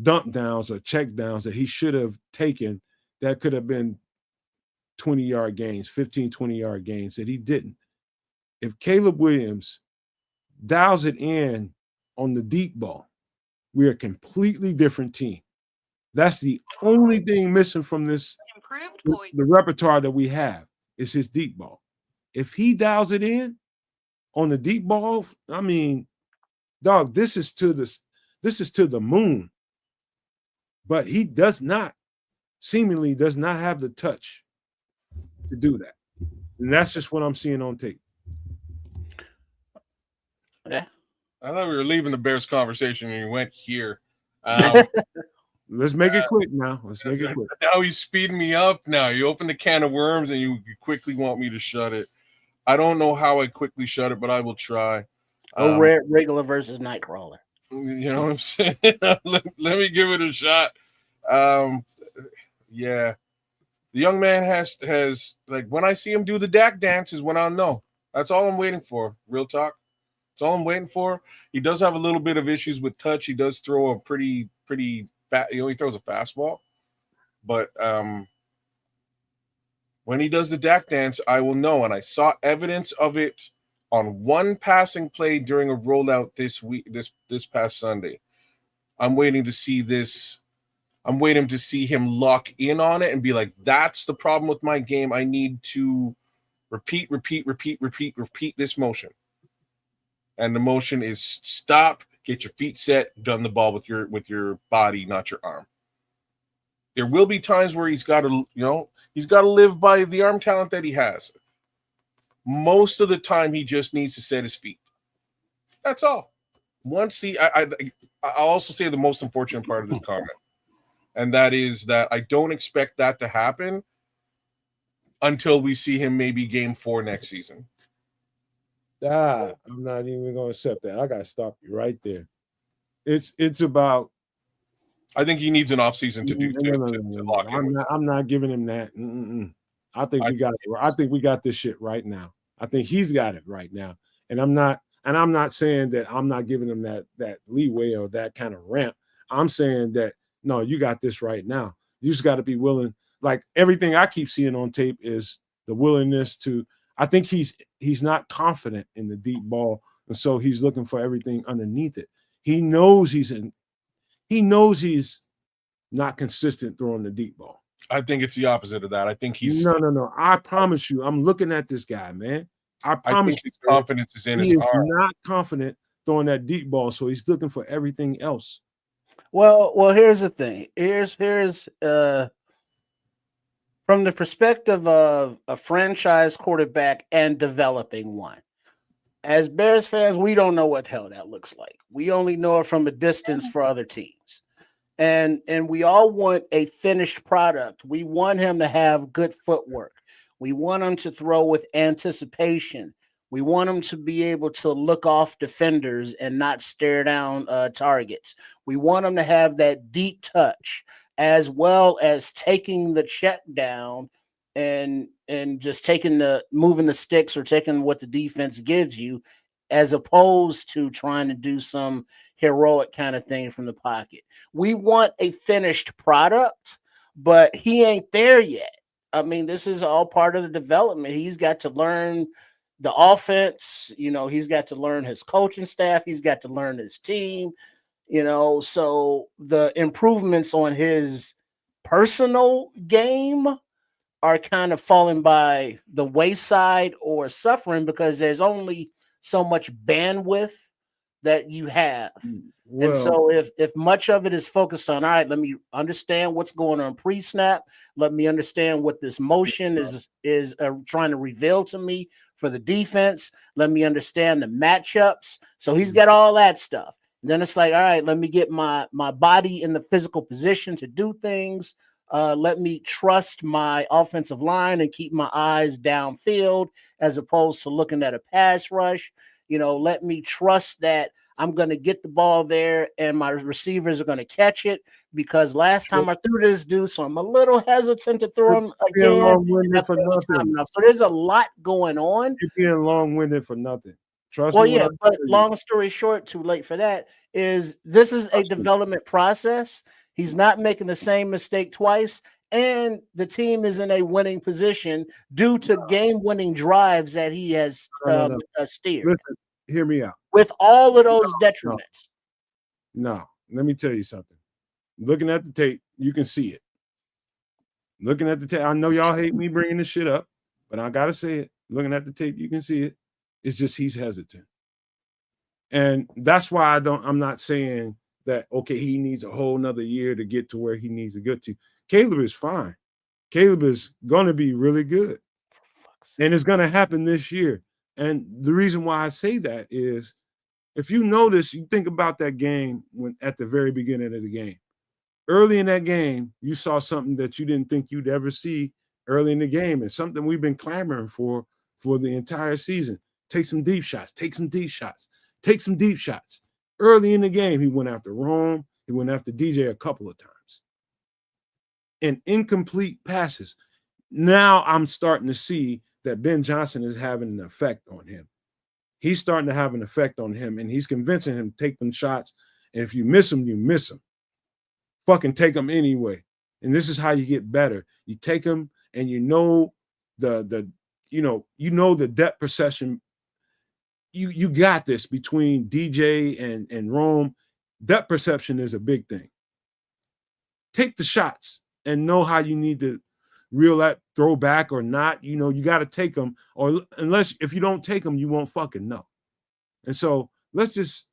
dump downs or check downs that he should have taken that could have been 20-yard gains, 15, 20-yard gains that he didn't. If Caleb Williams dials it in on the deep ball, we're a completely different team. That's the only thing missing from this, the repertoire that we have is his deep ball. If he dials it in on the deep ball, I mean, dog, this is to the moon. But he seemingly does not have the touch to do that. And that's just what I'm seeing on tape.
Yeah.
I thought we were leaving the Bears conversation and you went here.
Let's make it quick now. Let's make it quick.
Now he's speeding me up. Now you open a can of worms and you quickly want me to shut it. I don't know how I quickly shut it, but I will try.
Regular versus Nightcrawler.
You know what I'm saying? let me give it a shot. Yeah. The young man has like when I see him do the Dak dance is when I'll know. That's all I'm waiting for. Real talk. That's all I'm waiting for. He does have a little bit of issues with touch. He does throw a pretty fat, he throws a fastball. But when he does the Dak dance, I will know. And I saw evidence of it on one passing play during a rollout this past Sunday. I'm waiting to see this. I'm waiting to see him lock in on it and be like, that's the problem with my game. I need to repeat this motion. And the motion is stop, get your feet set, gun the ball with your body, not your arm. There will be times where he's got to live by the arm talent that he has. Most of the time, he just needs to set his feet. That's all. I'll also say the most unfortunate part of this comment, and that is that I don't expect that to happen until we see him maybe game 4 next season.
I'm not even going to accept that. I got to stop you right there. It's about.
I think he needs an offseason to lock in.
I'm not giving him that. I think we got it. I think we got this shit right now. I think he's got it right now. And I'm not saying that I'm not giving him that leeway or that kind of ramp. I'm saying that no, you got this right now. You just got to be willing. Like everything I keep seeing on tape is the willingness to. I think he's not confident in the deep ball, and so he's looking for everything underneath it. He knows he's not consistent throwing the deep ball.
I think it's the opposite of that. I think he's
no. I promise you, I'm looking at this guy, man. I promise
his confidence is in his arm.
He is not confident throwing that deep ball, so he's looking for everything else.
Well, here's the thing. Here's from the perspective of a franchise quarterback and developing one. As Bears fans, we don't know what the hell that looks like. We only know it from a distance for other teams. And we all want a finished product. We want him to have good footwork. We want him to throw with anticipation. We want him to be able to look off defenders and not stare down targets. We want him to have that deep touch, as well as taking the check down and just moving the sticks or taking what the defense gives you, as opposed to trying to do some heroic kind of thing from the pocket. We want a finished product, but he ain't there yet. I mean, this is all part of the development. He's got to learn the offense. He's got to learn his coaching staff. He's got to learn his team. So the improvements on his personal game are kind of falling by the wayside or suffering because there's only so much bandwidth that you have. And so if much of it is focused on, all right, let me understand what's going on pre-snap, let me understand what this motion is trying to reveal to me for the defense, let me understand the matchups. So he's got all that stuff. And then it's like, all right, let me get my body in the physical position to do things. Let me trust my offensive line and keep my eyes downfield as opposed to looking at a pass rush. Let me trust that I'm going to get the ball there and my receivers are going to catch it, because last time I threw this dude, so I'm a little hesitant to throw him again.
For nothing.
So there's a lot going on.
You're being long-winded for nothing. Trust
me.
Well,
yeah, but long story short, too late for that, this is a development process. He's not making the same mistake twice, and the team is in a winning position due to game-winning drives that he has steered.
Listen, hear me out.
With all of those detriments.
No, let me tell you something. Looking at the tape, you can see it. Looking at the tape, I know y'all hate me bringing this shit up, but I gotta say it. Looking at the tape, you can see it. It's just he's hesitant. And that's why I'm not saying that, okay, he needs a whole nother year to get to where he needs to get to. Caleb is fine. Caleb is going to be really good. And it's going to happen this year. And the reason why I say that is, if you notice, you think about that game when at the very beginning of the game. Early in that game, you saw something that you didn't think you'd ever see early in the game, and something we've been clamoring for the entire season. Take some deep shots. Take some deep shots. Take some deep shots. Early in the game, he went after Rome. He went after DJ a couple of times. And incomplete passes. Now I'm starting to see that Ben Johnson is having an effect on him. He's starting to have an effect on him, and he's convincing him to take them shots. And if you miss them, you miss them. Fucking take them anyway. And this is how you get better. You take them, and you know the depth perception. You got this between DJ and Rome. Depth perception is a big thing. Take the shots and know how you need to reel that throw back or not. You got to take them, or if you don't take them, you won't fucking know. And so let's just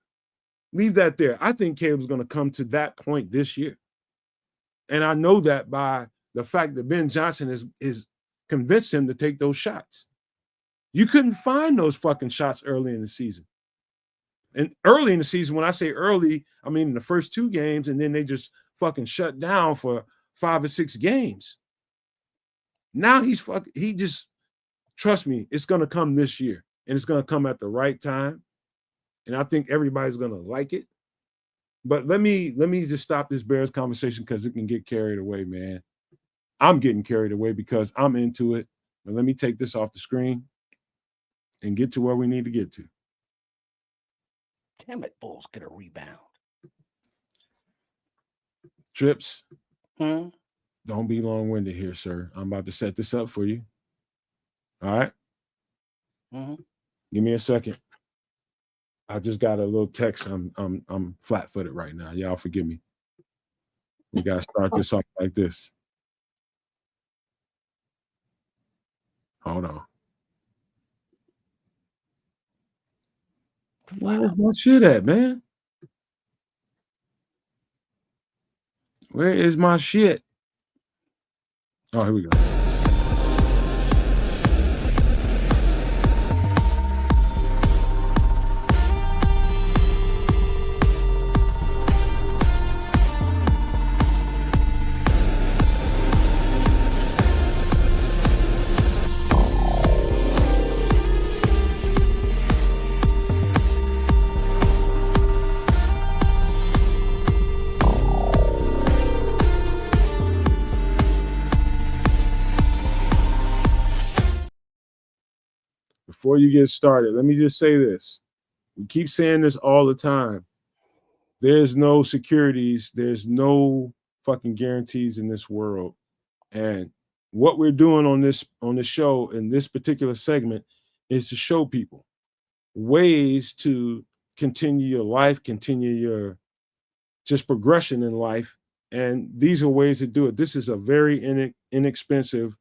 leave that there. I think Caleb's going to come to that point this year. And I know that by the fact that Ben Johnson is convinced him to take those shots. You couldn't find those fucking shots early in the season. And early in the season, when I say early, I mean in the first 2 games, and then they just fucking shut down for 5 or 6 games. Now he just, trust me, it's going to come this year, and it's going to come at the right time. And I think everybody's going to like it. But let me just stop this Bears conversation because it can get carried away, man. I'm getting carried away because I'm into it. But let me take this off the screen and get to where we need to get to.
Damn it, Bulls get a rebound.
Trips. Don't be long-winded here, sir. I'm about to set this up for you. All right? Give me a second. I just got a little text. I'm flat-footed right now. Y'all forgive me. We got to start this off like this. Hold on. Where's my shit at, man? Where is my shit? Oh, here we go. Before you get started, let me just say this. We keep saying this all the time. There's no securities. There's no fucking guarantees in this world. And what we're doing on this show in this particular segment is to show people ways to continue your life, continue just progression in life. And these are ways to do it. This is a very inexpensive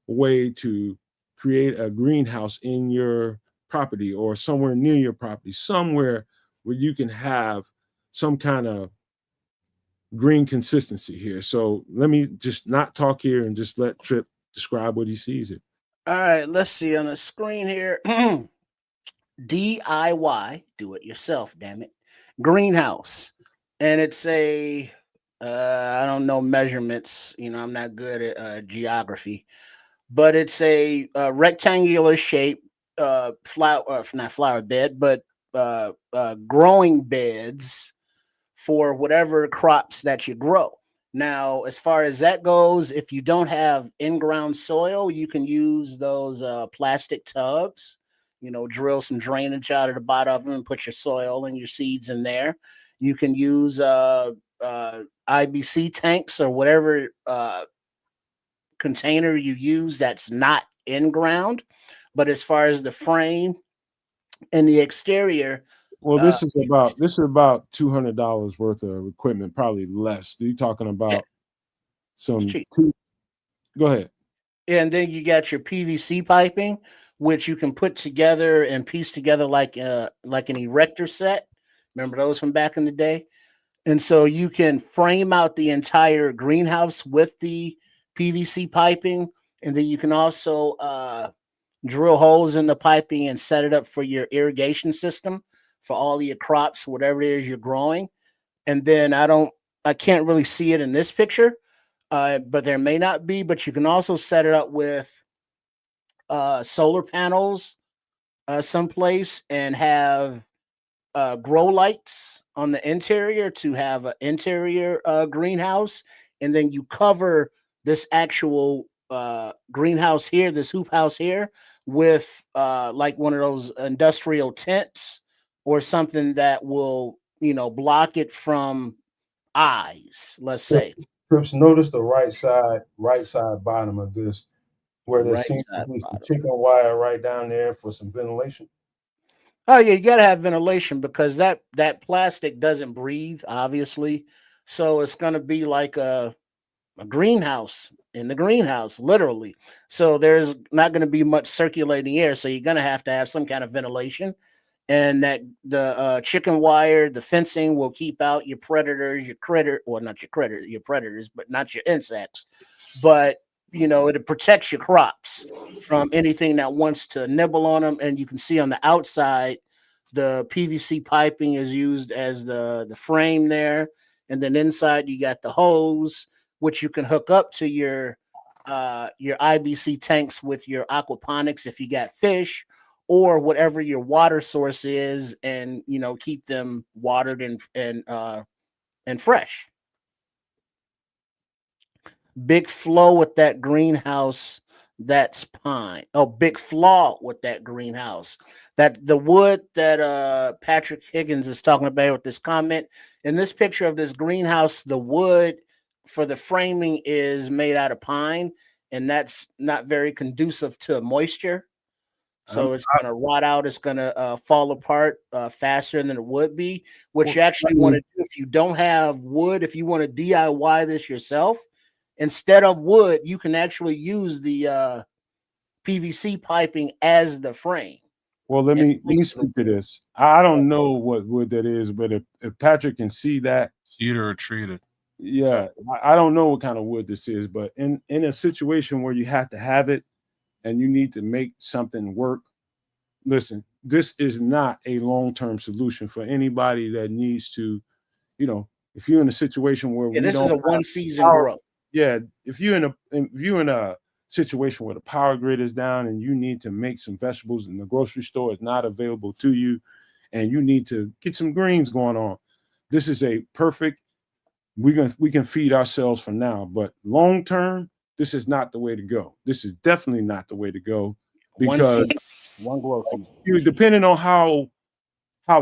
way to create a greenhouse in your property or somewhere near your property, somewhere where you can have some kind of green consistency here. So let me just not talk here and just let Trip describe what he sees here.
All right, let's see on the screen here. DIY, do it yourself, damn it. Greenhouse. And it's a I don't know measurements, I'm not good at geography, but it's a, rectangular shape not flower bed, but growing beds for whatever crops that you grow. Now, as far as that goes, if you don't have in-ground soil, you can use those plastic tubs. Drill some drainage out of the bottom of them and put your soil and your seeds in there. You can use IBC tanks or whatever container you use that's not in ground. But as far as the frame and the exterior,
well, this is about $200 worth of equipment, probably less. You're talking about some. Go ahead.
And then you got your PVC piping, which you can put together and piece together like an erector set. Remember those from back in the day? And so you can frame out the entire greenhouse with the PVC piping, and then you can also drill holes in the piping and set it up for your irrigation system for all of your crops, whatever it is you're growing. And then I can't really see it in this picture, but there may not be, but you can also set it up with solar panels someplace and have grow lights on the interior to have an interior greenhouse. And then you cover this actual greenhouse here, this hoop house here, with like one of those industrial tents or something that will, block it from eyes, let's say.
Trips, notice the right side bottom of this, where there
Right
seems to
side
be some
bottom.
chicken wire right down there for some ventilation.
Oh yeah, you gotta have ventilation because that plastic doesn't breathe, obviously. So it's gonna be like a greenhouse in the greenhouse, literally. So there's not gonna be much circulating air. So you're gonna have to have some kind of ventilation. And that the chicken wire, the fencing will keep out your predators, your predators, but not your insects. But it protects your crops from anything that wants to nibble on them. And you can see on the outside, the PVC piping is used as the frame there. And then inside you got the hose, which you can hook up to your IBC tanks with your aquaponics if you got fish or whatever your water source is, and keep them watered and fresh. Big flow with that greenhouse. That's pine. Oh, big flaw with that greenhouse. That the wood that Patrick Higgins is talking about with this comment in this picture of this greenhouse, the wood for the framing is made out of pine, and that's not very conducive to moisture. So it's going to rot out. It's going to fall apart faster than it would be, which you actually want to do if you don't have wood. If you want to DIY this yourself, instead of wood, you can actually use the PVC piping as the frame.
Well, let me speak to this. I don't know what wood that is, but if Patrick can see that,
cedar or treated.
Yeah, I don't know what kind of wood this is, but in a situation where you have to have it and you need to make something work, listen, this is not a long-term solution for anybody that needs to, if you're in a situation where
this is a one-season growth.
Yeah, if you're in a situation where the power grid is down and you need to make some vegetables and the grocery store is not available to you, and you need to get some greens going on, this is a perfect. We can feed ourselves for now, but long term, this is not the way to go. This is definitely not the way to go because
one growth.
Depending on how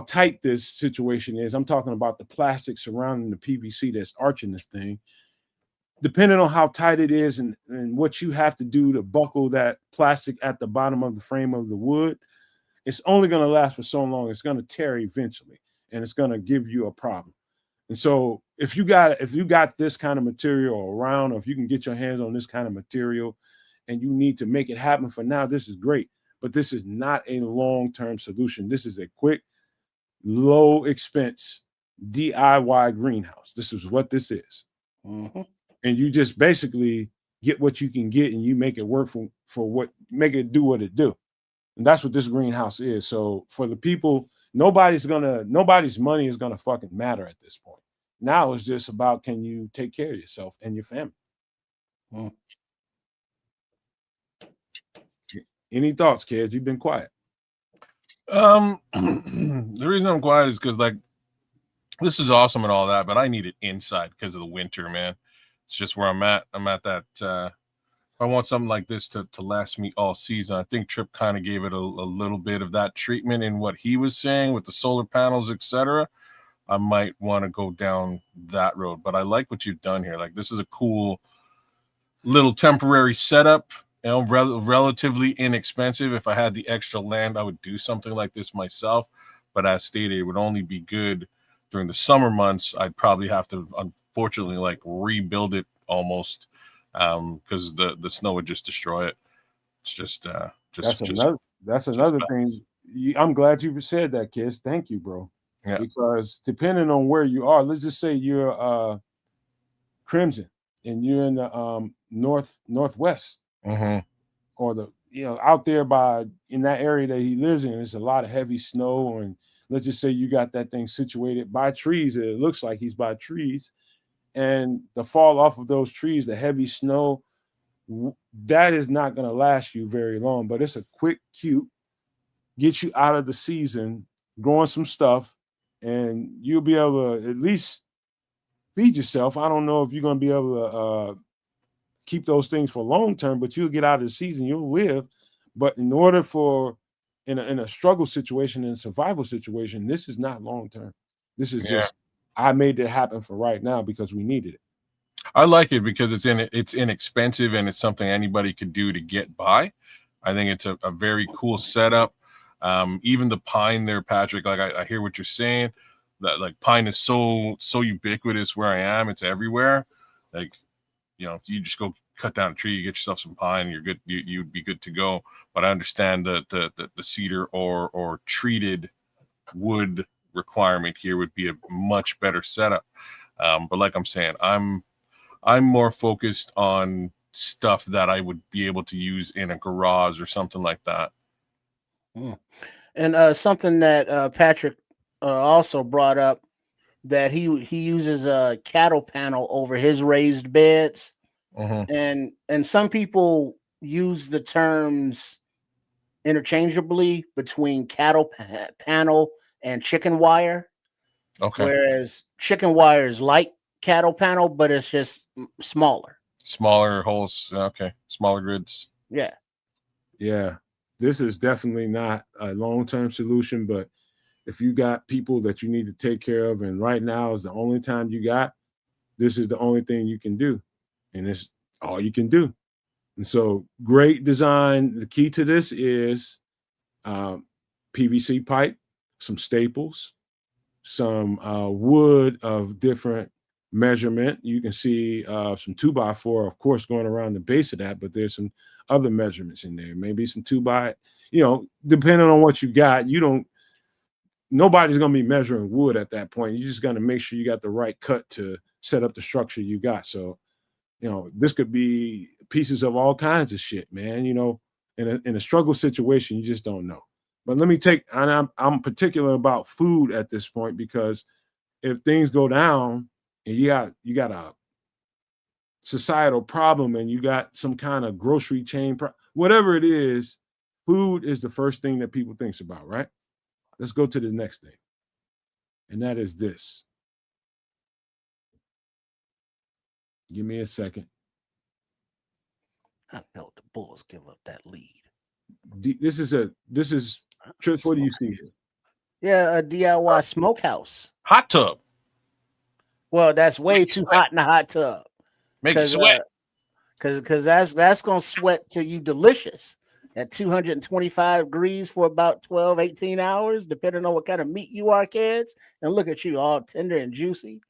tight this situation is, I'm talking about the plastic surrounding the PVC that's arching this thing. Depending on how tight it is and what you have to do to buckle that plastic at the bottom of the frame of the wood, it's only going to last for so long. It's going to tear eventually, and it's going to give you a problem. And so if you got this kind of material around, or if you can get your hands on this kind of material and you need to make it happen for now, this is great. But this is not a long-term solution. This is a quick, low expense DIY greenhouse. This is what this is.
Mm-hmm.
And you just basically get what you can get and you make it work make it do what it do. And that's what this greenhouse is. So for the people, nobody's money is gonna fucking matter at this point. Now it's just about, can you take care of yourself and your family?
Mm.
Any thoughts, kids? You've been quiet.
The reason I'm quiet is because, like, this is awesome and all that, but I need it inside because of the winter, man. It's just where I'm at. I'm at that. If I want something like this to last me all season, I think Tripp kind of gave it a little bit of that treatment in what he was saying with the solar panels, etc. I might want to go down that road, but I like what you've done here. Like, this is a cool little temporary setup, you know, relatively inexpensive. If I had the extra land, I would do something like this myself. But as stated, it would only be good during the summer months. I'd probably have to, unfortunately, like, rebuild it almost, because the snow would just destroy it. It's just
that's another thing. I'm glad you said that, kids. Thank you, bro.
Yeah.
Because depending on where you are, let's just say you're Crimson and you're in the northwest,
mm-hmm.
or out there in that area that he lives in, there's a lot of heavy snow, and let's just say you got that thing situated by trees. It looks like he's by trees, and the fall off of those trees, the heavy snow, that is not going to last you very long. But it's a quick, cute, get you out of the season, growing some stuff, and you'll be able to at least feed yourself. I don't know if you're going to be able to keep those things for long term, but you'll get out of the season, you'll live. But in order in a struggle situation, in a survival situation, this is not long term. This is just, I made it happen for right now because we needed it.
I like it because it's inexpensive and it's something anybody could do to get by. I think it's a very cool setup. Even the pine there, Patrick, like I hear what you're saying, that like pine is so ubiquitous where I am. It's everywhere. Like, if you just go cut down a tree, you get yourself some pine, you're good. You'd be good to go. But I understand the cedar or treated wood requirement here would be a much better setup. But like I'm saying, I'm more focused on stuff that I would be able to use in a garage or something like that.
And something that Patrick also brought up, that he uses a cattle panel over his raised beds.
Mm-hmm.
And some people use the terms interchangeably between cattle panel and chicken wire.
Okay.
Whereas chicken wire is like cattle panel, but it's just smaller
holes. Okay. Smaller grids.
Yeah. This is definitely not a long-term solution, but if you got people that you need to take care of, and right now is the only time you got, this is the only thing you can do. And it's all you can do. And so, great design. The key to this is PVC pipe, some staples, some wood of different measurement. You can see some 2x4, of course, going around the base of that, but there's some other measurements in there. Maybe some 2x, depending on what you got. Nobody's going to be measuring wood at that point. You just got to make sure you got the right cut to set up the structure you got. So, this could be pieces of all kinds of shit, man. In a struggle situation, you just don't know. But let me and I'm particular about food at this point, because if things go down and you got a societal problem and you got some kind of grocery chain, whatever it is, food is the first thing that people thinks about, right? Let's go to the next thing. And that is this. Give me a second.
I felt the Bulls give up that lead.
This is Trips. What do you see here?
Yeah, a DIY smokehouse.
Hot tub.
Well, that's way too hot in the hot tub.
Make it sweat.
Because that's gonna sweat till you delicious. at 225 degrees for about 12, 18 hours, depending on what kind of meat you are, kids. And look at you, all tender and juicy.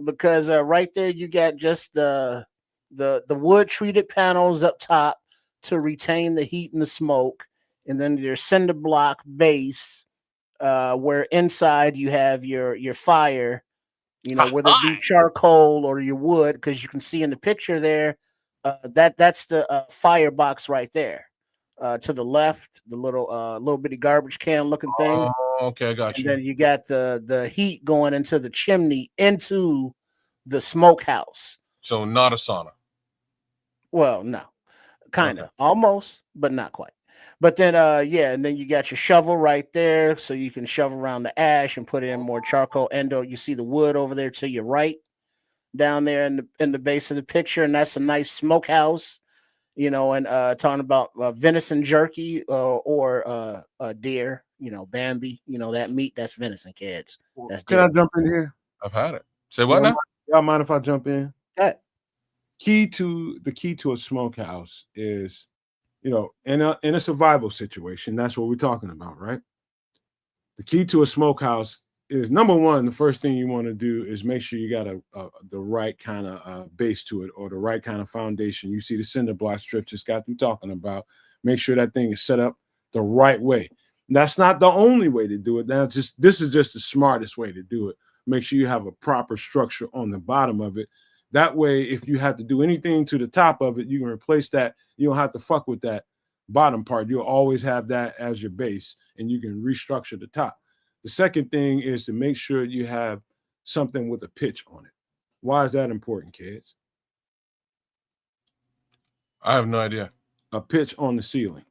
Because right there you got just the wood treated panels up top to retain the heat and the smoke, and then your cinder block base, where inside you have your fire, whether it be charcoal or your wood, because you can see in the picture there, that's the firebox right there. To the left, the little bitty garbage can looking thing,
Oh, okay, I got
and
you.
then you got the heat going into the chimney into the smokehouse.
So not a sauna.
Well, no, kind of,
Okay.
almost, but not quite. But then, yeah, and then you got your shovel right there, so you can shovel around the ash and put in more charcoal. And you see the wood over there to your right, down there in the base of the picture, and that's a nice smokehouse. And talking about venison jerky or deer, Bambi, that meat, that's venison, kids. That's
Can
deer.
I jump in here?
I've had it. Say what now?
Y'all mind if I jump in?
Okay.
The key to a smokehouse is, in a survival situation. That's what we're talking about, right? The key to a smokehouse is, number one, the first thing you want to do is make sure you got the right kind of base to it, or the right kind of foundation. You see the cinder block strips just got through talking about. Make sure that thing is set up the right way. And that's not the only way to do it. This is just the smartest way to do it. Make sure you have a proper structure on the bottom of it. That way, if you have to do anything to the top of it, you can replace that. You don't have to fuck with that bottom part. You'll always have that as your base, and you can restructure the top. The second thing is to make sure you have something with a pitch on it. Why is that important, kids?
I have no idea.
A pitch on the ceiling,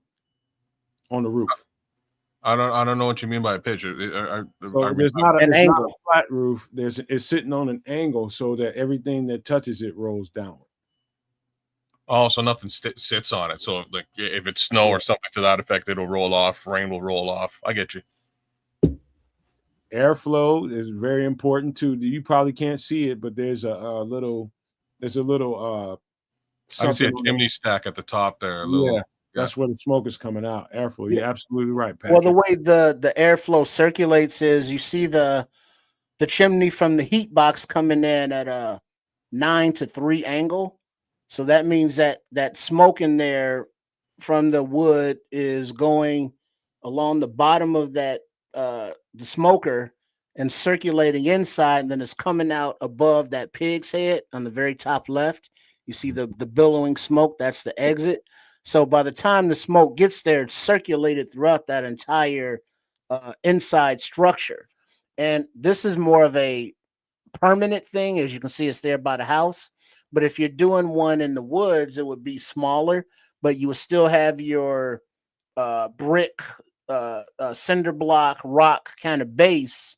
on the roof.
I don't know what you mean by a pitch.
There's not a flat roof. It's sitting on an angle so that everything that touches it rolls downward.
Oh, so nothing sits on it. So like if it's snow or something to that effect, it'll roll off. Rain will roll off. I get you.
Airflow is very important too. You probably can't see it, but there's a little. I
can see a chimney stack at the top there.
That's where the smoke is coming out. Airflow. You're absolutely right, Patrick.
Well, the way the airflow circulates is, you see the chimney from the heat box coming in at a 9-3 angle. So that means that smoke in there from the wood is going along the bottom of that the smoker and circulating inside, and then it's coming out above that pig's head on the very top left. You see the billowing smoke, that's the exit. So by the time the smoke gets there, it's circulated throughout that entire inside structure. And this is more of a permanent thing. As you can see, it's there by the house. But if you're doing one in the woods, it would be smaller, but you would still have your brick, cinder block, rock kind of base.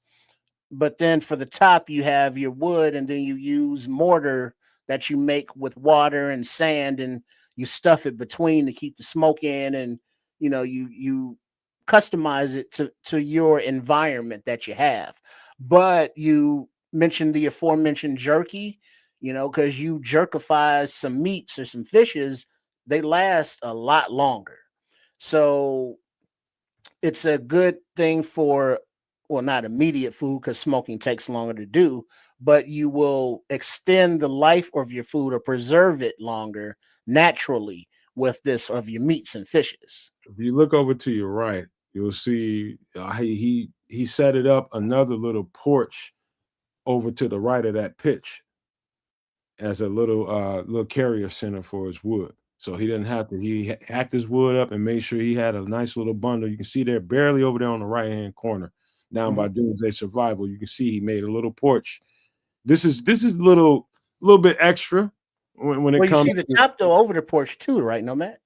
But then for the top, you have your wood, and then you use mortar that you make with water and sand, and you stuff it between to keep the smoke in, and you customize it to your environment that you have. But you mentioned the aforementioned jerky, because you jerkify some meats or some fishes, they last a lot longer. So it's a good thing for, well, not immediate food, because smoking takes longer to do, but you will extend the life of your food or preserve it longer naturally with this of your meats and fishes.
If you look over to your right, you'll see he set it up another little porch over to the right of that pitch as a little carrier center for his wood. So he didn't have to. He hacked his wood up and made sure he had a nice little bundle. You can see there, barely over there on the right-hand corner, down by Doomsday Survival. You can see he made a little porch. This is a little bit extra when it comes.
You see the top though over the porch too, right, Nomad?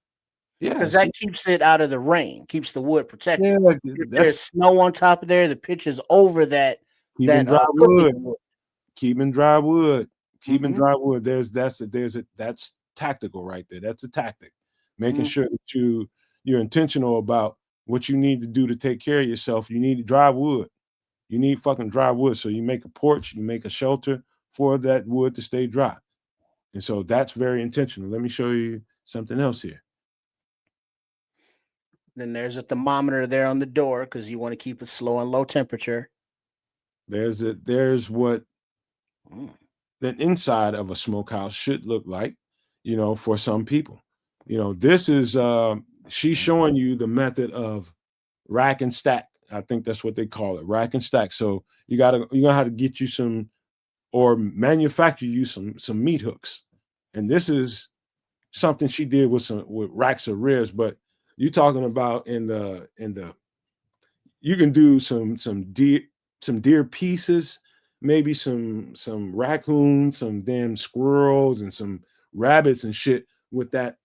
Yeah,
because that keeps it out of the rain, keeps the wood protected.
Yeah,
If there's snow on top of there, the pitch is over that.
Keeping dry wood. Keeping dry wood. That's tactical right there. That's a tactic. Making sure that you're intentional about what you need to do to take care of yourself. You need dry wood. You need fucking dry wood. So you make a porch, you make a shelter for that wood to stay dry. And so that's very intentional. Let me show you something else here.
Then there's a thermometer there on the door because you want to keep it slow and low temperature.
There's what the inside of a smokehouse should look like, for some people. This is she's showing you the method of rack and stack. I think that's what they call it, rack and stack. So you're gonna have to get you some or manufacture you some meat hooks. And this is something she did with racks of ribs, but you're talking about in the you can do some deer pieces, maybe some raccoons, some damn squirrels, and some rabbits and shit with that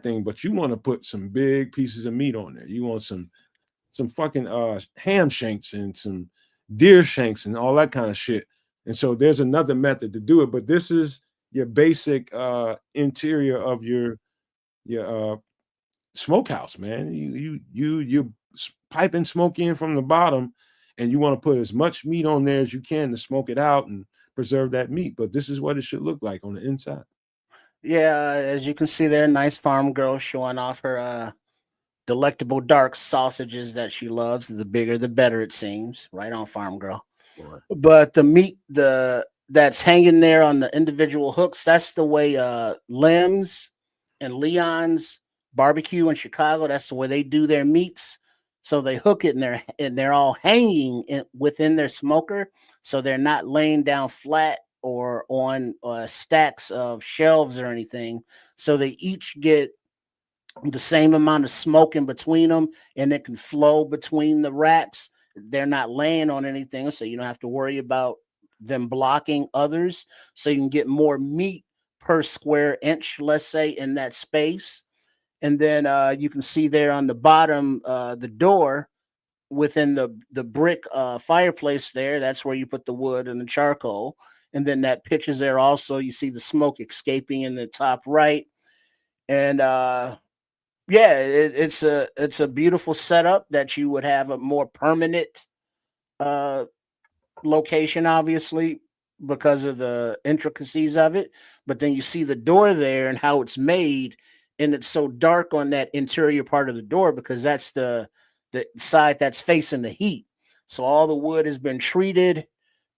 thing. But you want to put some big pieces of meat on there. You want some fucking ham shanks and some deer shanks and all that kind of shit. And so there's another method to do it, but this is your basic interior of your smokehouse, man. You piping smoke in from the bottom, and you want to put as much meat on there as you can to smoke it out and preserve that meat. But this is what it should look like on the inside.
Yeah, as you can see there, nice farm girl showing off her delectable dark sausages that she loves. The bigger the better, it seems. Right on, farm girl.
Boy.
But the meat that's hanging there on the individual hooks, that's the way Lem's and Leon's barbecue in Chicago, that's the way they do their meats. So they hook it and they're all hanging within their smoker, so they're not laying down flat or on stacks of shelves or anything. So they each get the same amount of smoke in between them, and it can flow between the racks. They're not laying on anything, so you don't have to worry about them blocking others. So you can get more meat per square inch, let's say, in that space. And then you can see there on the bottom, the door within the brick fireplace there. That's where you put the wood and the charcoal. And then that pitch is there also. You see the smoke escaping in the top right. And it's a beautiful setup that you would have a more permanent location, obviously, because of the intricacies of it. But then you see the door there and how it's made, and it's so dark on that interior part of the door because that's the side that's facing the heat. So all the wood has been treated,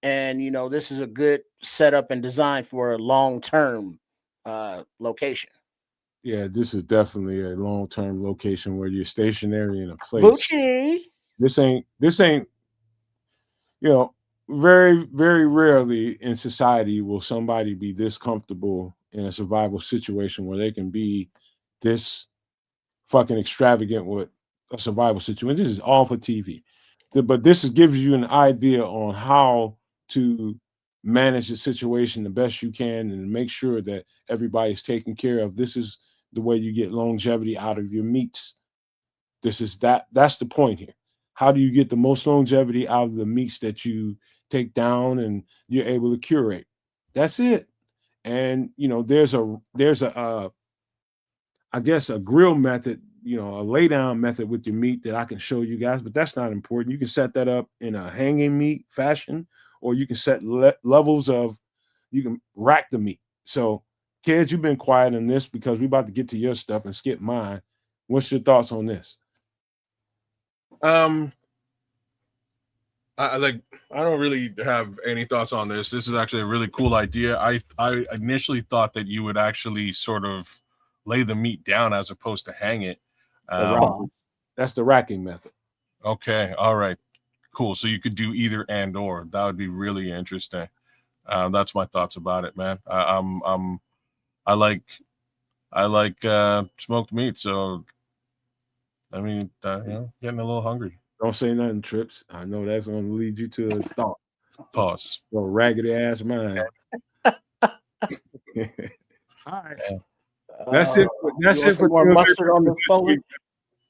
and this is a good setup and design for a long-term location.
Yeah, this is definitely a long-term location where you're stationary in a place.
Vucci.
This ain't, very, very rarely in society will somebody be this comfortable in a survival situation where they can be this fucking extravagant with a survival situation. This is all for TV. But this gives you an idea on how to manage the situation the best you can and make sure that everybody's taken care of. This is the way you get longevity out of your meats. That's the point here. How do you get the most longevity out of the meats that you take down and you're able to curate? That's it. And there's a I guess a grill method, a lay down method with your meat that I can show you guys, but that's not important. You can set that up in a hanging meat fashion, or you can set levels of, you can rack the meat. So kids, you've been quiet on this because we're about to get to your stuff and skip mine. What's your thoughts on this?
I don't really have any thoughts on this. This is actually a really cool idea. I initially thought that you would actually sort of lay the meat down as opposed to hang it.
That's the racking method.
Okay, all right, cool. So you could do either and or. That would be really interesting. That's my thoughts about it, man. I like smoked meat, so I mean, getting a little hungry.
Don't say nothing, Trips. I know that's going to lead you to a thought.
Pause.
Your raggedy ass mind. All right. That's it. That's it for
more mustard on the phone.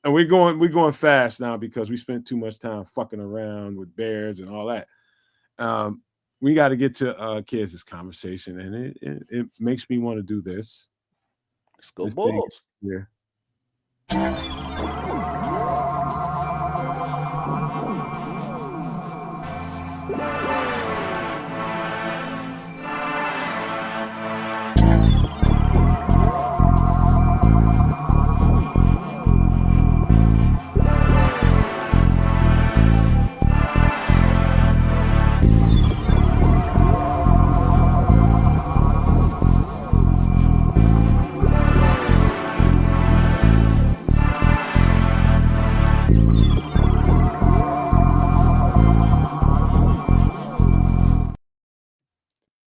And we're going fast now because we spent too much time fucking around with bears and all that. We got to get to kids' conversation, and it makes me want to do this.
Let's go Bulls.
Yeah.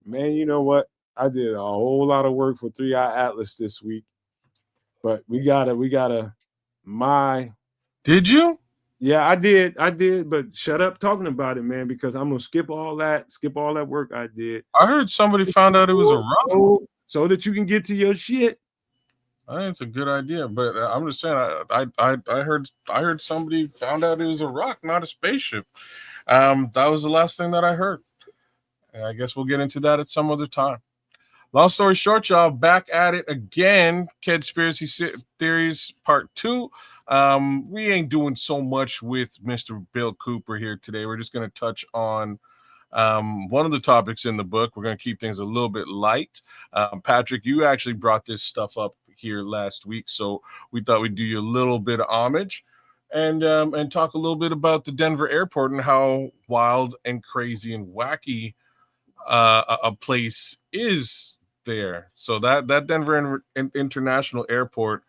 Man, you know what? I did a whole lot of work for 3i Atlas this week, but we gotta my.
Did you?
Yeah, I did, but shut up talking about it, man, because I'm gonna skip all that work I did.
I heard somebody found out it was a rock.
So that you can get to your shit.
I think it's a good idea, but I'm just saying. I heard somebody found out it was a rock, not a spaceship. That was the last thing that I heard. And I guess we'll get into that at some other time. Long story short, y'all, back at it again. Conspiracy Theories Part 2. We ain't doing so much with Mr. Bill Cooper here today. We're just going to touch on one of the topics in the book. We're going to keep things a little bit light. Patrick, you actually brought this stuff up here last week, so we thought we'd do you a little bit of homage and talk a little bit about the Denver airport and how wild and crazy and wacky a place is there. So that Denver International Airport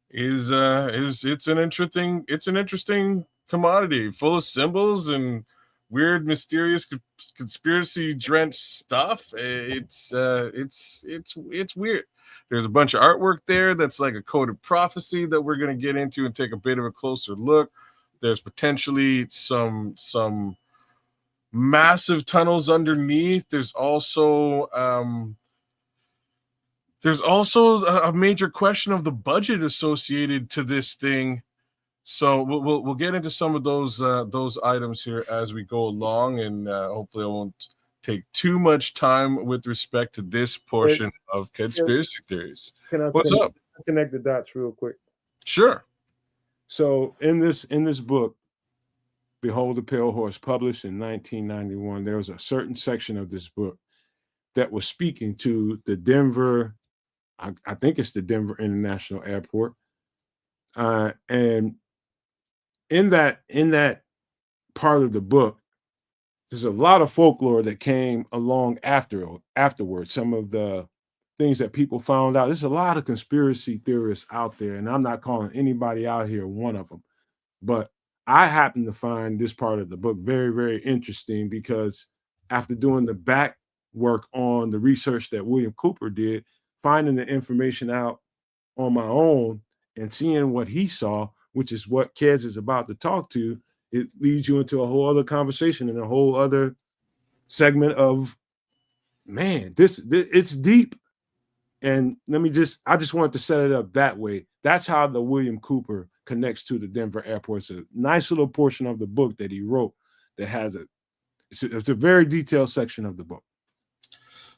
is it's an interesting commodity, full of symbols and weird, mysterious, conspiracy drenched stuff. It's weird. There's a bunch of artwork there that's like a coded prophecy that we're going to get into and take a bit of a closer look. There's potentially some massive tunnels underneath. There's also a major question of the budget associated to this thing. So we'll get into some of those items here as we go along, and hopefully I won't take too much time with respect to this portion of conspiracy theories. What's up?
Connect the dots real quick.
Sure.
So in this book, Behold the Pale Horse, published in 1991, there was a certain section of this book that was speaking to the Denver, I think it's the Denver International Airport, and in that part of the book, there's a lot of folklore that came along afterwards. Some of the things that people found out. There's a lot of conspiracy theorists out there, and I'm not calling anybody out here one of them, but I happen to find this part of the book very, very interesting because after doing the back work on the research that William Cooper did, finding the information out on my own and seeing what he saw, which is what Kez is about to talk to, it leads you into a whole other conversation and a whole other segment of, man, this it's deep. And I just wanted to set it up that way. That's how the William Cooper connects to the Denver airport. It's a nice little portion of the book that he wrote that has it's a very detailed section of the book.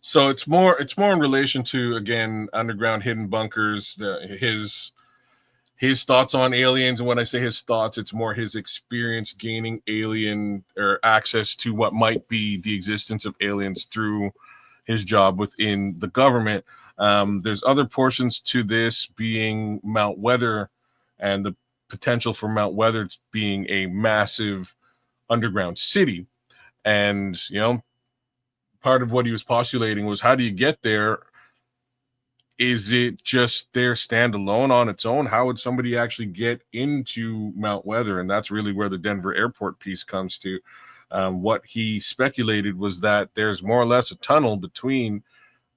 So it's more in relation to, again, underground hidden bunkers, his thoughts on aliens. And when I say his thoughts, it's more his experience gaining alien or access to what might be the existence of aliens through his job within the government. There's other portions to this being Mount Weather and the potential for Mount Weather being a massive underground city. And, part of what he was postulating was, how do you get there? Is it just there standalone on its own? How would somebody actually get into Mount Weather? And that's really where the Denver airport piece comes to. What he speculated was that there's more or less a tunnel between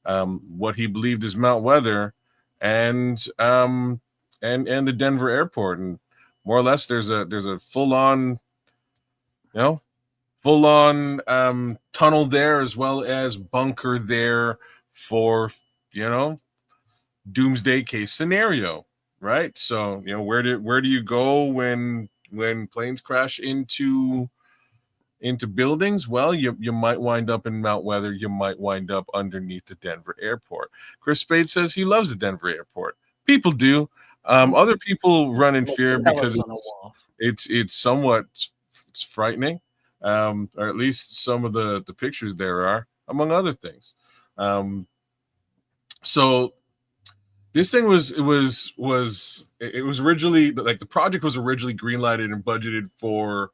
what he believed is Mount Weather and the Denver airport, and more or less there's a full-on tunnel there, as well as bunker there for doomsday case scenario, right? So where do you go when planes crash into buildings? Well, you might wind up in Mount Weather. You might wind up underneath the Denver airport. Chris Spade says he loves the Denver airport. People do. Other people run in fear because it's somewhat frightening, or at least some of the pictures there are, among other things. So this thing was originally, like, the project was originally greenlighted and budgeted for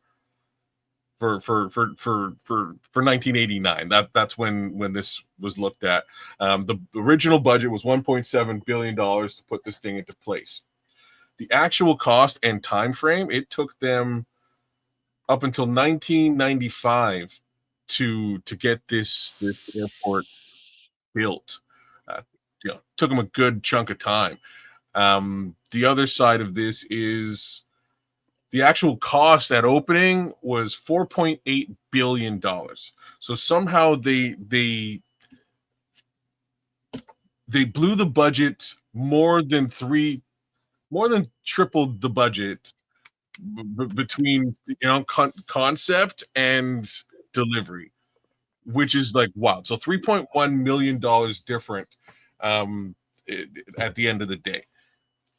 1989. That's when this was looked at. The original budget was $1.7 billion to put this thing into place. The actual cost and time frame, it took them up until 1995 to get this airport built. Took them a good chunk of time. The other side of this is the actual cost at opening was $4.8 billion. So somehow they blew the budget more than tripled the budget between concept and delivery, which is like wow. So $3.1 million different at the end of the day.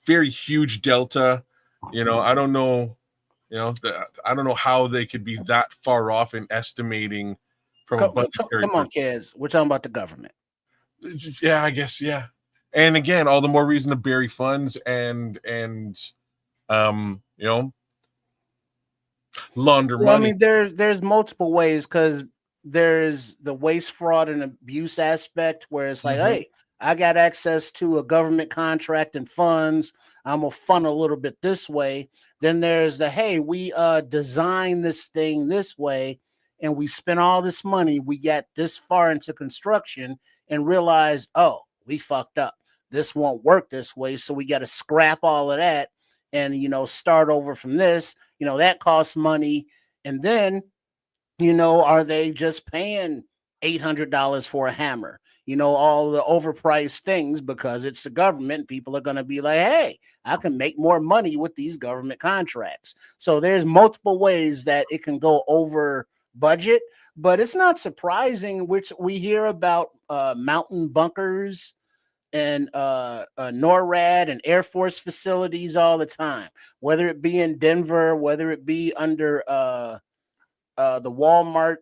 Very huge delta. I don't know. I don't know how they could be that far off in estimating from a budgetary.
Come on, kids. We're talking about the government.
Yeah, I guess. Yeah. And again, all the more reason to bury funds and launder money.
I mean, there's multiple ways, because there's the waste, fraud, and abuse aspect where it's like, hey, I got access to a government contract and funds. I'm gonna fund a little bit this way. Then there's the, hey, we designed this thing this way, and we spent all this money. We got this far into construction and realized, oh, we fucked up. This won't work this way, so we got to scrap all of that and start over from this. That costs money. And then are they just paying $800 for a hammer? All the overpriced things, because it's the government. People are going to be like, hey, I can make more money with these government contracts. So there's multiple ways that it can go over budget, but it's not surprising, which we hear about mountain bunkers and NORAD and Air Force facilities all the time, whether it be in Denver, whether it be under the Walmart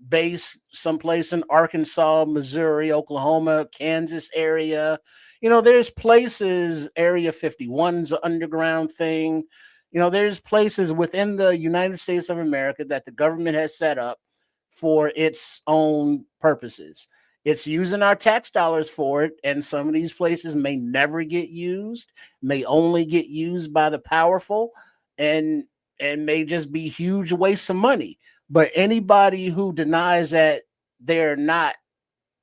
base someplace in Arkansas, Missouri, Oklahoma, Kansas area. There's places, Area 51's an underground thing. There's places within the United States of America that the government has set up for its own purposes. It's using our tax dollars for it, and some of these places may never get used, may only get used by the powerful, and may just be huge wastes of money. But anybody who denies that they're not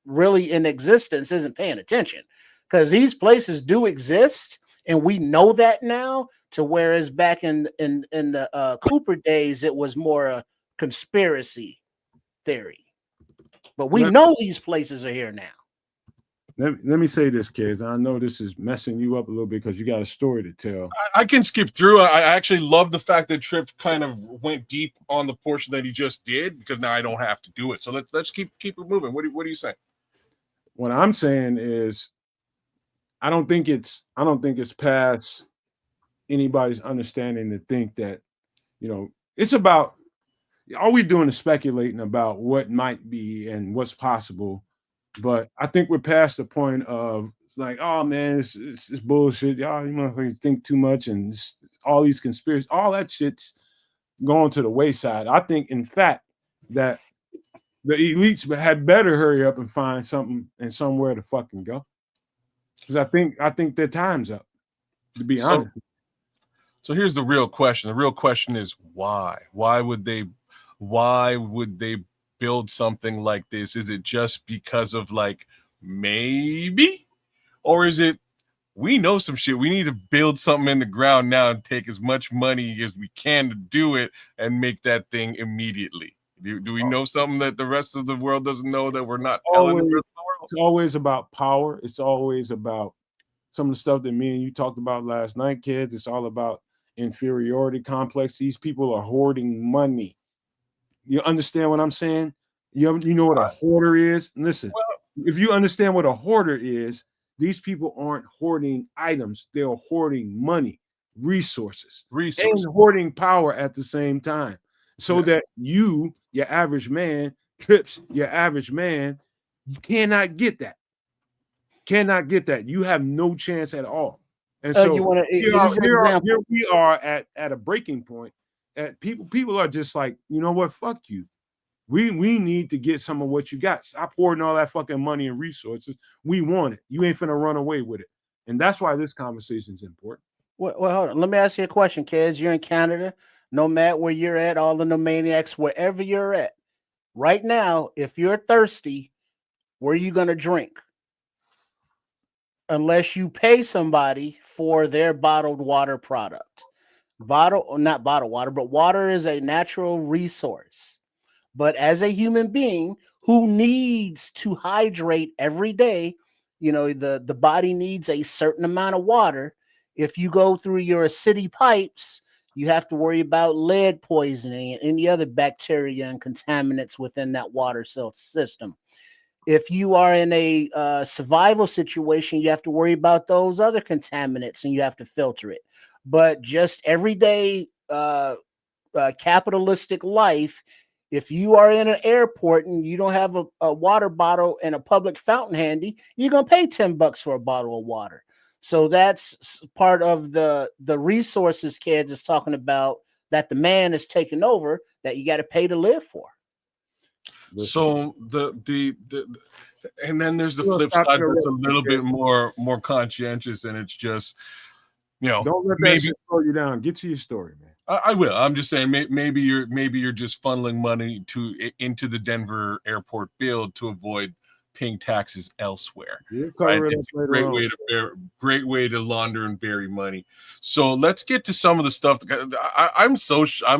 really in existence isn't paying attention, because these places do exist, and we know that now. To whereas back in the Cooper days, it was more a conspiracy theory. But we know these places are here now.
Let me say this, kids. I know this is messing you up a little bit because you got a story to tell.
I can skip through. I actually love the fact that Tripp kind of went deep on the portion that he just did, because now I don't have to do it. So let's keep it moving. What do you say?
What I'm saying is, I don't think it's past anybody's understanding to think that it's about. All we're doing is speculating about what might be and what's possible. But I think we're past the point of it's like, oh man, it's bullshit. Y'all, motherfuckers think too much, and all these conspiracies, all that shit's going to the wayside. I think, in fact, that the elites had better hurry up and find something and somewhere to fucking go. Because I think their time's up, to be honest.
So here's the real question. The real question is why? Why would they build something like this? Is it just because of like maybe, or is it we know some shit, we need to build something in the ground now and take as much money as we can to do it and make that thing immediately? Do we know something that the rest of the world doesn't know that we're not telling the rest of the world?
It's always about power. It's always about some of the stuff that me and you talked about last night, kids. It's all about inferiority complex. These people are hoarding money. You understand what I'm saying? You know what a hoarder is? Listen, if you understand what a hoarder is, these people aren't hoarding items. They're hoarding money, resources, and hoarding power at the same time. So that your average man, Trips, your average man, you cannot get that. Cannot get that. You have no chance at all. And so here we are at a breaking point. People are just like, you know what? Fuck you. We need to get some of what you got. Stop hoarding all that fucking money and resources. We want it. You ain't finna run away with it. And that's why this conversation is important.
Well, hold on. Let me ask you a question, kids. You're in Canada. No matter where you're at, all the Nomaniacs, wherever you're at, Right now, if you're thirsty, where are you going to drink? Unless you pay somebody for their bottled water product. Not bottled water, but water is a natural resource. But as a human being who needs to hydrate every day, the body needs a certain amount of water. If you go through your city pipes, you have to worry about lead poisoning and any other bacteria and contaminants within that water system. If you are in a survival situation, you have to worry about those other contaminants and you have to filter it. But just everyday capitalistic life, if you are in an airport and you don't have a water bottle and a public fountain handy, you're going to pay $10 for a bottle of water. So that's part of the resources kids is talking about that the man is taking over that you got to pay to live for.
So the and then there's the flip side that's a little bit more conscientious, and it's just,
don't let that shit slow you down. Get to your story, man.
I will. I'm just saying maybe you're just funneling money into the Denver airport bill to avoid paying taxes elsewhere. Right? It's a great way to launder and bury money. So let's get to some of the stuff. I'm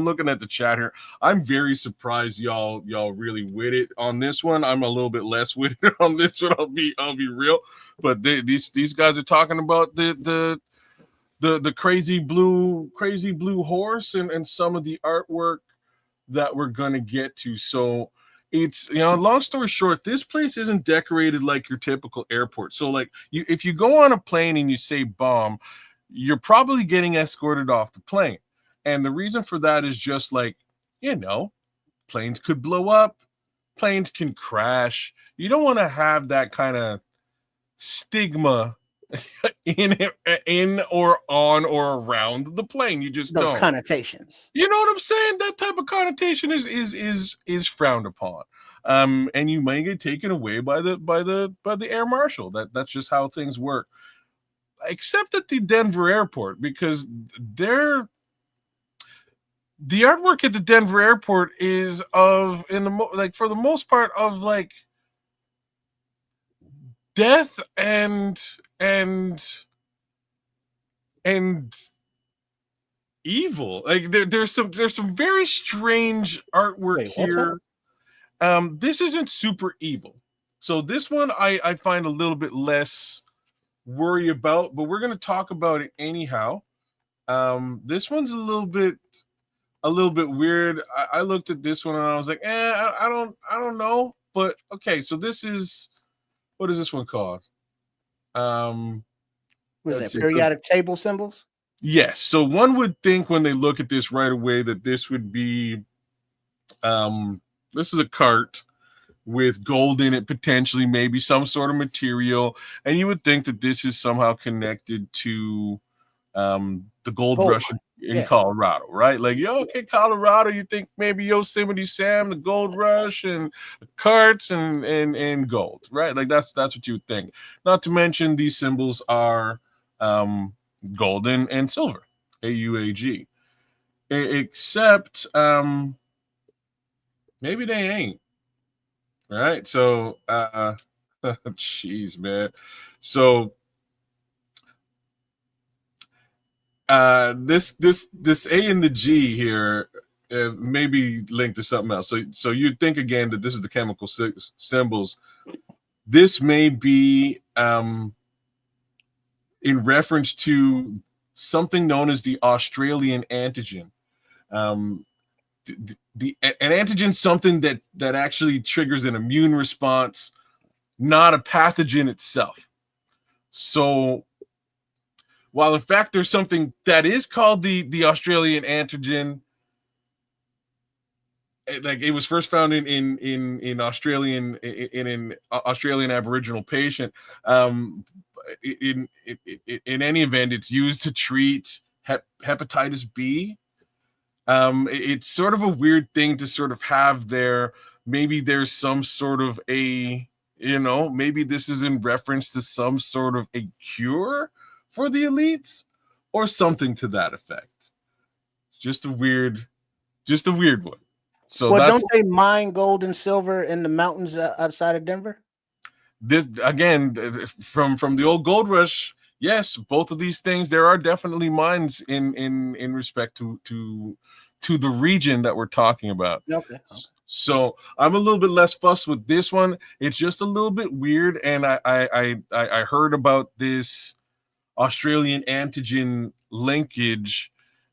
looking at the chat here. I'm very surprised y'all really with it on this one. I'm a little bit less with it on this one. I'll be real. But these guys are talking about the crazy blue horse and some of the artwork that we're gonna get to. So it's, long story short, this place isn't decorated like your typical airport. So like if you go on a plane and you say bomb, you're probably getting escorted off the plane. And the reason for that is just like, planes could blow up, planes can crash. You don't want to have that kind of stigma in or on or around the plane. You just
those
don't.
Connotations.
You know what I'm saying? That type of connotation is frowned upon. And you might get taken away by the air marshal. That's just how things work. Except at the Denver airport, because the artwork at the Denver airport is for the most part of like death and evil. Like there's some very strange artwork here. This isn't super evil, so this one I find a little bit less worry about, but we're going to talk about it anyhow. This one's a little bit weird. I looked at this one and I was like, I don't know, but okay. So this is, what is this one called?
Was that periodic table symbols?
Yes. So one would think when they look at this right away that this would be, this is a cart with gold in it, potentially, maybe some sort of material. And you would think that this is somehow connected to the gold rush in Colorado, right? Like, okay, Colorado, you think maybe Yosemite Sam, the gold rush and carts and gold, right? Like that's what you would think. Not to mention these symbols are gold and silver, AUAG. Except maybe they ain't. All right. So jeez, man. So this A and the G here maybe linked to something else. So you'd think again that this is the chemical symbols. This may be in reference to something known as the Australian antigen. An antigen, something that actually triggers an immune response, not a pathogen itself. So while in fact there's something that is called the Australian antigen, like it was first found in an Australian Aboriginal patient. In any event, it's used to treat hepatitis B. It's sort of a weird thing to sort of have there. Maybe there's some sort of maybe this is in reference to some sort of a cure for the elites or something to that effect. Just a weird one. So
well,
that's
don't they mine gold and silver in the mountains outside of Denver?
this again from the old gold rush. Yes, both of these things, there are definitely mines in respect to the region that we're talking about.
Okay.
So I'm a little bit less fussed with this one. It's just a little bit weird, and I heard about this Australian antigen linkage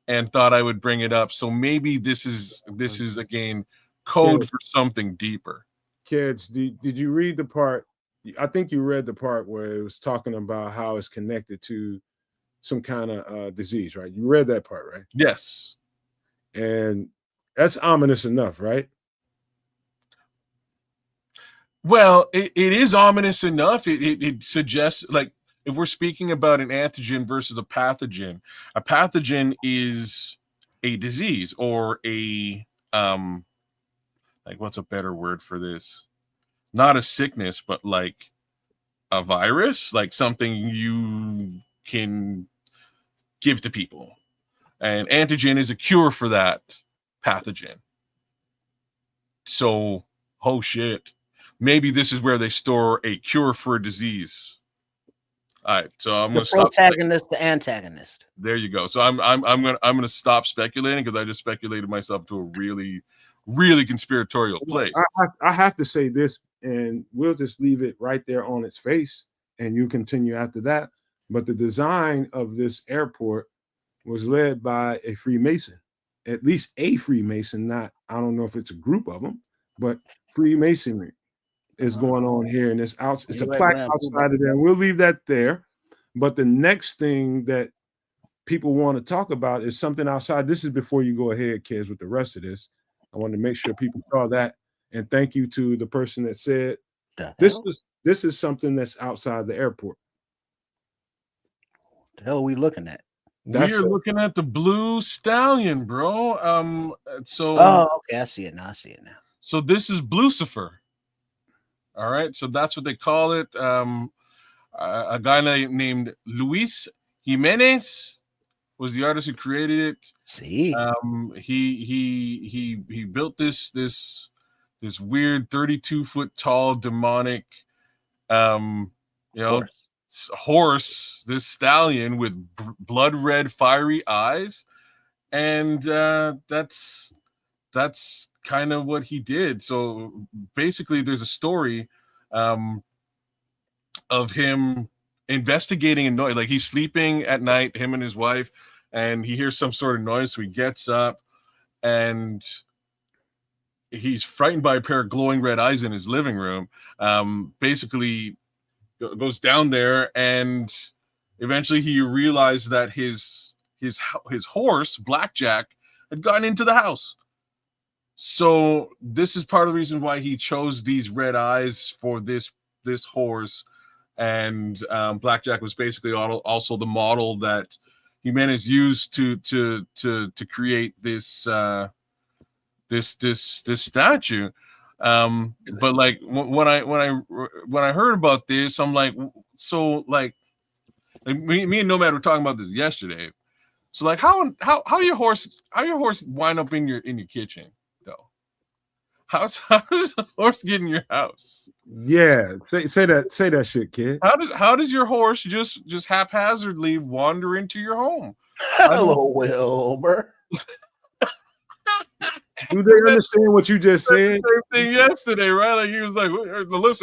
and thought I would bring it up. So maybe this is again code for something deeper.
Kids, did you read the part? I think you read the part where it was talking about how it's connected to some kind of disease, right? You read that part, right?
Yes.
And that's ominous enough, right?
Well, it is ominous enough. It suggests, like, if we're speaking about an antigen versus a pathogen is a disease or a like, what's a better word for this? Not a sickness, but like a virus, like something you can give to people. And antigen is a cure for that pathogen. So, oh shit. Maybe this is where they store a cure for a disease. All right, so I'm going to stop.
Protagonist, the antagonist.
There you go. So I'm gonna stop speculating because I just speculated myself to a really conspiratorial place.
I have to say this, and we'll just leave it right there on its face, and you continue after that. But the design of this airport was led by a Freemason, at least a Freemason. Not, I don't know if it's a group of them, but Freemasonry is going on here, and it's out. It's a plaque outside of there, and we'll leave that there. But the next thing that people want to talk about is something outside. This is before you go ahead, kids, with the rest of this. I want to make sure people saw that, and thank you to the person that said this is something that's outside the airport.
The hell are we looking at?
We are looking at the Blue Stallion, bro. So
okay, I see it now.
So this is Blucifer. All right, so that's what they call it. A guy named Luis Jimenez was the artist who created it.
See,
he built this weird 32-foot tall demonic, horse, this stallion with blood red fiery eyes, and that's kind of what he did. So basically, there's a story of him investigating a noise. Like, he's sleeping at night, him and his wife, and he hears some sort of noise. So he gets up, and he's frightened by a pair of glowing red eyes in his living room. Basically goes down there, and eventually he realized that his horse, Blackjack, had gotten into the house. So this is part of the reason why he chose these red eyes for this horse. And Blackjack was basically also the model that Jimenez used to create this statue. But like when I heard about this, I'm like, so like me and Nomad were talking about this yesterday. So like how your horse wind up in your kitchen though? How does a horse get in your house?
Yeah, say that shit, kid.
How does your horse just haphazardly wander into your home?
Hello, Wilbur.
Do they understand what you just said?
Same thing yesterday, right? Like, he was like, unless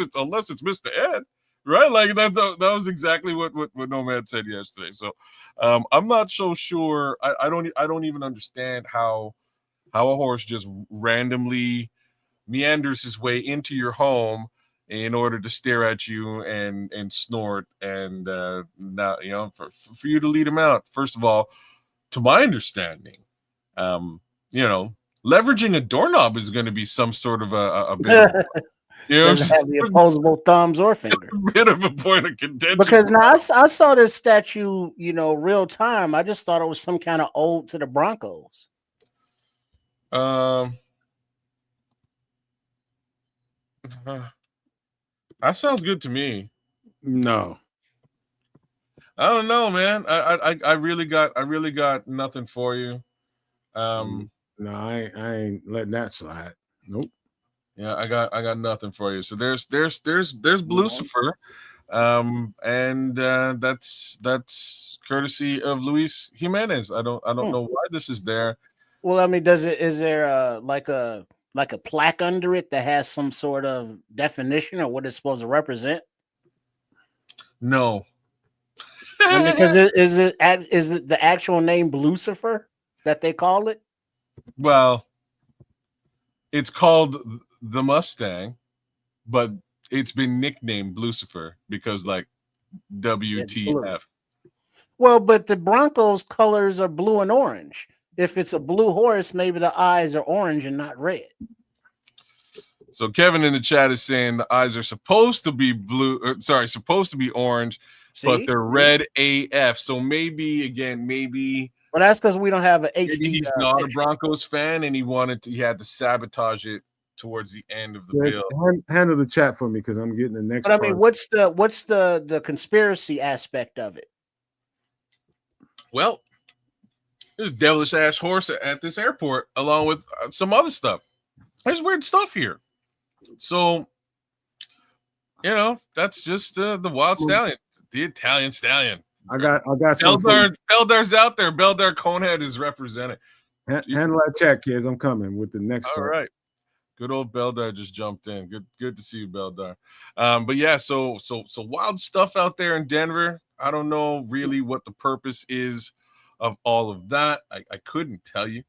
it's Mr. Ed, right? Like that was exactly what Nomad said yesterday. So I'm not so sure. I don't even understand how a horse just randomly meanders his way into your home in order to stare at you and snort, and now, for you to lead him out. First of all, to my understanding, leveraging a doorknob is going to be some sort of a bit of,
doesn't have the opposable thumbs or finger.
A bit of a point of contention.
Because now I saw this statue, real time. I just thought it was some kind of ode to the Broncos.
That sounds good to me.
No,
I don't know, man. I really got nothing for you.
No, I ain't letting that slide. Nope.
Yeah, I got nothing for you. So there's Lucifer, and that's courtesy of Luis Jimenez. I don't know why this is there.
Well, I mean, is there like a plaque under it that has some sort of definition or what it's supposed to represent?
No.
I mean, because is it the actual name Lucifer that they call it?
Well, it's called the Mustang, but it's been nicknamed Lucifer because, like, WTF.
Well, but the Broncos colors are blue and orange. If it's a blue horse, maybe the eyes are orange and not red.
So Kevin in the chat is saying the eyes are supposed to be supposed to be orange, but they're red AF. So maybe.
Well, that's because we don't have an HD.
Maybe he's not a Broncos fan, and he had to sabotage it towards the end of the build.
Handle the chat for me because I'm getting the next.
But I mean, what's the conspiracy aspect of it?
Well, there's a devilish ass horse at this airport, along with some other stuff. There's weird stuff here. So, that's just the wild stallion, the Italian stallion.
I got
Beldar's out there. Beldar Conehead is representing.
Handle that chat, kids. I'm coming with the next.
All right. Good old Beldar just jumped in. Good to see you, Beldar. But yeah, so wild stuff out there in Denver. I don't know really what the purpose is of all of that. I couldn't tell you.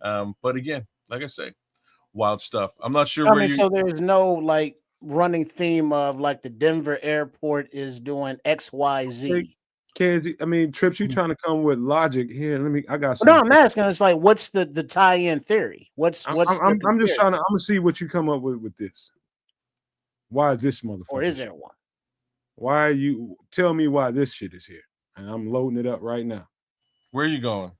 But again, like I say, wild stuff. I'm not sure
so there's no like running theme of like the Denver airport is doing XYZ.
Kids, I mean, Trips, you trying to come with logic here? I got some.
No, I'm asking. It's like, what's the tie-in theory?
I'm just trying to. I'm gonna see what you come up with this. Why is this motherfucker?
Or is there one?
Why tell me why this shit is here? And I'm loading it up right now.
Where are you going?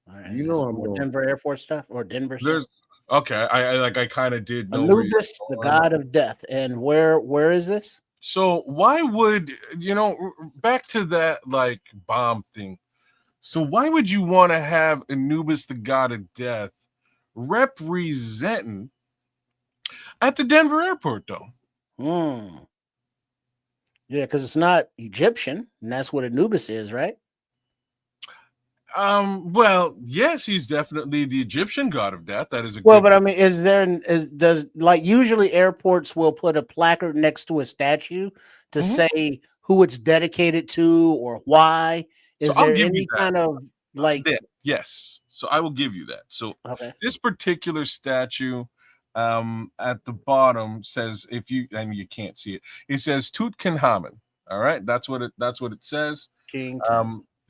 Right, I'm going. Denver airport stuff or Denver stuff?
Okay, I kind of did know.
Anubis, the god of death, and where is this?
So why would back to that like bomb thing? So why would you want to have Anubis, the god of death, representing at the Denver airport though?
Yeah, because it's not Egyptian, and that's what Anubis is, right?
Well, yes, he's definitely the Egyptian god of death. That is a
but I mean, does usually airports will put a placard next to a statue to say who it's dedicated to or why? Is there any kind of like
yes. So I will give you that. So this particular statue at the bottom says, you can't see it, it says Tutankhamun. All right, that's what it says.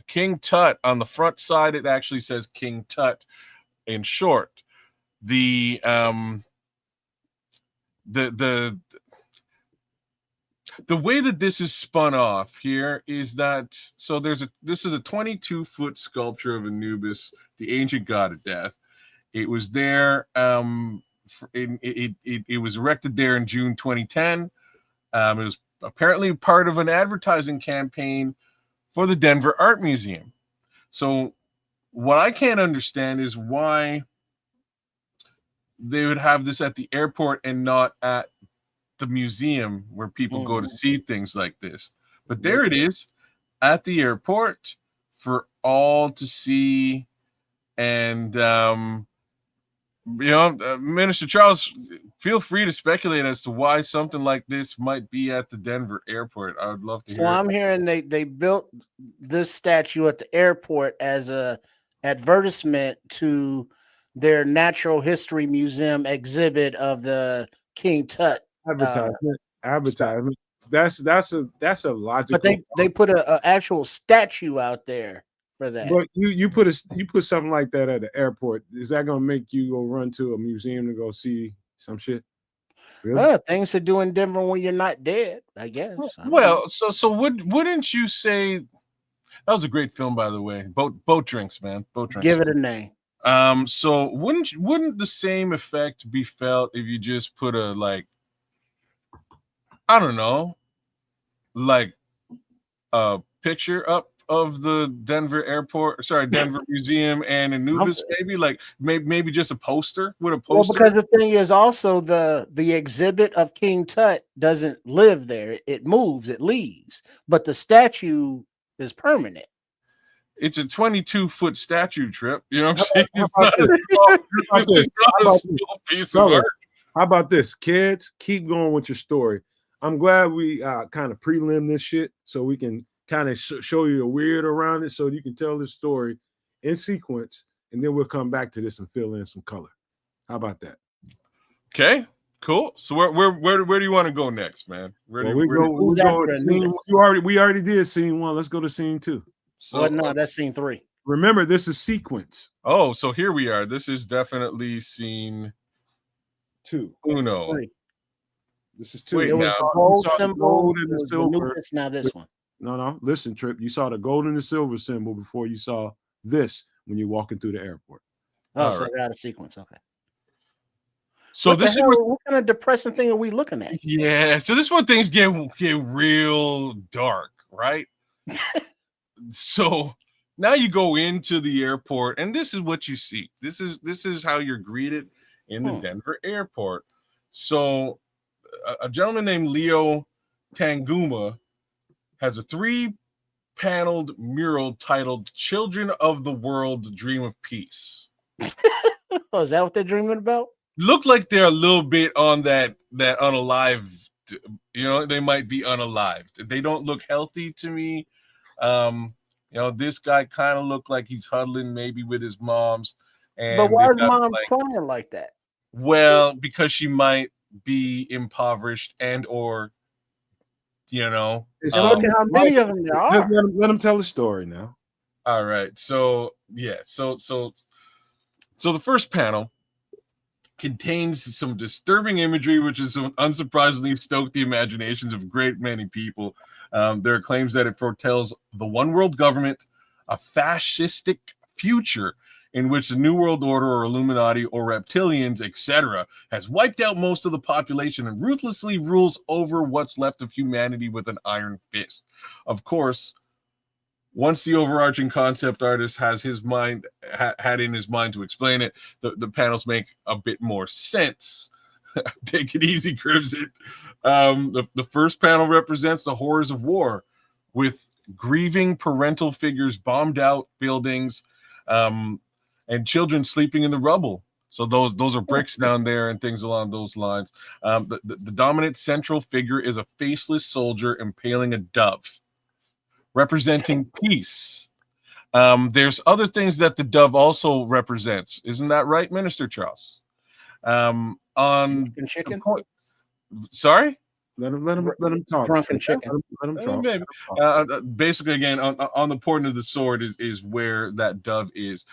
King Tut. On the front side, it actually says King Tut in short. The way that this is spun off here is that this is a 22-foot sculpture of Anubis, the ancient god of death. It was there. It was erected there in June 2010. It was apparently part of an advertising campaign for the Denver Art Museum. So what I can't understand is why they would have this at the airport and not at the museum where people go to see things like this. But there it is at the airport for all to see. And Minister Charles, feel free to speculate as to why something like this might be at the Denver airport. I would love to hear.
So I'm hearing they built this statue at the airport as a advertisement to their natural history museum exhibit of the King Tut
advertisement. That's a logical.
But they put a actual statue out there for that.
But you put something like that at the airport. Is that gonna make you go run to a museum to go see some shit?
Really? Things to do in Denver when you're not dead, I guess.
Well, so wouldn't you say that was a great film, by the way? Boat drinks, man. Boat drinks.
Give it a name.
So wouldn't the same effect be felt if you just put a I don't know, like a picture up of the Denver airport, Denver Museum and Anubis, maybe like maybe just a poster with a poster.
Well, because the thing is also the exhibit of King Tut doesn't live there. It moves, it leaves, but the statue is permanent.
It's a 22-foot statue, Trip. You know what I'm saying?
How
It's not a small piece of art.
How about this, kids? Keep going with your story. I'm glad we kind of prelim this shit so we can kind of show you the weird around it so you can tell this story in sequence, and then we'll come back to this and fill in some color. How about that?
Okay, cool. So where do you want to go next, man?
We already did scene 1. Let's go to scene 2.
So
no, that's scene 3.
Remember, this is sequence.
Oh, so here we are. This is definitely scene
2.
Uno.
3.
This is 2.
Wait,
it was the gold symbol and the silver. It's now this one.
No. Listen, Trip. You saw the gold and the silver symbol before you saw this when you're walking through the airport.
Oh, so they're out of sequence. Okay.
So what
kind of depressing thing are we looking at?
Yeah. So this one things get real dark, right? So now you go into the airport, and this is what you see. This is how you're greeted in the Denver airport. So a gentleman named Leo Tanguma has a 3-paneled mural titled "Children of the World Dream of Peace."
Oh, is that what they're dreaming about?
Look like they're a little bit on that unalived. You know, they might be unalived. They don't look healthy to me. This guy kind of looked like he's huddling maybe with his mom's.
But why is mom crying like that?
Well, because she might be impoverished and or
look at how many of them there are.
Just let him tell the story now.
All right. So yeah. So the first panel contains some disturbing imagery, which is unsurprisingly stoked the imaginations of a great many people. There are claims that it foretells the one world government, a fascistic future in which the New World Order or Illuminati or reptilians, etc., has wiped out most of the population and ruthlessly rules over what's left of humanity with an iron fist. Of course, once the overarching concept artist has his mind had in his mind to explain it, the panels make a bit more sense. Take it easy, Crimson. The first panel represents the horrors of war, with grieving parental figures, bombed out buildings, and children sleeping in the rubble. So those are bricks down there and things along those lines. The dominant central figure is a faceless soldier impaling a dove, representing peace. There's other things that the dove also represents. Isn't that right, Minister Charles? On
chicken?
Sorry?
Let him talk.
Drunken chicken.
Let him talk.
Maybe. Basically, again, on the point of the sword is where that dove is.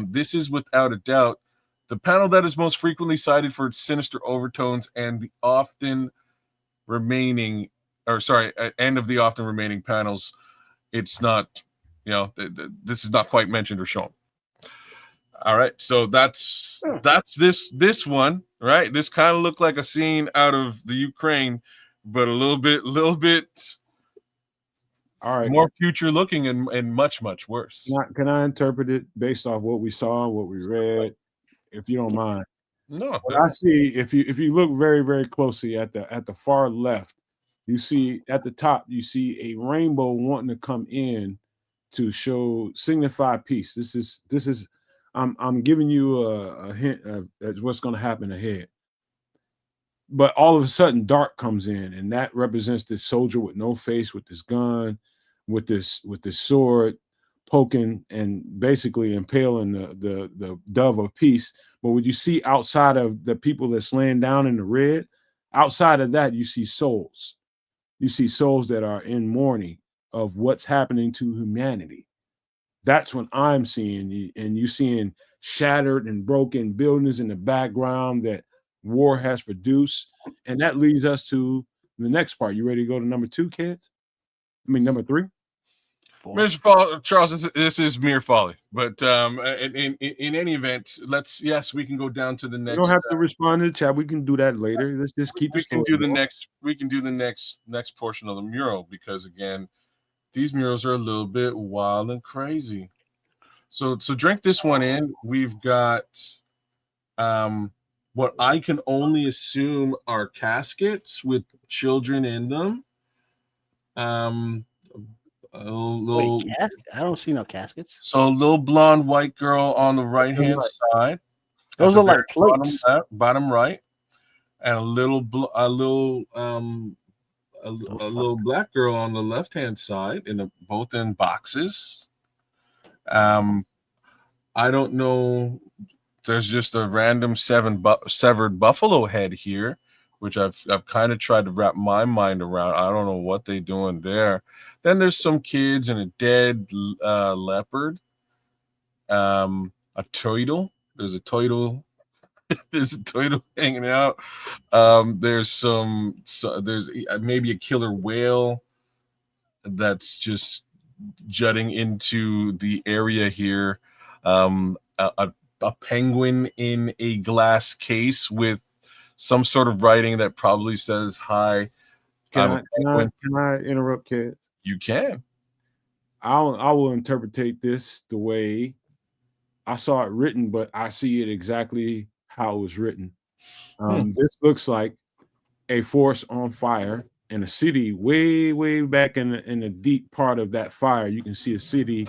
This is without a doubt the panel that is most frequently cited for its sinister overtones and the often remaining, end of the often remaining panels. It's not, this is not quite mentioned or shown. All right, so that's this one, right? This kind of looked like a scene out of the Ukraine, but a little bit
all right,
more future looking and much worse.
Can I interpret it based off what we saw, what we read, if you don't mind?
No,
what I see, if you look very, very closely at the far left, you see at the top, you see a rainbow wanting to come in to signify peace. This is I'm giving you a hint of what's going to happen ahead. But all of a sudden, dark comes in, and that represents this soldier with no face, with this gun, with this sword, poking and basically impaling the dove of peace. But what you see outside of the people that's laying down in the red, outside of that, you see souls. You see souls that are in mourning of what's happening to humanity. That's what I'm seeing. And you're seeing shattered and broken buildings in the background that war has produced. And that leads us to the next part. You ready to go to number 2, kids? Number 3?
Mr. Charles, this is mere folly. But in any event, we can go down to the next.
You don't have to respond to the chat. We can do that later. Let's just keep.
We can do the next portion of the mural, because again, these murals are a little bit wild and crazy. So drink this one in. We've got what I can only assume are caskets with children in them. A little,
Wait, I don't see no caskets.
so a little blonde white girl on the right hand side.
Those are like plates.
Bottom right, and a little black girl on the left hand side, both in boxes. I don't know. There's just a random severed buffalo head here, which I've kind of tried to wrap my mind around. I don't know what they're doing there. Then there's some kids and a dead leopard. A turtle. There's a turtle. There's a turtle hanging out. There's maybe a killer whale that's just jutting into the area here. A penguin in a glass case with some sort of writing that probably says hi.
Can I interrupt, kids?
You can.
I will interpret this the way I saw it written, but I see it exactly how it was written. This looks like a forest on fire in a city way, way back in the deep part of that fire. You can see a city,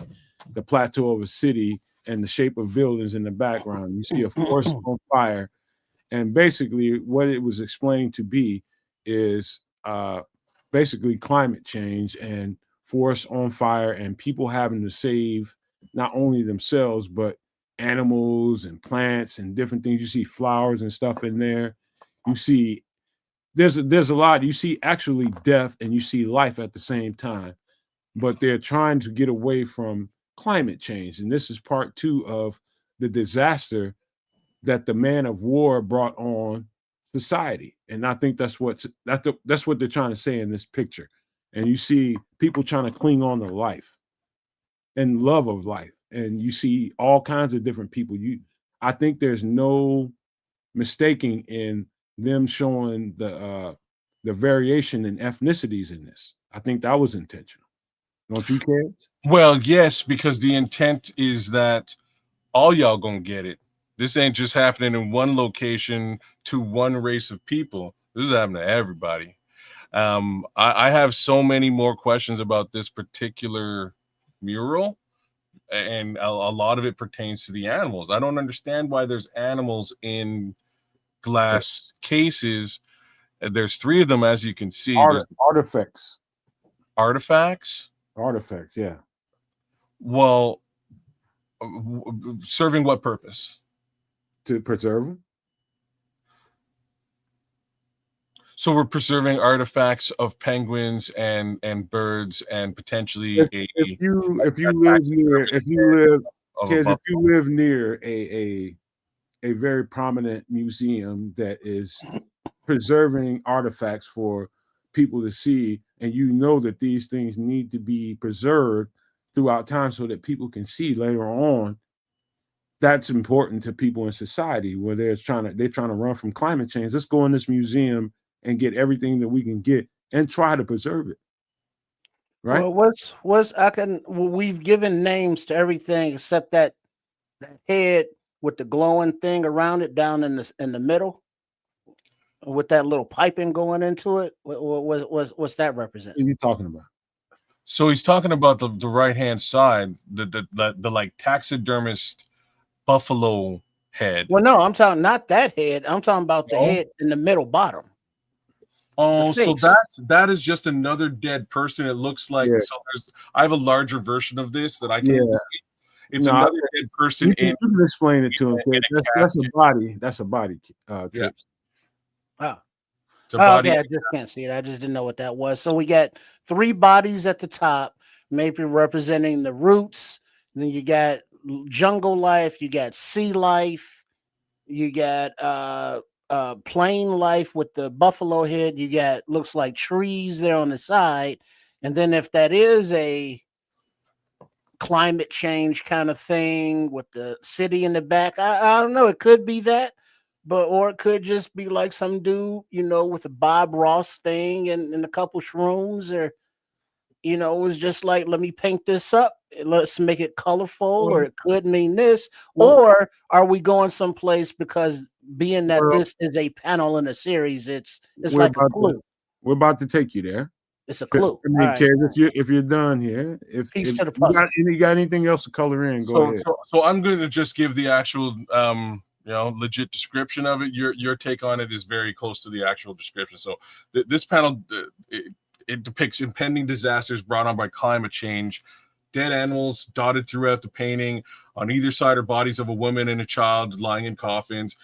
the plateau of a city, and the shape of buildings in the background. You see a forest on fire. And basically what it was explained to be is basically climate change and forests on fire and people having to save not only themselves, but animals and plants and different things. You see flowers and stuff in there. You see there's a lot. You see actually death and you see life at the same time, but they're trying to get away from climate change. And this is part 2 of the disaster that the man of war brought on society. And I think that's what they're trying to say in this picture. And you see people trying to cling on to life and love of life. And you see all kinds of different people. I think there's no mistaking in them showing the variation in ethnicities in this. I think that was intentional. Don't you, kids?
Well, yes, because the intent is that all y'all gonna get it. This ain't just happening in one location to one race of people. This is happening to everybody. I have so many more questions about this particular mural, and a lot of it pertains to the animals. I don't understand why there's animals in glass cases. There's 3 of them, as you can see.
Artifacts.
Artifacts?
Artifacts, yeah.
Well, serving what purpose?
To preserve them.
So we're preserving artifacts of penguins and birds and potentially
if you live near a very prominent museum that is preserving artifacts for people to see, and you know that these things need to be preserved throughout time so that people can see later on, that's important to people in society where they're trying to run from climate change. Let's go in this museum and get everything that we can get and try to preserve it. Right?
Well, we've given names to everything except that head with the glowing thing around it down in the middle with that little piping going into it. What's that represent?
What are you talking about?
So he's talking about the right hand side, the like taxidermist buffalo head.
Well, no, I'm talking not that head. I'm talking about the head in the middle bottom.
Oh, so that is just another dead person. It looks like I have a larger version of this that I can see. It's another dead person.
You can explain it to him. That's a body. That's a body. Trips.
Oh, okay. I just can't see it. I just didn't know what that was. So we got 3 bodies at the top, maybe representing the roots. Then you got jungle life. You got sea life. You got plain life with the buffalo head. You got looks like trees there on the side. And then if that is a climate change kind of thing with the city in the back, I don't know. It could be that. Or it could just be like some dude, with a Bob Ross thing and a couple shrooms, or you know, it was just like, let me paint this up. Let's make it colorful, or it could mean this. Or are we going someplace because being that this is a panel in a series, it's like a clue.
We're about to take you there.
It's a clue.
I mean,
Right.
if you're done here, if
Piece to the
you
puzzle.
got anything else to color in, go ahead.
So I'm going to just give the actual legit description of it. Your take on it is very close to the actual description. So this panel it depicts impending disasters brought on by climate change. Dead animals dotted throughout the painting. On either side are bodies of a woman and a child lying in coffins,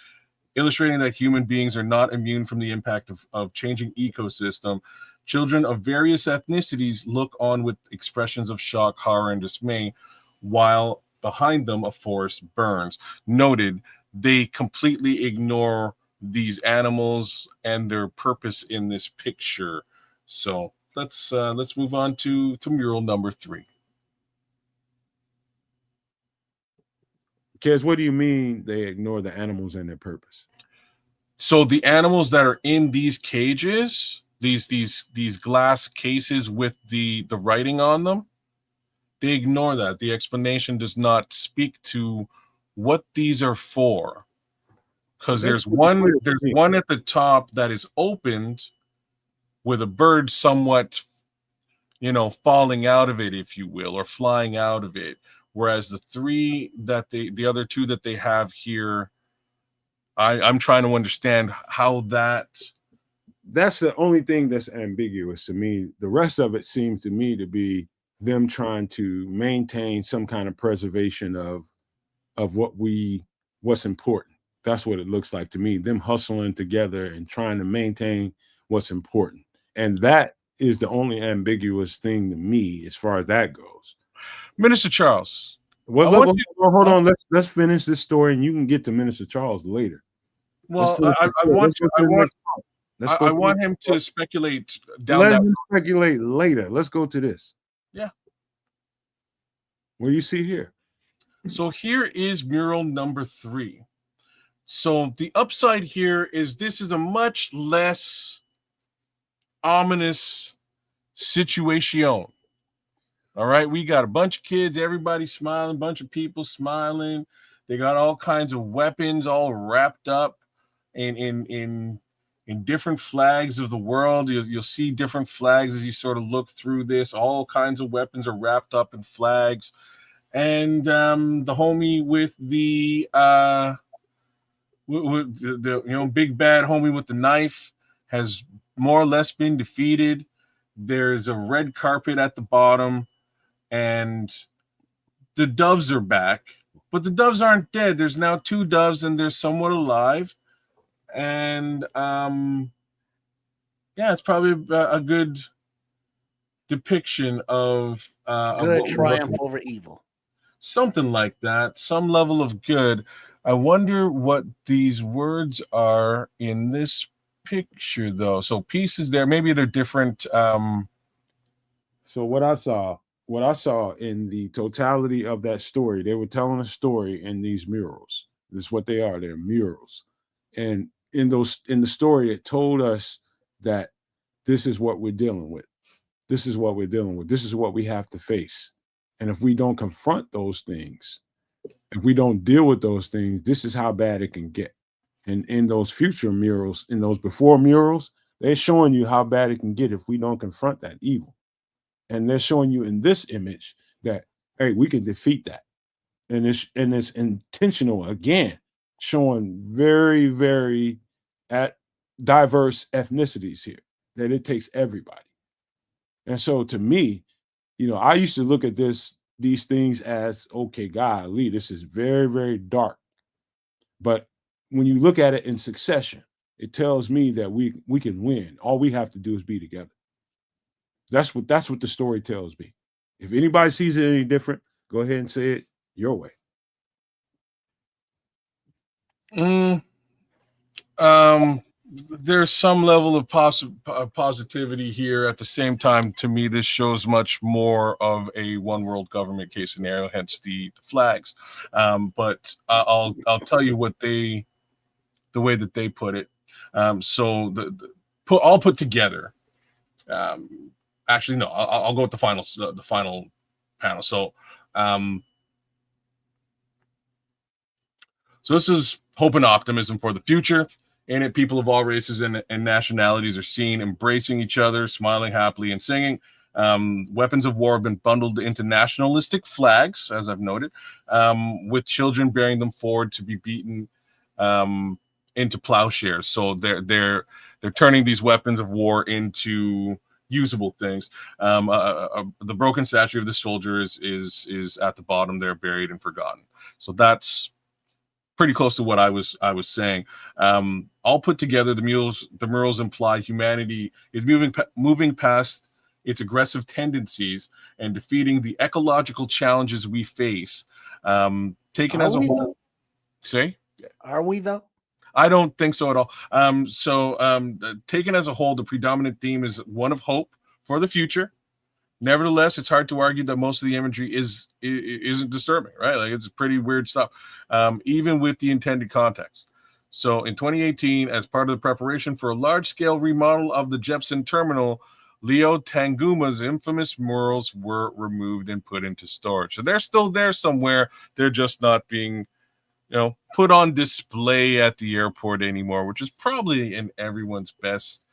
illustrating that human beings are not immune from the impact of changing ecosystem. Children of various ethnicities look on with expressions of shock, horror, and dismay, while behind them a forest burns. Noted, they completely ignore these animals and their purpose in this picture. So let's move on to mural number 3.
Kez, what do you mean they ignore the animals and their purpose?
So the animals that are in these cages, these glass cases with the writing on them, they ignore that. The explanation does not speak to what these are for. Because there's one at the top that is opened with a bird somewhat, falling out of it, if you will, or flying out of it. Whereas the other two that they have here, I'm trying to understand how
that's the only thing that's ambiguous to me. The rest of it seems to me to be them trying to maintain some kind of preservation of what's important. That's what it looks like to me. Them hustling together and trying to maintain what's important. And that is the only ambiguous thing to me as far as that goes.
Minister Charles.
Well, hold on. Let's finish this story, and you can get to Minister Charles later.
Well, I want him to speculate down
Let
that.
him speculate later. Let's go to this.
Yeah.
What do you see here?
So here is mural number 3. So the upside here is this is a much less ominous situation. All right, we got a bunch of kids, everybody smiling, bunch of people smiling. They got all kinds of weapons all wrapped up in different flags of the world. You'll see different flags as you sort of look through this. All kinds of weapons are wrapped up in flags. And the homie with the big bad homie with the knife has more or less been defeated. There's a red carpet at the bottom, and the doves are back, but the doves aren't dead. There's now 2 doves, and they're somewhat alive. And it's probably a good depiction of
good triumph over evil.
Something like that, some level of good. I wonder what these words are in this picture, though. So pieces there, maybe they're different.
So what I saw in the totality of that story, they were telling a story in these murals. This is what they are. They're murals. And in the story, it told us that this is what we're dealing with. This is what we're dealing with. This is what we have to face. And if we don't confront those things, if we don't deal with those things, this is how bad it can get. And in those future murals, in those before murals, they're showing you how bad it can get if we don't confront that evil. And they're showing you in this image that, hey, we can defeat that. And it's intentional, again, showing very, very diverse ethnicities here, that it takes everybody. And so to me, I used to look at these things as, okay, golly, this is very, very dark. But when you look at it in succession, it tells me that we can win. All we have to do is be together. That's what the story tells me. If anybody sees it any different, go ahead and say it your way.
There's some level of positivity here. At the same time, to me, this shows much more of a one world government case scenario, hence the flags. But I'll tell you what the way that they put it. So all put together. actually no, I'll go with the final panel. So so this is hope and optimism for the future. In it, people of all races and nationalities are seen embracing each other, smiling happily, and singing. Weapons of war have been bundled into nationalistic flags, as I've noted, with children bearing them forward to be beaten into plowshares. So they're turning these weapons of war into usable things. The broken statue of the soldier is at the bottom there, buried and forgotten. So that's pretty close to what I was saying. All put together, the murals imply humanity is moving past its aggressive tendencies and defeating the ecological challenges we face. Taken as a whole, say,
are we though?
I don't think so at all. Taken as a whole, the predominant theme is one of hope for the future. Nevertheless, it's hard to argue that most of the imagery isn't disturbing, right? Like, it's pretty weird stuff, even with the intended context. So in 2018, as part of the preparation for a large-scale remodel of the Jepson terminal, Leo Tanguma's infamous murals were removed and put into storage. So they're still there somewhere. They're just not being, put on display at the airport anymore, which is probably in everyone's best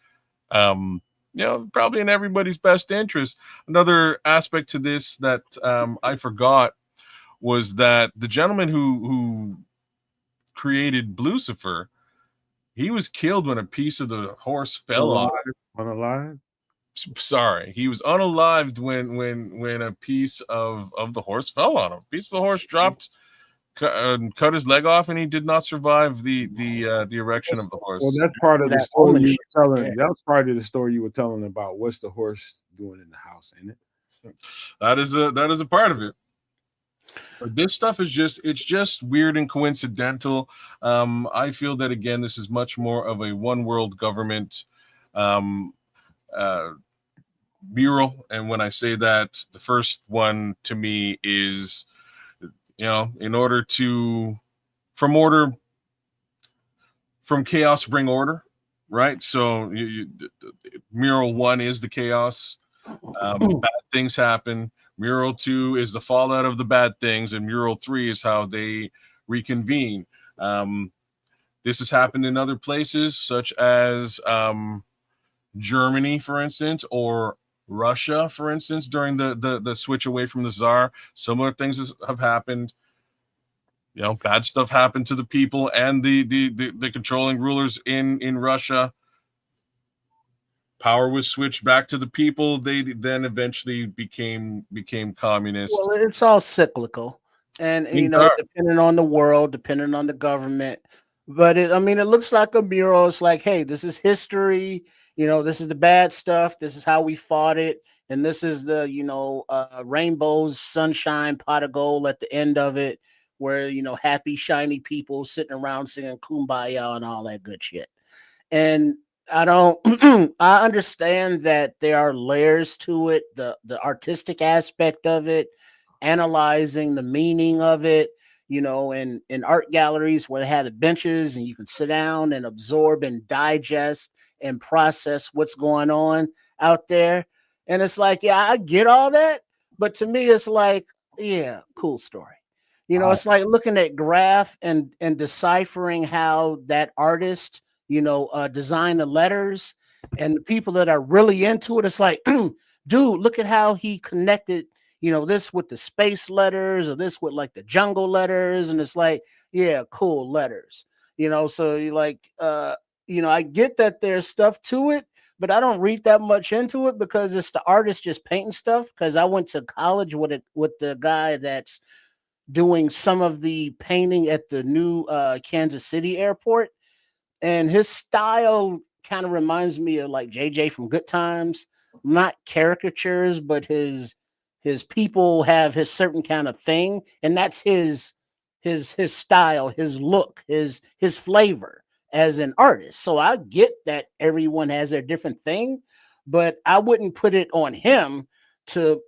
probably in everybody's best interest. Another aspect to this that I forgot was that the gentleman who created Blucifer, he was killed when a piece of the horse fell on him.
Unalive?
Sorry, he was unalived when a piece of the horse fell on him. A piece of the horse dropped, cut his leg off, and he did not survive the erection of the horse.
Well, that's part of the story you were telling. Yeah. That was part of the story you were telling about what's the horse doing in the house, ain't it?
That is a part of it. But this stuff is just weird and coincidental. I feel that, again, this is much more of a one world government mural. And when I say that, the first one to me is, in order to, from chaos bring order, right? So mural 1 is the chaos. Bad things happen. Mural 2 is the fallout of the bad things, and mural 3 is how they reconvene. This has happened in other places, such as Germany, for instance, or Russia, for instance, during the switch away from the Tsar. Similar things have happened. Bad stuff happened to the people and the controlling rulers in Russia. Power was switched back to the people. They then eventually became communist.
Well, it's all cyclical, and depending on the world, depending on the government. But it looks like a mural. It's like, hey, this is history. This is the bad stuff. This is how we fought it, and this is the rainbows, sunshine, pot of gold at the end of it, where happy, shiny people sitting around singing "Kumbaya" and all that good shit. And I don't I understand that there are layers to it, the artistic aspect of it, analyzing the meaning of it, in art galleries where they had the benches and you can sit down and absorb and digest and process what's going on out there. And it's like, yeah, I get all that, but to me it's like, yeah, cool story. It's like looking at graph and deciphering how that artist design the letters, and the people that are really into it, it's like, dude, look at how he connected, this with the space letters, or this with like the jungle letters, and it's like, yeah, cool letters, so you like, I get that there's stuff to it, but I don't read that much into it because it's the artist just painting stuff. Because I went to college with the guy that's doing some of the painting at the new Kansas City airport. And his style kind of reminds me of like JJ from Good Times, not caricatures, but his people have his certain kind of thing, and that's his style, his look, his flavor as an artist. So I get that everyone has their different thing, but I wouldn't put it on him to,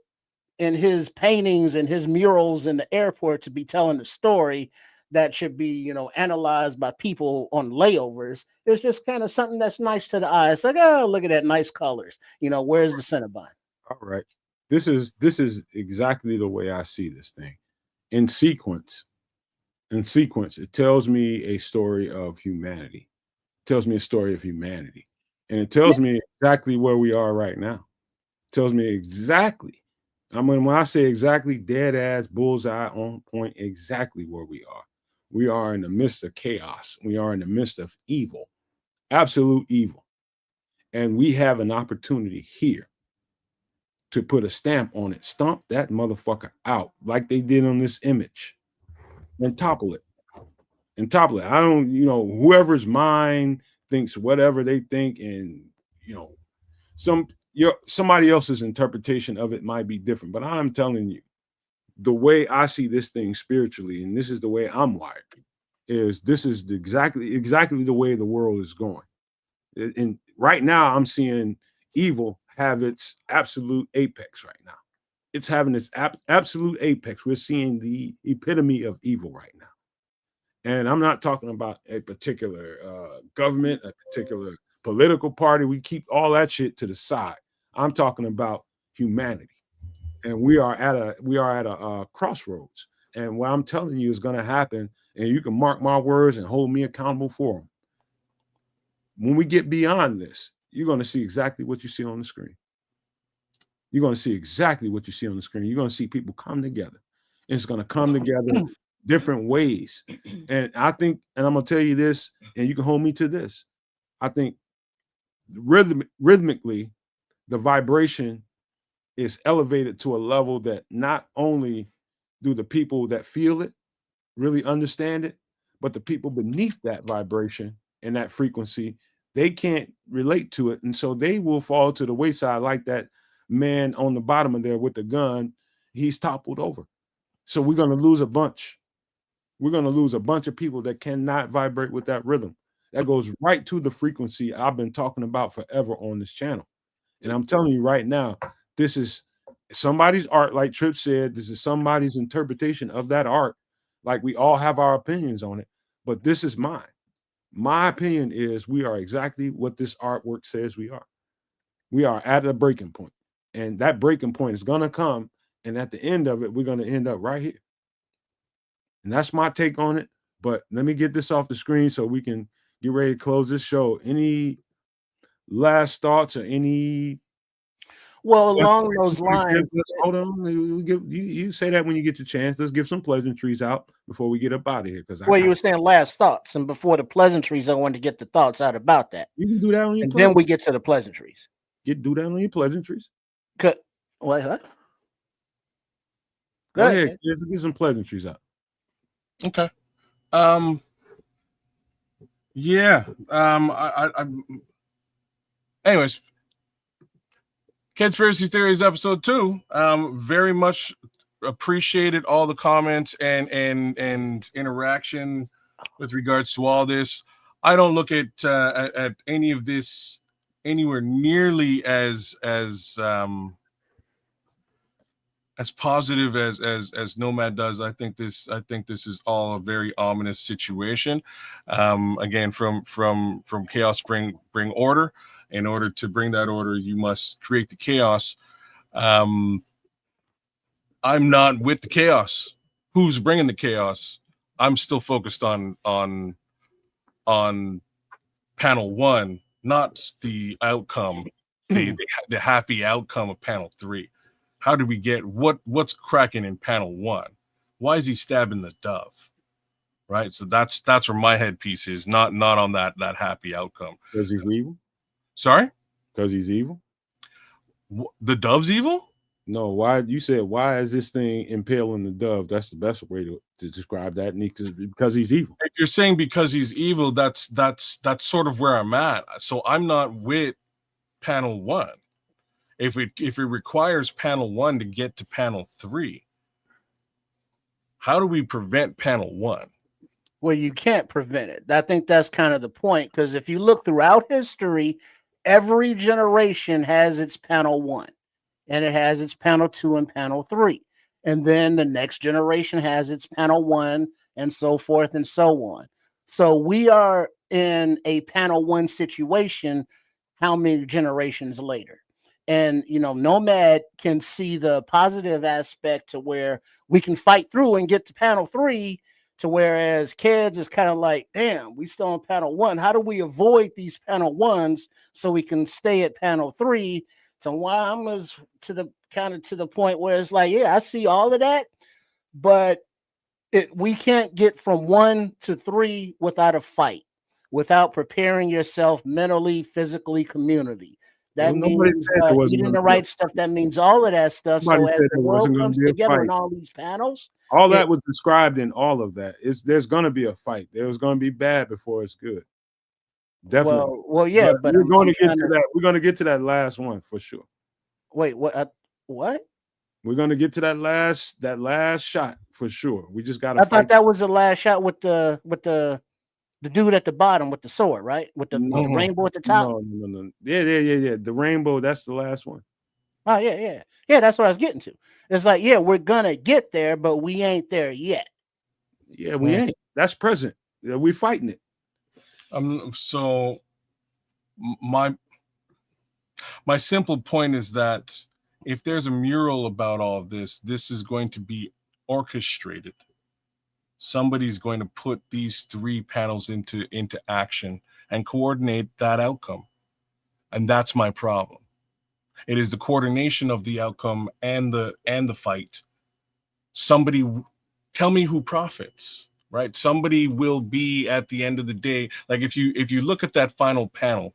in his paintings and his murals in the airport, to be telling the story that should be, analyzed by people on layovers. It's just kind of something that's nice to the eye. It's like, oh, look at that, nice colors. Where's the Cinnabon?
All right. This is exactly the way I see this thing. In sequence, it tells me a story of humanity. It tells me a story of humanity. And it tells me exactly where we are right now. It tells me exactly. I mean, when I say exactly, dead ass, bullseye, on point, exactly where we are. We are in the midst of chaos. We are in the midst of evil, absolute evil. And we have an opportunity here to put a stamp on it, stomp that motherfucker out like they did on this image and topple it. And topple it. I don't, whoever's mind thinks whatever they think, and somebody else's interpretation of it might be different. But I'm telling you, the way I see this thing spiritually, and this is the way I'm wired, is this is exactly the way the world is going. And right now I'm seeing evil have its absolute apex right now. It's having its absolute apex. We're seeing the epitome of evil right now. And I'm not talking about a particular government, a particular political party. We keep all that shit to the side. I'm talking about humanity. And we are at a crossroads. And what I'm telling you is going to happen, and you can mark my words and hold me accountable for them. When we get beyond this, you're going to see exactly what you see on the screen. You're going to see exactly what you see on the screen. You're going to see people come together. And it's going to come together different ways. And I think, and I'm going to tell you this, and you can hold me to this. I think rhythmically, the vibration is elevated to a level that not only do the people that feel it really understand it, but the people beneath that vibration and that frequency, they can't relate to it. And so they will fall to the wayside like that man on the bottom of there with the gun. He's toppled over. So we're going to lose a bunch. We're going to lose a bunch of people that cannot vibrate with that rhythm. That goes right to the frequency I've been talking about forever on this channel. And I'm telling you right now, this is somebody's art, like Tripp said. This is somebody's interpretation of that art. Like, we all have our opinions on it, but this is mine. My opinion is we are exactly what this artwork says we are. We are at a breaking point, and that breaking point is going to come. And at the end of it, we're going to end up right here. And that's my take on it. But let me get this off the screen so we can get ready to close this show. Any last thoughts or any?
Well, along those lines,
hold on. You say that when you get your chance. Let's give some pleasantries out before we get up out of here. Because
you were saying last thoughts, and before the pleasantries, I wanted to get the thoughts out about that.
You can do that on your.
And then we get to the pleasantries.
Do that on your pleasantries.
What? Go
ahead. Give some pleasantries out.
Okay. Yeah. Anyways, Conspiracy Theories episode 2. Very much appreciated all the comments and interaction with regards to all this. I don't look at any of this anywhere nearly as positive as Nomad does. I think this is all a very ominous situation. Again, from chaos bring order. In order to bring that order, you must create the chaos. I'm not with the chaos. Who's bringing the chaos? I'm still focused on panel 1, not the outcome, the happy outcome of panel 3. How do we get what's cracking in panel 1? Why is he stabbing the dove? Right. So that's where my headpiece is, not on that happy outcome.
Because he's evil.
Sorry?
Because he's evil.
The dove's evil?
No. Why you said why is this thing impaling the dove? That's the best way to describe that. Because he's evil.
If you're saying because he's evil, that's sort of where I'm at. So I'm not with panel 1. If it requires panel 1 to get to panel 3, how do we prevent panel 1?
Well, you can't prevent it. I think that's kind of the point, because if you look throughout history, every generation has its panel 1, and it has its panel 2 and panel 3. And then the next generation has its panel 1, and so forth and so on. So we are in a panel 1 situation how many generations later? And Nomad can see the positive aspect to where we can fight through and get to panel 3, to whereas Kids is kind of like, damn, we still on panel 1. How do we avoid these panel 1s so we can stay at panel 3? So why I'm to the point where it's like, yeah, I see all of that, but we can't get from 1 to 3 without a fight, without preparing yourself mentally, physically, community. That
nobody
means
said there wasn't
eating
going
the
to be
right stuff. That means all of that stuff.
Nobody
So as
said
the
there
world
wasn't going to
comes
be a
together
fight.
in all these panels,
All that was described in all of that. There's going to be a fight. There's going to be bad before it's good. Definitely.
Well, yeah, but
we're going to get to that. We're going to get to that last one for sure.
Wait, what? What?
We're going to get to that last shot for sure. We just got to.
I thought that was the last shot with the dude at the bottom with the sword, right? With the rainbow at the top.
No. Yeah. The rainbow. That's the last one.
Oh yeah. That's what I was getting to. It's like, yeah, we're gonna get there, but we ain't there yet.
Yeah, we ain't. That's present. Yeah, we're fighting it.
So my simple point is that if there's a mural about all of this, this is going to be orchestrated. Somebody's going to put these 3 panels into action and coordinate that outcome. And that's my problem. It is the coordination of the outcome and the fight. Somebody tell me who profits, right? Somebody will be at the end of the day. Like if you look at that final panel,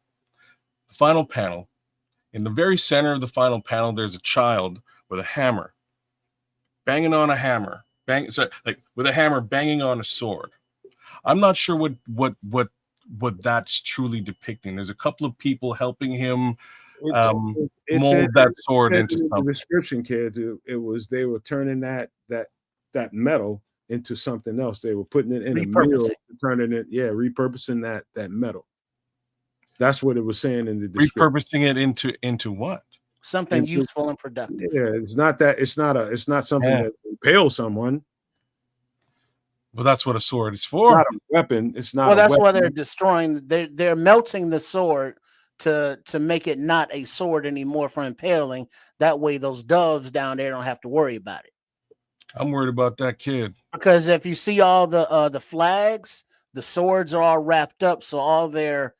in the very center of the final panel, there's a child with a hammer, banging on a hammer, with a hammer banging on a sword. I'm not sure what that's truly depicting. There's a couple of people helping him mold that sword into something.
The description, kids, it was they were turning that metal into something else. They were putting it in a mirror, turning it, repurposing that metal. That's what it was saying in the description.
Repurposing it into what?
Something useful and productive.
Yeah, it's not something that impales someone.
Well, that's what a sword is for.
It's not a weapon. It's not.
Well, that's why they're destroying. They're melting the sword to make it not a sword anymore for impaling. That way, those doves down there don't have to worry about it.
I'm worried about that kid.
Because if you see all the flags, the swords are all wrapped up. So all their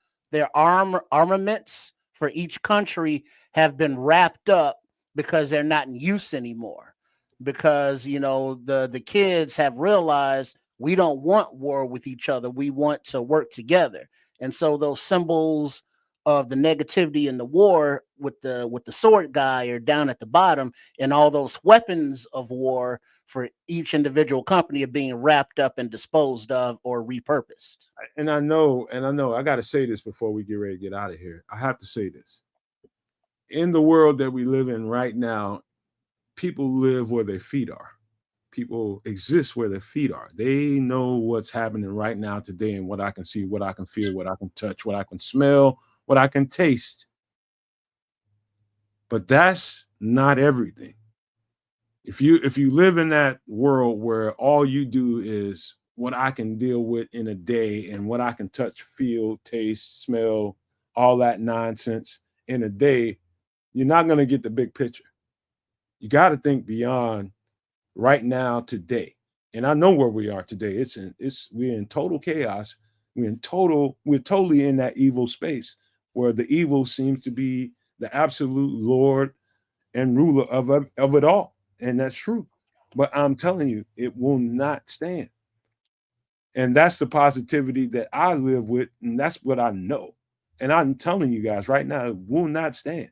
armaments for each country have been wrapped up because they're not in use anymore. Because the kids have realized we don't want war with each other. We want to work together. And so those symbols of the negativity in the war with the sword guy are down at the bottom, and all those weapons of war for each individual company are being wrapped up and disposed of or repurposed.
And I know, I got to say this before we get ready to get out of here. I have to say this. In the world that we live in right now, people live where their feet are. People exist where their feet are. They know what's happening right now today and what I can see, what I can feel, what I can touch, what I can smell, what I can taste. But that's not everything. If you live in that world where all you do is what I can deal with in a day and what I can touch, feel, taste, smell, all that nonsense in a day, you're not going to get the big picture. You got to think beyond right now, today. And I know where we are today. We're in total chaos. We're totally in that evil space where the evil seems to be the absolute Lord and ruler of it all. And that's true. But I'm telling you, it will not stand. And that's the positivity that I live with. And that's what I know. And I'm telling you guys right now, it will not stand.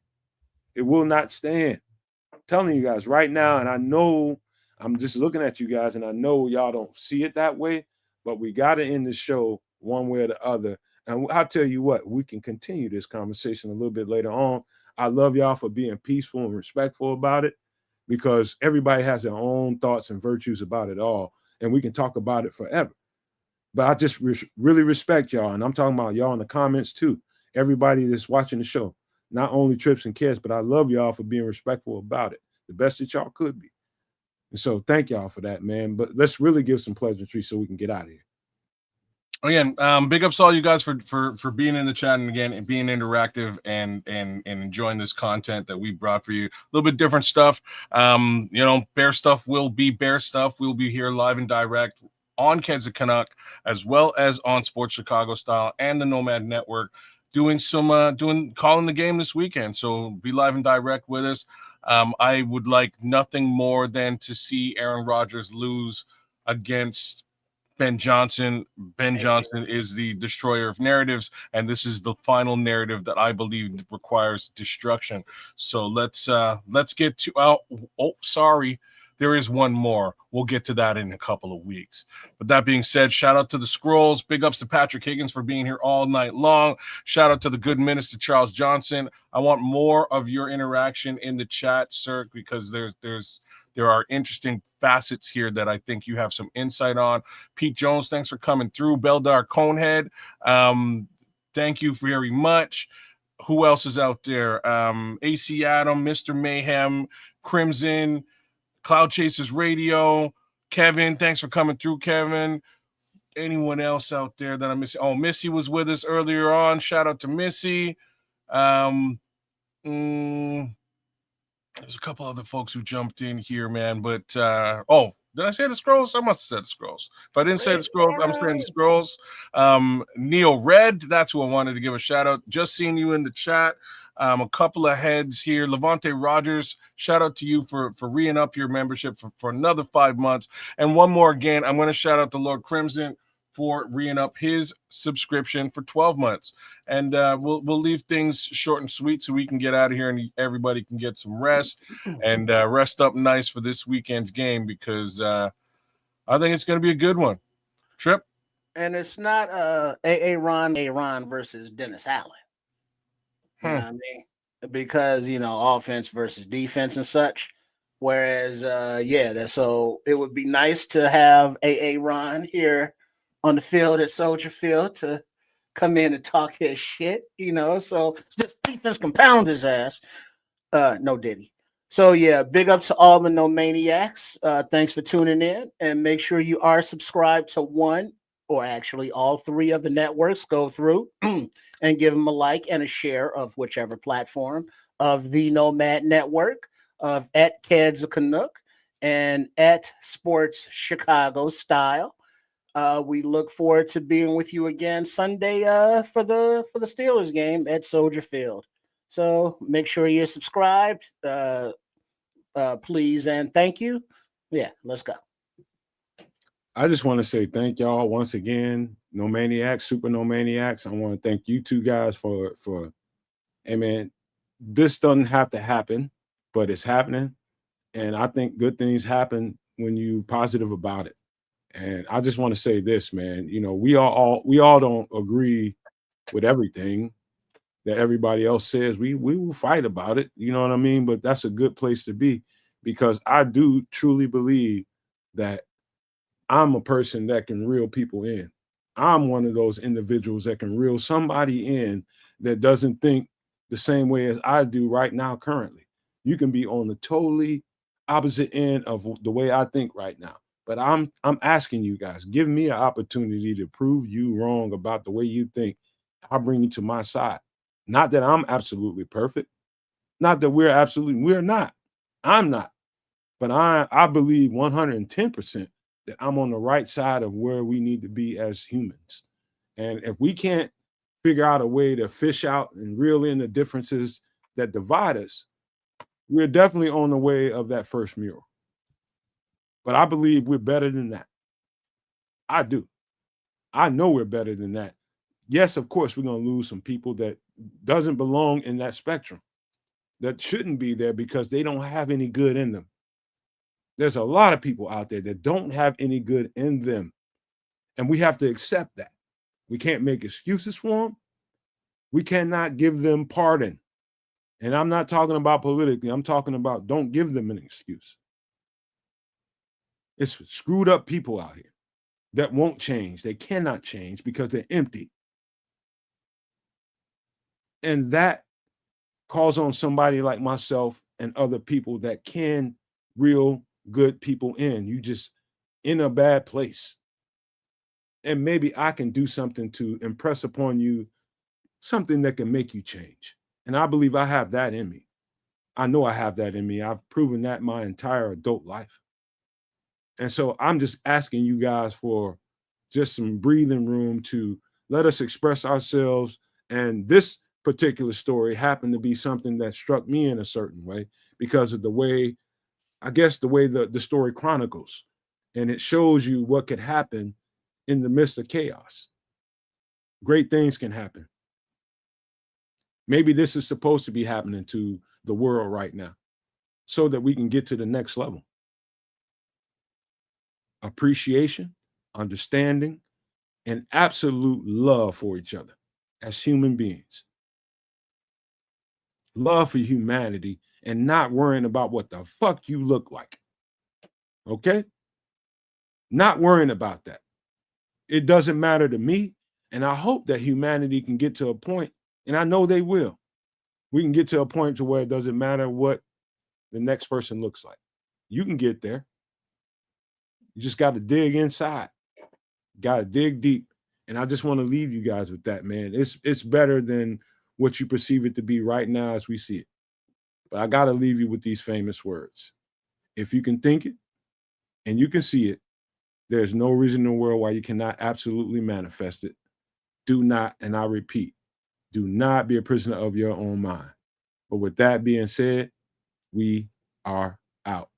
It will not stand. I'm telling you guys right now. And I know I'm just looking at you guys and I know y'all don't see it that way, but we got to end the show one way or the other. And I'll tell you what, we can continue this conversation a little bit later on. I love y'all for being peaceful and respectful about it, because everybody has their own thoughts and virtues about it all. And we can talk about it forever. But I just really respect y'all. And I'm talking about y'all in the comments too. Everybody that's watching the show, not only Trips and Kids, but I love y'all for being respectful about it. The best that y'all could be. And so thank y'all for that, man. But let's really give some pleasantries so we can get out of here.
Again, big ups to all you guys for being in the chat and again and being interactive and enjoying this content that we brought for you. A little bit different stuff. Bear stuff will be bear stuff. We'll be here live and direct on Keds of Canuck as well as on Sports Chicago Style and the Nomad Network, doing calling the game this weekend. So be live and direct with us. I would like nothing more than to see Aaron Rodgers lose against Ben Johnson. Ben Johnson is the destroyer of narratives, and this is the final narrative that I believe requires destruction. So let's get to sorry. There is one more. We'll get to that in a couple of weeks. But that being said, shout out to the Scrolls. Big ups to Patrick Higgins for being here all night long. Shout out to the good minister, Charles Johnson. I want more of your interaction in the chat, sir, because there are interesting facets here that I think you have some insight on. Pete Jones, thanks for coming through. Beldar Conehead, thank you very much. Who else is out there? AC Adam, Mr. Mayhem, Crimson, Cloud Chasers Radio. Kevin, thanks for coming through, Kevin. Anyone else out there that I'm missing? Oh, Missy was with us earlier on. Shout out to Missy. There's a couple other folks who jumped in here, man. But did I say the Scrolls? I must have said the Scrolls. If I didn't say the Scrolls, I'm saying the Scrolls. Neil Red, that's who I wanted to give a shout out. Just seeing you in the chat. A couple of heads here. Levante Rodgers, shout out to you for re-ing up your membership for another 5 months. And one more again, I'm going to shout out to Lord Crimson for re-ing up his subscription for 12 months. And we'll leave things short and sweet so we can get out of here and everybody can get some rest and rest up nice for this weekend's game, because I think it's going to be a good one. Trip?
And it's not Aaron versus Dennis Allen. You know what I mean? Because, offense versus defense and such. Whereas, so it would be nice to have Ron here on the field at Soldier Field to come in and talk his shit, so this defense can pound his ass. No Diddy. So yeah, big up to all the No Maniacs. Thanks for tuning in, and make sure you are subscribed to one or actually all three of the networks. Go through and give them a like and a share of whichever platform of the Nomad Network, of at Keds of Canuck and at Sports Chicago Style. We look forward to being with you again Sunday for the Steelers game at Soldier Field. So make sure you're subscribed, please, and thank you. Yeah, let's go.
I just want to say thank y'all once again, No Maniacs, Super No Maniacs. I want to thank you two guys for hey man, this doesn't have to happen, but it's happening. And I think good things happen when you positive about it. And I just want to say this, man, we all don't agree with everything that everybody else says. We will fight about it, you know what I mean? But that's a good place to be, because I do truly believe that I'm a person that can reel people in. I'm one of those individuals that can reel somebody in that doesn't think the same way as I do right now currently. You can be on the totally opposite end of the way I think right now. But I'm asking you guys, give me an opportunity to prove you wrong about the way you think. I'll bring you to my side. Not that I'm absolutely perfect. Not that we're not. I'm not. But I believe 110% that I'm on the right side of where we need to be as humans. And if we can't figure out a way to fish out and reel in the differences that divide us, we're definitely on the way of that first mural. But I believe we're better than that. I do. I know we're better than that. Yes, of course, we're going to lose some people that doesn't belong in that spectrum, that shouldn't be there because they don't have any good in them. There's a lot of people out there that don't have any good in them. And we have to accept that. We can't make excuses for them. We cannot give them pardon. And I'm not talking about politically. I'm talking about don't give them an excuse. It's screwed up people out here that won't change. They cannot change because they're empty. And that calls on somebody like myself and other people that can reel good people in. You just in a bad place. and maybe I can do something to impress upon you something that can make you change. And I believe I have that in me. I know I have that in me. I've proven that my entire adult life. And so I'm just asking you guys for just some breathing room to let us express ourselves. And this particular story happened to be something that struck me in a certain way because of the way, I guess, the way the story chronicles. And it shows you what could happen in the midst of chaos. Great things can happen. Maybe this is supposed to be happening to the world right now so that we can get to the next level. Appreciation, understanding, and absolute love for each other as human beings. Love for humanity and not worrying about what the fuck you look like. Okay? Not worrying about that. It doesn't matter to me. And I hope that humanity can get to a point, and I know they will. We can get to a point to where it doesn't matter what the next person looks like. You can get there. You just got to dig inside. Got to dig deep. And I just want to leave you guys with that, man. It's better than what you perceive it to be right now as we see it. But I got to leave you with these famous words. If you can think it and you can see it, there's no reason in the world why you cannot absolutely manifest it. Do not, and I repeat, do not be a prisoner of your own mind. But with that being said, we are out.